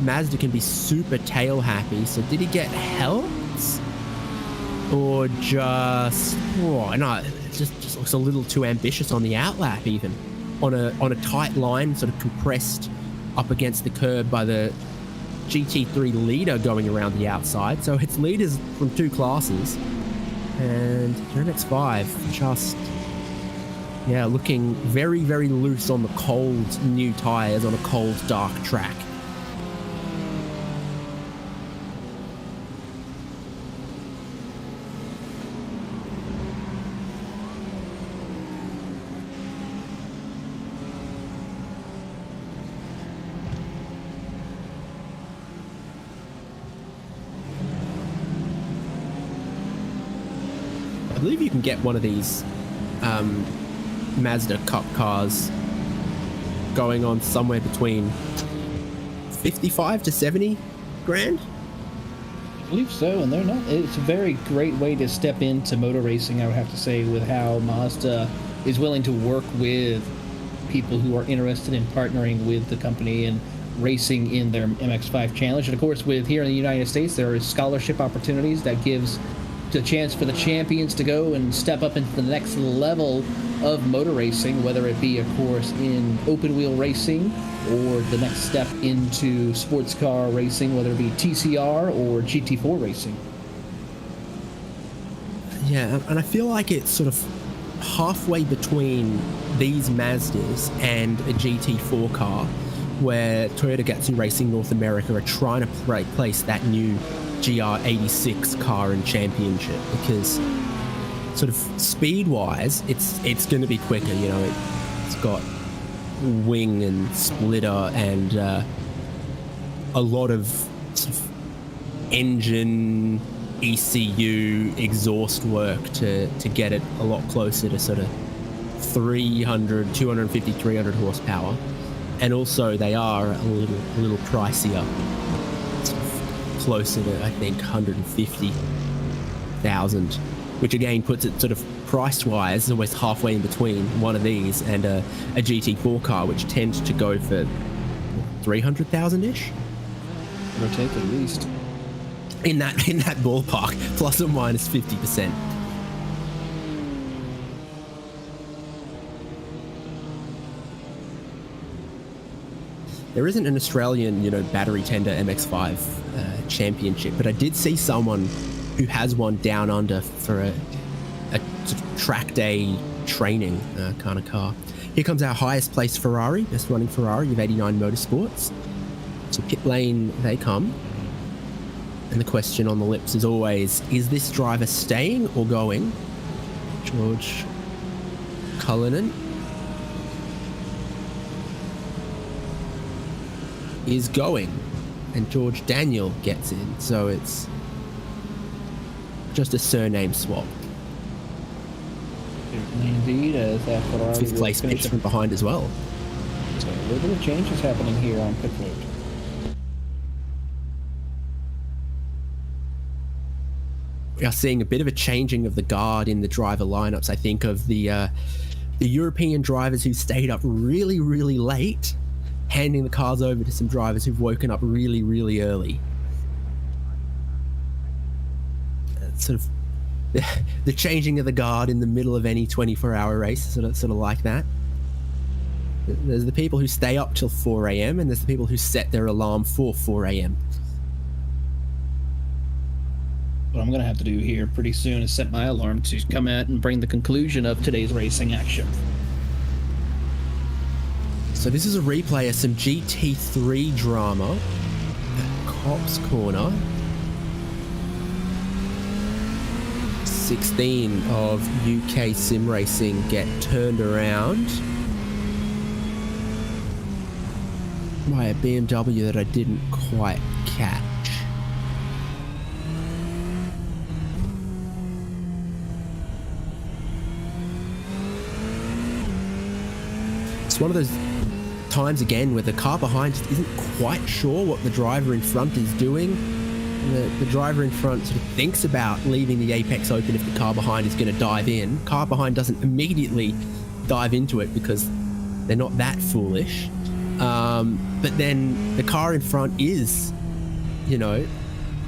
Mazda can be super tail happy. So did he get helped, or just just looks a little too ambitious on the outlap, even on a tight line, sort of compressed up against the curb by the GT3 leader going around the outside. So it's leaders from two classes, and your MX-5 just looking very, very loose on the cold new tires on a cold dark track. I believe you can get one of these Mazda Cup cars going on somewhere between 55 to 70 grand. I believe so, and it's a very great way to step into motor racing, I would have to say, with how Mazda is willing to work with people who are interested in partnering with the company and racing in their MX-5 challenge. And of course, with here in the United States, there is scholarship opportunities that gives the chance for the champions to go and step up into the next level of motor racing, whether it be, of course, in open wheel racing or the next step into sports car racing, whether it be TCR or GT4 racing. Yeah, and I feel like it's sort of halfway between these Mazdas and a GT4 car, where Toyota Gazoo Racing North America are trying to place that new GR86 car and championship, because sort of speed-wise, it's going to be quicker. You know, it's got wing and splitter and a lot of sort of engine, ECU, exhaust work to get it a lot closer to sort of 250, 300 horsepower. And also they are a little pricier, sort of closer to, I think, 150,000, which again puts it sort of price-wise almost halfway in between one of these and a GT4 car, which tends to go for 300,000-ish. Or take at least. In that ballpark, plus or minus 50%. There isn't an Australian, battery tender MX-5 championship, but I did see someone who has one down under for a sort of track day training kind of car. Here comes our highest placed Ferrari, best running Ferrari of 89 Motorsports. So pit lane they come. And the question on the lips is always, is this driver staying or going? George Cullinan is going, and George Daniel gets in, so it's just a surname swap. Indeed, as that Ferrari Fifth place pits from behind as well. So a little bit of change is happening here on pit road. We are seeing a bit of a changing of the guard in the driver lineups. I think of the European drivers who stayed up really, really late, handing the cars over to some drivers who've woken up really, really early. Sort of the changing of the guard in the middle of any 24-hour race, sort of like that. There's the people who stay up till 4 a.m. and there's the people who set their alarm for 4 a.m. What I'm going to have to do here pretty soon is set my alarm to come out and bring the conclusion of today's racing action. So this is a replay of some GT3 drama at Cops Corner. 16 of UK sim racing get turned around by a BMW that I didn't quite catch. It's one of those times again where the car behind just isn't quite sure what the driver in front is doing. The driver in front sort of thinks about leaving the apex open if the car behind is going to dive in. Car behind doesn't immediately dive into it because they're not that foolish. But then the car in front is,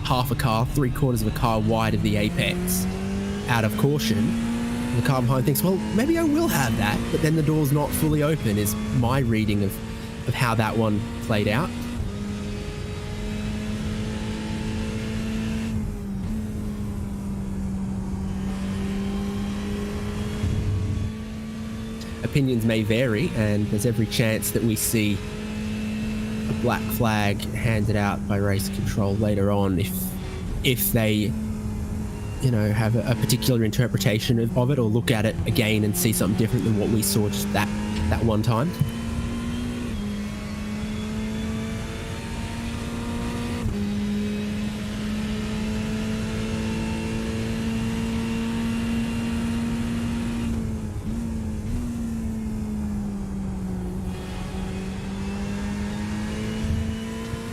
half a car, 3/4 of a car wide of the apex out of caution. And the car behind thinks, well, maybe I will have that, but then the door's not fully open is my reading of how that one played out. Opinions may vary, and there's every chance that we see a black flag handed out by race control later on if they have a particular interpretation of it, or look at it again and see something different than what we saw just that one time.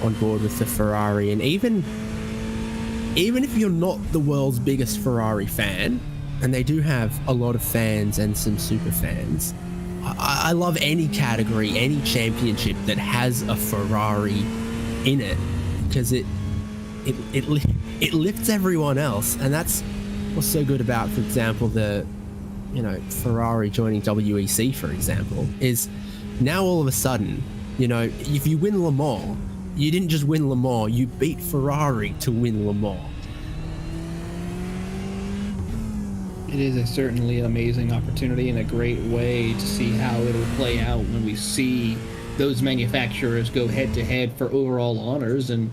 On board with the Ferrari, and even if you're not the world's biggest Ferrari fan, and they do have a lot of fans and some super fans, I love any category, any championship that has a Ferrari in it, because it lifts everyone else, and that's what's so good about, for example, the Ferrari joining WEC, for example, is now all of a sudden, if you win Le Mans, you didn't just win Le Mans, you beat Ferrari to win Le Mans. It is a certainly amazing opportunity and a great way to see how it'll play out when we see those manufacturers go head-to-head for overall honors. And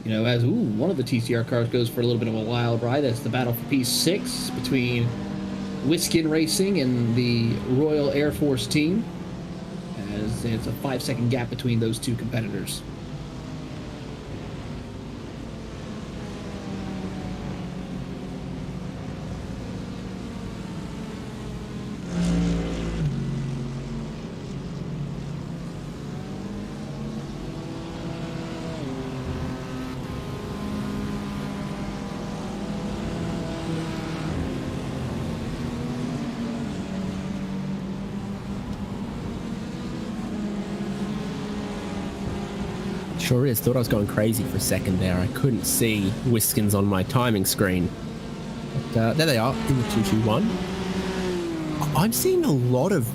You know, as one of the TCR cars goes for a little bit of a wild ride. That's the battle for P6 between Wiskin Racing and the Royal Air Force team, as it's a 5-second gap between those two competitors. Sure is. Thought I was going crazy for a second there. I couldn't see Wiskins on my timing screen. But there they are in the 221. I'm seeing a lot of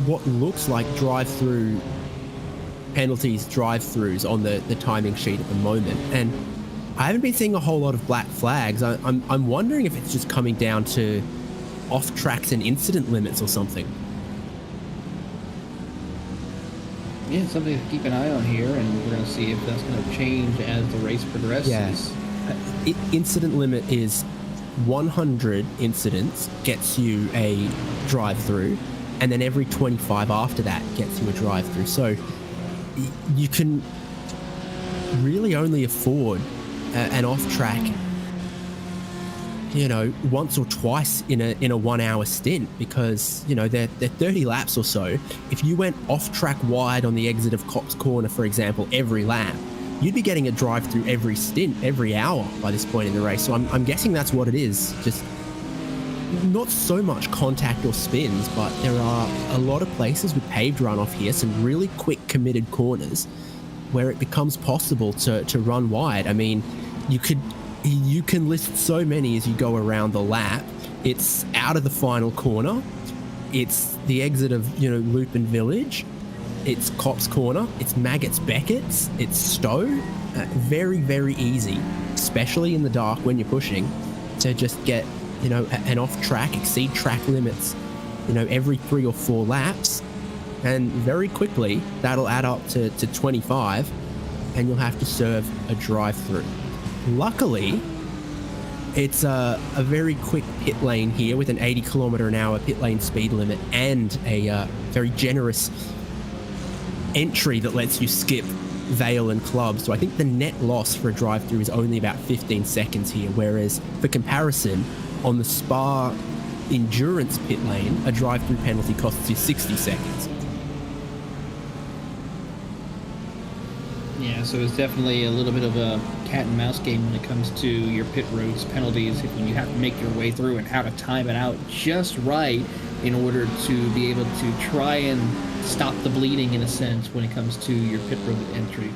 what looks like drive-through penalties, drive-throughs on the timing sheet at the moment. And I haven't been seeing a whole lot of black flags. I'm wondering if it's just coming down to off-tracks and incident limits or something. Yeah, something to keep an eye on here, and we're going to see if that's going to change as the race progresses. Yes. Incident limit is 100 incidents gets you a drive-through, and then every 25 after that gets you a drive-through. So you can really only afford an off-track, you know, once or twice in a 1 hour stint, because, you know, they're 30 laps or so. If you went off track wide on the exit of Cops Corner, for example, every lap, you'd be getting a drive through every stint, every hour by this point in the race. So I'm guessing that's what it is. Just not so much contact or spins, but there are a lot of places with paved runoff here, some really quick committed corners where it becomes possible to run wide. I mean, you can list so many as you go around the lap. It's out of the final corner. It's the exit of, you know, Lupin Village. It's Cops Corner. It's Maggots Beckett's. It's Stowe. Very, very easy, especially in the dark when you're pushing, to just get, you know, an off track, exceed track limits, you know, every 3 or 4 laps. And very quickly, that'll add up to 25, and you'll have to serve a drive-through. Luckily, it's a very quick pit lane here with an 80 kilometer an hour pit lane speed limit and a very generous entry that lets you skip Vale and Club. So I think the net loss for a drive-through is only about 15 seconds here, whereas for comparison, on the Spa Endurance pit lane, a drive-through penalty costs you 60 seconds. Yeah, so it's definitely a little bit of a cat and mouse game when it comes to your pit roads penalties, when you have to make your way through and how to time it out just right in order to be able to try and stop the bleeding, in a sense, when it comes to your pit road entries.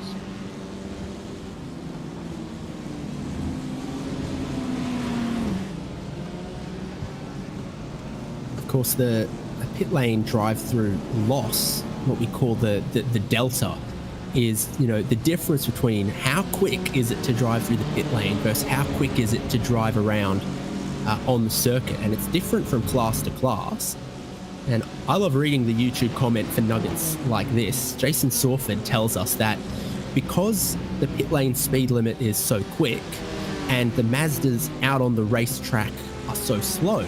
Of course, the pit lane drive-through loss, what we call the delta, is, you know, the difference between how quick is it to drive through the pit lane versus how quick is it to drive around on the circuit. And it's different from class to class. And I love reading the YouTube comment for nuggets like this. Jason Sawford tells us that because the pit lane speed limit is so quick and the Mazdas out on the racetrack are so slow,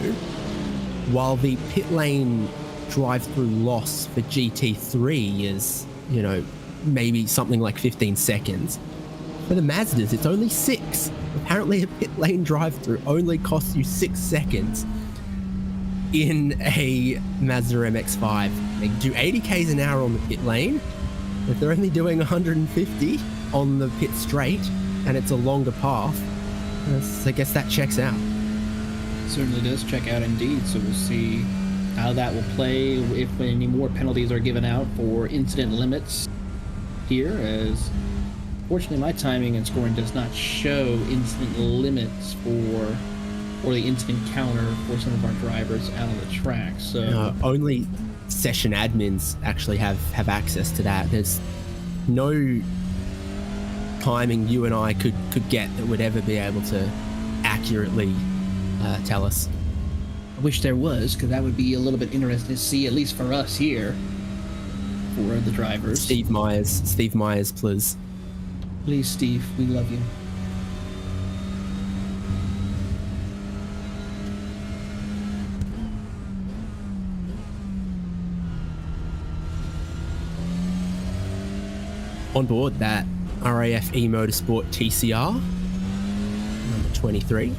while the pit lane drive-through loss for GT3 is, you know, maybe something like 15 seconds. For the Mazdas, it's only 6. Apparently a pit lane drive-through only costs you 6 seconds in a Mazda MX-5. They do 80 k's an hour on the pit lane, but they're only doing 150 on the pit straight, and it's a longer path. So I guess that checks out. Certainly does check out indeed, so we'll see how that will play, if any more penalties are given out for incident limits here, as fortunately my timing and scoring does not show incident limits or the incident counter for some of our drivers out on the track. So only session admins actually have access to that. There's no timing you and I could get that would ever be able to accurately tell us. I wish there was, because that would be a little bit interesting to see, at least for us here, for the drivers. Steve Myers, please. Please, Steve, we love you. On board that RAF Motorsport TCR, number 23.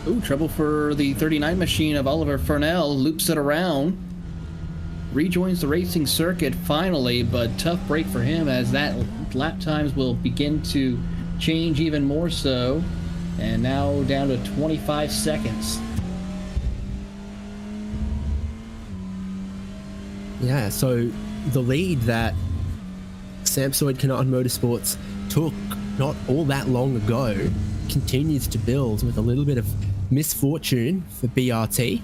Ooh, trouble for the 39 machine of Oliver Furnell. Loops it around. Rejoins the racing circuit finally, but tough break for him as that lap times will begin to change even more so. And now down to 25 seconds. Yeah, so the lead that Samsoid Canaan Motorsports took not all that long ago continues to build with a little bit of misfortune for BRT.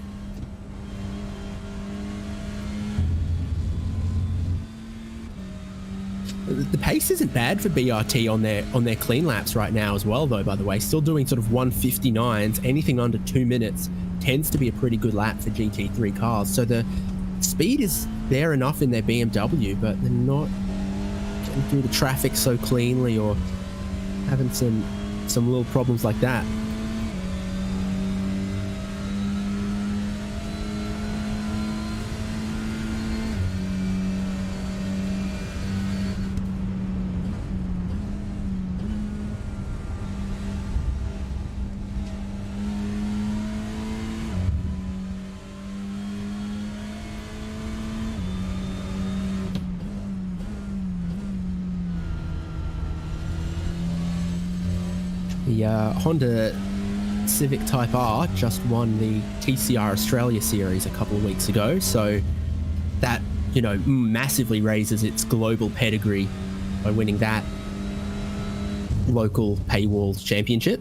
The pace isn't bad for BRT on their clean laps right now as well, though, by the way. Still doing sort of 159s. Anything under 2 minutes tends to be a pretty good lap for GT3 cars. So the speed is there enough in their BMW, but they're not getting through the traffic so cleanly or having some little problems like that. The Honda Civic Type R just won the TCR Australia Series a couple of weeks ago, so that, massively raises its global pedigree by winning that local paywall championship.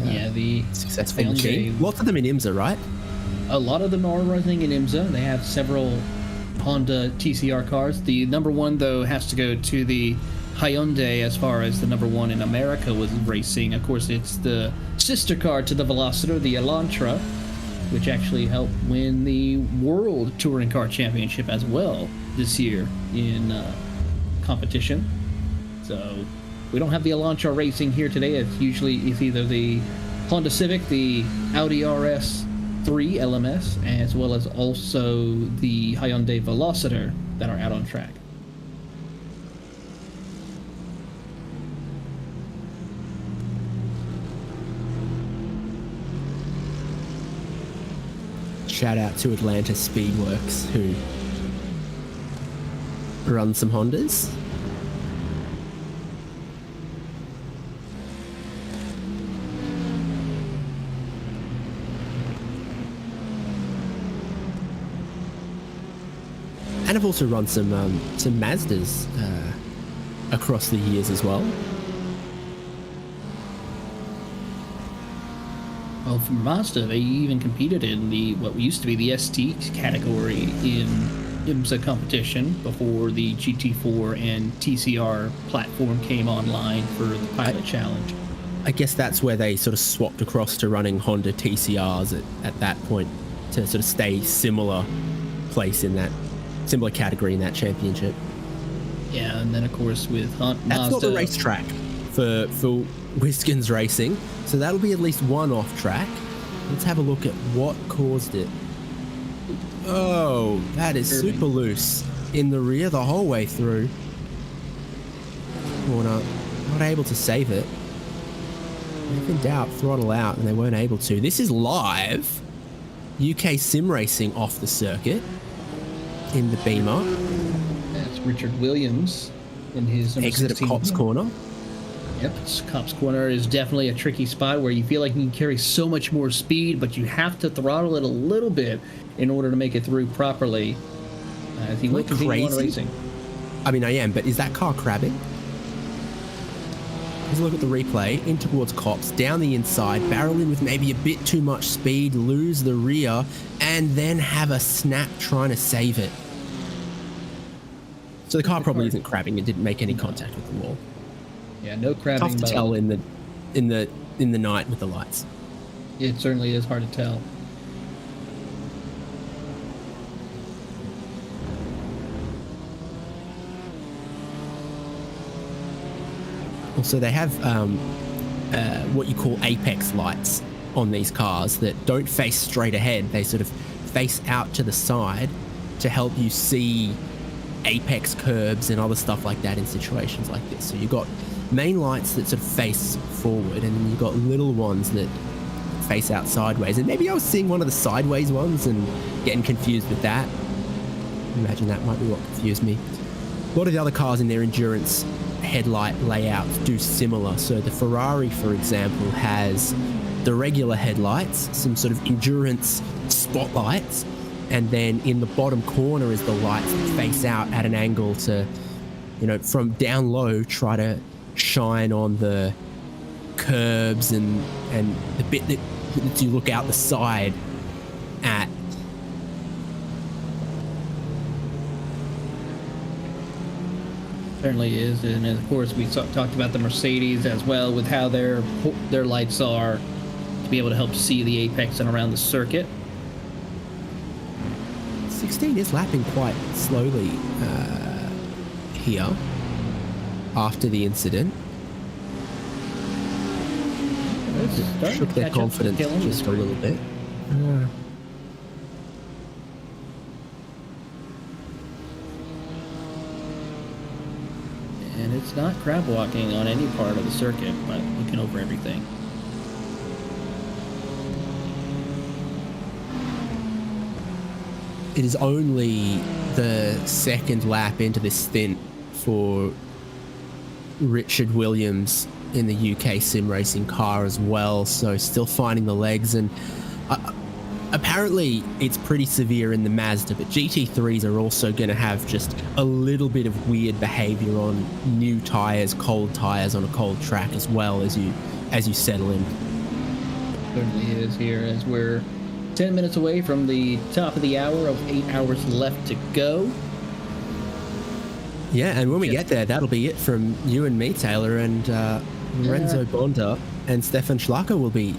Yeah, the Successful machine. Lots of them in IMSA, right? A lot of them are running in IMSA. They have several Honda TCR cars. The number one, though, has to go to the Hyundai as far as the number one in America was racing. Of course, it's the sister car to the Veloster, the Elantra, which actually helped win the World Touring Car Championship as well this year in competition. So we don't have the Elantra racing here today. It's either the Honda Civic, the Audi RS3 LMS, as well as also the Hyundai Veloster that are out on track. Shout out to Atlanta Speedworks, who run some Hondas. And I've also run some Mazdas across the years as well. Well, for Mazda, they even competed in the what used to be the ST category in IMSA competition before the GT4 and TCR platform came online for the Pilot Challenge. I guess that's where they sort of swapped across to running Honda TCRs at that point to sort of stay similar place in that similar category in that championship. Yeah, and then of course with Mazda, that's not the racetrack for Wiskins Racing, so that'll be at least one off track. Let's have a look at what caused it. Oh, that is super loose in the rear the whole way through. Corner, not able to save it. If in doubt, throttle out, and they weren't able to. This is live. UK sim racing off the circuit in the Beamer. That's Richard Williams in his exit of Cops Corner. Yep, Cops Corner is definitely a tricky spot where you feel like you can carry so much more speed, but you have to throttle it a little bit in order to make it through properly. As he will continue on racing. I mean, I am, but is that car crabbing? Let's look at the replay. In towards Cops, down the inside, barrel in with maybe a bit too much speed, lose the rear, and then have a snap trying to save it. So the car probably isn't crabbing. It didn't make any contact with the wall. Yeah, no crabbing. Tough to tell in in the night with the lights. It certainly is hard to tell. Also, they have what you call apex lights on these cars that don't face straight ahead. They sort of face out to the side to help you see apex curbs and other stuff like that in situations like this. So you've got main lights that sort of face forward, and then you've got little ones that face out sideways. And maybe I was seeing one of the sideways ones and getting confused with that. Imagine that might be what confused me. A lot of the other cars in their endurance headlight layouts do similar. So the Ferrari, for example, has the regular headlights, some sort of endurance spotlights, and then in the bottom corner is the lights that face out at an angle to, you know, from down low, try to shine on the curbs and the bit that you look out the side at. Certainly is, and of course we talked about the Mercedes as well, with how their lights are to be able to help see the apex and around the circuit. 16 is lapping quite slowly here after the incident. Shook their confidence just a little bit. And it's not crab walking on any part of the circuit, but looking over everything. It is only the second lap into this stint for Richard Williams in the UK sim racing car as well, so still finding the legs. And apparently it's pretty severe in the Mazda, but GT3s are also going to have just a little bit of weird behavior on new tires, cold tires on a cold track as well as you settle in. Certainly is here, as we're 10 minutes away from the top of the hour, of 8 hours left to go. Yeah, and when we get there, that'll be it from you and me, Taylor, and Lorenzo Bonda and Stefan Schlacker will be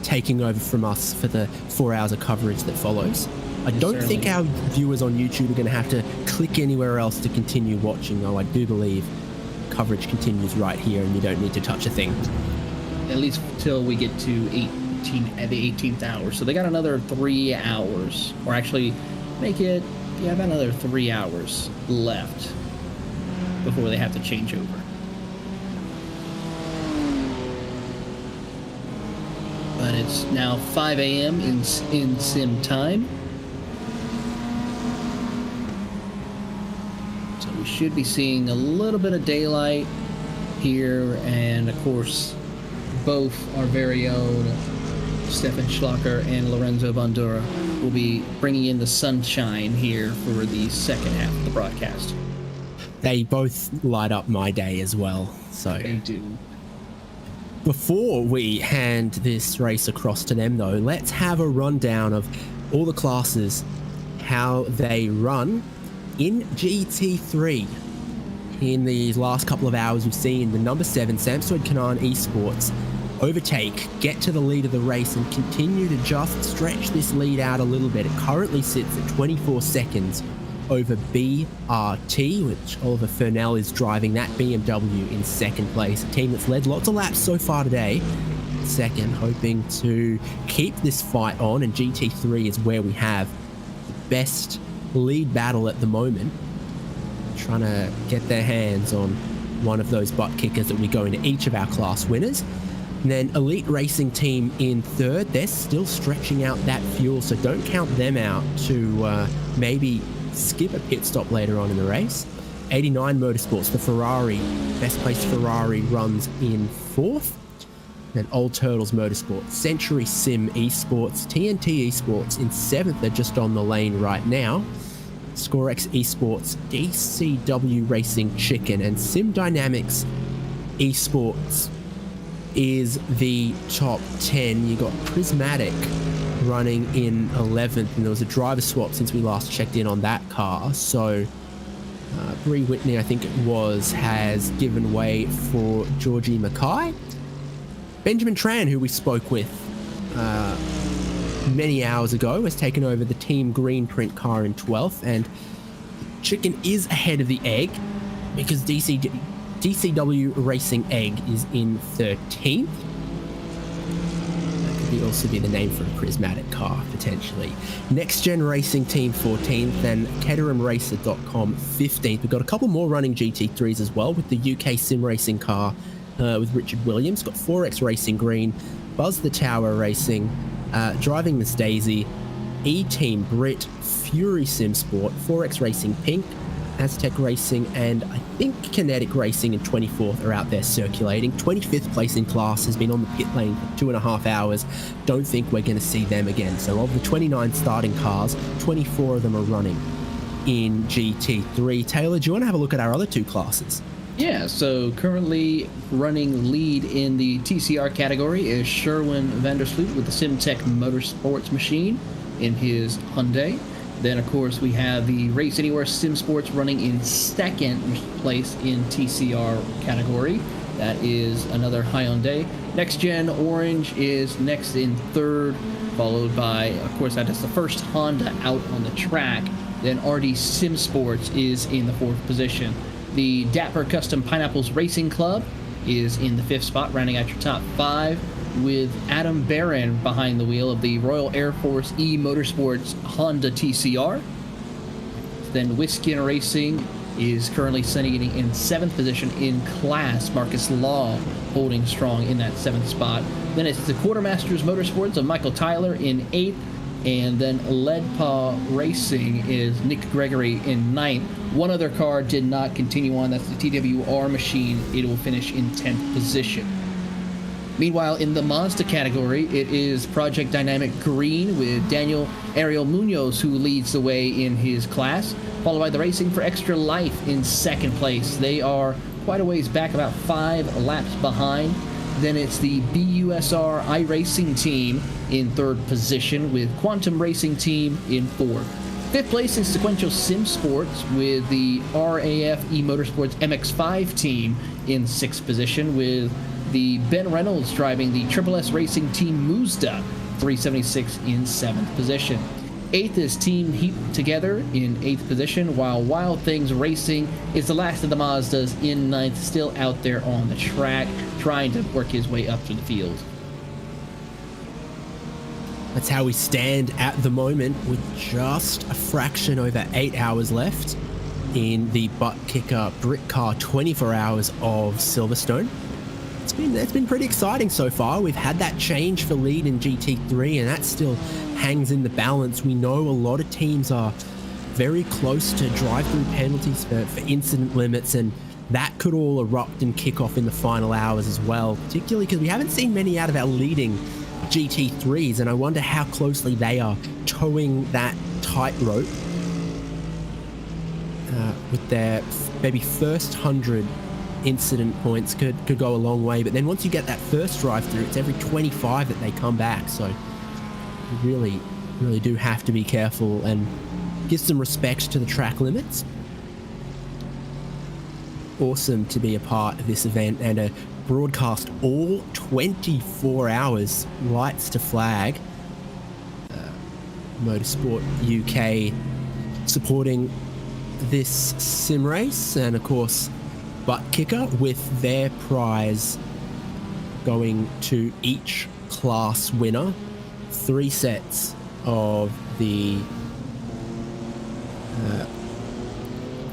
taking over from us for the 4 hours of coverage that follows. I don't think our viewers on YouTube are going to have to click anywhere else to continue watching, though. I do believe coverage continues right here and you don't need to touch a thing. At least until we get to the 18th hour. So they got another 3 hours, or actually make it, about another 3 hours left before they have to change over. But it's now 5 a.m. in sim time. So we should be seeing a little bit of daylight here, and of course, both our very own Stefan Schlacker and Lorenzo Bandura will be bringing in the sunshine here for the second half of the broadcast. They both light up my day as well. So They do. Before we hand this race across to them, though, let's have a rundown of all the classes, how they run in GT3. In these last couple of hours, we've seen the number 7, Samsung Kanan Esports, overtake, get to the lead of the race, and continue to just stretch this lead out a little bit. It currently sits at 24 seconds over BRT, which Oliver Fernell is driving that BMW in second place, a team that's led lots of laps so far today. Second, hoping to keep this fight on, and GT3 is where we have the best lead battle at the moment, trying to get their hands on one of those butt kickers that we go into each of our class winners. And then Elite Racing Team in third, they're still stretching out that fuel, so don't count them out to maybe skip a pit stop later on in the race. 89 Motorsports, the Ferrari, best placed Ferrari, runs in fourth. Then Old Turtles Motorsports, Century Sim Esports, TNT Esports in seventh. They're just on the lane right now. Scorex Esports, DCW Racing Chicken, and Sim Dynamics Esports is the top 10. You got Prismatic running in 11th, and there was a driver swap since we last checked in on that car. So Bree Whitney, I think it was, has given way for Georgie Mackay. Benjamin Tran, who we spoke with many hours ago, has taken over the Team Green Print car in 12th, and chicken is ahead of the egg because DCW Racing Egg is in 13th. That could also be the name for a prismatic car, potentially. Next Gen Racing Team 14th, and KeterimRacer.com 15th. We've got a couple more running GT3s as well, with the UK Sim Racing car with Richard Williams. Got 4X Racing Green, Buzz the Tower Racing, Driving Miss Daisy, E-Team Brit, Fury Sim Sport, 4X Racing Pink, Aztec Racing, and I think Kinetic Racing in 24th are out there circulating. 25th place in class has been on the pit lane for 2.5 hours. Don't think we're going to see them again. So of the 29 starting cars, 24 of them are running in GT3. Taylor, do you want to have a look at our other 2 classes? Yeah, so currently running lead in the TCR category is Sherwin Vandersloot with the SimTech Motorsports machine in his Hyundai. Then, of course, we have the Race Anywhere Sim Sports running in 2nd place in TCR category. That is another Hyundai. Next Gen Orange is next in 3rd, followed by, of course, that is the first Honda out on the track. Then RD Sim Sports is in the 4th position. The Dapper Custom Pineapples Racing Club is in the 5th spot, rounding out your top 5, with Adam Barron behind the wheel of the Royal Air Force E Motorsports Honda TCR. Then Whiskey Racing is currently sitting in 7th position in class. Marcus Law holding strong in that 7th spot. Then it's the Quartermasters Motorsports of Michael Tyler in 8th. And then Leadpaw Racing is Nick Gregory in 9th. One other car did not continue on. That's the TWR machine. It will finish in 10th position. Meanwhile, in the Mazda category, it is Project Dynamic Green with Daniel Ariel Munoz, who leads the way in his class, followed by the Racing for Extra Life in 2nd place. They are quite a ways back, about 5 laps behind. Then it's the BUSR iRacing team in 3rd position, with Quantum Racing team in 4th. 5th place is Sequential Sim Sports with the RAF eMotorsports MX-5 team in 6th position, with the Ben Reynolds driving the Triple S Racing Team Mazda 376 in 7th position. 8th is Team Heat Together in 8th position, while Wild Things Racing is the last of the Mazdas in 9th, still out there on the track, trying to work his way up to the field. That's how we stand at the moment, with just a fraction over 8 hours left in the ButtKicker Britcar 24 Hours of Silverstone. It's been pretty exciting so far. We've had that change for lead in GT3, and that still hangs in the balance. We know a lot of teams are very close to drive-through penalties for incident limits, and that could all erupt and kick off in the final hours as well, particularly because we haven't seen many out of our leading GT3s, and I wonder how closely they are towing that tightrope with their maybe first 100 incident points could go a long way. But then once you get that first drive through, it's every 25 that they come back, so you really do have to be careful and give some respect to the track limits. Awesome to be a part of this event and a broadcast all 24 hours, lights to flag. Motorsport UK supporting this sim race, and of course ButtKicker with their prize going to each class winner. 3 sets of the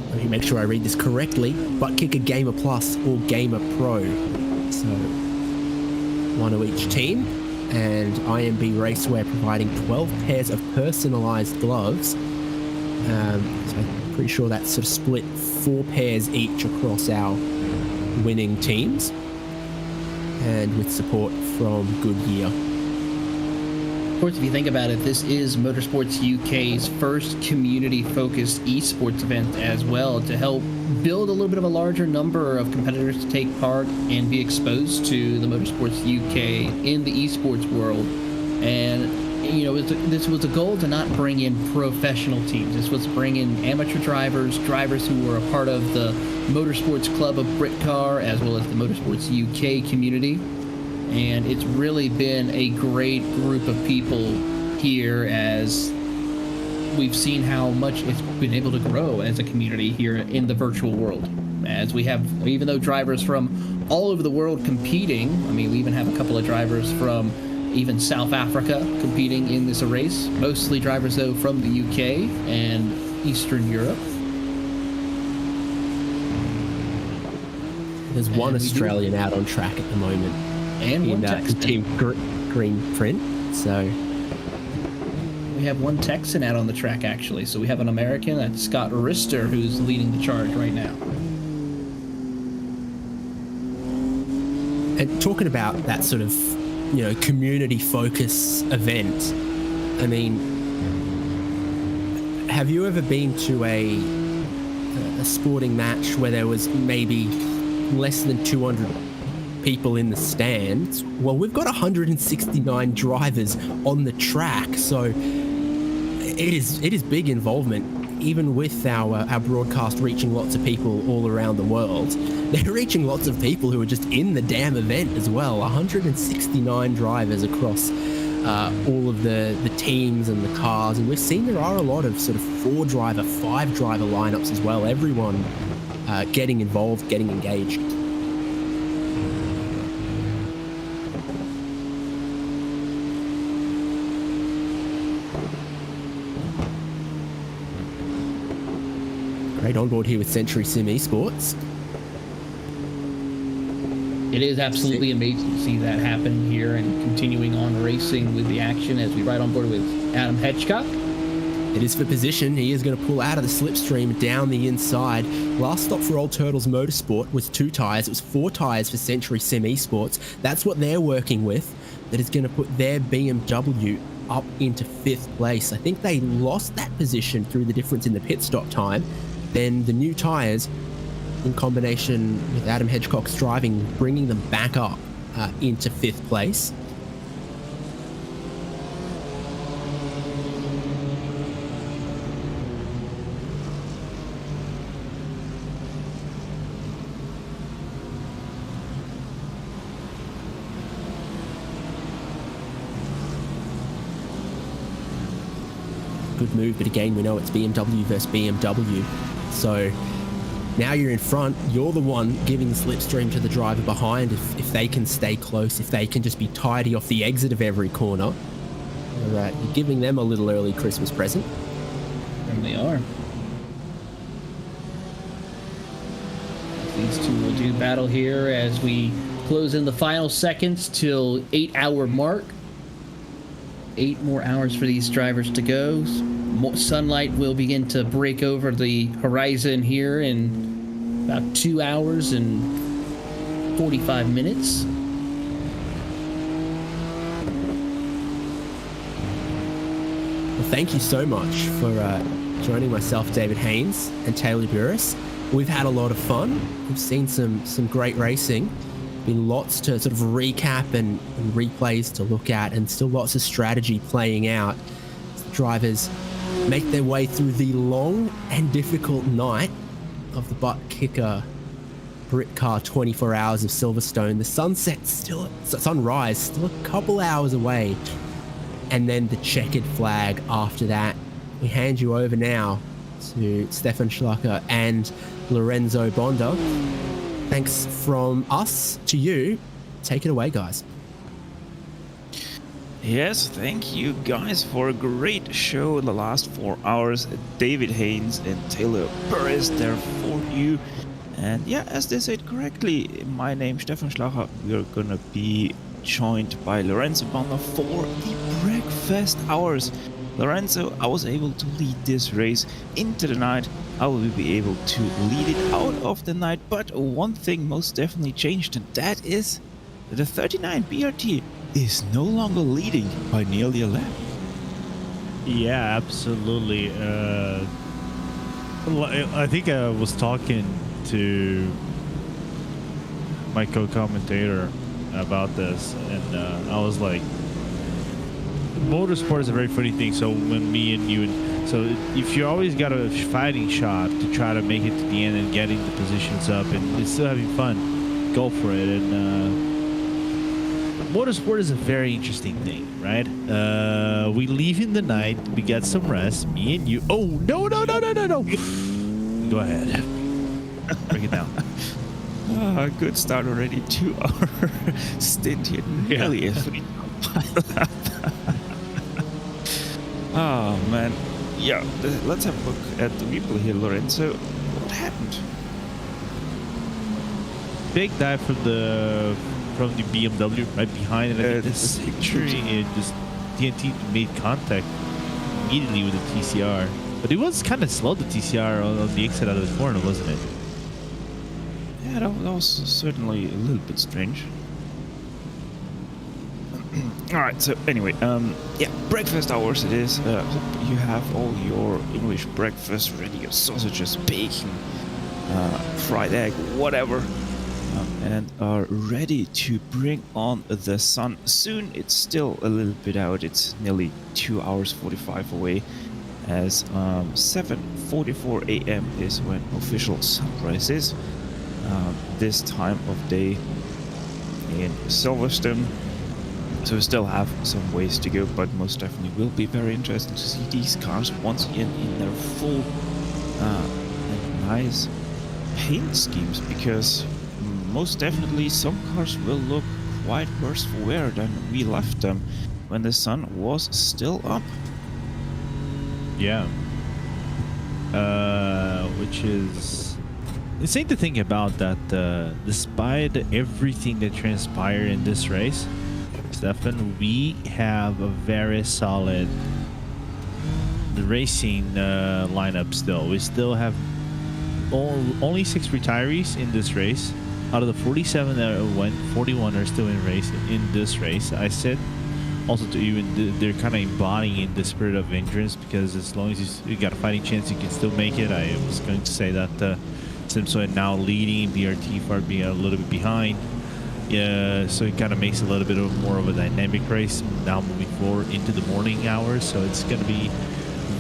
let me make sure I read this correctly. ButtKicker Gamer Plus or Gamer Pro. So 1 of each team, and IMB Racewear providing 12 pairs of personalised gloves. So I'm pretty sure that's sort of split 4 pairs each across our winning teams, and with support from Goodyear. Of course, if you think about it, this is Motorsports UK's first community-focused esports event as well, to help build a little bit of a larger number of competitors to take part and be exposed to the Motorsports UK in the esports world. And you know, this was a goal to not bring in professional teams. This was to bring in amateur drivers who were a part of the Motorsports Club of Britcar, as well as the Motorsports UK community. and it's really been a great group of people here, as we've seen how much it's been able to grow as a community here in the virtual world. As we have, even though drivers from all over the world competing, I mean, we even have a couple of drivers from even South Africa competing in this race, mostly drivers though from the UK and Eastern Europe. There's one Australian out on track at the moment, and one in Team Green Print. So we have one Texan out on the track actually. So we have an American, that's Scott Rister, who's leading the charge right now. And talking about that sort of, you know, community focus event, I mean, have you ever been to a sporting match where there was maybe less than 200 people in the stands? Well, we've got 169 drivers on the track, so it is big involvement. Even with our broadcast reaching lots of people all around the world, they're reaching lots of people who are just in the damn event as well. 169 drivers across all of the teams and the cars, and we've seen there are a lot of sort of 4-driver, 5-driver lineups as well. Everyone getting involved, getting engaged. Great onboard here with Century Sim Esports. It is absolutely amazing to see that happen here and continuing on racing with the action as we ride on board with Adam Hedgecock. It is for position. He is going to pull out of the slipstream down the inside. Last stop for Old Turtles Motorsport was 2 tyres. It was 4 tyres for Century Sim Esports. That's what they're working with. That is going to put their BMW up into 5th place. I think they lost that position through the difference in the pit stop time. Then the new tyres, in combination with Adam Hedgecock's driving, bringing them back up into 5th place. Good move, but again, we know it's BMW versus BMW. So now you're in front, you're the one giving the slipstream to the driver behind. If they can stay close, if they can just be tidy off the exit of every corner, you're giving them a little early Christmas present. And they are. These two will do battle here as we close in the final seconds till 8-hour mark. 8 more hours for these drivers to go. Sunlight will begin to break over the horizon here in about 2 hours and 45 minutes. Well, thank you so much for joining myself, David Haynes, and Taylor Burris. We've had a lot of fun. We've seen some great racing. Been lots to sort of recap and replays to look at, and still lots of strategy playing out as the drivers make their way through the long and difficult night of the ButtKicker Britcar 24 Hours of Silverstone. The sunrise still a couple hours away, and then the checkered flag after that. We hand you over now to Stefan Schlacker and Lorenzo Bonda. Thanks from us to you. Take it away, guys. Yes, thank you guys for a great show in the last 4 hours. David Haynes and Taylor Burris there for you. And yeah, as they said correctly, my name's Stefan Schlacher. We're gonna be joined by Lorenzo Bonda for the breakfast hours. Lorenzo, I was able to lead this race into the night. I will be able to lead it out of the night, but one thing most definitely changed, and that is that the 39 BRT is no longer leading by nearly a lap. Yeah, absolutely. I think I was talking to my co-commentator about this, and I was like, motorsport is a very funny thing. So when me and you, so if you always got a fighting shot to try to make it to the end and getting the positions up and still having fun, go for it. And motorsport is a very interesting thing, right? We leave in the night, we get some rest, me and you. Oh, no. Go ahead. Break it down. Good start already. 2 hour stint here. Nearly a 3 lap. Oh, man. Yeah, let's have a look at the replay here, Lorenzo. What happened? Big dive from the BMW right behind it. I think this picture, it just TNT made contact immediately with the TCR, but it was kind of slow, the TCR on the exit out of the corner, wasn't it? Yeah, that was certainly a little bit strange. All right, so anyway, yeah, breakfast hours it is. Hope you have all your English breakfast ready, your sausages, bacon, fried egg, whatever, and are ready to bring on the sun soon. It's still a little bit out. It's nearly 2 hours 45 away, as 7:44 a.m. is when official sunrise is. This time of day in Silverstone. So we still have some ways to go, but most definitely will be very interesting to see these cars once again in their full and nice paint schemes, because most definitely some cars will look quite worse for wear than we left them when the sun was still up. Yeah. Which is insane to think about, that despite everything that transpired in this race, Stefan, we have a very solid racing lineup still. We still have only 6 retirees in this race. Out of the 47 that went, 41 are still in this race. I said also to you, they're kind of embodying the spirit of endurance, because as long as you got a fighting chance, you can still make it. I was going to say that Simpson now leading, BRT far being a little bit behind. Yeah, so it kind of makes a little bit more of a dynamic race now moving forward into the morning hours. So it's going to be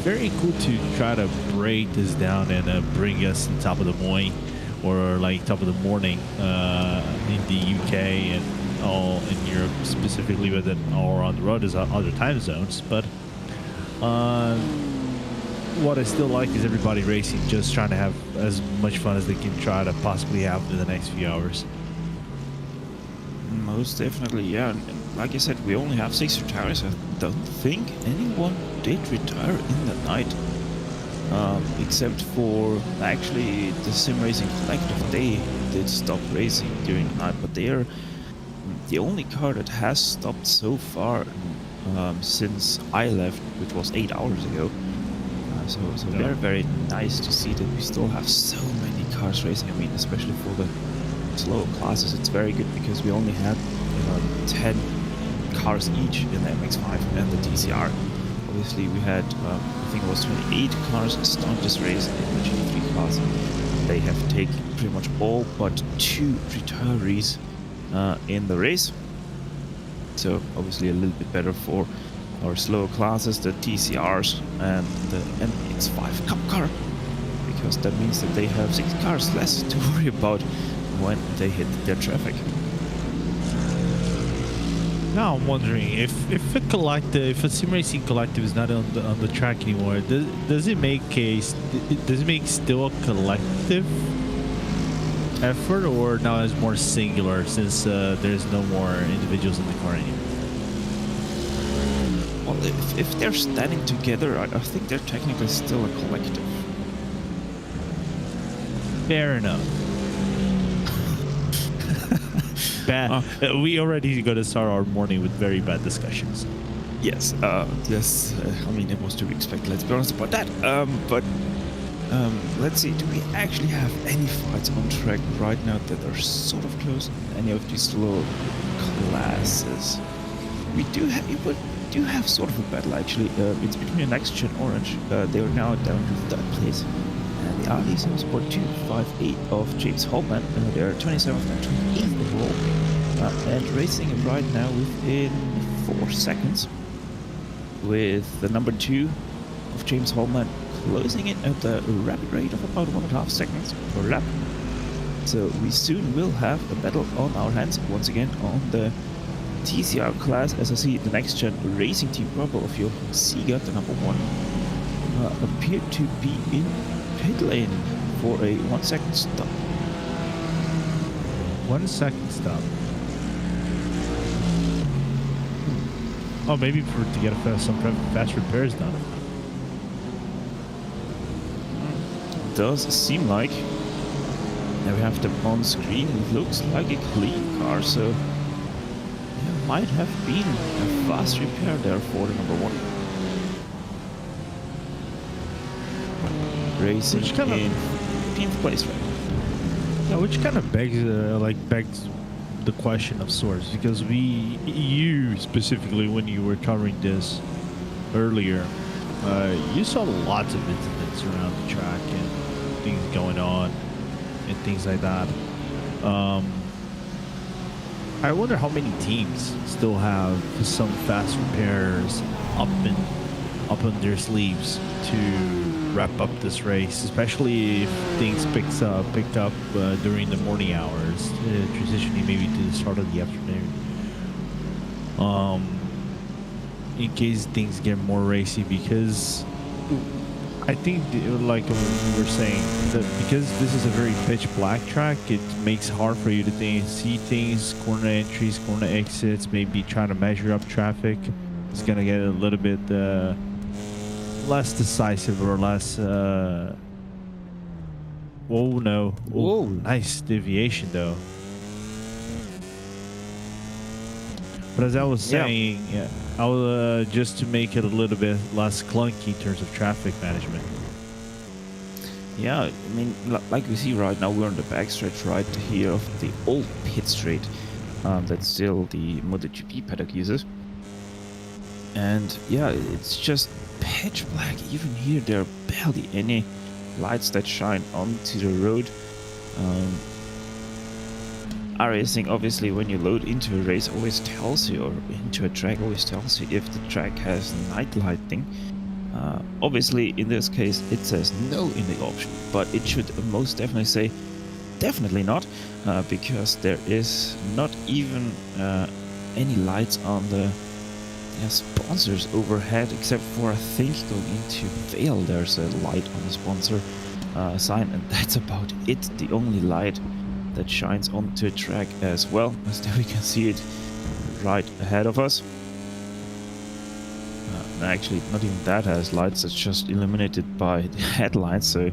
very cool to try to break this down and bring us to the top of the morning, or like top of the morning in the UK and all in Europe specifically, but then all around the road is other time zones. But what I still like is everybody racing, just trying to have as much fun as they can try to possibly have in the next few hours. Most definitely, yeah. And like I said, we only have 6 retirees. I don't think anyone did retire in the night, except for actually the Sim Racing Collective. They did stop racing during the night, but they are the only car that has stopped so far since I left, which was 8 hours ago. So very, very nice to see that we still have so many cars racing. I mean, especially for the slower classes, it's very good, because we only had 10 cars each in the MX-5 and the TCR. Obviously we had I think it was 28 cars start this race in the GT3 class. They have taken pretty much all but 2 retirees in the race, so obviously a little bit better for our slower classes, the TCRs and the MX-5 Cup car, because that means that they have 6 cars less to worry about when they hit their traffic. Now I'm wondering if a sim racing collective is not on the track anymore, does it make still a collective effort, or now it's more singular since there's no more individuals in the car anymore? Well, if they're standing together, I think they're technically still a collective. Fair enough. Bad. We already got to start our morning with very bad discussions. Yes, yes. I mean, it was to be expected. Let's be honest about that. But let's see. Do we actually have any fights on track right now that are sort of close in any of these lower classes? We do have sort of a battle actually. It's between Next Gen Orange. They are now down to 3rd place. And the Audi Sport 258 of James Holman. They are 27th and 28th overall. And racing right now within 4 seconds. With the number 2 of James Holman closing it at a rapid rate of about 1.5 seconds per lap. So we soon will have a battle on our hands once again on the TCR class, as I see the next gen racing team Bravo of your Sega, the number 1, appeared to be in pit lane for a 1 second stop. 1 second stop. Oh, maybe to get some fast repairs done. Does seem like. Now we have them on screen. It looks like a clean car, so there might have been a fast repair there for the number 1. Racing in 15th place right now. Yeah, which kind of begs the question of sorts, because you specifically, when you were covering this earlier, you saw lots of incidents around the track and things going on and things like that. I wonder how many teams still have some fast repairs up on their sleeves to wrap up this race, especially if things picked up during the morning hours, transitioning maybe to the start of the afternoon. In case things get more racy, because I think, like we were saying, that because this is a very pitch black track, it makes it hard for you to see things, corner entries, corner exits, maybe trying to measure up traffic. It's gonna get a little bit less decisive or less. Oh no! Oh, nice deviation though. But as I was saying, yeah, I will just to make it a little bit less clunky in terms of traffic management. Yeah, I mean, like we see right now, we're on the backstretch right here of the old pit straight. That's still the MotoGP paddock uses. And yeah, it's just pitch black. Even here, there are barely any lights that shine onto the road. iRacing, obviously, when you load into a race, always tells you, or into a track, always tells you if the track has night lighting. Obviously, in this case, it says no in the option, but it should most definitely say definitely not, because there is not even any lights on the sponsors overhead, except for, I think, going into Vale, there's a light on the sponsor sign, and that's about it. The only light that shines onto a track as well, as there we can see it right ahead of us. Actually, not even that has lights, it's just illuminated by the headlights, so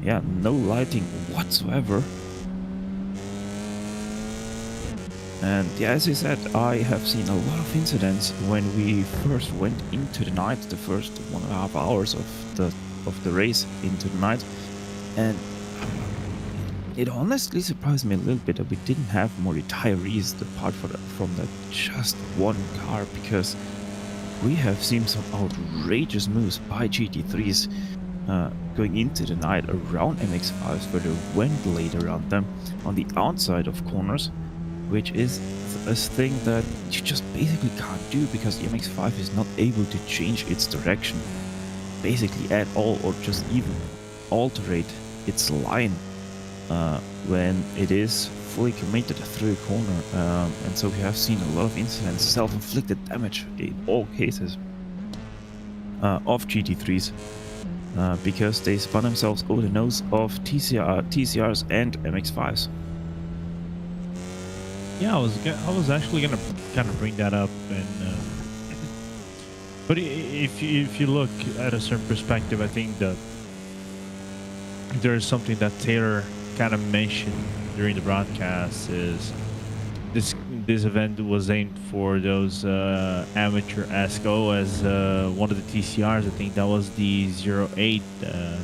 yeah, no lighting whatsoever. And yeah, as I said, I have seen a lot of incidents when we first went into the night, the first 1.5 hours of the race into the night, and it honestly surprised me a little bit that we didn't have more retirees apart from that just one car, because we have seen some outrageous moves by GT3s going into the night around MX-5s, where they went late around them on the outside of corners, which is a thing that you just basically can't do, because the MX-5 is not able to change its direction basically at all, or just even alterate its line when it is fully committed through a corner, and so we have seen a lot of incidents, self-inflicted damage in all cases of GT3s because they spun themselves over the nose of TCRs and MX-5s. Yeah, I was actually gonna kind of bring that up, and but if you look at a certain perspective, I think that there's something that Taylor kind of mentioned during the broadcast is this event was aimed for those amateur ASCO as one of the TCRs. I think that was the 08, the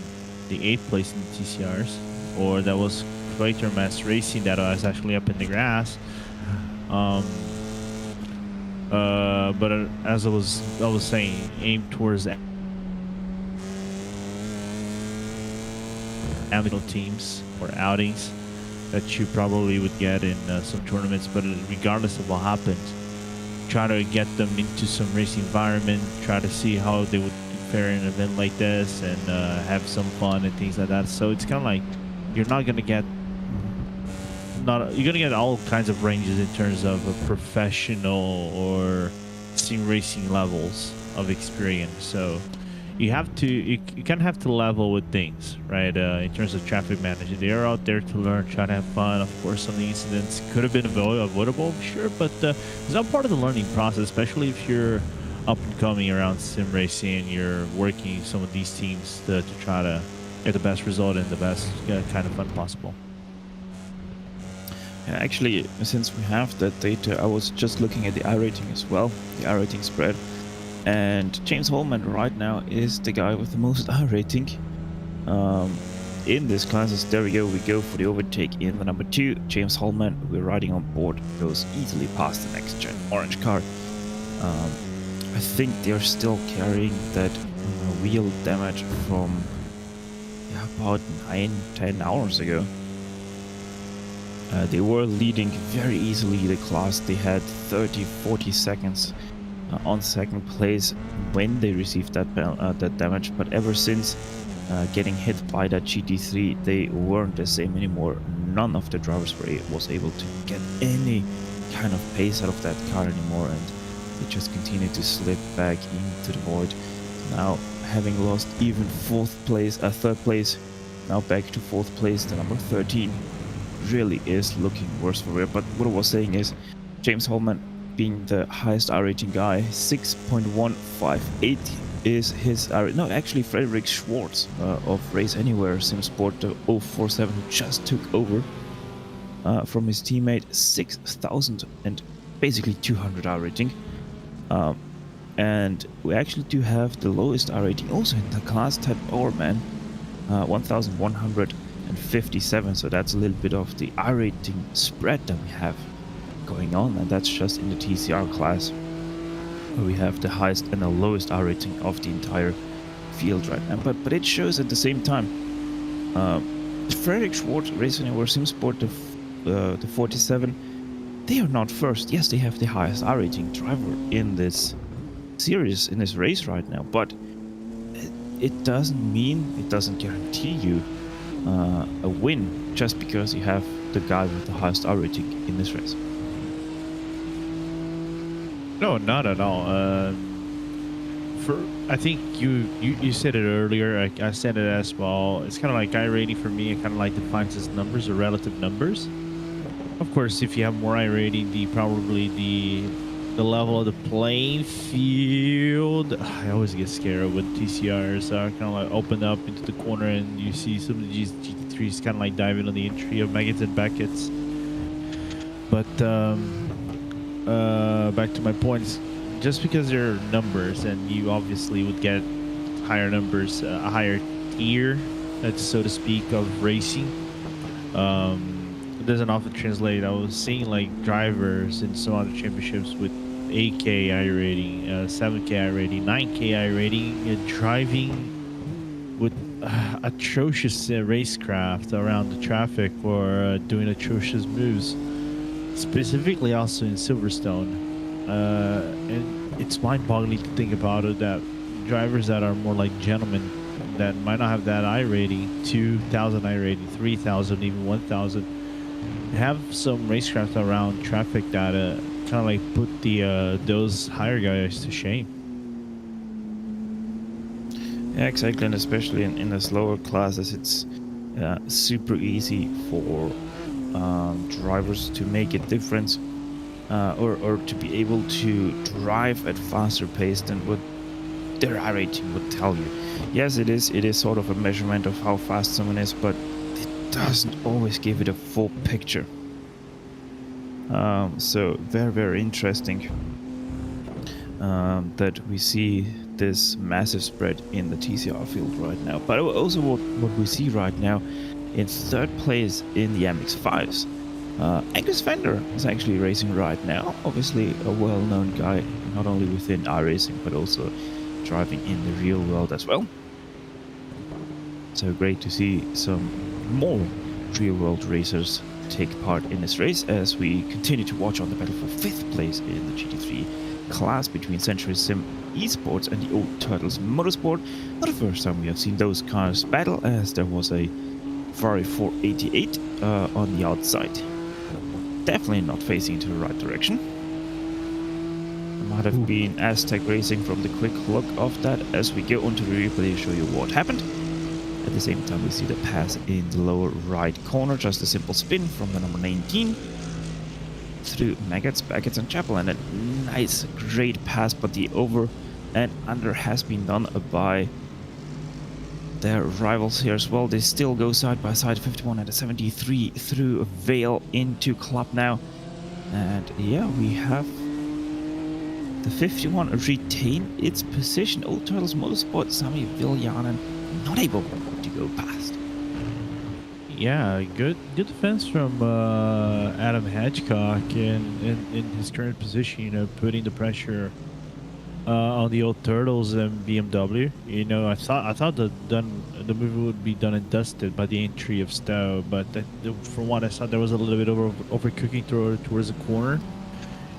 8th place in the TCRs, or that was Crater Mass Racing that was actually up in the grass. But as I was saying, aimed towards amateur teams or outings that you probably would get in some tournaments, but regardless of what happens, try to get them into some racing environment, try to see how they would fare in an event like this, and have some fun and things like that. So it's kind of like you're not going to get not, you're gonna get all kinds of ranges in terms of a professional or sim racing levels of experience. So you have to, you kind of have to level with things, right? In terms of traffic management, they are out there to learn, try to have fun. Of course, some of the incidents could have been avoidable, sure, but it's all part of the learning process, especially if you're up and coming around sim racing and you're working some of these teams to try to get the best result and the best kind of fun possible. Yeah, actually, since we have that data, I was just looking at the iRating as well, the iRating spread. And James Holman right now is the guy with the most iRating in this class. There we go for the overtake in the number 2. James Holman, we're riding on board, goes easily past the next gen orange car. I think they're still carrying that wheel damage from about 9-10 hours ago. They were leading very easily the class. They had 30-40 seconds on second place when they received that damage, but ever since getting hit by that GT3, they weren't the same anymore. None of the drivers was able to get any kind of pace out of that car anymore, and they just continued to slip back into the void. Now, having lost even third place, now back to 4th place, the number 13 really is looking worse for wear. But what I was saying is, James Holman being the highest iRating guy, 6.158 is his no, actually Frederick Schwartz of Race Anywhere SimSport 047, who just took over from his teammate, 6,000 and basically 200 iRating. And we actually do have the lowest iRating also in the class, Ted Powerman, 1,157. So that's a little bit of the iRating spread that we have going on, and that's just in the TCR class, where we have the highest and the lowest iRating of the entire field right now. But it shows at the same time, Frederick Schwartz, Race Anywhere SimSport, the 47, they are not first. Yes, they have the highest iRating driver in this series, in this race right now, but it doesn't guarantee you a win just because you have the guy with the highest iRating in this race. No, not at all. I think you said it earlier. I said it as well. It's kind of like iRating for me. It kind of like defines as numbers or relative numbers. Of course, if you have more iRating, the level of the playing field. I always get scared when TCRs are kind of like open up into the corner and you see some of these GT3s kind of like diving on the entry of Maggots and Beckett's. But back to my points, just because there are numbers and you obviously would get higher numbers, a higher tier, that's so to speak, of racing, it doesn't often translate. I was seeing like drivers in some other championships with 8K iRating, 7K iRating, 9K iRating, driving with atrocious racecraft around the traffic or doing atrocious moves. Specifically also in Silverstone, and it's mind-boggling to think about it, that drivers that are more like gentlemen that might not have that iRating, 2,000 iRating, 3,000, even 1,000, have some racecraft around traffic that kind of like put those higher guys to shame. Yeah, exactly, and especially in the slower classes, it's super easy for drivers to make a difference, or to be able to drive at faster pace than what their iRating would tell you. Yes, it is sort of a measurement of how fast someone is, but it doesn't always give it a full picture. So very interesting that we see this massive spread in the TCR field right now. But also what we see right now in 3rd place in the MX-5s, Angus Fender is actually racing right now. Obviously a well-known guy, not only within iRacing but also driving in the real world as well. So great to see some more real-world racers take part in this race as we continue to watch on the battle for 5th place in the GT3 class between Century Sim Esports and the Untitled Motorsport. Not the first time we have seen those cars battle, as there was a Ferrari 488 on the outside. definitely not facing into the right direction. It might have been Aztec Racing from the quick look of that. As we go onto the replay to show you what happened. At the same time, we see the pass in the lower right corner, just a simple spin from the number 19 through Maggots, Baggots and Chapel, and a nice, great pass, but the over and under has been done by their rivals here as well. They still go side by side, 51 and a 73 through Vale into Club now. And yeah, we have the 51 retain its position. Old Turtles Motorsport, Sami Viljanen not able to go past. Yeah, good defense from Adam Hedgecock in his current position, you know, putting the pressure on the Old Turtles and BMW. You know, I thought the move would be done and dusted by the entry of Stowe, but from what I saw, there was a little bit overcooking towards the corner,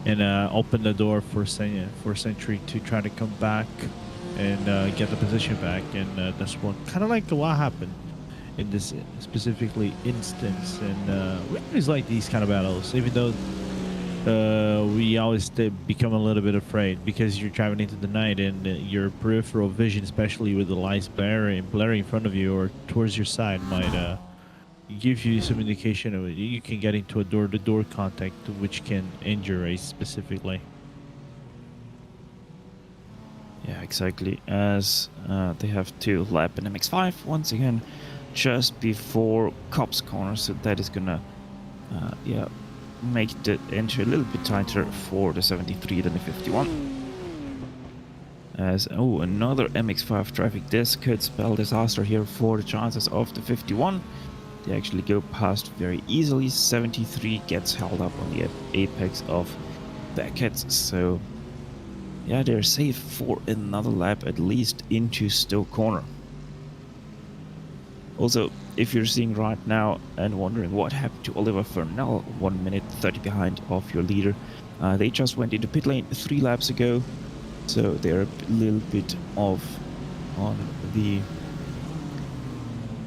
and opened the door for Century to try to come back and get the position back, and that's what kind of like what happened in this specifically instance. And we always like these kind of battles, even though we always become a little bit afraid because you're driving into the night and your peripheral vision, especially with the lights blaring in front of you or towards your side, might give you some indication of you can get into a door-to-door contact, which can injure race specifically. Yeah, exactly. As they have to lap an MX-5 once again, just before Cops corner, so that is gonna, make the entry a little bit tighter for the 73 than the 51. As another MX-5 traffic. This could spell disaster here for the chances of the 51. They actually go past very easily. 73 gets held up on the apex of Beckett, so yeah, they're safe for another lap at least into Stowe corner. Also, if you're seeing right now and wondering what happened to Oliver Fernell, 1 minute 30 behind of your leader, they just went into pit lane 3 laps ago, so they're a little bit off on the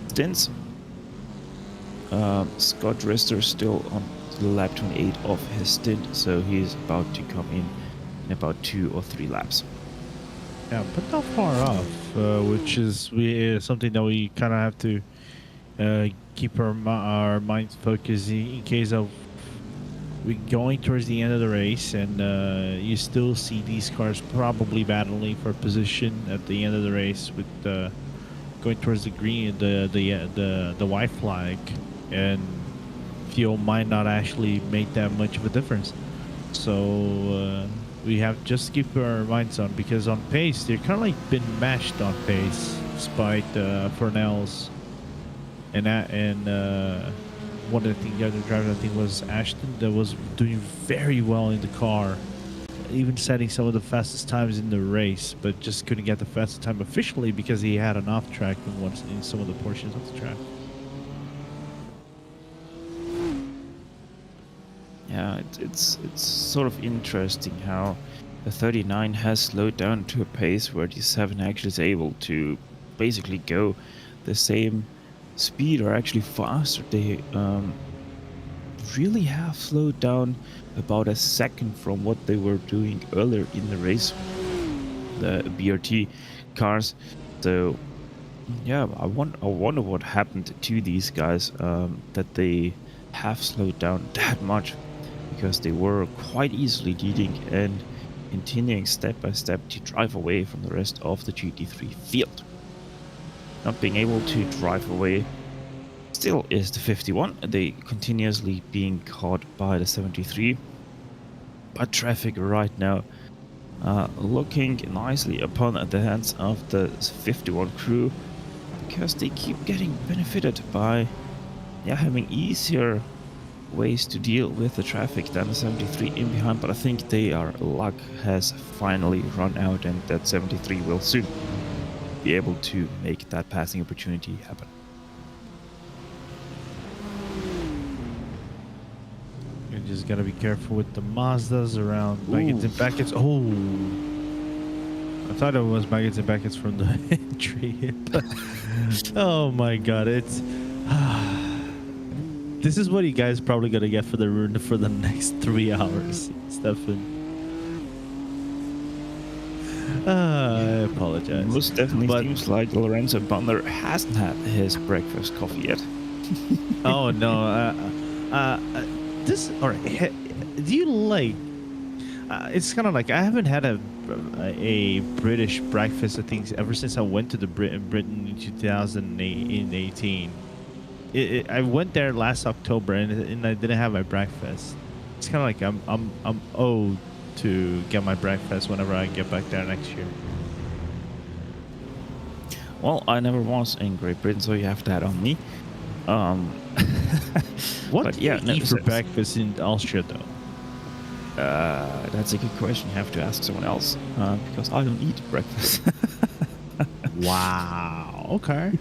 stints. Scott Rister still on lap 28 of his stint, so he's about to come in about 2 or 3 laps. Yeah, but not far off, which is something that we kind of have to keep our minds focused in case of we going towards the end of the race, and you still see these cars probably battling for position at the end of the race with going towards the green, the white flag, and fuel might not actually make that much of a difference. So we have just to keep our minds on, because on pace they're kind of like been matched on pace, despite Fernell's and one of the other driver I think was Ashton that was doing very well in the car, even setting some of the fastest times in the race, but just couldn't get the fastest time officially because he had an off track in some of the portions of the track. Yeah, it's sort of interesting how the 39 has slowed down to a pace where the 7 actually is able to basically go the same speed or actually faster. They really have slowed down about a second from what they were doing earlier in the race, the BRT cars. So yeah, I wonder what happened to these guys, that they have slowed down that much, because they were quite easily leading and continuing step by step to drive away from the rest of the GT3 field. Not being able to drive away still is the 51. They continuously being caught by the 73. But traffic right now looking nicely upon the hands of the 51 crew, because they keep getting benefited by having easier ways to deal with the traffic than the 73 in behind. But I think their luck has finally run out, and that 73 will soon be able to make that passing opportunity happen. You just gotta be careful with the Mazdas around Baggots and Beckets. Oh, I thought it was Baggots and Beckets from the entry, but oh my god, it's This is what you guys probably gonna get for the next 3 hours, Stefan. I apologize. Most definitely But- seems like Lorenzo Bunner hasn't had his breakfast coffee yet. Oh no. This or do you like? It's kind of like I haven't had a British breakfast. I think ever since I went to the Britain in 2018. I went there last October and I didn't have my breakfast. It's kind of like I'm owed to get my breakfast whenever I get back there next year. Well, I never was in Great Britain, so you have that on me. What But do you no, eat for so- breakfast in Austria, though? That's a good question. You have to ask someone else because I don't eat breakfast. Wow. Okay.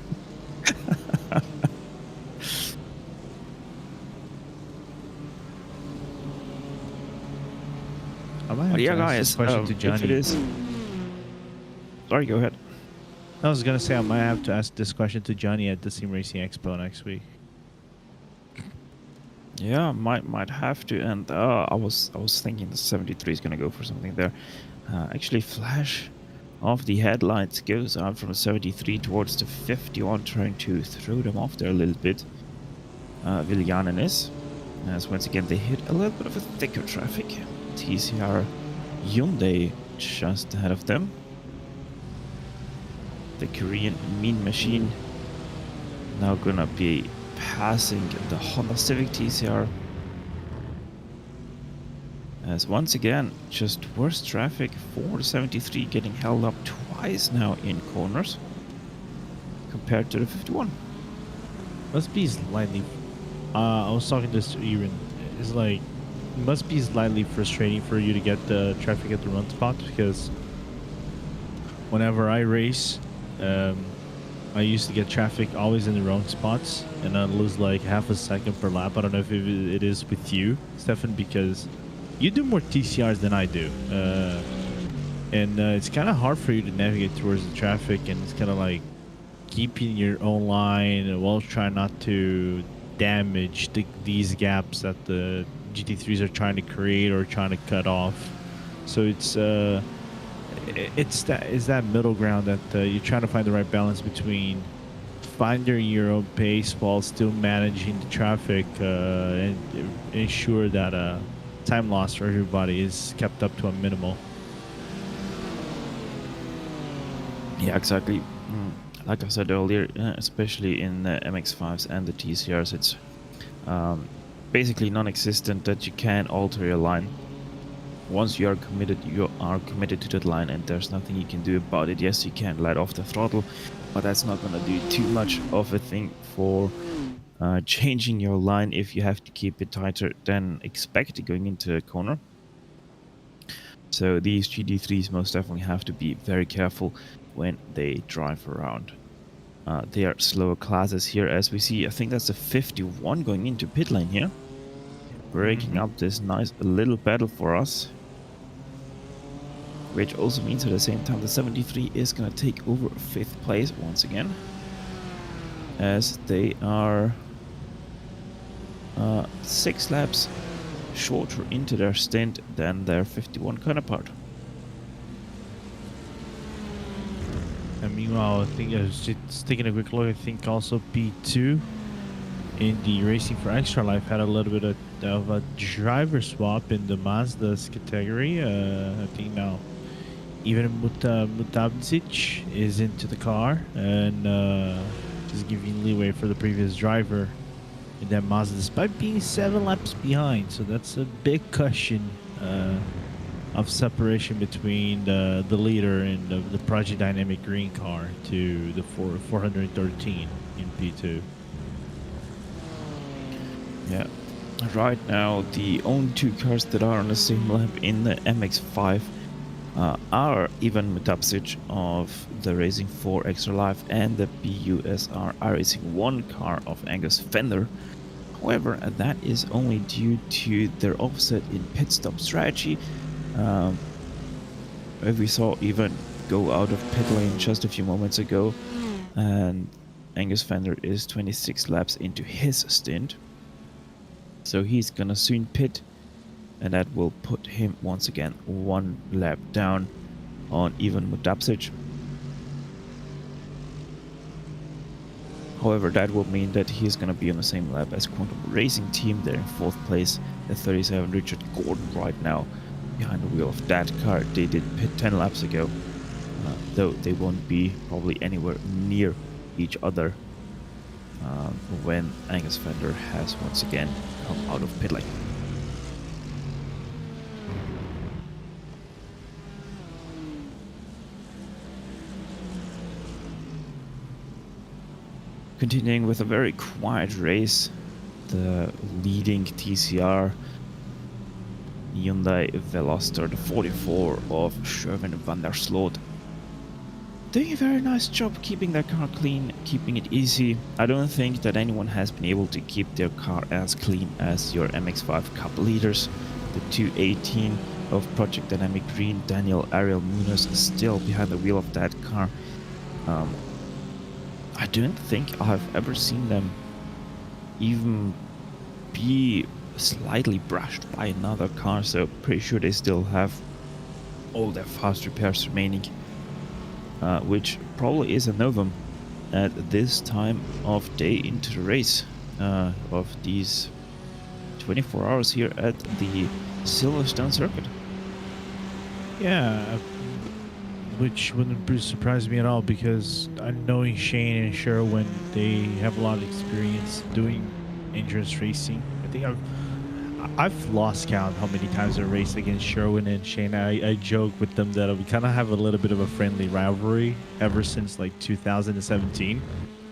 I might have But to yeah, ask guys, this question to if Johnny. it is... Sorry, go ahead. I was gonna say I might have to ask this question to Johnny at the Sim Racing Expo next week. Yeah, might have to. And I was thinking the 73 is gonna go for something there. Actually, flash of the headlights goes out from the 73 towards the 51, trying to throw them off there a little bit. Viljanen is, as once again they hit a little bit of a thicker traffic. TCR Hyundai just ahead of them. The Korean Mean Machine now gonna be passing the Honda Civic TCR. As once again, just worse traffic for the 73, getting held up twice now in corners compared to the 51. Must be slightly. I was talking to Iran. It's like it must be slightly frustrating for you to get the traffic at the run spot because whenever I race, I used to get traffic always in the wrong spots, and I lose like half a second per lap. I don't know if it is with you, Stefan, because you do more TCRs than I do, and it's kind of hard for you to navigate towards the traffic, and it's kind of like keeping your own line while trying not to damage these gaps that the GT3s are trying to create or trying to cut off. So it's that middle ground that you're trying to find the right balance between finding your own pace while still managing the traffic and ensure that time loss for everybody is kept up to a minimal. Yeah, exactly. Like I said earlier, especially in the MX-5s and the TCRs, it's basically non-existent that you can alter your line. Once you are committed to that line, and there's nothing you can do about it. Yes, you can let off the throttle, but that's not going to do too much of a thing for changing your line if you have to keep it tighter than expected going into a corner. So these GT3s most definitely have to be very careful when they drive around. They are slower classes here, as we see. I think that's a 51 going into pit lane here, breaking up this nice little battle for us. Which also means at the same time the 73 is going to take over 5th place once again, as they are 6 laps shorter into their stint than their 51 counterpart. And meanwhile, I think I was just taking a quick look. I think also P2 in the Racing for Extra Life had a little bit of a driver swap in the Mazda's category. I think now even Mutabzic is into the car and is giving leeway for the previous driver in that Mazda, despite being 7 laps behind. So that's a big cushion of separation between the leader and the Project Dynamic green car to the 413 in P2. Yeah, right now the only 2 cars that are on the same lap in the MX-5 are Ivan Mutapsic of the Racing 4 Extra Life and the BUSR iRacing 1 car of Angus Fender. However, that is only due to their offset in pit stop strategy. We saw Ivan go out of pit lane just a few moments ago, and Angus Fender is 26 laps into his stint. So he's gonna soon pit, and that will put him once again 1 lap down on even Mudapsic. However, that will mean that he's gonna be on the same lap as Quantum Racing Team. They're in 4th place at 37. Richard Gordon right now behind the wheel of that car. They did pit 10 laps ago, though they won't be probably anywhere near each other when Angus Fender has once again come out of pit lane. Continuing with a very quiet race, the leading TCR Hyundai Veloster, the 44 of Sherwin van der Sloot, doing a very nice job keeping their car clean, keeping it easy. I don't think that anyone has been able to keep their car as clean as your MX-5 Cup leaders. The 218 of Project Dynamic Green, Daniel Ariel Munoz, is still behind the wheel of that car. I don't think I've ever seen them even be slightly brushed by another car, so pretty sure they still have all their fast repairs remaining, which probably is a novum at this time of day into the race of these 24 hours here at the Silverstone circuit. Yeah, which wouldn't surprise me at all, because knowing Shane and Sherwin, they have a lot of experience doing endurance racing. I think I've lost count how many times I raced against Sherwin and Shane. I joke with them that we kind of have a little bit of a friendly rivalry ever since like 2017,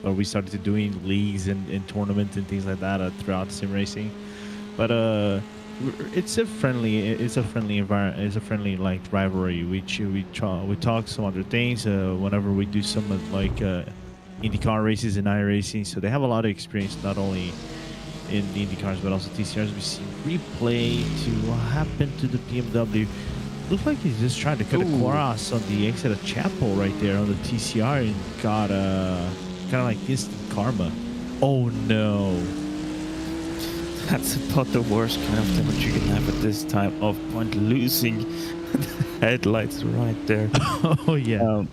where we started doing leagues and tournaments and things like that throughout sim racing. But it's a friendly environment. It's a friendly like rivalry. We talk some other things whenever we do some like IndyCar races and iRacing. So they have a lot of experience, not only in the IndyCars but also TCRs. We see replay to what happened to the BMW. Looks like he's just trying to cut across on the exit of Chapel right there on the TCR and got kind of like instant karma. Oh no. That's about the worst kind of damage you can have at this time of point, losing the headlights right there. Oh yeah.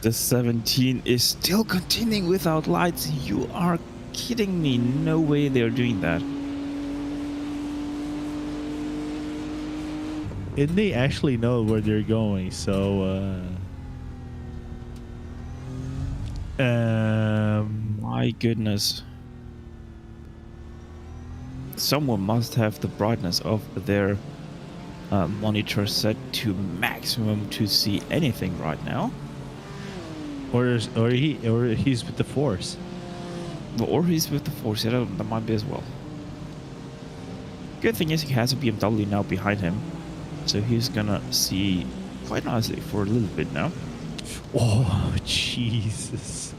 The 17 is still continuing without lights. You are kidding me. No way they're doing that. And they actually know where they're going, so my goodness. Someone must have the brightness of their monitor set to maximum to see anything right now. Or he's with the Force. Or he's with the Force. Yeah, that might be as well. Good thing is he has a BMW now behind him, so he's gonna see quite nicely for a little bit now. Oh Jesus!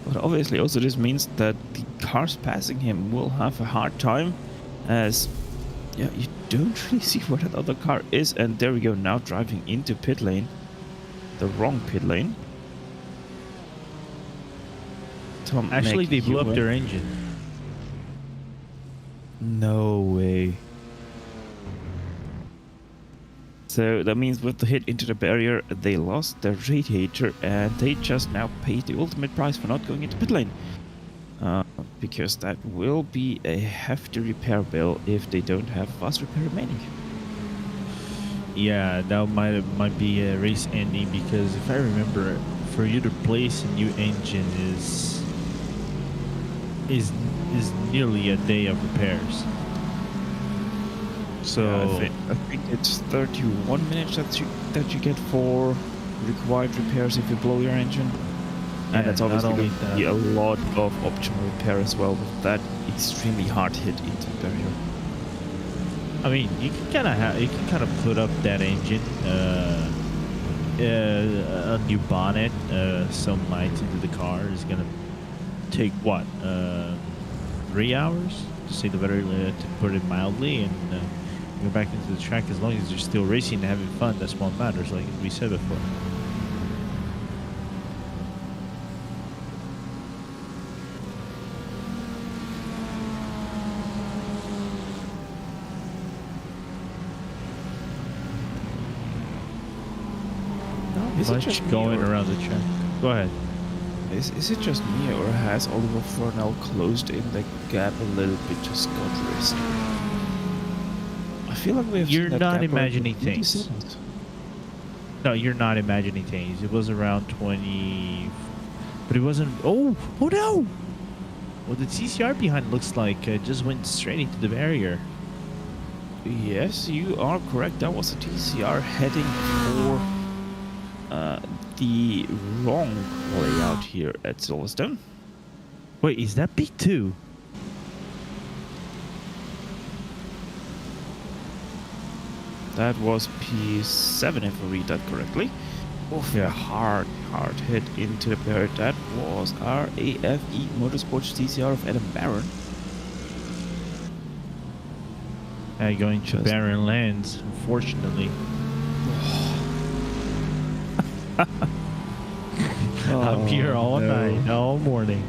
But obviously also this means that the cars passing him will have a hard time, as yeah, you don't really see where that other car is. And there we go, now driving into pit lane, the wrong pit lane. Tom, actually, they blew up their engine. No way. So that means with the hit into the barrier, they lost their radiator, and they just now pay the ultimate price for not going into pit lane. Because that will be a hefty repair bill if they don't have fast repair remaining. Yeah, that might be a race ending, because if I remember, for you to place a new engine is nearly a day of repairs. So yeah, I think it's 31 minutes that you get for required repairs if you blow your engine. Yeah, and that's obviously going to be a lot of optional repair as well with that extremely hard hit into the barrier. I mean, you can kind of put up that engine, a new bonnet, some lights into the car is gonna take what 3 hours to say the better, to put it mildly, and go back into the track. As long as you're still racing and having fun, that's what matters, like we said before. Is it much just me, going or- around the track. Go ahead. Is it just me, or has Oliver Furnell closed in the gap a little bit to Scott Racing? I feel like we have You're seen that not gap around imagining 50 things. seconds. No, you're not imagining things. It was around 20, but it wasn't. Oh no! Well, the TCR behind looks like it just went straight into the barrier. Yes, you are correct. That was a TCR heading for the wrong layout here at Silverstone. Wait, is that P2? That was P7, if I read that correctly. Oof, Yeah. a hard hit into the barrier. That was our AFE Motorsports TCR of Adam Barron. Going to Just- barren lands, unfortunately. I'm here all night, all morning.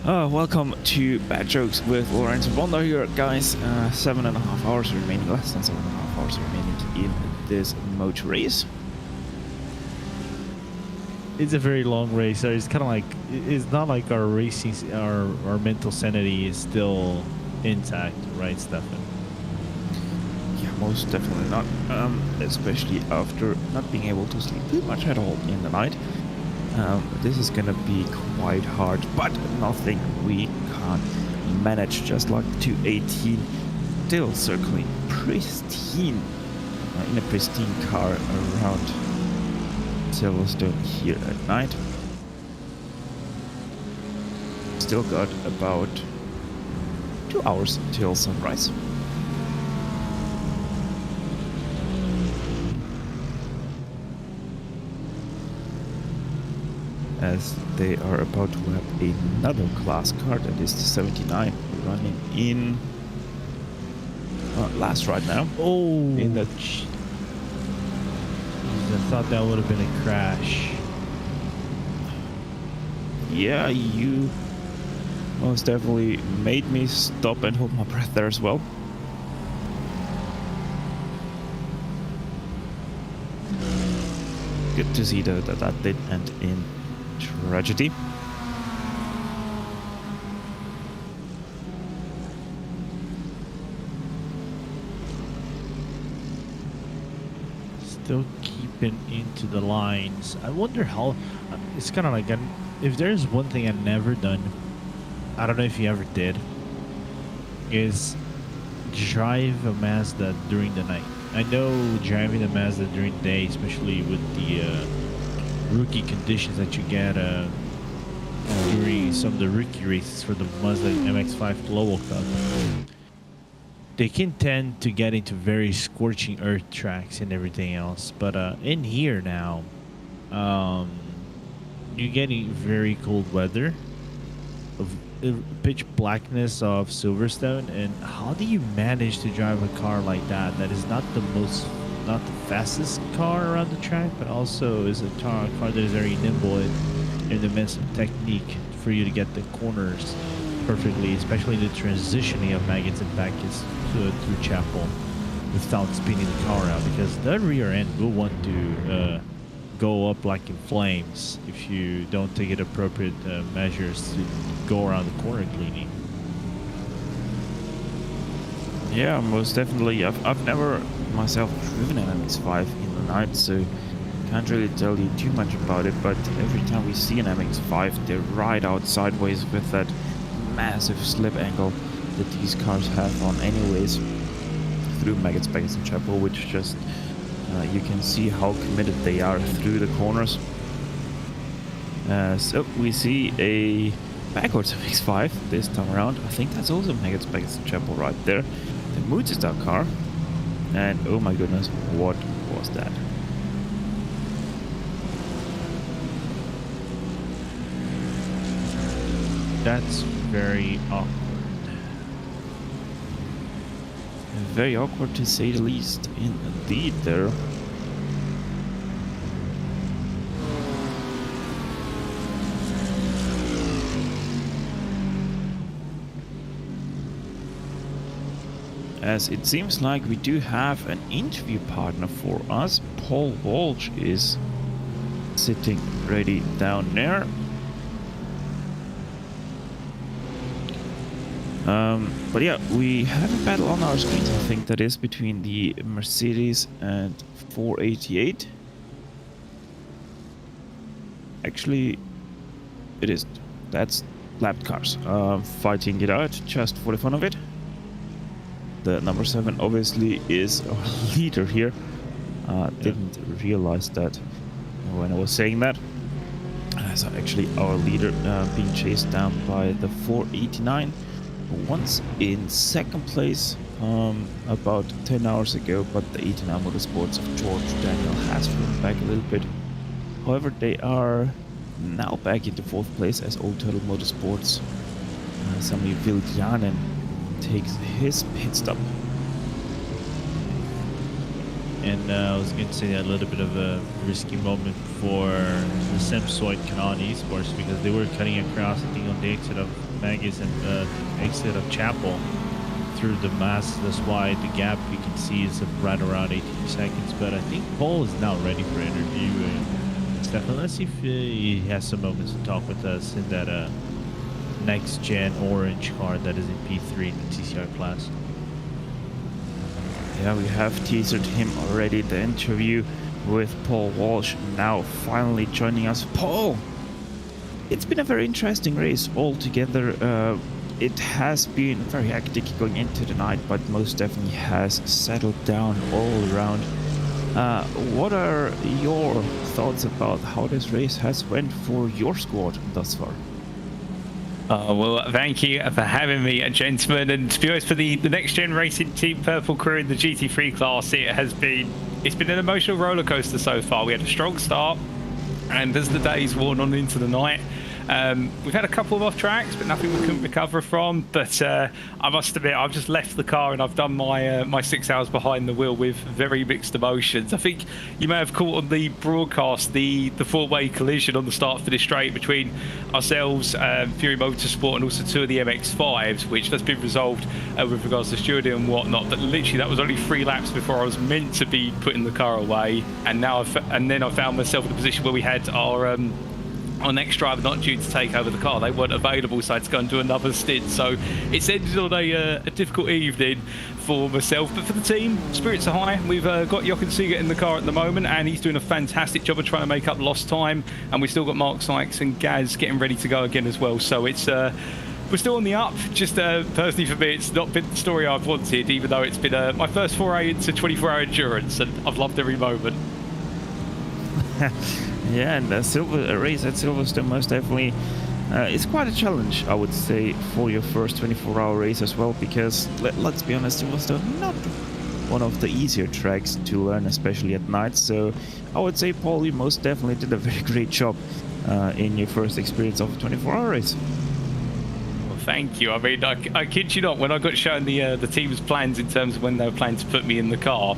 Welcome to Bad Jokes with Lorenzo Bonda here, guys. 7.5 hours remaining, less than 7.5 hours remaining in this motor race. It's a very long race, so it's kind of like it's not like our racing, our mental sanity is still intact, right, Stefan? Yeah, most definitely not. Especially after not being able to sleep too much at all in the night. This is gonna be quite hard, but nothing we can't manage. Just like 218, still circling pristine in a pristine car around Silverstone here at night. Still got about 2 hours till sunrise. As they are about to have another class car, that is the 79, running in last right now. Oh, In the jeez, I thought that would have been a crash. Yeah, you most definitely made me stop and hold my breath there as well. Good to see though that did end in tragedy. Still keeping into the lines. I wonder how. It's kind of like if there's one thing I've never done, I don't know if you ever did, is drive a Mazda during the night. I know driving a Mazda during the day, especially with the rookie conditions that you get during some of the rookie races for the Mazda MX-5 Global Cup, they can tend to get into very scorching earth tracks and everything else. But in here now, you're getting very cold weather, of pitch blackness of Silverstone. And how do you manage to drive a car like that? That is not the fastest car around the track, but also is a car that is very nimble and demands some technique for you to get the corners perfectly, especially the transitioning of maggots and packets through Chapel without spinning the car out, because the rear end will want to go up like in flames if you don't take it appropriate measures to go around the corner cleaning. Yeah, most definitely. I've never myself driven an MX-5 in the night, so can't really tell you too much about it, but every time we see an MX-5, they ride out sideways with that massive slip angle that these cars have on anyways through maggots, packets and Chapel, which just you can see how committed they are through the corners. So we see a backwards MX-5 this time around. I think that's also maggots, packets and Chapel right there. The Moodstar car, and oh my goodness, what was that? That's very awkward. Very awkward to say the least, indeed there. as it seems like we do have an interview partner for us. Paul Walsh is sitting ready down there. But yeah, we have a battle on our screens. I think that is between the Mercedes and 488. Actually, it isn't. That's lapped cars fighting it out just for the fun of it. The number 7 obviously is our leader here. Didn't realize that when I was saying that. So actually our leader being chased down by the 489. Once in second place about 10 hours ago, but the 89 Motorsports of George Daniel has fallen back a little bit. However, they are now back into 4th place as Untitled Motorsports. Sami Viljanen takes his pit stop. And I was going to say a little bit of a risky moment for the Semsoid Canaan Esports, because they were cutting across, I think, on the exit of Magus and exit of Chapel through the mass. That's why the gap you can see is right around 18 seconds. But I think Paul is now ready for interview. And Stefan, let's see if he has some moments to talk with us in that next gen orange car that is in P3 in the TCR class. Yeah, we have teasered him already, the interview with Paul Walsh, now finally joining us. Paul, it's been a very interesting race altogether. It has been very hectic going into the night, but most definitely has settled down all around. What are your thoughts about how this race has went for your squad thus far? Well, thank you for having me, gentlemen. And to be honest, for the next gen racing Team Purple crew in the GT3 class, it's been an emotional roller coaster so far. We had a strong start, and as the days worn on into the night, we've had a couple of off tracks, but nothing we couldn't recover from. But I must admit, I've just left the car and I've done my 6 hours behind the wheel with very mixed emotions. I think you may have caught on the broadcast the four-way collision on the start-finish straight between ourselves, Fury Motorsport, and also 2 of the MX-5s, which has been resolved with regards to stewarding and whatnot. But literally, that was only 3 laps before I was meant to be putting the car away, and then I found myself in a position where we had our next driver not due to take over the car. They weren't available, so I had to go and do another stint. So it's ended on a difficult evening for myself, but for the team, spirits are high. We've got Jochen Siegert in the car at the moment, and he's doing a fantastic job of trying to make up lost time, and we've still got Mark Sykes and Gaz getting ready to go again as well. So it's we're still on the up. Just personally for me, it's not been the story I've wanted, even though it's been my first foray into 24-hour endurance, and I've loved every moment. Yeah, and a race at Silverstone most definitely is quite a challenge, I would say, for your first 24-hour race as well, because let's be honest, Silverstone not one of the easier tracks to learn, especially at night. So I would say, Paul, you most definitely did a very great job in your first experience of a 24-hour race. Well, thank you. I mean, I kid you not, when I got shown the team's plans in terms of when they were planning to put me in the car,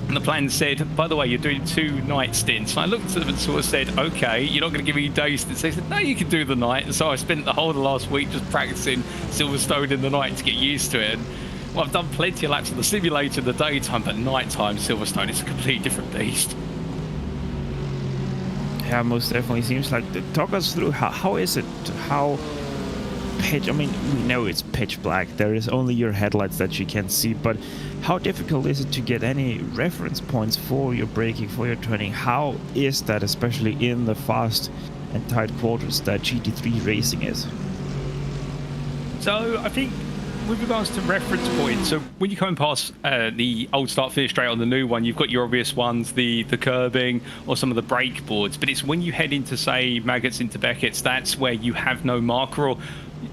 and the plan said, by the way, you're doing 2 night stints. And I looked at them and sort of said, okay, you're not going to give me day stints. They said, no, you can do the night. And so I spent the whole of the last week just practicing Silverstone in the night to get used to it. And well, I've done plenty of laps of the simulator in the daytime, but nighttime Silverstone is a completely different beast. Yeah, most definitely seems like. Talk us through how is it? How pitch? I mean, we know it's pitch black. There is only your headlights that you can see, but how difficult is it to get any reference points for your braking, for your turning? How is that, especially in the fast and tight quarters that GT3 racing is? So I think with regards to reference points, so when you come past the old start finish straight on the new one, you've got your obvious ones, the curbing or some of the brake boards. But it's when you head into, say, Maggots into Beckett's, that's where you have no marker, or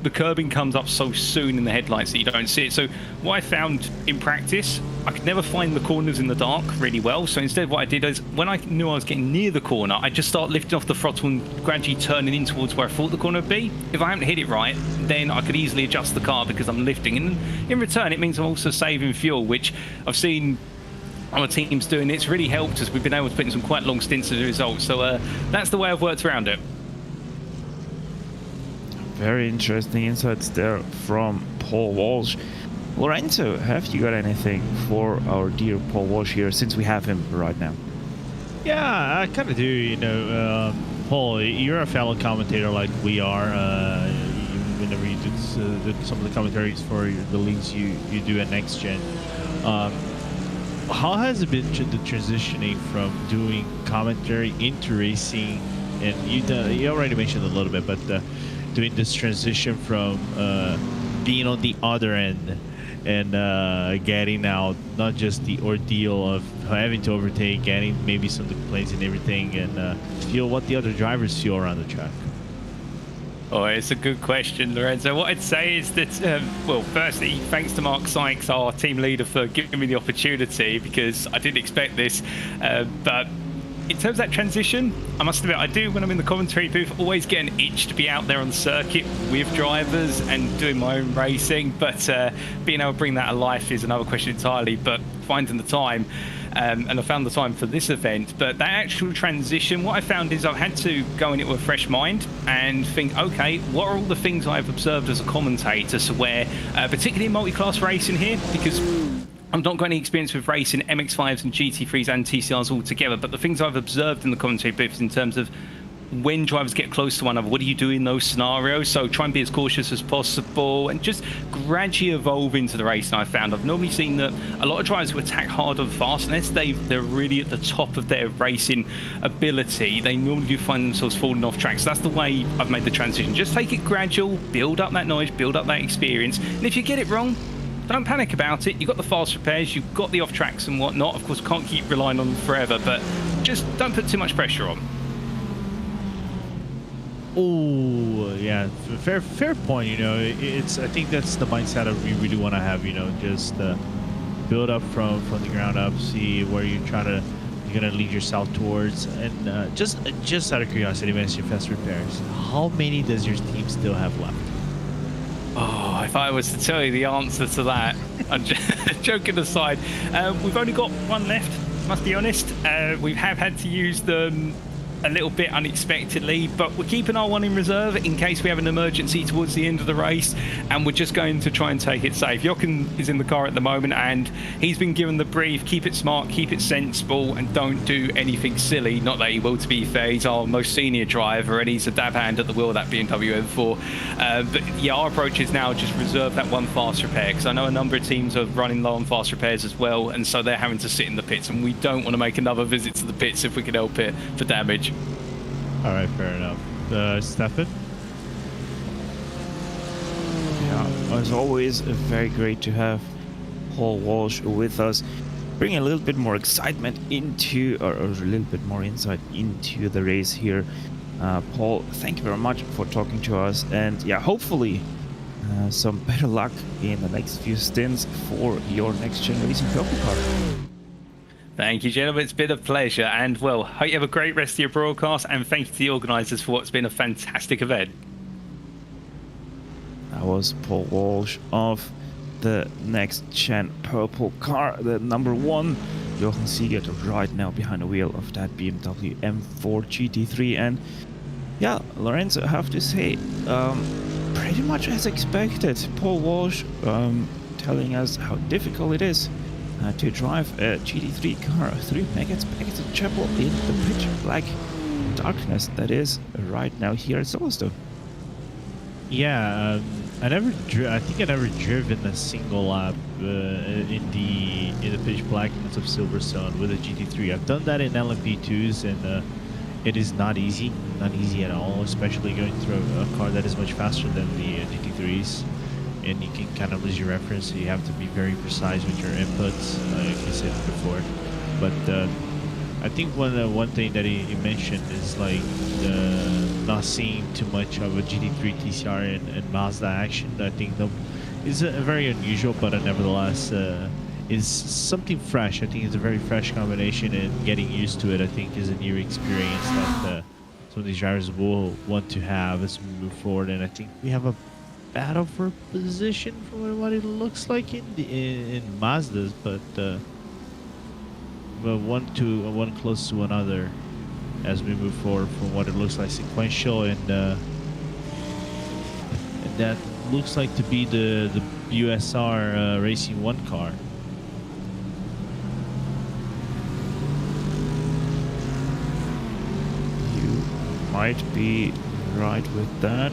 the curbing comes up so soon in the headlights that you don't see it. So what I found in practice, I could never find the corners in the dark really well. So instead what I did is, when I knew I was getting near the corner, I just start lifting off the throttle and gradually turning in towards where I thought the corner would be. If I haven't hit it right, then I could easily adjust the car because I'm lifting. And in return, it means I'm also saving fuel, which I've seen other teams doing. It's really helped us. We've been able to put in some quite long stints as a result. So that's the way I've worked around it. Very interesting insights there from Paul Walsh. Lorenzo, have you got anything for our dear Paul Walsh here, since we have him right now? Yeah, I kind of do. Paul, you're a fellow commentator like we are. Whenever you do some of the commentaries for the leagues you do at Next Gen, how has it been the transitioning from doing commentary into racing? And you already mentioned a little bit, but doing this transition from being on the other end and getting out, not just the ordeal of having to overtake, getting maybe some complaints and everything, and feel what the other drivers feel around the track. Oh, it's a good question, Lorenzo. What I'd say is that, well, firstly, thanks to Mark Sykes, our team leader, for giving me the opportunity, because I didn't expect this. But in terms of that transition, I must admit, I do, when I'm in the commentary booth, always get an itch to be out there on the circuit with drivers and doing my own racing. But being able to bring that to life is another question entirely. But finding the time, and I found the time for this event. But that actual transition, what I found is I've had to go in it with a fresh mind and think, okay, what are all the things I've observed as a commentator? So where, particularly in multi-class racing here, because I've not got any experience with racing MX-5s and GT3s and TCRs altogether, but the things I've observed in the commentary booth in terms of when drivers get close to one another, what do you do in those scenarios? So try and be as cautious as possible and just gradually evolve into the race. And I found I've normally seen that a lot of drivers who attack hard on fastness, they're really at the top of their racing ability. They normally do find themselves falling off track. So that's the way I've made the transition. Just take it gradual, build up that knowledge, build up that experience. And if you get it wrong, don't panic about it. You've got the fast repairs, you've got the off tracks and whatnot. Of course, can't keep relying on them forever, but just don't put too much pressure on. Oh, yeah, fair point. It's I think that's the mindset that we really want to have. Just build up from the ground up, see where you're gonna lead yourself towards, and just out of curiosity, you mentioned fast repairs. How many does your team still have left? Oh, if I was to tell you the answer to that, I'm joking aside, we've only got one left, must be honest. We have had to use them a little bit unexpectedly, but we're keeping our one in reserve in case we have an emergency towards the end of the race, and we're just going to try and take it safe. Jochen is in the car at the moment, and he's been given the brief: keep it smart, keep it sensible, and don't do anything silly. Not that he will, to be fair, he's our most senior driver and he's a dab hand at the wheel of that BMW M4. But yeah, our approach is now just reserve that one fast repair, because I know a number of teams are running low on fast repairs as well, and so they're having to sit in the pits, and we don't want to make another visit to the pits if we can help it for damage. All right, fair enough. Stefan? Yeah, as always, very great to have Paul Walsh with us, bringing a little bit more excitement into, or a little bit more insight into the race here. Paul, thank you very much for talking to us, and yeah, hopefully some better luck in the next few stints for your next generation purple car. Thank you, gentlemen. It's been a pleasure. And, well, hope you have a great rest of your broadcast. And thank you to the organisers for what's been a fantastic event. That was Paul Walsh of the Next Gen Purple car, the number one. Jochen Siegert right now behind the wheel of that BMW M4 GT3. And, yeah, Lorenzo, I have to say, pretty much as expected. Paul Walsh telling us how difficult it is to drive a GT3 car through Maggots Chapel in the pitch black darkness that is right now here at Silverstone. Yeah, I think I never driven a single lap in the pitch blackness of Silverstone with a GT3. I've done that in LMP2s, and it is not easy at all, especially going through a car that is much faster than the GT3s. And you can kind of lose your reference, so you have to be very precise with your inputs, like you said before. But I think one thing that he mentioned is like not seeing too much of a GT3 TCR and Mazda action. I think is a very unusual, but nevertheless is something fresh. I think it's a very fresh combination, and getting used to it, I think, is a new experience that some of these drivers will want to have as we move forward. And I think we have a battle for position from what it looks like in Mazdas, but one close to another as we move forward from what it looks like sequential, and that looks like to be the USR Racing 1 car. You might be right with that.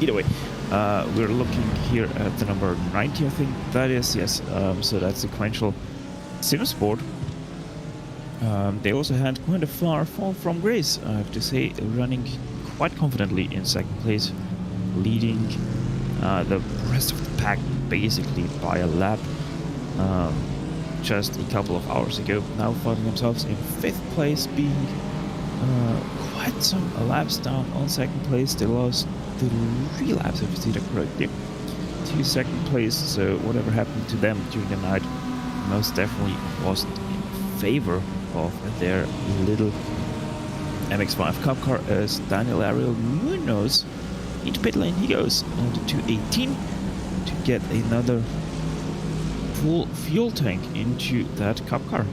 Either way, we're looking here at the number 90, I think that is, yes. So that's sequential Simsport. They also had quite a far fall from Grace, I have to say, running quite confidently in second place, leading the rest of the pack basically by a lap just a couple of hours ago. Now finding themselves in 5th place, being quite some laps down on second place. They lost 3 laps, if you see that correctly, to second place, so whatever happened to them during the night most definitely wasn't in favor of their little MX-5 Cup car, as Daniel Ariel Munoz into pit lane he goes on to 218 to get another full fuel tank into that Cup car.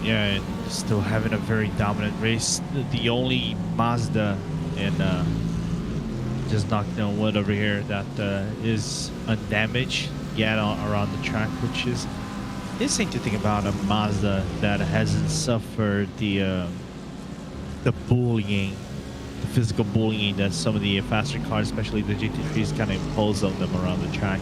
Yeah, and still having a very dominant race. The only Mazda, and just knocked down wood over here, that is undamaged yet around the track, which is interesting to think about a Mazda that hasn't suffered the bullying, the physical bullying that some of the faster cars, especially the GT3s, kind of impose on them around the track,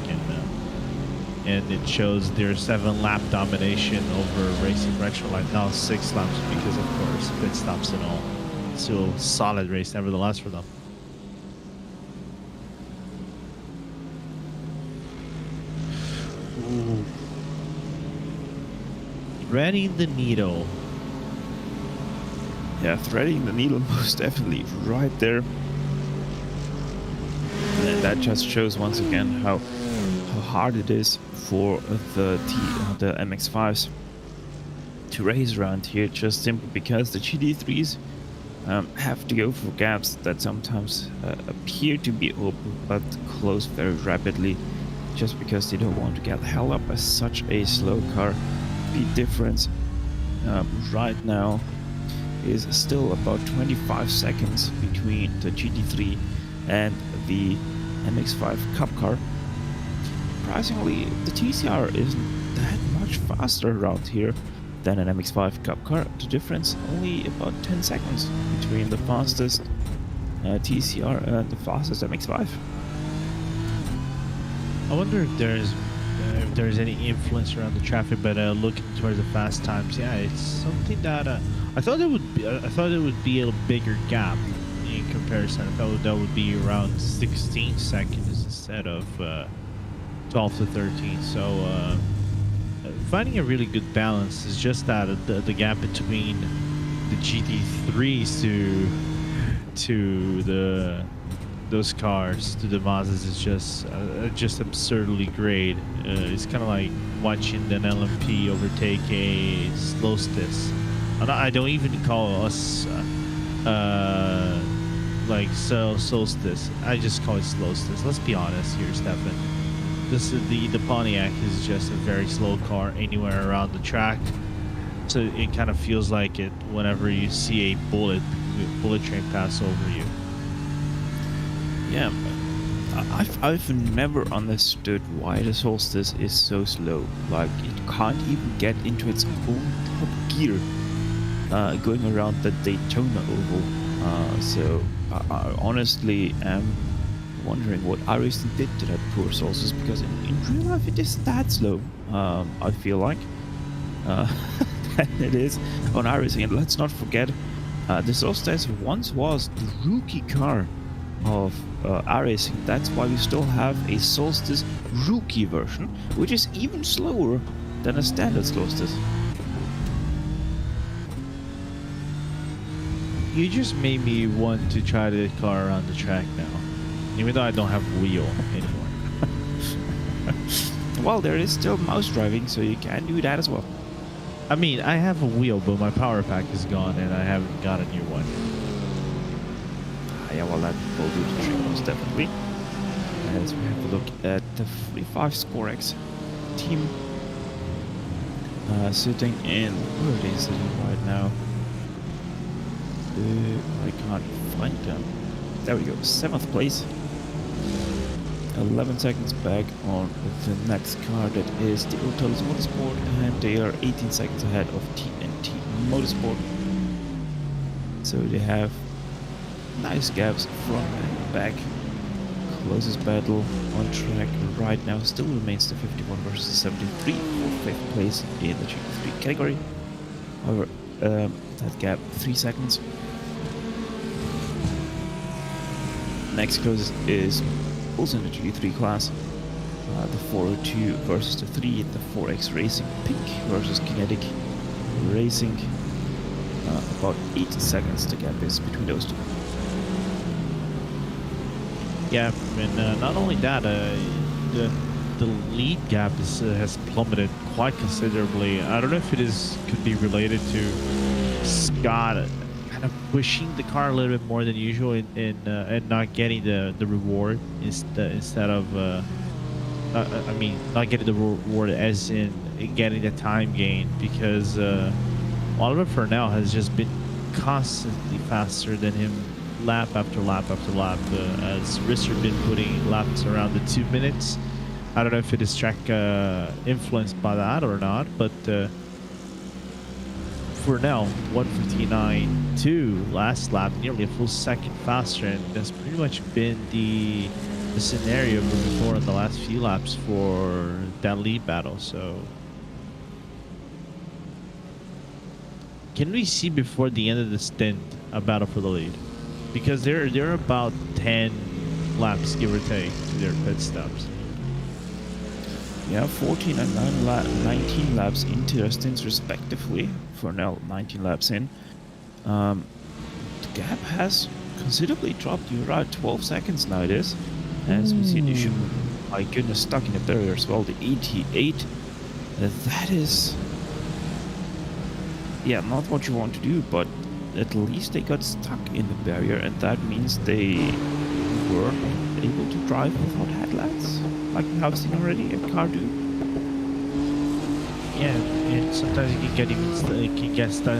and it shows their 7-lap domination over racing for extra life. Now 6 laps because, of course, pit stops and all. So solid race nevertheless for them. Ooh. Threading the needle. Yeah, threading the needle most definitely right there. And that just shows once again how hard it is for the MX-5s to race around here, just simply because the GT3s have to go for gaps that sometimes appear to be open but close very rapidly, just because they don't want to get held up by such a slow car. Speed difference right now is still about 25 seconds between the GT3 and the MX-5 Cup car. Surprisingly, the TCR isn't that much faster around here than an MX-5 Cup car. The difference only about 10 seconds between the fastest TCR and the fastest MX-5. I wonder if there's any influence around the traffic, but looking towards the fast times, yeah, it's something that I thought it would be a bigger gap in comparison. I thought that would be around 16 seconds instead of 12 to 13. So finding a really good balance is just that the gap between the GT3s to those cars, to the Mazdas, is just absurdly great. It's kind of like watching an LMP overtake a Slowstis. I don't even call us like Solstice. I just call it Slowstis. Let's be honest here, Stefan. This is the Pontiac is just a very slow car anywhere around the track, so it kind of feels like it whenever you see a bullet train pass over you. Yeah, I've never understood why the Solstice is so slow. Like, it can't even get into its own top gear going around the Daytona Oval. So I honestly am wondering what iRacing did to that poor Solstice, because in real life it is that slow, I feel like. It is on iRacing. And let's not forget, the Solstice once was the rookie car of iRacing. That's why we still have a Solstice rookie version, which is even slower than a standard Solstice. You just made me want to try the car around the track now, even though I don't have a wheel anymore. Well, there is still mouse driving, so you can do that as well. I mean, I have a wheel, but my power pack is gone and I haven't got a new one. Yeah, well, that will do the trick most definitely. As we have a look at the 45 ScoreX team. sitting in, where are they sitting right now? I can't find them. There we go, 7th place. 11 seconds back on the next car, that is the Untitled Motorsport, and they are 18 seconds ahead of TNT Motorsport. So they have nice gaps front and back. Closest battle on track right now still remains the 51 versus 73 for 5th place in the GT3 category. However, that gap 3 seconds. Next closest is also in the GT3 class. The 402 versus the 3 in the 4X Racing Pink versus Kinetic Racing. About 8 seconds the gap is between those two. Yeah, and not only that, the lead gap has plummeted quite considerably. I don't know if could be related to Scott kind of pushing the car a little bit more than usual and not getting the reward instead of not getting the reward as in getting the time gain, because Oliver Fernell has just been constantly faster than him lap after lap after lap, as Risser been putting laps around the 2 minutes. I don't know if it is track influenced by that or not, but for now 1:59.2 last lap, nearly a full second faster, and that's pretty much been the scenario moving forward in the last few laps for that lead battle. So can we see before the end of the stint a battle for the lead? Because they're about 10 laps, give or take, to their pit stops. Yeah, 14 and 19 laps into their stints respectively. For now, 19 laps in. The gap has considerably dropped. You're right, 12 seconds now it is. As we see the issue, my goodness, stuck in the barrier as well, the 88. That is, yeah, not what you want to do, but at least they got stuck in the barrier, and that means they were able to drive without headlights, like we have seen already a car do. Yeah, and sometimes you can get stuck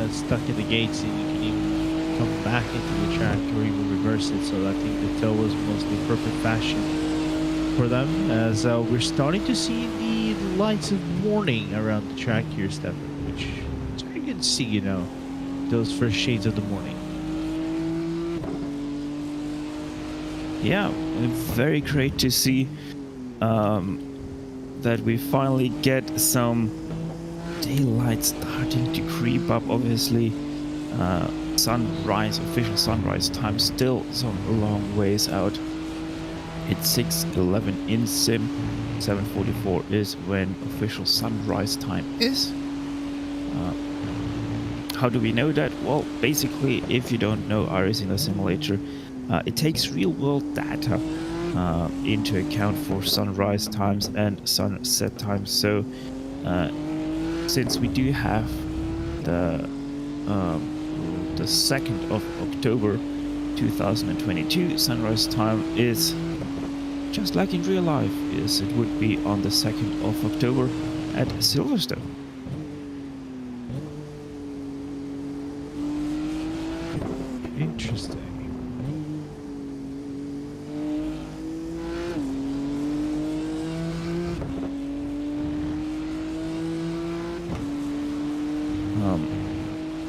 in the gates, and you can even come back into the track or even reverse it. So I think the tow was mostly perfect fashion for them, as we're starting to see the lights of morning around the track here, Stefan, which is very good to see, you know, those first shades of the morning. Yeah, very great to see that we finally get some daylight starting to creep up. Obviously, official sunrise time still some long ways out. It's 6:11 in sim, 7:44 is when official sunrise time is. How do we know that? Well, basically, if you don't know iRacing Simulator, it takes real-world data into account for sunrise times and sunset times. So, since we do have the 2nd of October 2022, sunrise time is just like in real life. Yes, it would be on the 2nd of October at Silverstone. Interesting.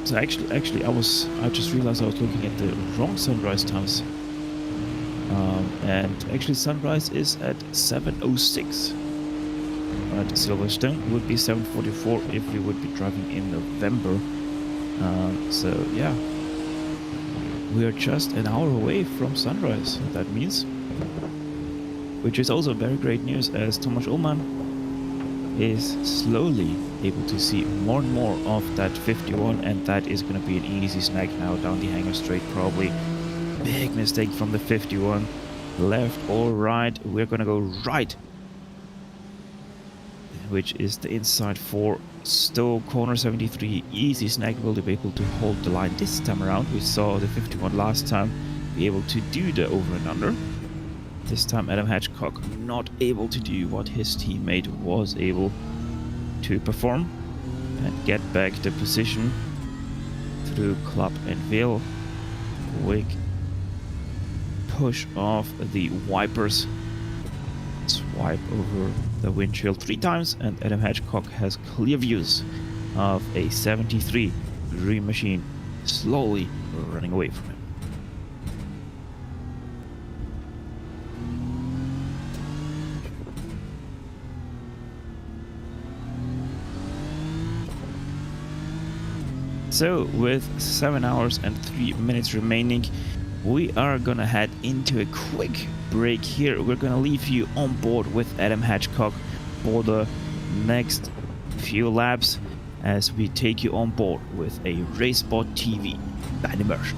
So actually, I just realized I was looking at the wrong sunrise times. And actually, sunrise is at 7:06 at Silverstone. It would be 7:44 if you would be driving in November. So yeah. We are just an hour away from sunrise, that means. Which is also very great news, as Thomas Ullmann is slowly able to see more and more of that 51, and that is going to be an easy snag now down the hanger straight, probably. Big mistake from the 51. Left or right, we're going to go right. Which is the inside for Stowe, corner 73, easy snag. Will be able to hold the line this time around. We saw the 51 last time be able to do the over and under. This time Adam Hedgecock not able to do what his teammate was able to perform. and get back the position through Club and Veil. Quick push off the wipers. Swipe over the windshield 3 times, and Adam Hedgecock has clear views of a 73 Dream Machine slowly running away from him. So with 7 hours and 3 minutes remaining, we are gonna head into a quick break here. We're gonna leave you on board with Adam Hedgecock for the next few laps as we take you on board with a RaceSpotTV band immersion.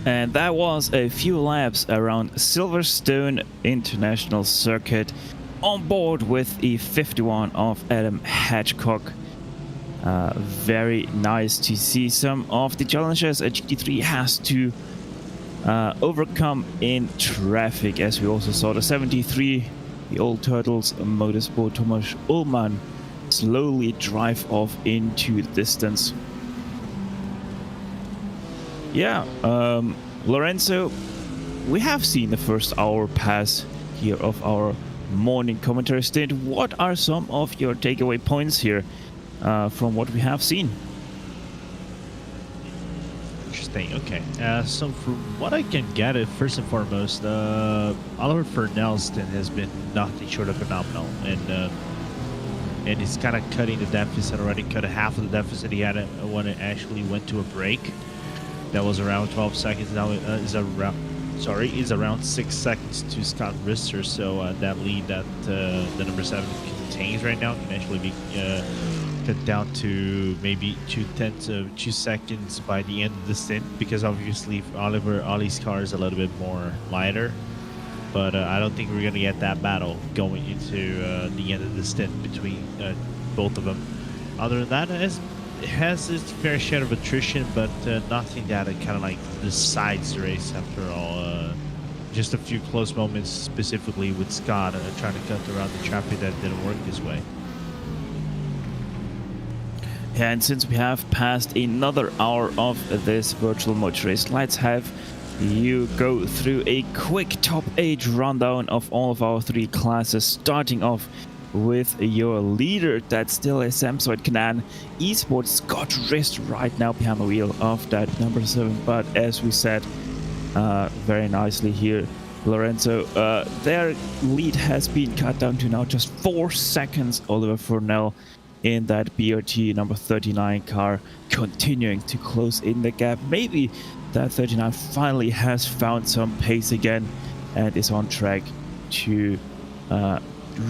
And that was a few laps around Silverstone International Circuit on board with the 51 of Adam Hedgecock. Very nice to see some of the challenges a GT3 has to overcome in traffic, as we also saw the 73, the Old Turtles Motorsport Thomas Ullmann slowly drive off into the distance. Yeah, Lorenzo, we have seen the first hour pass here of our morning commentary stint. What are some of your takeaway points here from what we have seen? Interesting. Okay. So from what I can gather, first and foremost, Oliver Fernelston has been nothing short of phenomenal, and he's kind of cutting the deficit already. Cut half of the deficit he had when it actually went to a break. That was around 12 seconds. Now is around 6 seconds to Scott Rister. So that lead that the number 7 contains right now can actually be cut down to maybe 2 seconds by the end of the stint, because obviously Ollie's car is a little bit more lighter. But I don't think we're gonna get that battle going into the end of the stint between both of them. Other than that, it has its fair share of attrition, but nothing that kind of like decides the race after all. Just a few close moments, specifically with Scott trying to cut around the traffic that didn't work this way. Yeah, and since we have passed another hour of this virtual motor race, let's have you go through a quick top 8 rundown of all of our 3 classes, starting off with your leader. That's still a Samsoid Canan Esports Scott Rist right now behind the wheel of that number 7. But as we said very nicely here, Lorenzo, their lead has been cut down to now just 4 seconds. Oliver Furnell in that BRT number 39 car continuing to close in the gap. Maybe that 39 finally has found some pace again and is on track to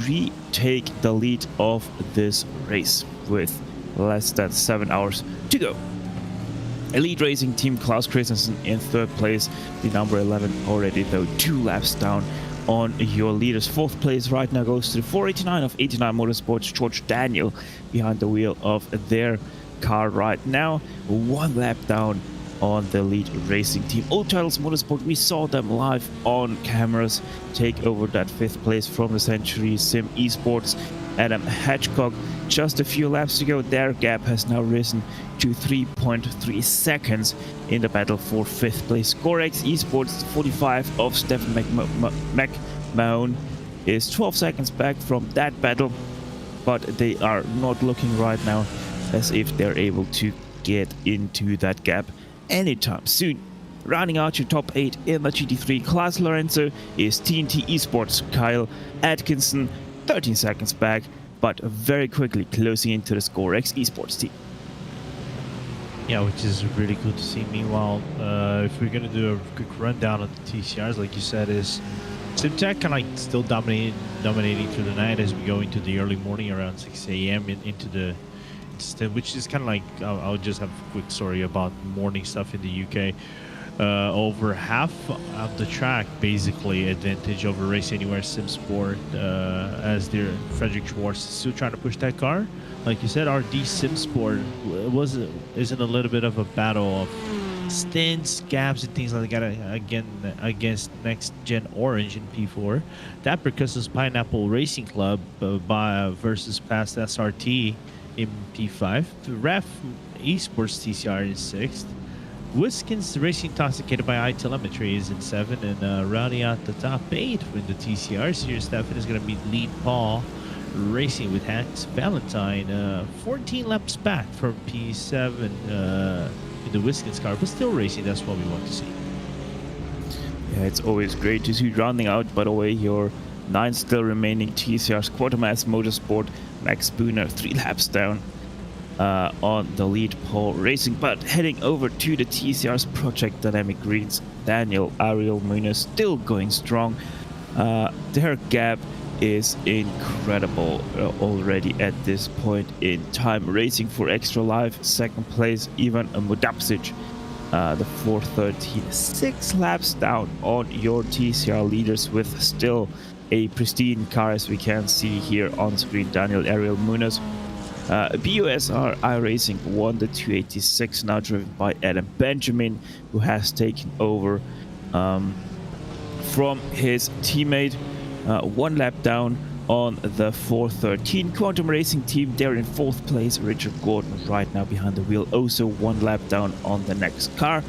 retake the lead of this race with less than 7 hours to go. Elite Racing Team Klaus Christensen in 3rd place, the number 11 already though 2 laps down on your leaders. 4th place right now goes to the 489 of 89 Motorsports, George Daniel behind the wheel of their car right now, 1 lap down on the lead racing team. Old Titles Motorsport, we saw them live on cameras take over that 5th place from the Century Sim Esports. Adam Hedgecock, just a few laps to go, their gap has now risen to 3.3 seconds in the battle for 5th place. Gorex Esports 45 of Stephen McMahon is 12 seconds back from that battle, but they are not looking right now as if they're able to get into that gap anytime soon. Rounding out your top 8 in the GT3 class, Lorenzo, is TNT Esports Kyle Atkinson, 13 seconds back, but very quickly closing into the Scorex Esports team. Yeah, which is really good to see. Meanwhile, if we're gonna do a quick rundown of the TCRs, like you said, is Simtech kind of like still dominating through the night as we go into the early morning around 6 a.m. into the which is kind of like I'll just have a quick story about morning stuff in the UK. Over half of the track basically advantage over Race Anywhere SimSport, as their Frederick Schwartz is still trying to push that car. Like you said, RD SimSport isn't a little bit of a battle of stints, gaps, and things like that again against Next Gen Orange in P4. That because Pineapple Racing Club versus Past SRT in P5. The Ref Esports TCR is 6th. Wiskins Racing Intoxicated by iTelemetry is in 7th, and rounding out the top 8 with the TCRs here, Stefan is going to meet Lead Paul Racing with Hans Valentine, 14 laps back from P7 in the Wiskins car, but still racing. That's what we want to see. Yeah, it's always great to see rounding out, by the way, your 9 still remaining TCRs. Quartermass Motorsport, Max Spooner, 3 laps down on the lead Paul Racing. But heading over to the TCR's Project Dynamic Greens, Daniel Ariel Munoz still going strong. Their gap is incredible already at this point in time. Racing for Extra Life, 2nd place, Ivan Mudapsic the 413, 6 laps down on your TCR leaders with still a pristine car, as we can see here on screen. Daniel Ariel Munoz. BUSR iRacing won the 286, now driven by Adam Benjamin, who has taken over from his teammate. 1 lap down on the 413. Quantum Racing team, they're in 4th place. Richard Gordon right now behind the wheel, also 1 lap down on the next car.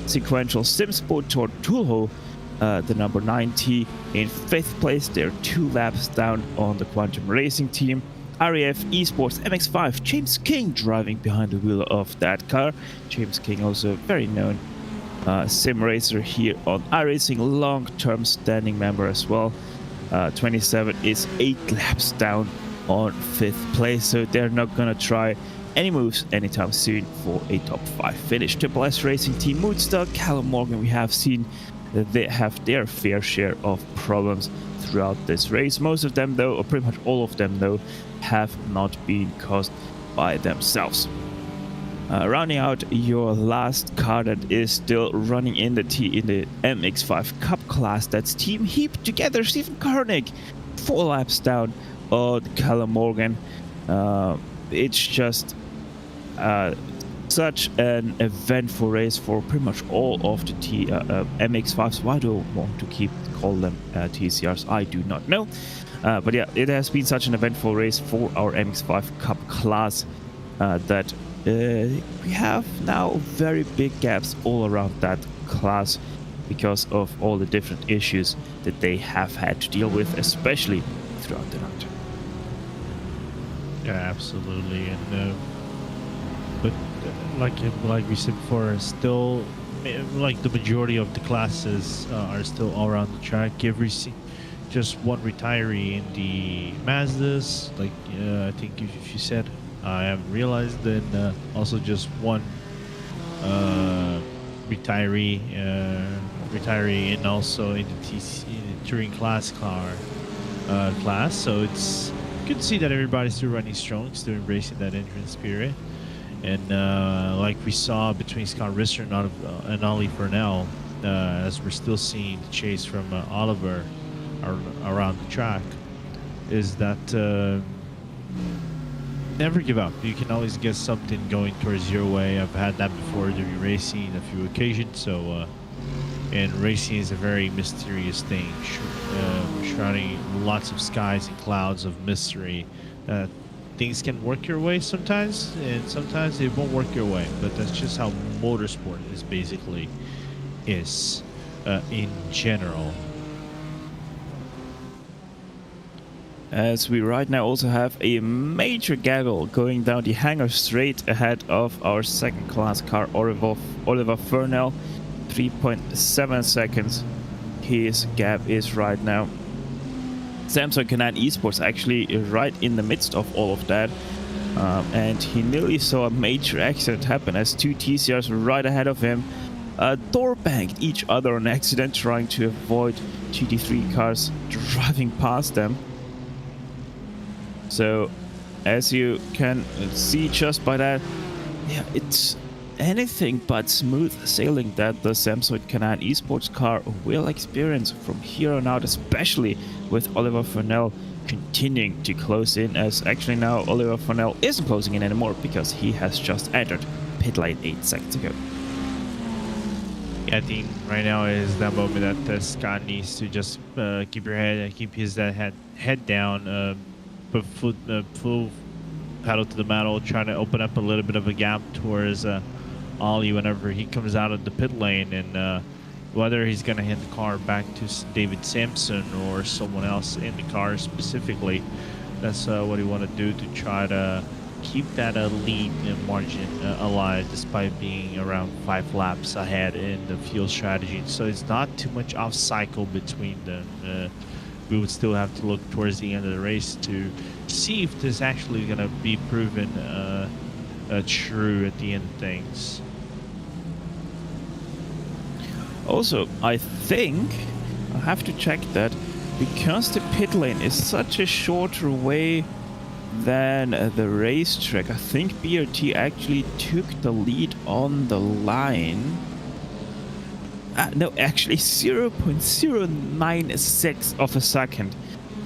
Sequential Simsport Tortulho, the number 90, in 5th place. They're 2 laps down on the Quantum Racing team. RAF Esports MX-5, James King driving behind the wheel of that car. James King, also a very known sim racer here on iRacing, long-term standing member as well. 27 is 8 laps down on 5th place, so they're not gonna try any moves anytime soon for a top 5 finish. Triple S Racing Team, Moonstar, Callum Morgan, we have seen that they have their fair share of problems throughout this race. Most of them though, or pretty much all of them though, have not been caused by themselves. Rounding out your last car that is still running in the MX-5 Cup class, that's Team Heap Together, Stephen Koenig, 4 laps down on Callum Morgan. It's just such an eventful race for pretty much all of the MX-5s. Why do I want to call them TCRs? I do not know. But yeah, it has been such an eventful race for our MX-5 Cup class that we have now very big gaps all around that class because of all the different issues that they have had to deal with, especially throughout the night. Yeah, absolutely. And but like we said before, still like the majority of the classes are still all around the track. Just one retiree in the Mazdas, like I think if you said, I haven't realized. Then also just one retiree, and also in the touring class class. So it's good to see that everybody's still running strong, still embracing that entrance spirit. And like we saw between Scott Risser and Ollie Furnell, as we're still seeing the chase from Oliver around the track, is that never give up. You can always get something going towards your way. I've had that before during racing a few occasions. So and racing is a very mysterious thing, shrouding lots of skies and clouds of mystery. Things can work your way sometimes, and sometimes they won't work your way, but that's just how motorsport is in general. As we right now also have a major gaggle going down the hangar straight ahead of our second class car, Oliver Furnell, 3.7 seconds his gap is right now. Samsung Canaan Esports actually right in the midst of all of that, and he nearly saw a major accident happen as 2 TCRs right ahead of him door banged each other on accident, trying to avoid GT3 cars driving past them. So as you can see just by that, yeah, it's anything but smooth sailing that the Samsung Canaan Esports car will experience from here on out, especially with Oliver Furnell continuing to close in, as actually now Oliver Furnell isn't closing in anymore because he has just entered pit lane 8 seconds ago. I think right now is that moment that Scott needs to just keep his head down, put full pedal to the metal, trying to open up a little bit of a gap towards Ollie whenever he comes out of the pit lane, and whether he's going to hand the car back to David Sampson or someone else in the car specifically, that's what he want to do to try to keep that lead margin alive despite being around 5 laps ahead in the fuel strategy. So it's not too much off cycle between them. We would still have to look towards the end of the race to see if this actually going to be proven true at the end of things. Also, I think I have to check that because the pit lane is such a shorter way than the racetrack, I think BRT actually took the lead on the line. no, actually 0.096 of a second.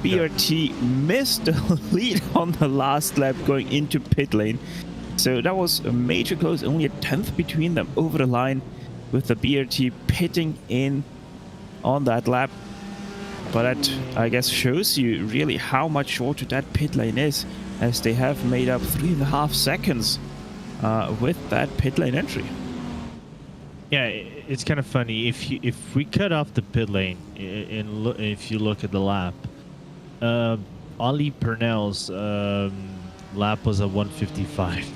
BRT missed the lead on the last lap going into pit lane. So that was a major close, only a tenth between them over the line, with the BRT pitting in on that lap. But that, I guess, shows you really how much shorter that pit lane is, as they have made up 3.5 seconds with that pit lane entry. Yeah, it's kind of funny. If we cut off the pit lane, if you look at the lap, Ollie Purnell's lap was a 155.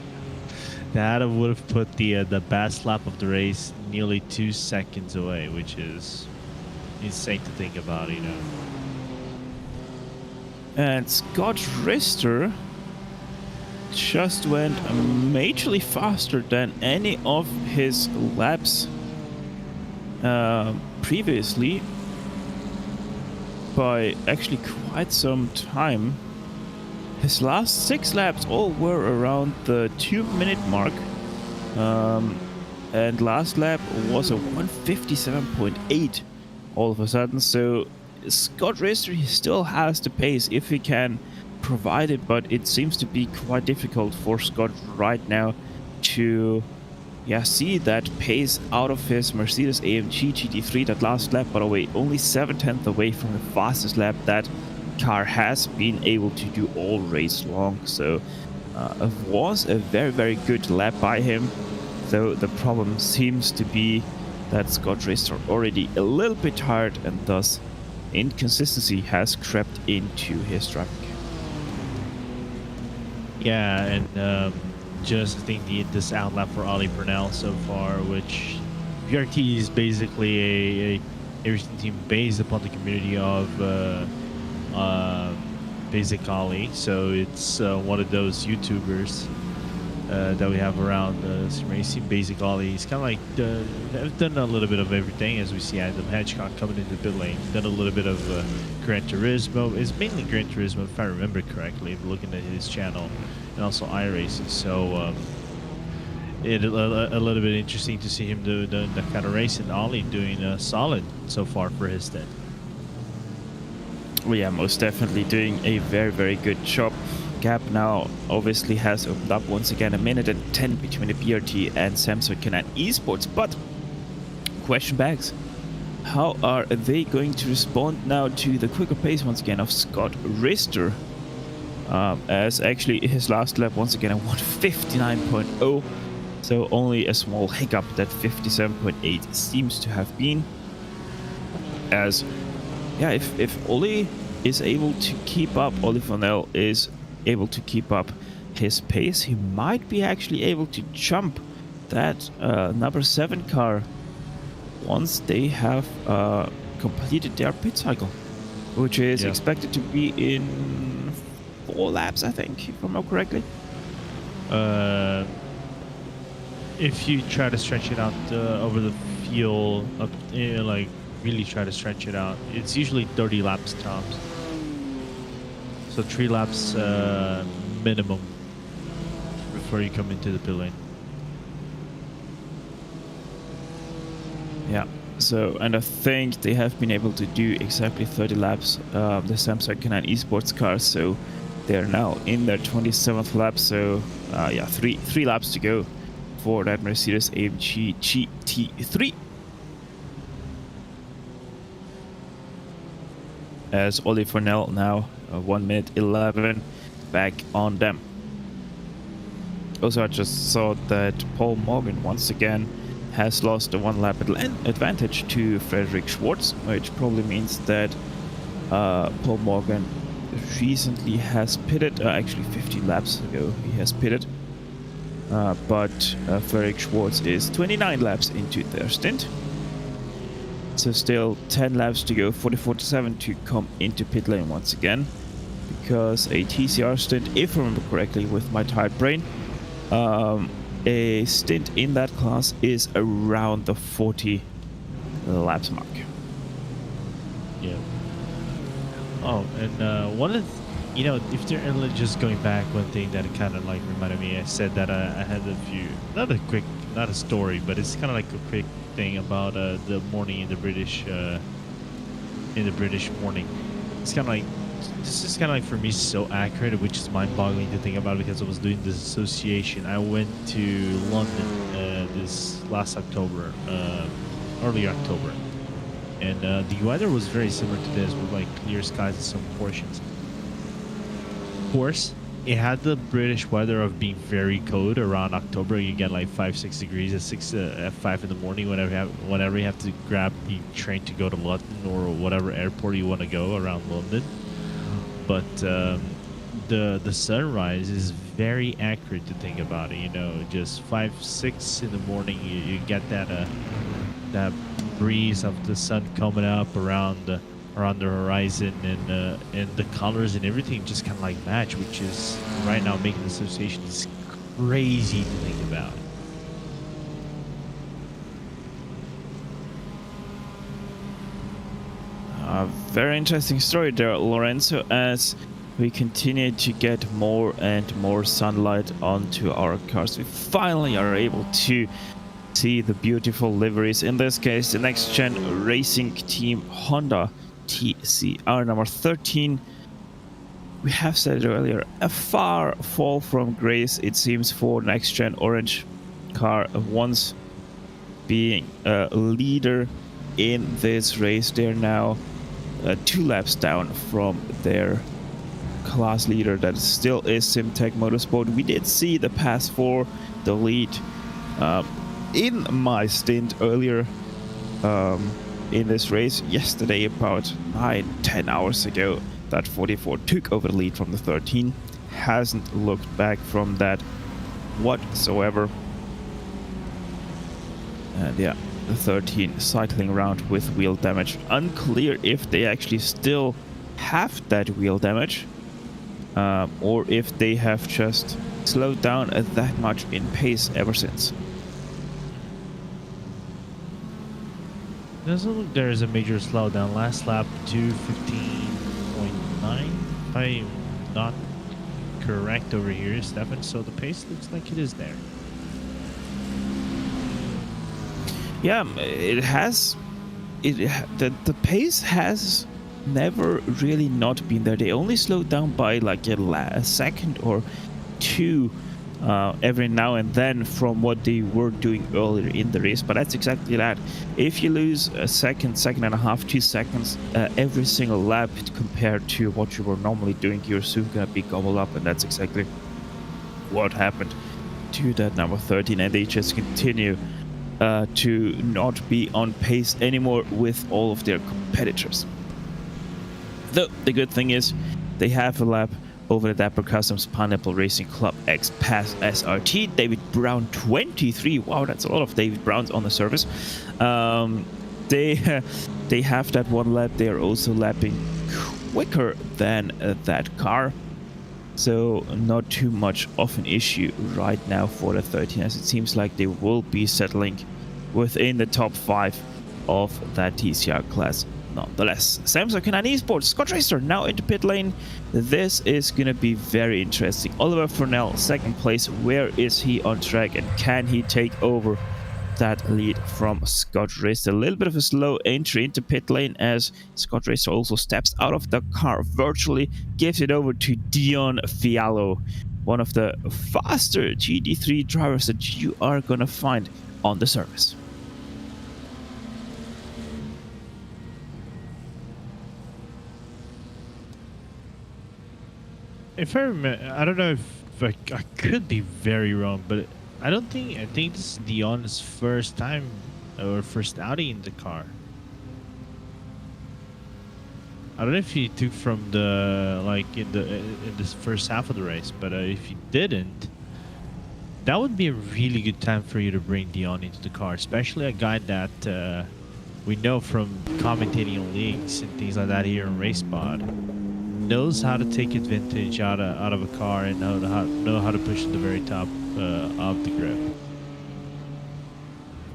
That would have put the best lap of the race nearly 2 seconds away, which is insane to think about, you know. And Scott Rister just went majorly faster than any of his laps previously by actually quite some time. His last 6 laps all were around the 2-minute mark, and last lap was a 157.8 all of a sudden. So Scott Rister, he still has the pace if he can provide it, but it seems to be quite difficult for Scott right now to see that pace out of his Mercedes-AMG GT3. That last lap, by the way, only 7/10 away from the fastest lap that car has been able to do all race long. So it was a very, very good lap by him, though the problem seems to be that Scott Rister already a little bit tired, and thus inconsistency has crept into his driving. Yeah, and just I think this outlap for Ollie Purnell so far, which BRT is basically a racing team based upon the community of Basic Ollie. So it's one of those YouTubers that we have around racing. Basic Ollie. He's kind of like they've done a little bit of everything, as we see Adam Hedgecock coming into the pit lane. Done a little bit of Gran Turismo. It's mainly Gran Turismo, if I remember correctly, looking at his channel, and also iRacing. So it's a little bit interesting to see him do that kind of race, and Ollie doing solid so far for his stint. Well, yeah, most definitely doing a very, very good job. Gap now obviously has opened up once again, 1:10 between the BRT and Samsung Canon Esports. But question bags, how are they going to respond now to the quicker pace once again of Scott Rister? As actually his last lap once again a 159.0, so only a small hiccup that 57.8 seems to have been. As if Ollie is able to keep up, Ollie Fonnell is able to keep up his pace, he might be actually able to jump that number 7 car once they have completed their pit cycle, which is expected to be in 4 laps, I think, if I remember correctly. If you try to stretch it out over the field, like really try to stretch it out, it's usually 30 laps tops. So 3 laps minimum before you come into the pit lane. Yeah. So, and I think they have been able to do exactly 30 laps, the Samsung Canon Esports cars. So they're now in their 27th lap. So three laps to go for that Mercedes-AMG GT3. As Ollie Furnell now 1:11 back on them. Also, I just saw that Paul Morgan once again has lost a 1 lap advantage to Frederick Schwartz, which probably means that Paul Morgan recently has pitted, actually 15 laps ago he has pitted, but Frederick Schwartz is 29 laps into their stint. So still 10 laps to go, 44.7 to come into pit lane once again, because a TCR stint, if I remember correctly with my tired brain, a stint in that class is around the 40 laps mark. Yeah. Oh, and one of if they're just going back, one thing that kind of like reminded me, I said that I had a few, not a story, but it's kind of like a quick thing about the morning in the British morning. It's kind of like, this is kind of like for me so accurate, which is mind-boggling to think about, because I was doing this association. I went to London this last October, early October, and the weather was very similar to this, with like clear skies in some portions. Of course, it had the British weather of being very cold around October. You get like 5-6 degrees at 5 in the morning whenever you have to grab the train to go to London or whatever airport you want to go around London. But the sunrise is very accurate to think about it. You know, just 5-6 in the morning, you get that breeze of the sun coming up around the horizon, and the colors and everything just kind of like match, which is right now making the association is crazy to think about. Very interesting story there, Lorenzo, as we continue to get more and more sunlight onto our cars. We finally are able to see the beautiful liveries. In this case, the next gen racing team Honda TCR number 13. We have said it earlier, a far fall from grace, it seems, for next gen orange car. Once being a leader in this race, they're now 2 laps down from their class leader that still is Simtech Motorsport. We did see the pass for the lead in my stint earlier in this race yesterday, about 9-10 hours ago. That 44 took over the lead from the 13. Hasn't looked back from that whatsoever. And yeah, the 13 cycling around with wheel damage. Unclear if they actually still have that wheel damage, or if they have just slowed down that much in pace ever since. Doesn't look there is a major slowdown. Last lap 2:15.9. If I'm not correct over here, Stefan. So the pace looks like it is there. Yeah, it has. The pace has never really not been there. They only slowed down by like a second or two every now and then from what they were doing earlier in the race. But that's exactly that. If you lose a second and a half, 2 seconds every single lap compared to what you were normally doing, you're soon gonna be gobbled up, and that's exactly what happened to that number 13. And they just continue to not be on pace anymore with all of their competitors. Though the good thing is they have a lap over the Dapper Customs Pineapple Racing Club X Pass SRT. David Brown 23. Wow, that's a lot of David Browns on the surface. They have that one lap. They are also lapping quicker than that car. So not too much of an issue right now for the 13, as it seems like they will be settling within the top 5 of that TCR class nonetheless. Samsung Canine Esports, Scott Racer now into pit lane. This is going to be very interesting. Oliver Furnell, second place. Where is he on track, and can he take over that lead from Scott Racer? A little bit of a slow entry into pit lane as Scott Racer also steps out of the car virtually, gives it over to Dion Fiallo, one of the faster GT3 drivers that you are going to find on the surface. If I remember, I don't know if I could be very wrong, but I think this is Dion's first time or first outing in the car. I don't know if he took from the in this first half of the race, but if he didn't, that would be a really good time for you to bring Dion into the car, especially a guy that we know from commentating on leagues and things like that here in RaceSpot. Knows how to take advantage out of a car and know how to push to the very top of the grid.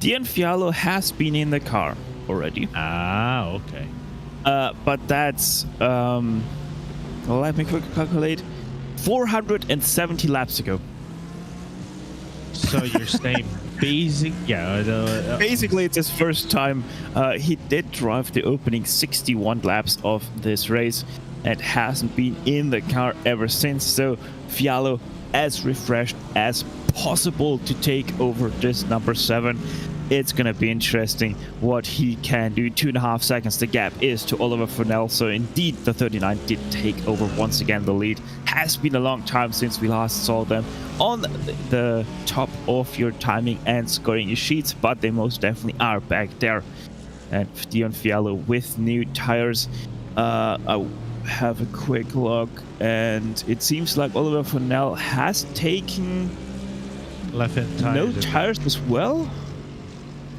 Dion Fiallo has been in the car already. Ah, okay. But that's let me quickly calculate. 470 laps ago. So you're saying Basically, it's his first time. He did drive the opening 61 laps of this race and hasn't been in the car ever since. So Fialo as refreshed as possible to take over this number 7. It's gonna be interesting what he can do. 2.5 seconds the gap is to Oliver Furnell, so indeed the 39 did take over once again the lead. Has been a long time since we last saw them on the top of your timing and scoring sheets, but they most definitely are back there. And Dion Fialo with new tires. I have a quick look, and it seems like Oliver Furnell has taken left-hand tires. No tires as well.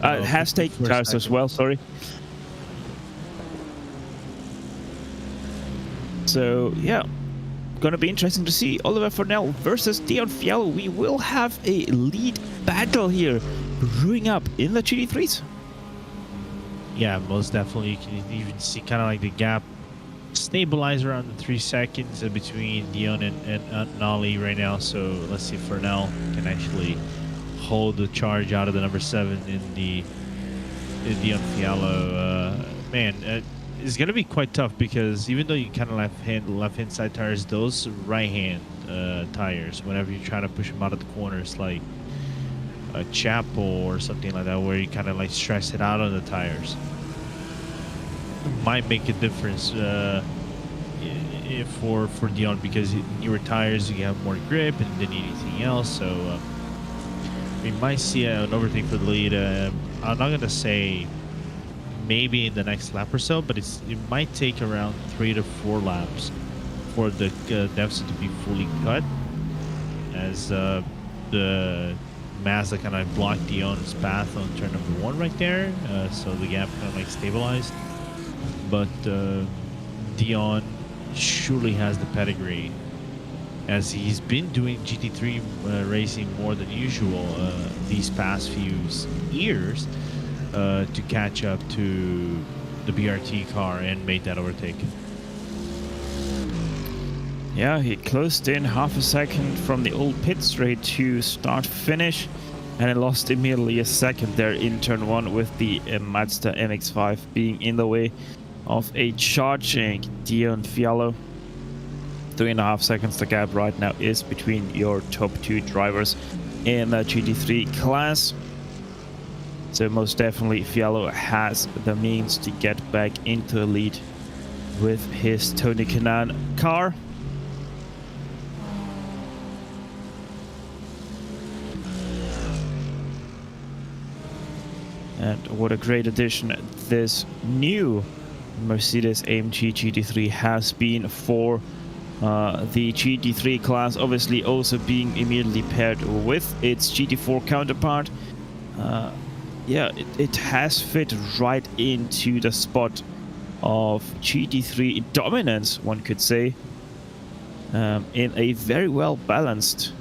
Has taken tires as well, sorry. So, yeah. Gonna be interesting to see Oliver Furnell versus Dion Fialo. We will have a lead battle here brewing up in the GT3s. Yeah, most definitely. You can even see kind of like the gap stabilize around the 3 seconds between Dion and Nolly right now. So let's see if Furnell can actually hold the charge out of the number 7 in the Dion Fialo. It's gonna be quite tough because even though you kind of left-hand side tires, those right-hand tires, whenever you try to push them out of the corners, like a chapel or something like that, where you kind of like stress it out on the tires, might make a difference for Dion, because newer tires you have more grip and than anything else. So we might see an overtake for the lead. I'm not gonna say maybe in the next lap or so, but it might take around 3 to 4 laps for the deficit to be fully cut, as the Mazda kind of blocked Dion's path on turn number 1 right there, so the gap kind of like stabilized. But Dion surely has the pedigree, as he's been doing GT3 racing more than usual these past few years, to catch up to the BRT car and made that overtake. Yeah, he closed in half a second from the old pit straight to start finish, and he lost immediately a second there in turn 1 with the Mazda MX-5 being in the way of a charging Dion Fialo. 3.5 seconds the gap right now is between your top 2 drivers in the GT3 class. So most definitely Fialo has the means to get back into the lead with his Tony Kanaan car. And what a great addition this new Mercedes-AMG GT3 has been for the GT3 class, obviously also being immediately paired with its GT4 counterpart. Yeah, it has fit right into the spot of GT3 dominance, one could say, in a very well balanced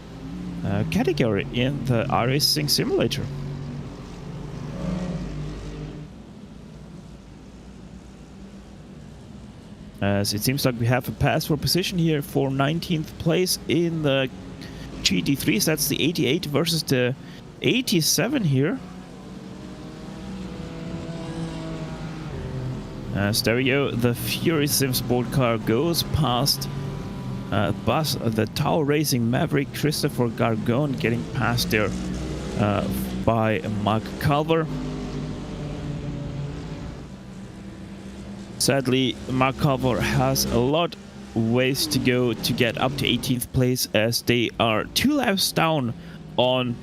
category in the iRacing simulator. As it seems like we have a pass for position here for 19th place in the GT3s. That's the 88 versus the 87 here. As there we go, the Fury Sim Sport car goes past the Tower Racing Maverick Christopher Gargon, getting passed there by Mark Culver. Sadly, Mark Culver has a lot ways to go to get up to 18th place, as they are 2 laps down on,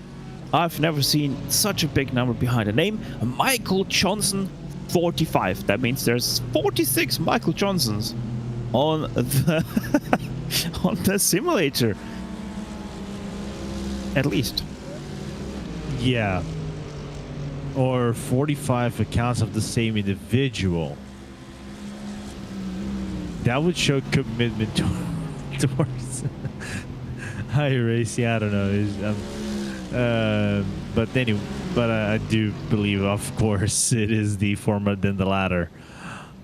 I've never seen such a big number behind a name, Michael Johnson 45. That means there's 46 Michael Johnsons on the on the simulator, at least. Yeah, or 45 accounts of the same individual. That would show commitment towards iRacing. I don't know. But anyway, I do believe, of course, it is the former than the latter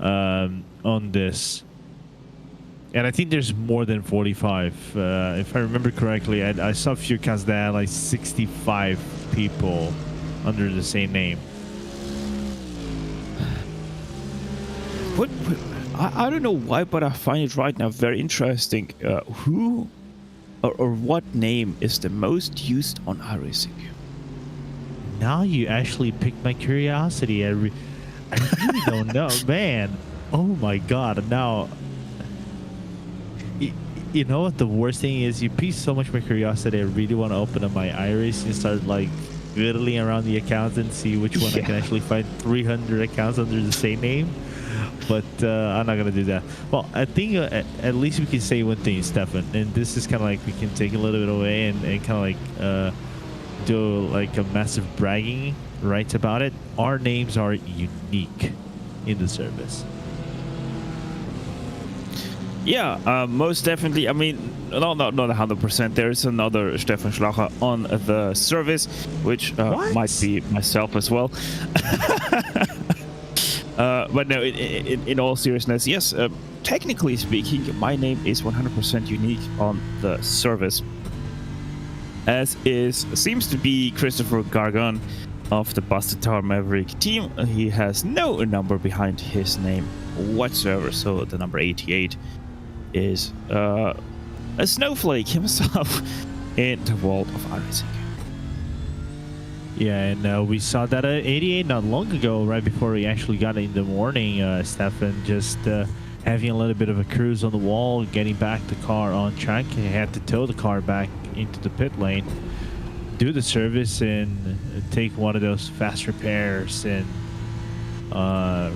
on this. And I think there's more than 45. If I remember correctly, I saw a few accounts that had like 65 people under the same name. I don't know why, but I find it right now very interesting. Who or what name is the most used on iRacing? Now you actually piqued my curiosity. I really don't know, man. Oh my god! Now, you know what the worst thing is? You piqued so much my curiosity. I really want to open up my iRacing and start like fiddling around the accounts and see which one I can actually find 300 accounts under the same name. But I'm not gonna do that. Well, I think at least we can say one thing, Stefan, and this is kind of like we can take a little bit away and kind of like do like a massive bragging rights about it. Our names are unique in the service. Yeah, most definitely. I mean, not 100%. There is another Stefan Schlacher on the service, which might be myself as well. But no, in all seriousness, yes, technically speaking, my name is 100% unique on the service, as seems to be Christopher Gargan of the Busted Tower Maverick team. He has no number behind his name whatsoever, so the number 88 is a snowflake himself in the world of iRacing. Yeah, and we saw that 88 not long ago, right before we actually got it in the morning. Stefan just having a little bit of a cruise on the wall, getting back the car on track. He had to tow the car back into the pit lane, do the service, and take one of those fast repairs and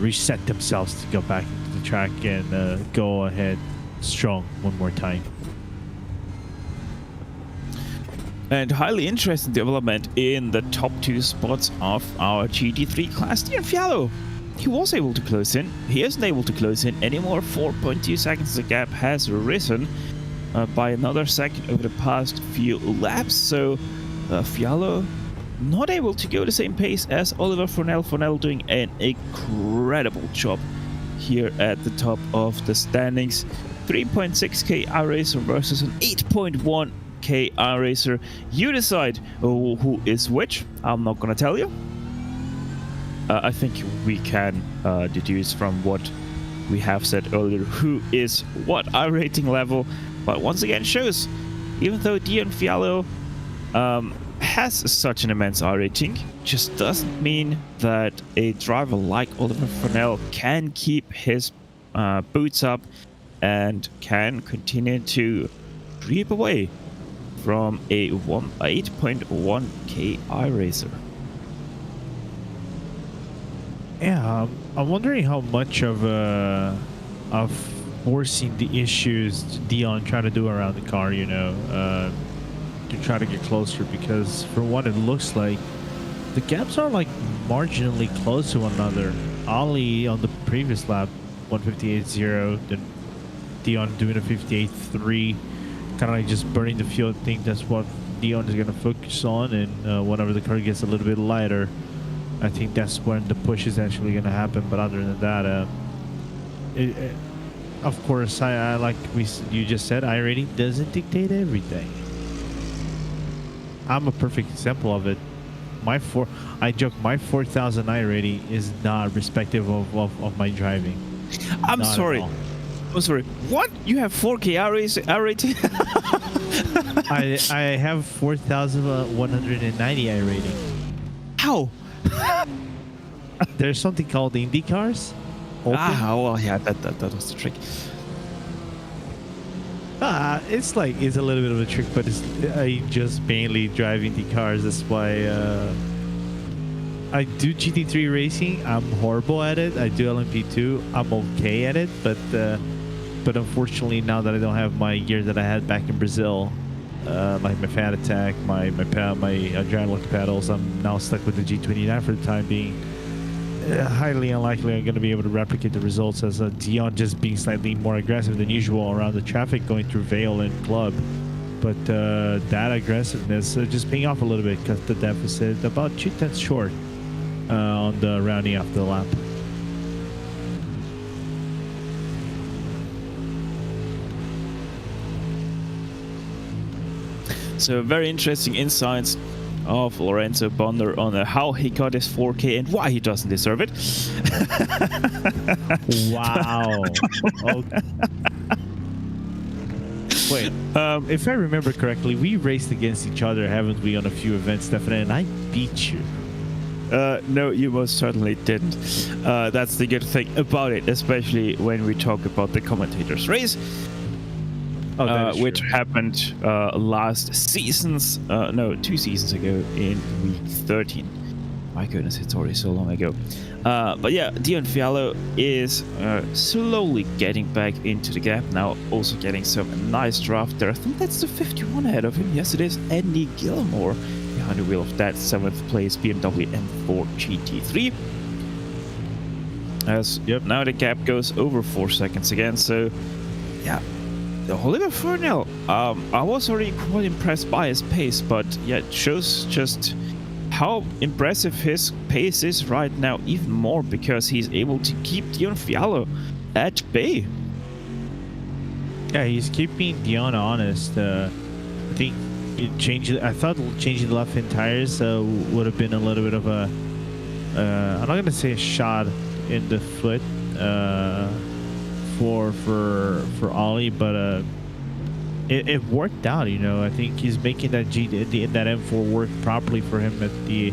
reset themselves to go back into the track and go ahead strong one more time. And highly interesting development in the top 2 spots of our GT3 class, Dion Fialo. He was able to close in. He isn't able to close in anymore. 4.2 seconds. The gap has risen by another second over the past few laps. So Fialo not able to go the same pace as Oliver Fornell. Fornell doing an incredible job here at the top of the standings. 3.6k iRacer versus an 8.1k iRacer. You decide who is which. I'm not gonna tell you. I think we can deduce from what we have said earlier who is what iRating level. But once again, shows even though Dion Fialo has such an immense iRating, just doesn't mean that a driver like Oliver Fornell can keep his boots up and can continue to creep away from a 8.1k iRacer. Yeah, I'm wondering how much of forcing the issues Dion trying to do around the car, you know, to try to get closer, because for what it looks like, the gaps are like marginally close to one another. Ali on the previous lap, 158.0, then Dion doing a 58.3, kind of like just burning the fuel. I think that's what Dion is going to focus on, and whenever the car gets a little bit lighter, I think that's when the push is actually going to happen. But other than that, of course, I like you just said, iRating doesn't dictate everything. I'm a perfect example of it. I joke, my 4,000 iRating is not respective of my driving. I'm Not sorry. at all. I'm sorry. What? You have 4K iRating? I have 4,190 iRating. How? There's something called Indy cars. Well, yeah, that was the trick. It's a little bit of a trick, but I just mainly drive Indy cars. That's why I do GT3 racing. I'm horrible at it. I do LMP2. I'm okay at it, but unfortunately, now that I don't have my gear that I had back in Brazil, like my fan attack, my adrenaline pedals, I'm now stuck with the G29 for the time being. Highly unlikely I'm going to be able to replicate the results as Dion just being slightly more aggressive than usual around the traffic going through Vale and Club. But that aggressiveness just paying off a little bit, cut the deficit about 2/10 short on the rounding off the lap. So very interesting insights of Lorenzo Bonder on how he got his 4K and why he doesn't deserve it. Wow. Wait, if I remember correctly, we raced against each other, haven't we, on a few events, Stefan, and I beat you. No, you most certainly didn't. That's the good thing about it, especially when we talk about the commentators' race, which happened last season's, no, 2 seasons ago in week 13. My goodness, it's already so long ago. But yeah, Dion Fiallo is slowly getting back into the gap now, also getting some nice draft there. I think that's the 51 ahead of him. Yes, it is. Andy Gilmore behind the wheel of that 7th place BMW M4 GT3. As now the gap goes over 4 seconds again. So yeah, Oliver Furnell, I was already quite impressed by his pace, but yeah, it shows just how impressive his pace is right now, even more because he's able to keep Dion Fiallo at bay. Yeah, he's keeping Dion honest. I think I thought changing the left-hand tires would have been a little bit of a, I'm not gonna say a shot in the foot for Ollie, but it worked out. You know, I think he's making that that M4 work properly for him at the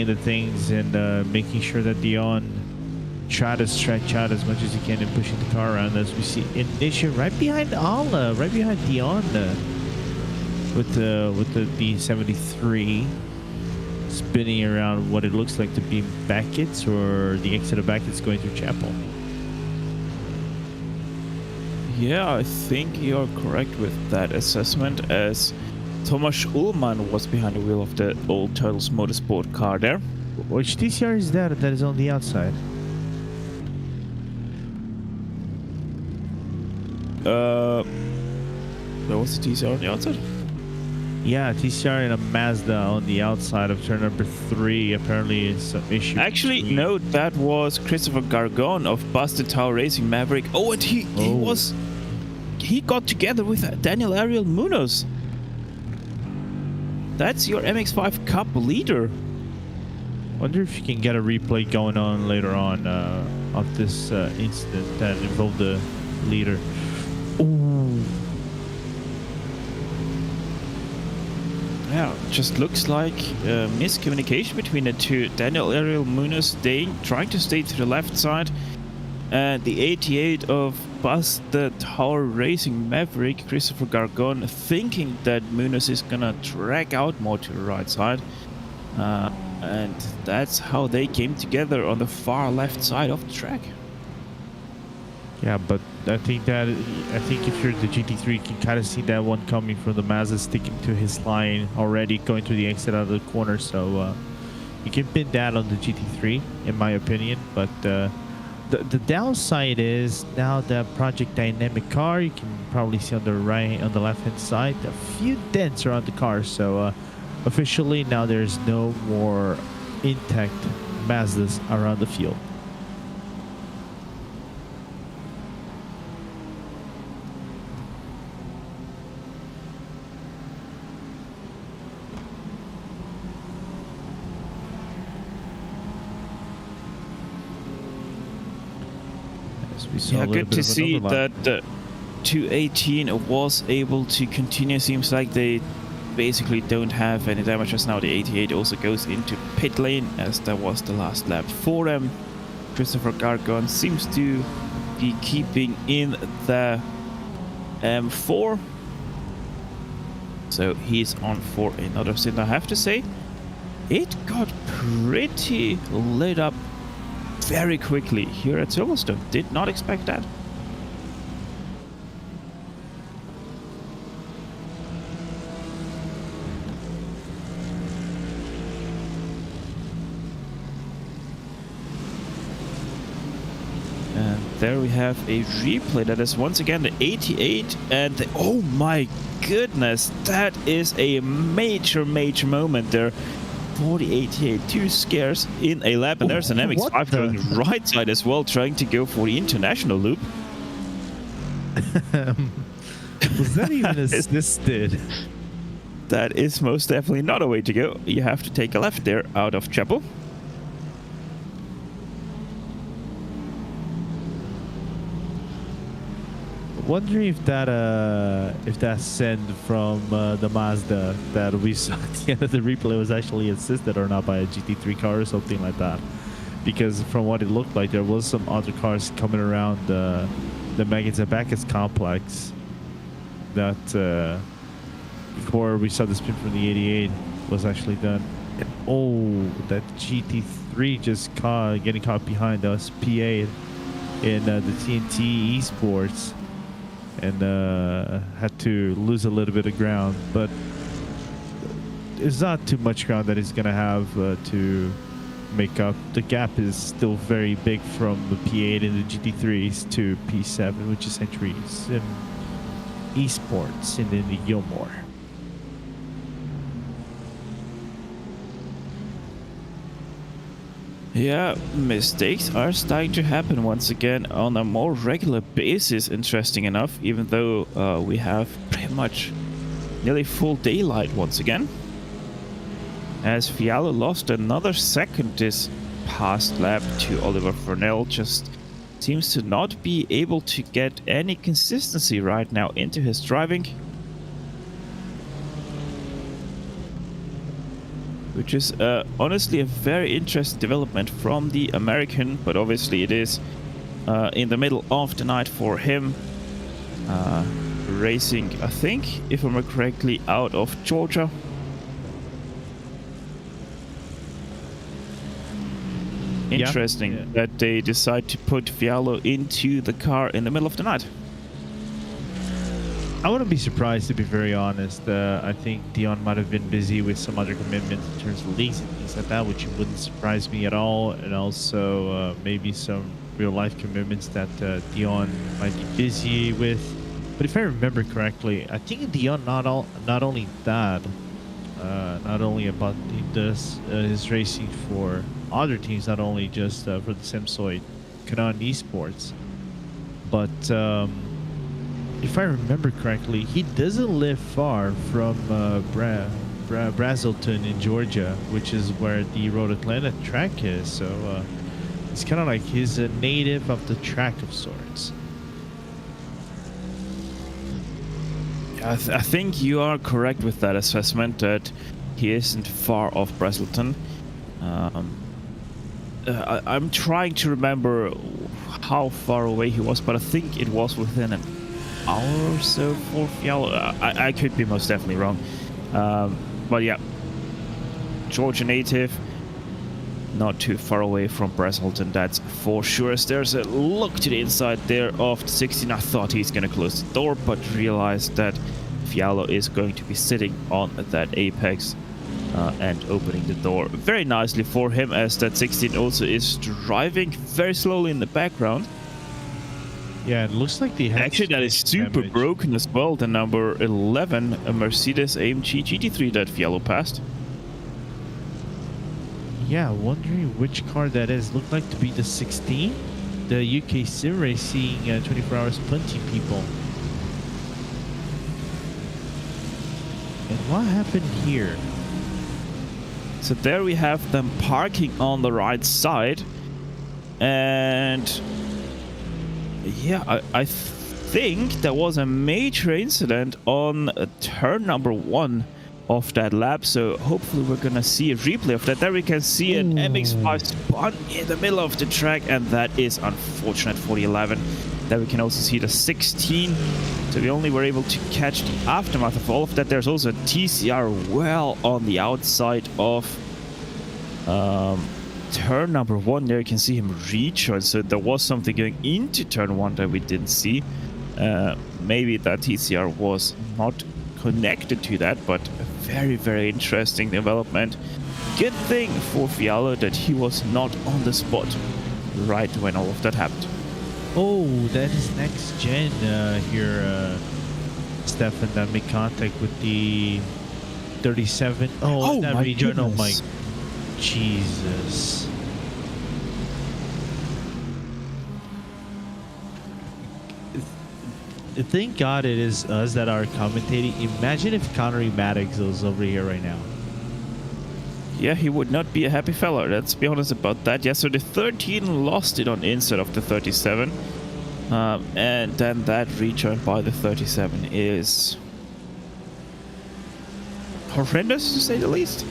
end of things, and making sure that Dion try to stretch out as much as he can and pushing the car around, as we see Ignition right behind Alla, right behind Dion with the D73 spinning around what it looks like to be Beckett's or the exit of Beckett's going through Chapel. Yeah, I think you're correct with that assessment, as Thomas Ullmann was behind the wheel of the old Turtles Motorsport car there. Which TCR is that is on the outside? There was a TCR on the outside? Yeah, TCR and a Mazda on the outside of turn number 3. Apparently it's some issue. Actually, no, that was Christopher Gargon of Busted Tower Racing Maverick. Oh, and he got together with Daniel Ariel Munoz. That's your MX-5 Cup leader. Wonder if you can get a replay going on later on of this incident that involved the leader. Ooh. Yeah, just looks like miscommunication between the two. Daniel Ariel Munoz trying to stay to the left side, and the 88 of Busted Tower Racing Maverick, Christopher Gargon, thinking that Munoz is gonna drag out more to the right side, and that's how they came together on the far left side of the track. Yeah, but I think if you're the GT3, you can kind of see that one coming from the Mazda, sticking to his line already, going through the exit out of the corner. So you can pin that on the GT3, in my opinion. But the downside is now the Project Dynamic car, you can probably see on the left hand side, a few dents around the car. So officially now there's no more intact Mazdas around the field. Yeah, good to see that 218 was able to continue. Seems like they basically don't have any damages now. The 88 also goes into pit lane, as that was the last lap for them. Christopher Gargon seems to be keeping in the M4, so he's on for another stint. I have to say, it got pretty lit up very quickly here at Silverstone. Did not expect that. And there we have a replay. That is once again the 88 and the, oh my goodness, that is a major moment there. 88, 2 scares in a lap, and there's an MX-5 going right side as well, trying to go for the international loop. Was that even assisted? that is most definitely not a way to go. You have to take a left there out of Chapel. Wondering if that send from the Mazda that we saw at the end of the replay was actually assisted or not by a GT3 car or something like that. Because from what it looked like, there was some other cars coming around the Megan-Zabakis complex that before we saw the spin from the 88 was actually done. And, oh, that GT3 just getting caught behind us P8 in the TNT esports. And had to lose a little bit of ground, but it's not too much ground that he's gonna have to make up. The gap is still very big from the P8 and the GT3s to P7, which is Centuries and esports, and then the Gilmore. Yeah, mistakes are starting to happen once again on a more regular basis, interesting enough, even though we have pretty much nearly full daylight once again. As Fialo lost another second this past lap to Oliver Furnell, just seems to not be able to get any consistency right now into his driving. Which is honestly a very interesting development from the American, but obviously it is in the middle of the night for him. Racing, I think, if I remember correctly, out of Georgia. Interesting that they decide to put Fialo into the car in the middle of the night. I wouldn't be surprised, to be very honest. I think Dion might have been busy with some other commitments in terms of leagues and things like that, which wouldn't surprise me at all. And also maybe some real-life commitments that Dion might be busy with. But if I remember correctly, I think Dion not only that, not only about he does his racing for other teams, not only just for the Samsoid Canon Esports, but if I remember correctly, he doesn't live far from Brazelton in Georgia, which is where the Road Atlanta track is. So it's kind of like he's a native of the track of sorts. I think you are correct with that assessment, that he isn't far off Brazelton. I'm trying to remember how far away he was, but I think it was within an hour or so for Fialo. I could be most definitely wrong. But yeah, Georgia native, not too far away from Brazelton, that's for sure. As there's a look to the inside there of the 16. I thought he's going to close the door, but realized that Fialo is going to be sitting on that apex and opening the door very nicely for him, as that 16 also is driving very slowly in the background. Yeah, it looks like the actually that is super damage. Broken as well. The number 11, a Mercedes-AMG GT3 that Fialo passed. Yeah, wondering which car that is. Looked like to be the 16, the UK Sim Racing 24 Hours Punty people. And what happened here? So there we have them parking on the right side, and yeah, I think there was a major incident on turn number 1 of that lap, so hopefully we're gonna see a replay of that. There we can see an MX-5 spun in the middle of the track, and that is unfortunate for the 11. There we can also see the 16, so we only were able to catch the aftermath of all of that. There's also a TCR well on the outside of turn number 1. There you can see him rejoin, so there was something going into turn 1 that we didn't see. Maybe that TCR was not connected to that, but a very, very interesting development. Good thing for Fialo that he was not on the spot right when all of that happened. Oh, that is next gen here, Stefan, that made contact with the 37. Oh, that rejoin. Oh my Jesus. thank God it is us that are commentating. Imagine if Connery Maddox was over here right now. Yeah, he would not be a happy fella, let's be honest about that. Yeah, so the 13 lost it on inside of the 37. And then that rejoin by the 37 is horrendous, to say the least.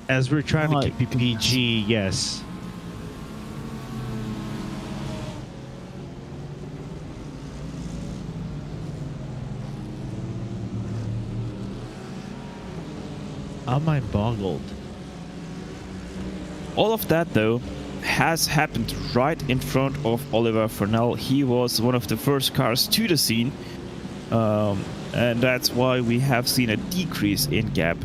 As we're trying to keep it PG, yes. I'm mind boggled. All of that, though, has happened right in front of Oliver Furnell. He was one of the first cars to the scene, and that's why we have seen a decrease in gap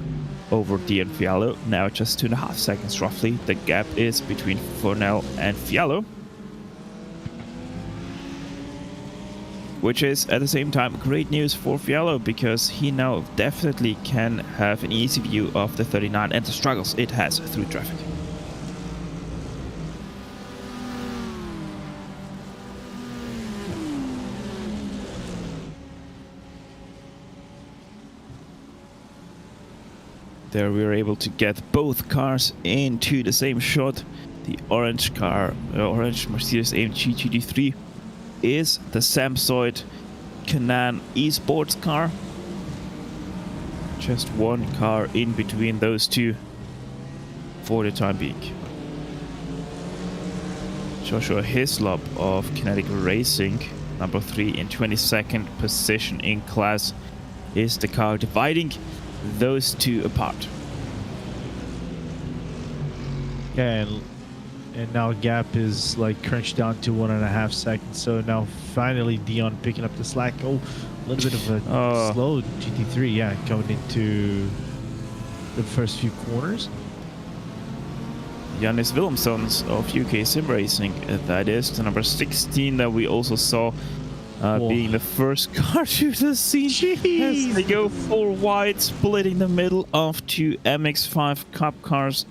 over Dion Fiallo. Now just 2.5 seconds roughly. The gap is between Furnell and Fiallo, which is at the same time great news for Fiallo, because he now definitely can have an easy view of the 39 and the struggles it has through traffic. There we were able to get both cars into the same shot. The orange car, orange Mercedes-AMG GT3 is the Samsoid Canaan esports car. Just one car in between those two for the time being. Joshua Hislop of Kinetic Racing, number 3 in 22nd position in class, is the car dividing those two apart. Yeah, and now gap is like crunched down to 1.5 seconds. So now finally Dion picking up the slack. Oh, a little bit of a slow GT3, yeah, coming into the first few corners. Jannis Willemsons of UK Sim Racing, that is the number 16 that we also saw being the first car to the scene. As they go 4 wide, splitting the middle of 2 MX-5 Cup cars.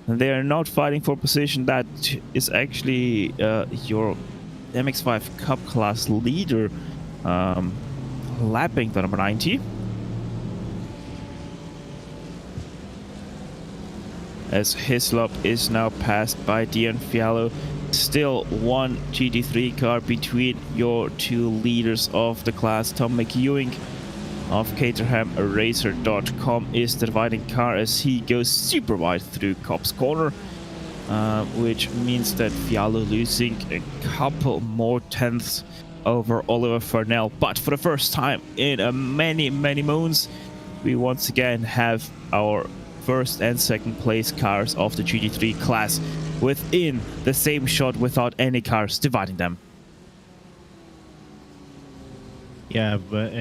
And they are not fighting for position. That is actually your MX-5 Cup class leader, lapping the number 90. As Hislop is now passed by Dion Fiallo. Still one GT3 car between your two leaders of the class. Tom McEwing of CaterhamRacer.com is the dividing car as he goes super wide through Cobb's Corner, which means that Fiallo losing a couple more tenths over Oliver Furnell. But for the first time in many moons, we once again have our first and second place cars of the GT3 class within the same shot without any cars dividing them. Yeah, but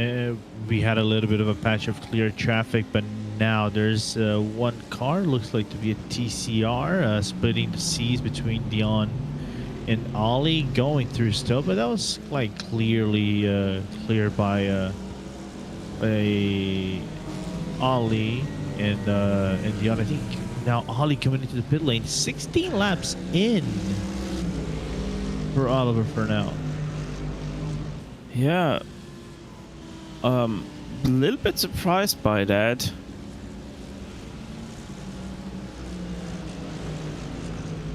we had a little bit of a patch of clear traffic, but now there's one car, looks like to be a TCR, splitting the seas between Dion and Ollie, going through still, but that was like clearly cleared by a Ollie and Dion. I think now Ollie coming into the pit lane, 16 laps in for Oliver Furnell. Yeah. A little bit surprised by that.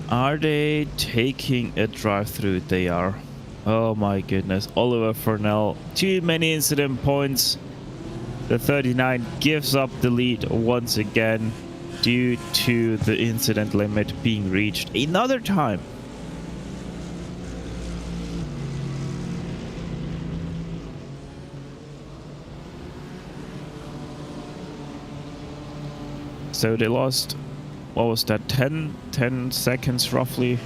Are they taking a drive-through? They are. Oh my goodness. Oliver Furnell, too many incident points. The 39 gives up the lead once again due to the incident limit being reached another time. So they lost, what was that, 10 seconds roughly,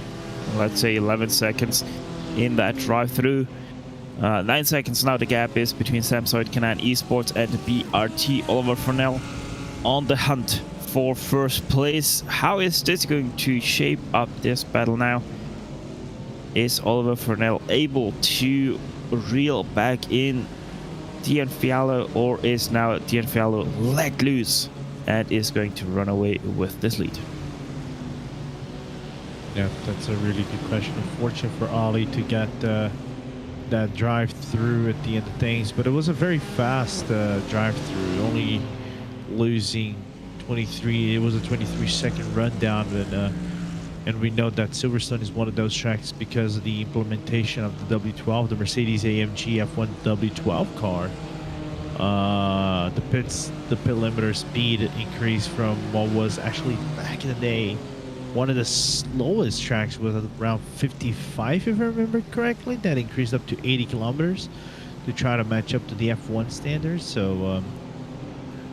let's say 11 seconds in that drive-through. 9 seconds now the gap is between Samsoid Canaan Esports and BRT. Oliver Furnell on the hunt for first place. How is this going to shape up this battle now? Is Oliver Furnell able to reel back in Dion Fiallo, or is now Dion Fiallo let loose and is going to run away with this lead? Yeah, that's a really good question. Unfortunate for Ollie to get that drive through at the end of things, but it was a very fast drive through, only losing 23. It was a 23-second rundown, and we know that Silverstone is one of those tracks because of the implementation of the W12, the Mercedes-AMG F1 W12 car. The pit limiter speed increased from what was actually back in the day one of the slowest tracks, was around 55 if I remember correctly. That increased up to 80 kilometers to try to match up to the F1 standards. So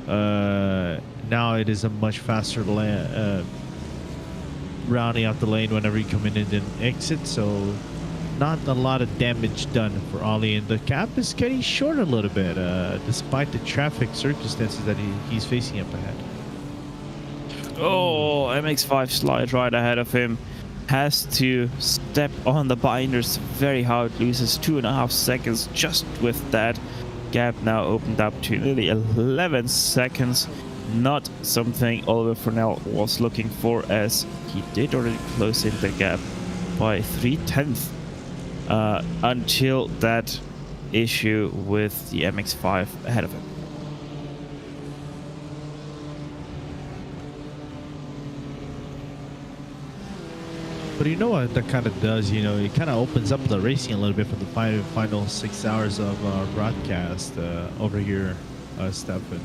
now it is a much faster rounding out the lane whenever you come in and then exit. So not a lot of damage done for Ollie, and the gap is getting short a little bit despite the traffic circumstances that he's facing up ahead. Oh, MX-5 slide right ahead of him. Has to step on the binders very hard, loses 2.5 seconds just with that. Gap now opened up to nearly 11 seconds. Not something Oliver Furnell was looking for, as he did already close in the gap by 0.3 until that issue with the MX-5 ahead of him. But you know what that kind of does? You know, it kind of opens up the racing a little bit for the final 6 hours of broadcast over here, Stefan,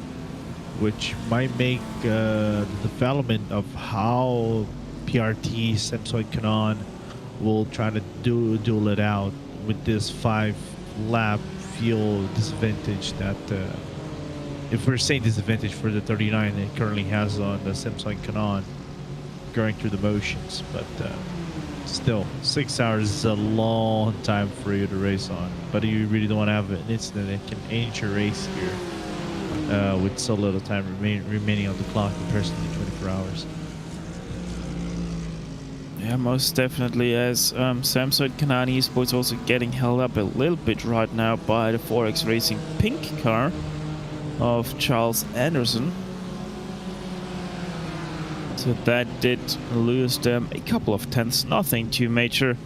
which might make the development of how PRT, Samsung Canon will try to duel it out with this 5-lap fuel disadvantage that, if we're saying disadvantage for the 39 it currently has on the Samsung Canon going through the motions. But still, 6 hours is a long time for you to race on, but you really don't want to have an incident that can end your race here with so little time remaining on the clock in comparison to 24 hours. Yeah, most definitely, as Samsung Canon Esports also getting held up a little bit right now by the 4X Racing pink car of Charles Anderson. So that did lose them a couple of tenths, nothing too major.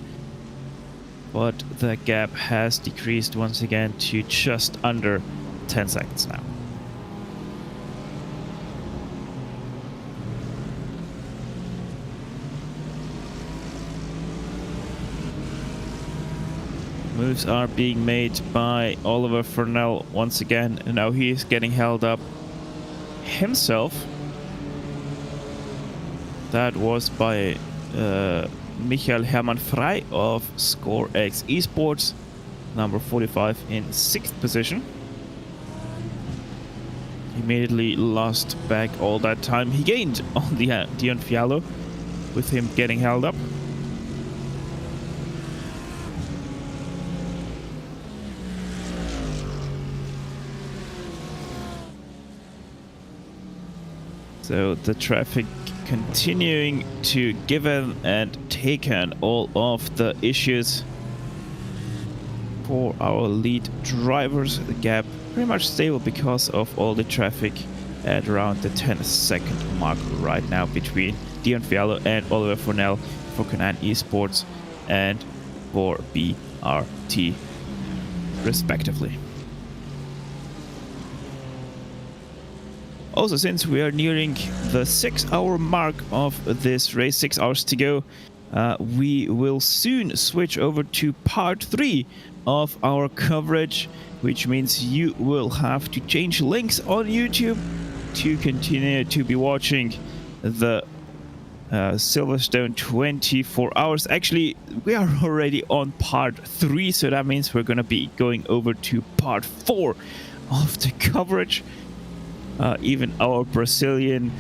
But the gap has decreased once again to just under 10 seconds now. Moves are being made by Oliver Furnell once again, and now he is getting held up himself. That was by Michael Hermann Frey of ScoreX Esports, number 45 in 6th position. He immediately lost back all that time he gained on the Dion Fialo, with him getting held up. So the traffic continuing to give in and take in all of the issues for our lead drivers. The gap pretty much stable because of all the traffic at around the 10-second mark right now between Dion Fialo and Oliver Furnell for Canon Esports and for BRT respectively. Also, since we are nearing the 6-hour mark of this race, 6 hours to go, we will soon switch over to part 3 of our coverage, which means you will have to change links on YouTube to continue to be watching the Silverstone 24 hours. Actually, we are already on part 3, so that means we're going to be going over to part 4 of the coverage. Even our Brazilian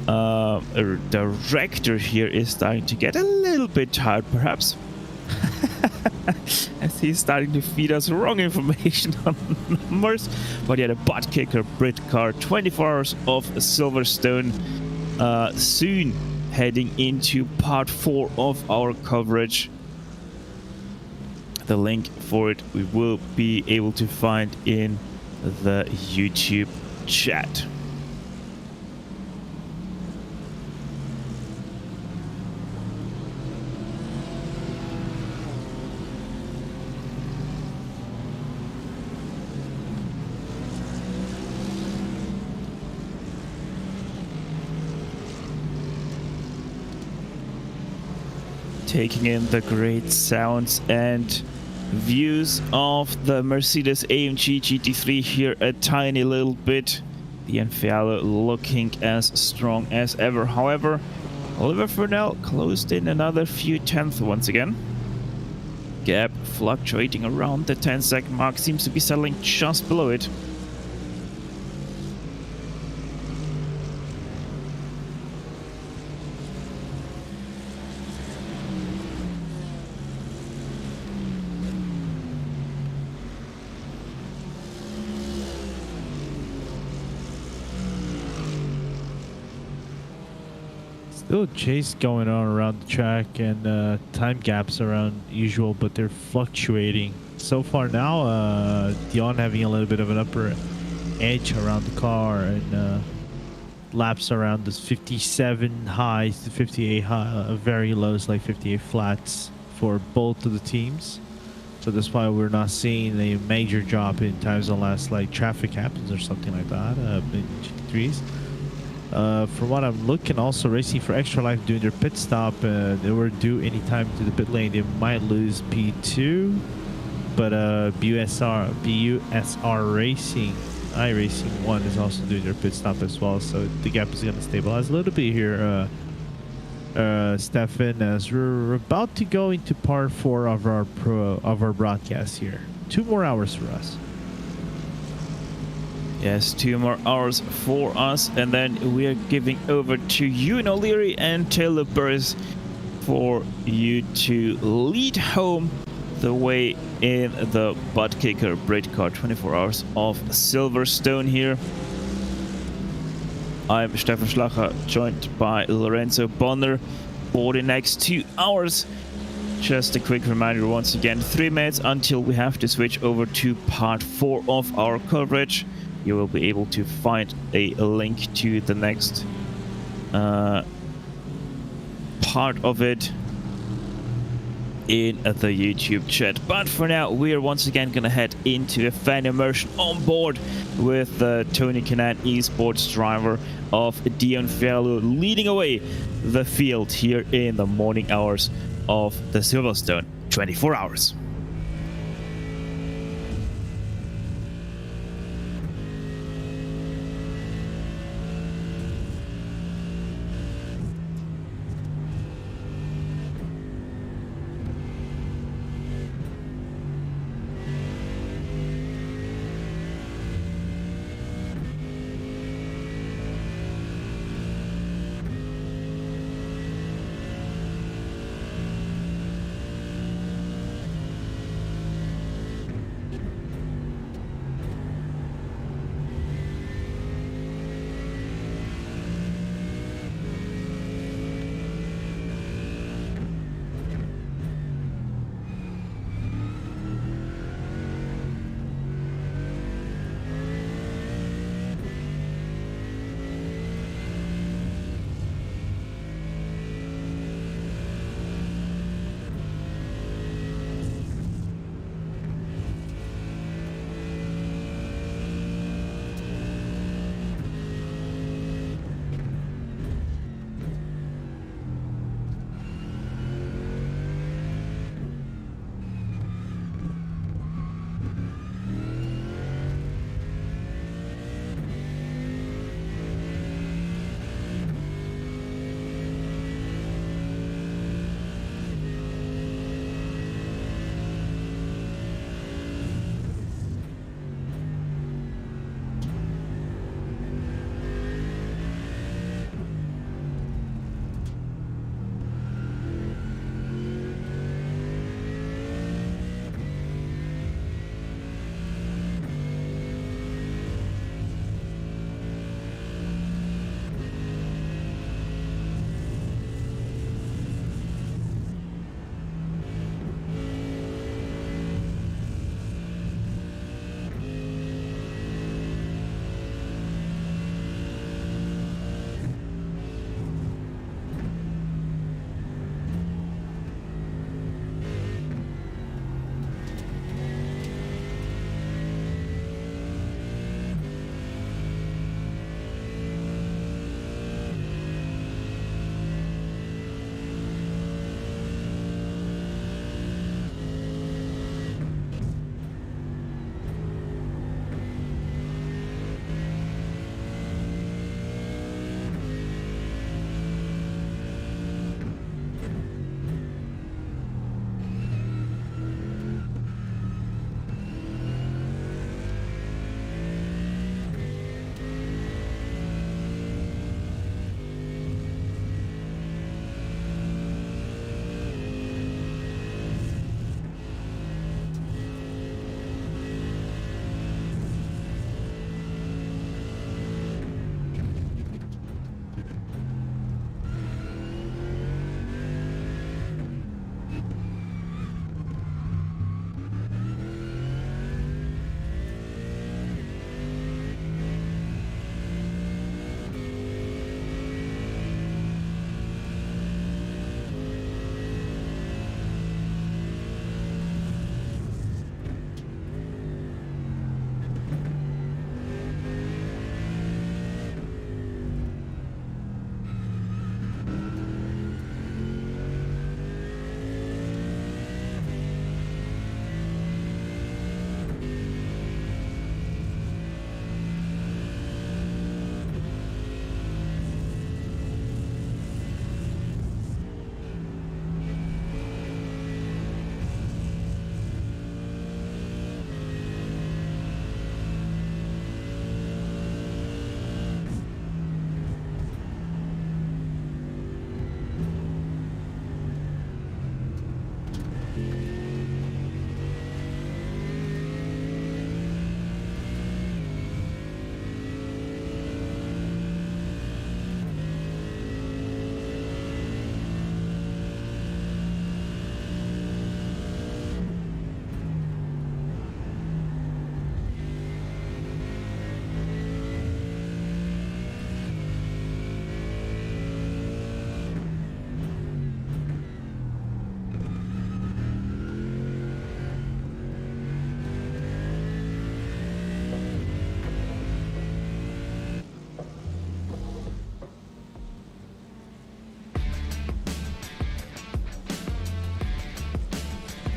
director here is starting to get a little bit tired, perhaps, as he's starting to feed us wrong information on numbers. But yeah, the ButtKicker Britcar 24 hours of Silverstone, soon heading into part 4 of our coverage. The link for it we will be able to find in the YouTube chat. taking in the great sounds and views of the Mercedes-AMG GT3 here a tiny little bit. The Enfialo looking as strong as ever. However, Oliver Furnell closed in another few tenths once again. Gap fluctuating around the 10-second mark, seems to be settling just below it. Still chase going on around the track and time gaps around usual, but they're fluctuating. So far now, Dion having a little bit of an upper edge around the car, and laps around this 57 highs to 58 high, very lows like 58 flats for both of the teams. So that's why we're not seeing a major drop in times unless like traffic happens or something like that in GT3s. From what I'm looking, also Racing for Extra Life doing their pit stop. They were due anytime to the pit lane. They might lose P2, but BUSR Racing, iRacing 1 is also doing their pit stop as well. So the gap is going to stabilize a little bit here, Stefan, as we're about to go into part 4 of our broadcast here. 2 more hours for us. Yes, 2 more hours for us, and then we are giving over to Ewan O'Leary and Taylor Burris for you to lead home the way in the ButtKicker Britcar 24 Hours of Silverstone here. I'm Stefan Schlacher, joined by Lorenzo Bonner for the next 2 hours. Just a quick reminder once again, 3 minutes until we have to switch over to part 4 of our coverage. You will be able to find a link to the next part of it in the YouTube chat. But for now, we are once again going to head into a fan immersion on board with Tony Kanaan, esports driver of Dion Fialo, leading away the field here in the morning hours of the Silverstone 24 Hours.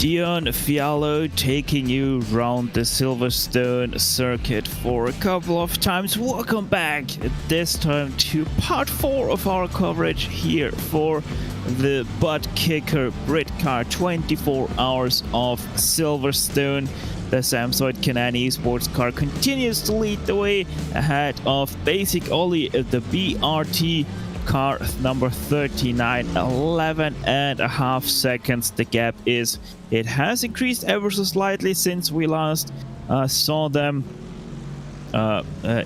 Dion Fiallo taking you around the Silverstone circuit for a couple of times. Welcome back, this time to part 4 of our coverage here for the ButtKicker Britcar 24 Hours of Silverstone. The Samsung Can-Am esports car continues to lead the way ahead of Basic Ollie, the BRT car number 39, 11.5 seconds the gap is. It has increased ever so slightly since we last saw them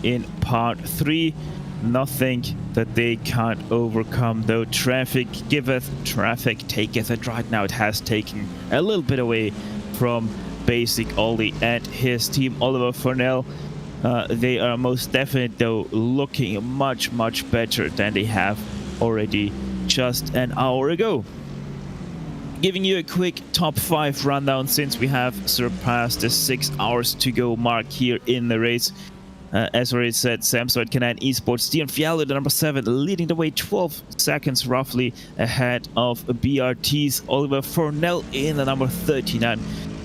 in part 3. Nothing that they can't overcome, though. Traffic giveth, traffic taketh, and right now it has taken a little bit away from Basic Ollie and his team. Oliver Furnell, they are most definitely though looking much better than they have already just an hour ago. Giving you a quick top 5 rundown since we have surpassed the 6 hours to go mark here in the race. As already said, Samsung Can-Am esports, Dion Fiallo, the number 7, leading the way 12 seconds roughly ahead of BRT's Oliver Furnell in the number 39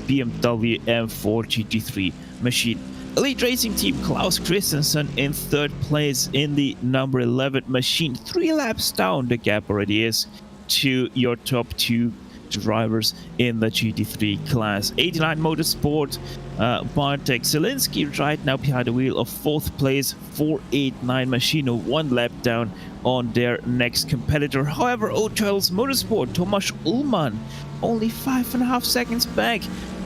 BMW M4 GT3 machine. Elite Racing Team Klaus Christensen in 3rd place in the number 11 machine. 3 laps down the gap already is to your top 2 drivers in the GT3 class. 89 Motorsport, Bartek Zielinski right now behind the wheel of 4th place. 489 machine, 1 lap down on their next competitor. However, Untitled Motorsport, Tomasz Ullmann, only 5.5 seconds back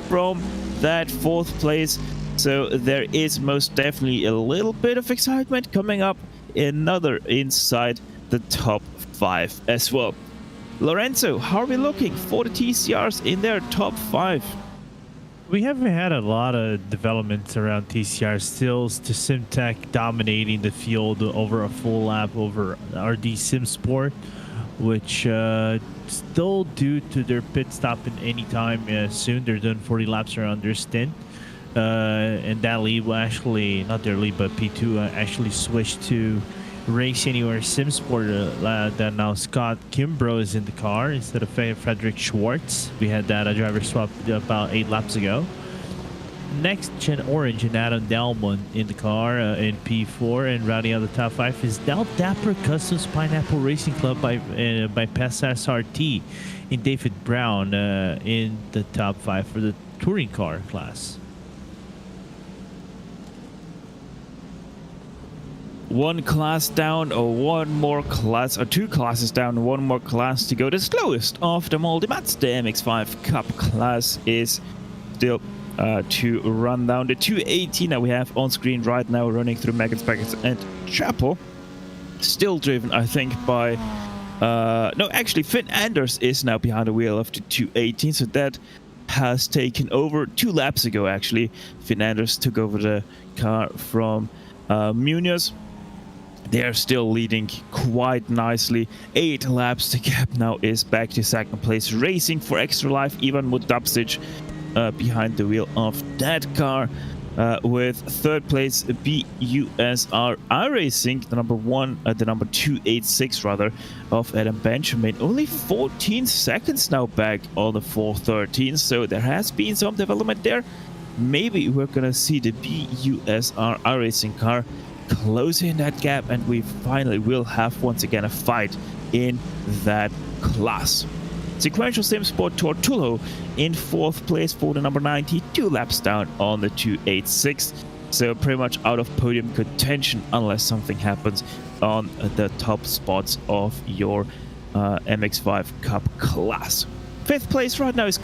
from that 4th place. So there is most definitely a little bit of excitement coming up, another inside the top 5 as well. Lorenzo, how are we looking for the TCRs in their top 5? We haven't had a lot of developments around TCR. Still to Simtech dominating the field over a full lap over RD SimSport, which still due to their pit stop in any time soon. They're doing 40 laps around their stint. And that lead will actually, not their lead, but P2 actually switched to Race Anywhere SimSport. That now Scott Kimbrough is in the car instead of Frederick Schwartz. We had that driver swap about 8 laps ago. Next Gen Orange and Adam Dalman in the car in P4, and rounding out the top 5 is Dal Dapper Customs Pineapple Racing Club by Passas RT and David Brown in the top 5 for the touring car class. One class down, or one more class, or 2 classes down, 1 more class to go. The slowest of them all, the Mazda MX-5 Cup class, is still to run down. The 280 that we have on screen right now, running through Megan Packets and Chapel, still driven, I think, by no, actually Finn Anders is now behind the wheel of the 218, so that has taken over 2 laps ago. Actually, Finn Anders took over the car from Munoz. They are still leading quite nicely. 8 laps. The gap now is back to 2nd place. Racing for extra life, Ivan Mudapsic behind the wheel of that car. With 3rd place, BUSR iRacing, the number 286 rather, of Adam Benjamin. Only 14 seconds now back on the 413. So there has been some development there. Maybe we're gonna see the BUSR iRacing car closing that gap, and we finally will have once again a fight in that class. Sequential SimSport Tortullo in 4th place for the number 90, 2 laps down on the 286. So pretty much out of podium contention unless something happens on the top spots of your MX-5 Cup class. 5th place right now is